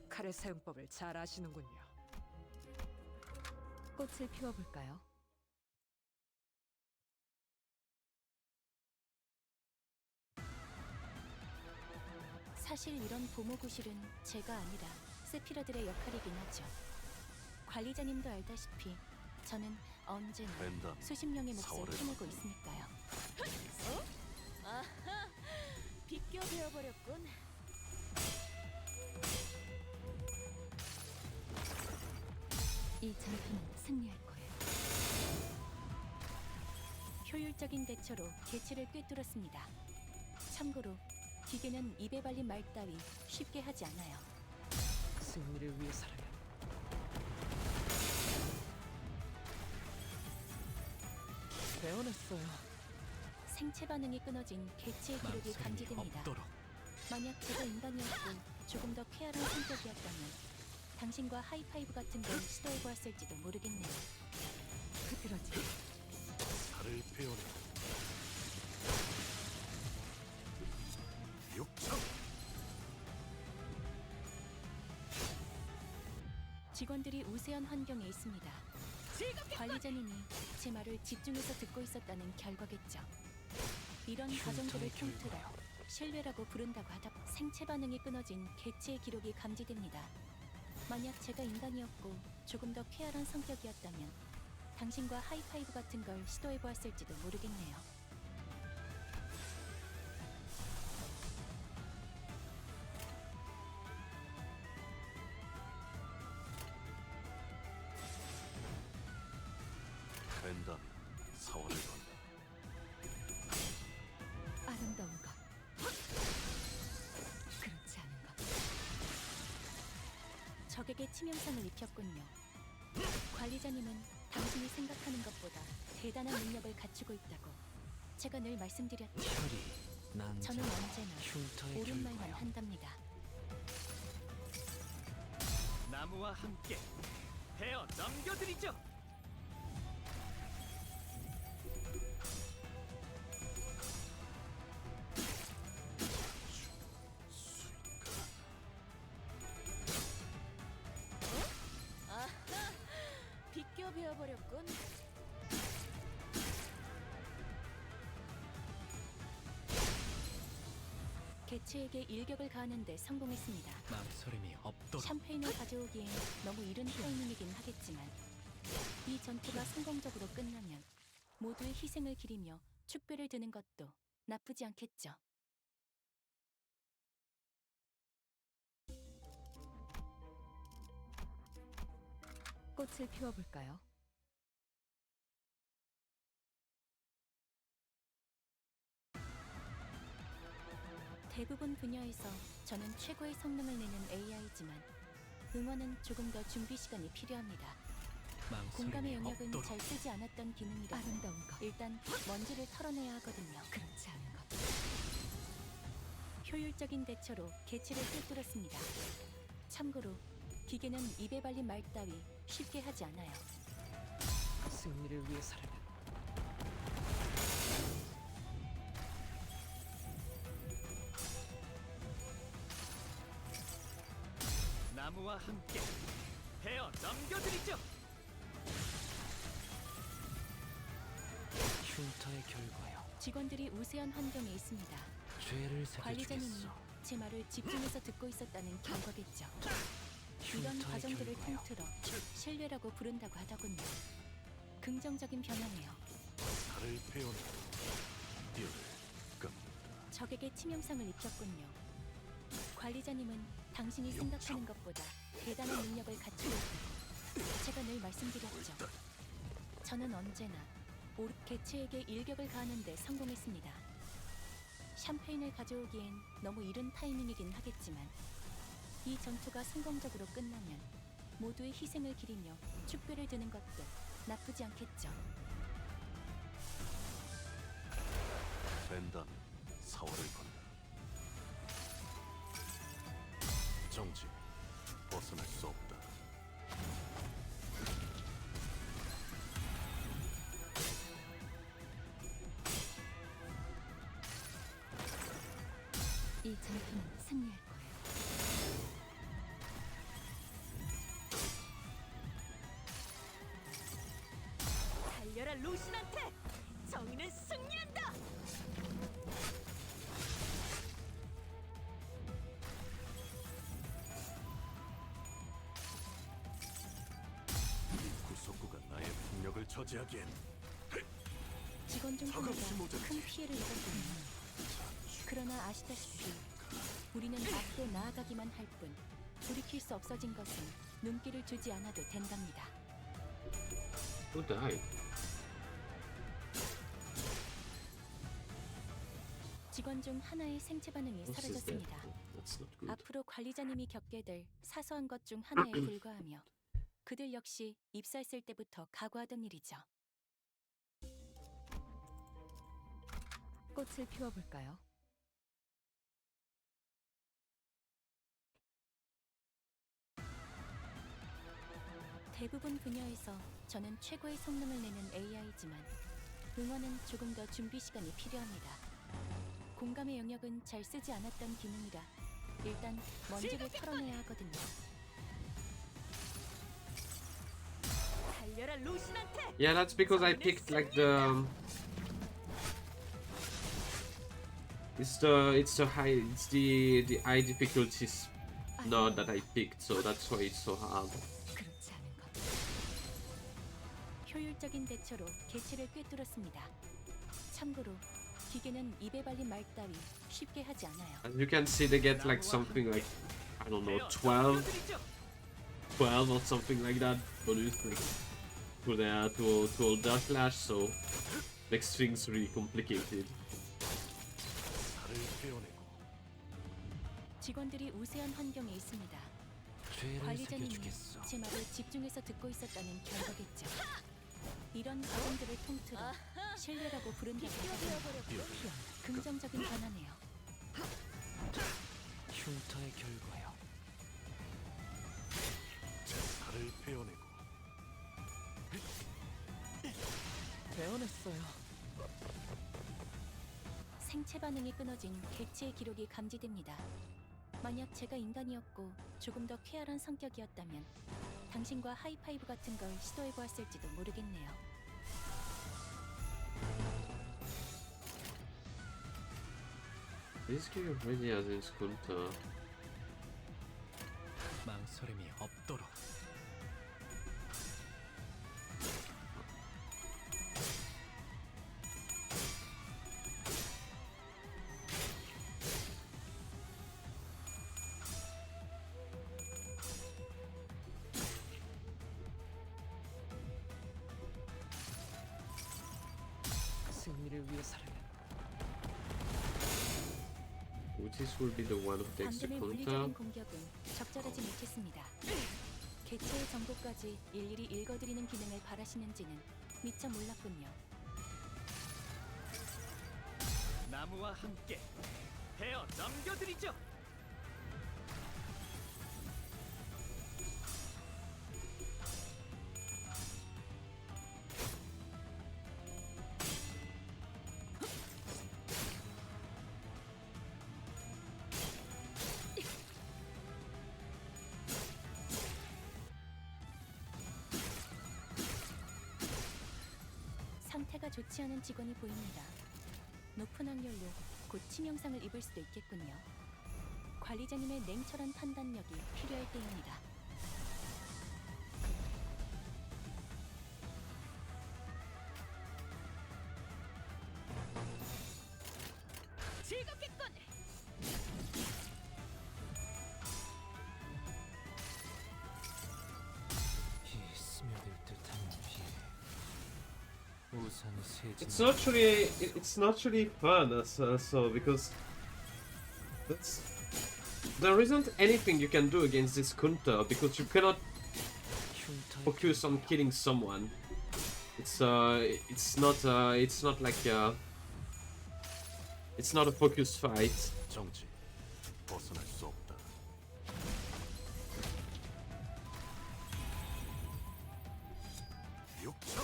칼의 사용법을 잘 아시는군요. 꽃을 피워볼까요? 사실 이런 보모구실은 제가 아니라 세피라들의 역할이긴 하죠. 관리자님도 알다시피 저는 언제나 벤담이 수십 명의 몫을 사활을 해내고 있으니까요. 아하, 비껴 베어버렸군. 이 전투는 승리할 거예요. 효율적인 대처로 개체를 꿰뚫었습니다. 참고로 기계는 입에 발린 말 따위 쉽게 하지 않아요. 승리를 위해서라면 배워냈어요. 생체 반응이 끊어진 개체의 기록이 망설임이 감지됩니다. 없도록. 만약 제가 인간이었고 조금 더 쾌활한 성격이었다면 당신과 하이파이브 같은 걸 시도해보았을지도 모르겠네요. 그러지. 살을 베어내. 육청. 직원들이 우세한 환경에 있습니다. 관리자님이 제 말을 집중해서 듣고 있었다는 결과겠죠. 이런 과정들을 통틀어 신뢰라고 부른다고 하다 생체 반응이 끊어진 개체의 기록이 감지됩니다. 만약 제가 인간이었고 조금 더 쾌활한 성격이었다면 당신과 하이파이브 같은 걸 시도해보았을지도 모르겠네요. 벤담이 사활을 건다. 아름다운 것. 그렇지 않은 것. 적에게 치명상을 입혔군요. 관리자님은 당신이 생각하는 것보다 대단한 능력을 갖추고 있다고 제가 늘 말씀드렸죠. 혈이 난자. 저는 언제나 흉터의 옳은 말만 결과요. 한답니다. 나무와 함께 베어 넘겨드리죠. 되어버렸군. 개체에게 일격을 가하는데 성공했습니다. 망설임이 없도록. 샴페인을 가져오기엔 너무 이른 타이밍이긴 하겠지만 이 전투가 성공적으로 끝나면 모두의 희생을 기리며 축배를 드는 것도 나쁘지 않겠죠. 꽃을 피워볼까요? 대부분 분야에서 저는 최고의 성능을 내는 AI지만 응원은 조금 더 준비 시간이 필요합니다. 공감의 망설임이 영역은 없도록. 잘 쓰지 않았던 기능이라 아름다운 것, 일단 먼지를 털어내야 하거든요. 그렇지 않은 것. 효율적인 대처로 개체를 꿰뚫었습니다. 참고로 기계는 입에 발린 말 따위 쉽게 하지 않아요. 승리를 위해 살아라. 나무와 함께 베어 넘겨드리죠. 흉터의 결과요. 직원들이 우세한 환경에 있습니다. 죄를 관리자님이 새겨주겠어. 제 말을 집중해서 듣고 있었다는 결과겠죠. 이런 흉터의 과정들을 결과요. 통틀어 신뢰라고 부른다고 하더군요. 긍정적인 변화네요. 살을 베어내고 뼈를 깎는다. 적에게 치명상을 입혔군요. 관리자님은 당신이 생각하는 것보다 대단한 능력을 갖추고 있다고 제가 늘 말씀드렸죠. 저는 언제나 개체에게 일격을 가하는데 성공했습니다. 샴페인을 가져오기엔 너무 이른 타이밍이긴 하겠지만 이 전투가 성공적으로 끝나면 모두의 희생을 기리며 축배를 드는 것도 나쁘지 않겠죠. 벤다는 사활을 건다. 정지, 벗어날 수 없다. 이 전투는 승리할 거예요. 달려라 루신한테! 정의는 승리한다! 이 구속구가 나의 폭력을 저지하기엔 직원 중 저것이 하나가 모자라지. 큰 피해를 입었군요. 그러나 아시다시피 우리는 앞으로 나아가기만 할 뿐 돌이킬 수 없어진 것은 눈길을 주지 않아도 된답니다. Who died? 직원 중 하나의 생체 반응이 Who's is dead? 사라졌습니다. That's not good. 앞으로 관리자님이 겪게 될 사소한 것 중 하나에 불과하며 그들 역시 입사했을 때부터 각오하던 일이죠. 꽃을 피워볼까요? 대부분 분야에서 저는 최고의 성능을 내는 AI지만 응원은 조금 더 준비 시간이 필요합니다. 공감의 영역은 잘 쓰지 않았던 기능이라 일단 먼지를 털어내야 하거든요. 달려라 루신한테! Yeah, that's because I picked like the. It's the high difficulties node that I picked, so that's why it's so hard. 그렇지 않은 것. 효율적인 대처로 개체를 꿰뚫었습니다. 참고로 기계는 입에 발린 말 따위 쉽게 하지 않아요. As you can see, they get like something like, I don't know, 12 or something like that bonus like, to hold that clash, so makes things really complicated. 살을 베어내고 직원들이 우세한 환경에 있습니다. 죄를 관리자님이 새겨주겠어. 제 말을 집중해서 듣고 있었다는 결과겠죠. 이런 과정들을 통틀어 신뢰라고 부른다고 하더니 뼈를 긍정적인 변화네요. 흉터의 결과요. 살을 베어내고 배워냈어요. 생체 반응이 끊어진 개체의 기록이 감지됩니다. 만약 제가 인간이었고 조금 더 쾌활한 성격이었다면 당신과 하이파이브 같은 걸 시도해 보았을지도 모르겠네요. Basically already has in Skunta. 망설임이 없도록. 승리를 위해서라면 Otis will be the one who takes the 방금의 counter. 물리적인 공격은 적절하지 못했습니다. 개체의 정보까지 일일이 읽어드리는 기능을 바라시는지는 미처 몰랐군요. 나무와 함께 베어 넘겨드리죠. 상태가 좋지 않은 직원이 보입니다. 높은 확률로 곧 치명상을 입을 수도 있겠군요. 관리자님의 냉철한 판단력이 필요할 때입니다. 즐겁겠군. 이 스며들 듯한 비. 우산 세진. It's not really fun, so because there isn't anything you can do against this counter because you cannot focus on killing someone. It's not like it's not a focus fight. 정지. 벗어날 수 없다. 육청.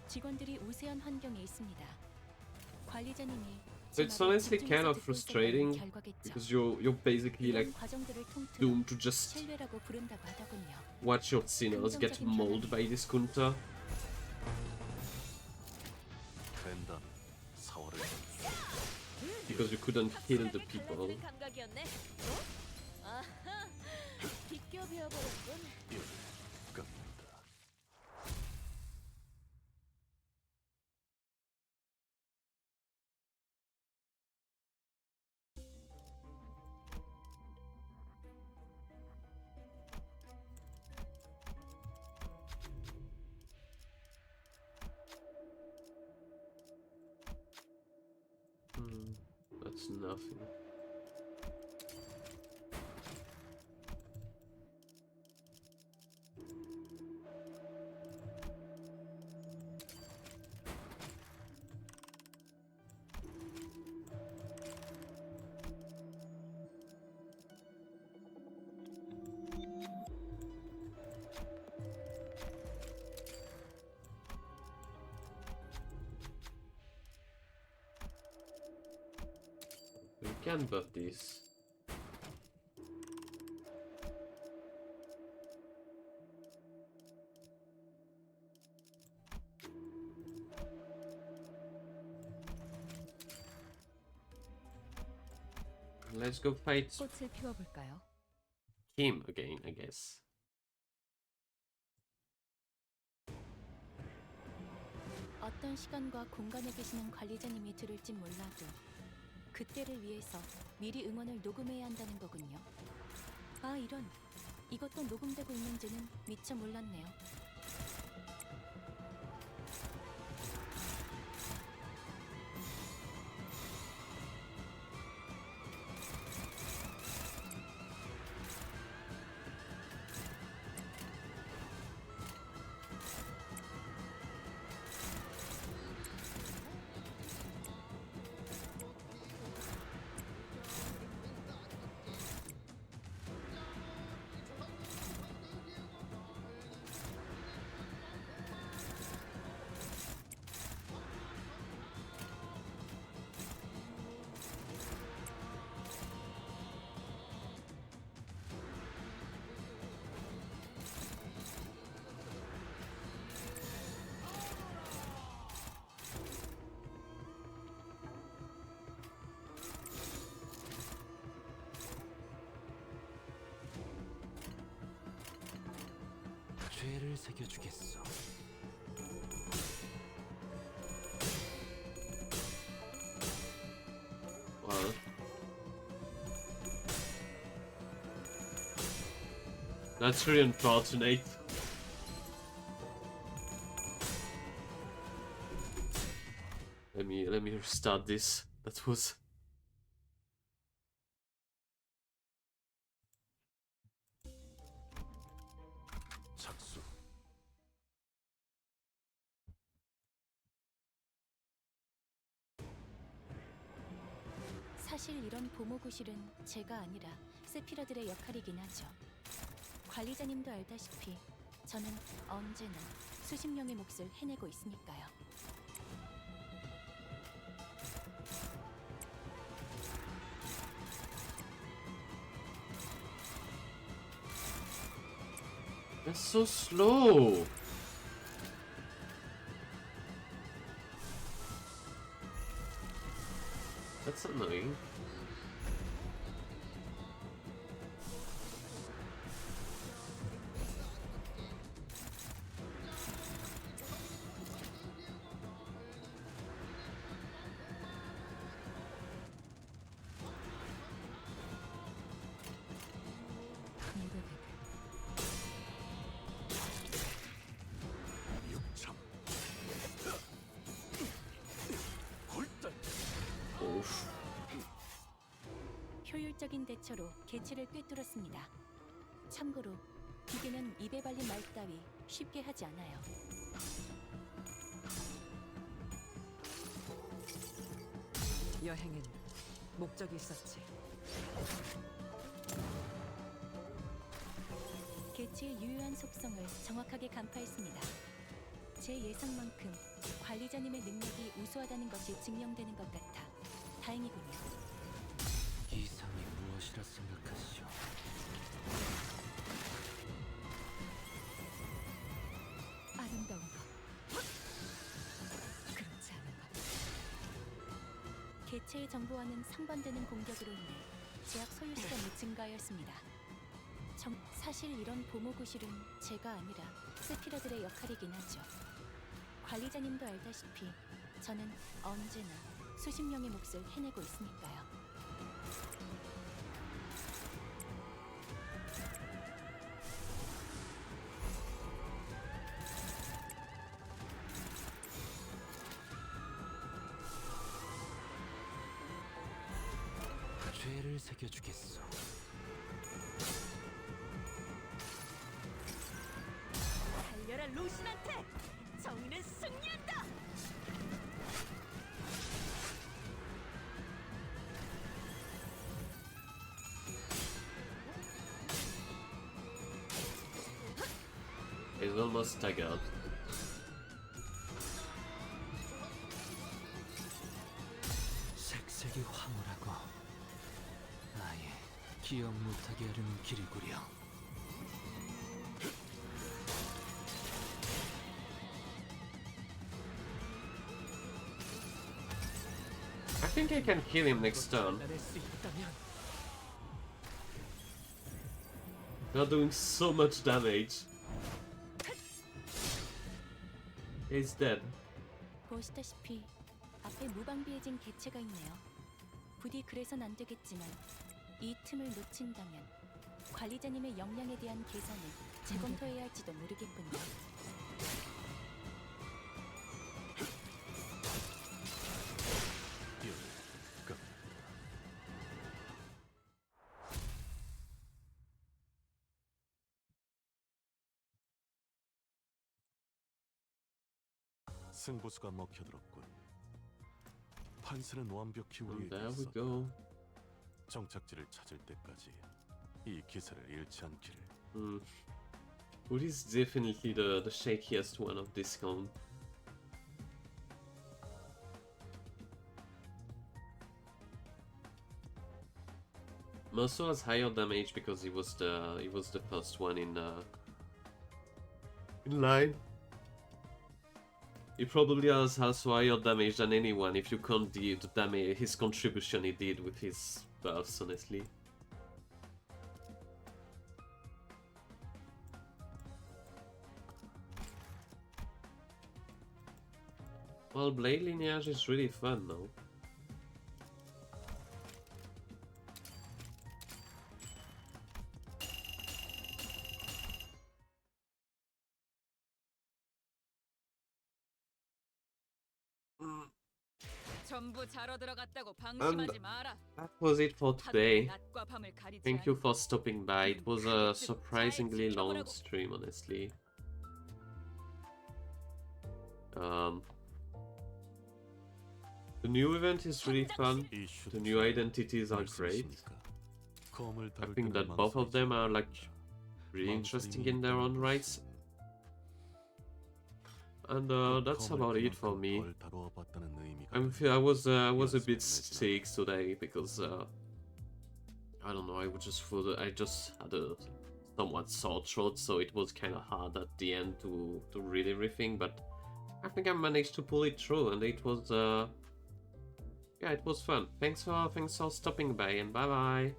직원들이 우세한 환경에 있습니다. 관리자님이 So it's honestly kind of frustrating because you're basically like 과정들을 통틀어 doomed to just 셀외라고 부른다고 하더군요. watch your sinners get mauled by this counter. 벤담 사월을 Because you couldn't kill the people. 갈라지는 감각이었네. 어? 아하. 비껴 베어버렸군. 끝난다. That's nothing. We can buff this. Let's go fight 꽃을 피워볼까요? him again, I guess. 어떤 시간과 공간에 계시는 관리자님이 들을진 몰라도 그때를 위해서 미리 음원을 녹음해야 한다는 거군요. 아, 이런. 이것도 녹음되고 있는지는 미처 몰랐네요. 죄를 새겨주겠어. Well, that's really unfortunate. Let me restart this. That was 착수. 사실 이런 보모구실은 제가 아니라 세피라들의 역할이긴 하죠. 관리자님도 알다시피 저는 언제나 수십 명의 몫을 해내고 있으니까요. that's so slow. That's annoying. 육참. 골단. Oof. 효율적인 대처로 개체를 꿰뚫었습니다. 참고로 기계는 입에 발린 말 따위 쉽게 하지 않아요. 여행엔 목적이 있었지. 개체의 유효한 속성을 정확하게 간파했습니다. 제 예상만큼 관리자님의 능력이 우수하다는 것이 증명되는 것 같아 다행이군요. 이상이 무엇이라 생각하시오? 아름다운 것. 그렇지 않은 것. 개체의 정보와는 상반되는 공격으로 인해 제약 소요 시간이 증가하였습니다. 사실 이런 보모구실은 제가 아니라 세피라들의 역할이긴 하죠. 관리자님도 알다시피 저는 언제나 수십 명의 몫을 해내고 있으니까요. 죄를 새겨주겠어. 달려라 로신한테! 정의는 승리한다! He's almost staggered. 색색이 황홀하고 아예 기억 못하게 하려는 길이구려. I think I can kill him next turn. 잘라낼 수 있다면 They're doing so much damage. He's dead. 보시다시피 앞에 무방비해진 개체가 있네요. 부디 그래선 안 되겠지만 이 틈을 놓친다면 관리자님의 역량에 대한 계산을 재검토해야 할지도 모르겠군요. 끝. 승부수가 먹혀들었군. 판세는 완벽히 And 우리에게 there we 있었다. go. 정착지를 찾을 때까지 이 기세를 잃지 않기를. Wood is definitely the shakiest one of this count. Mercer has higher damage because he was the first one in line. He probably has also higher damage than anyone if you count the damage, his contribution he did with his buffs, honestly. Well, blade lineage is really fun though. 전부 자러 들어갔다고 방심하지 마라. That was it for 하늘은 today. 낮과 밤을 가리지 Thank you 않아. for stopping by. It was a surprisingly long stream, honestly. The new event is really fun. 이 The new identities are great. I think that both of them are like really interesting in their own rights. And that's about it for me. I was a bit sick today because I don't know. I just had a somewhat sore throat, so it was kind of hard at the end to read everything. But I think I managed to pull it through, and it was yeah, it was fun. Thanks for stopping by, and bye bye.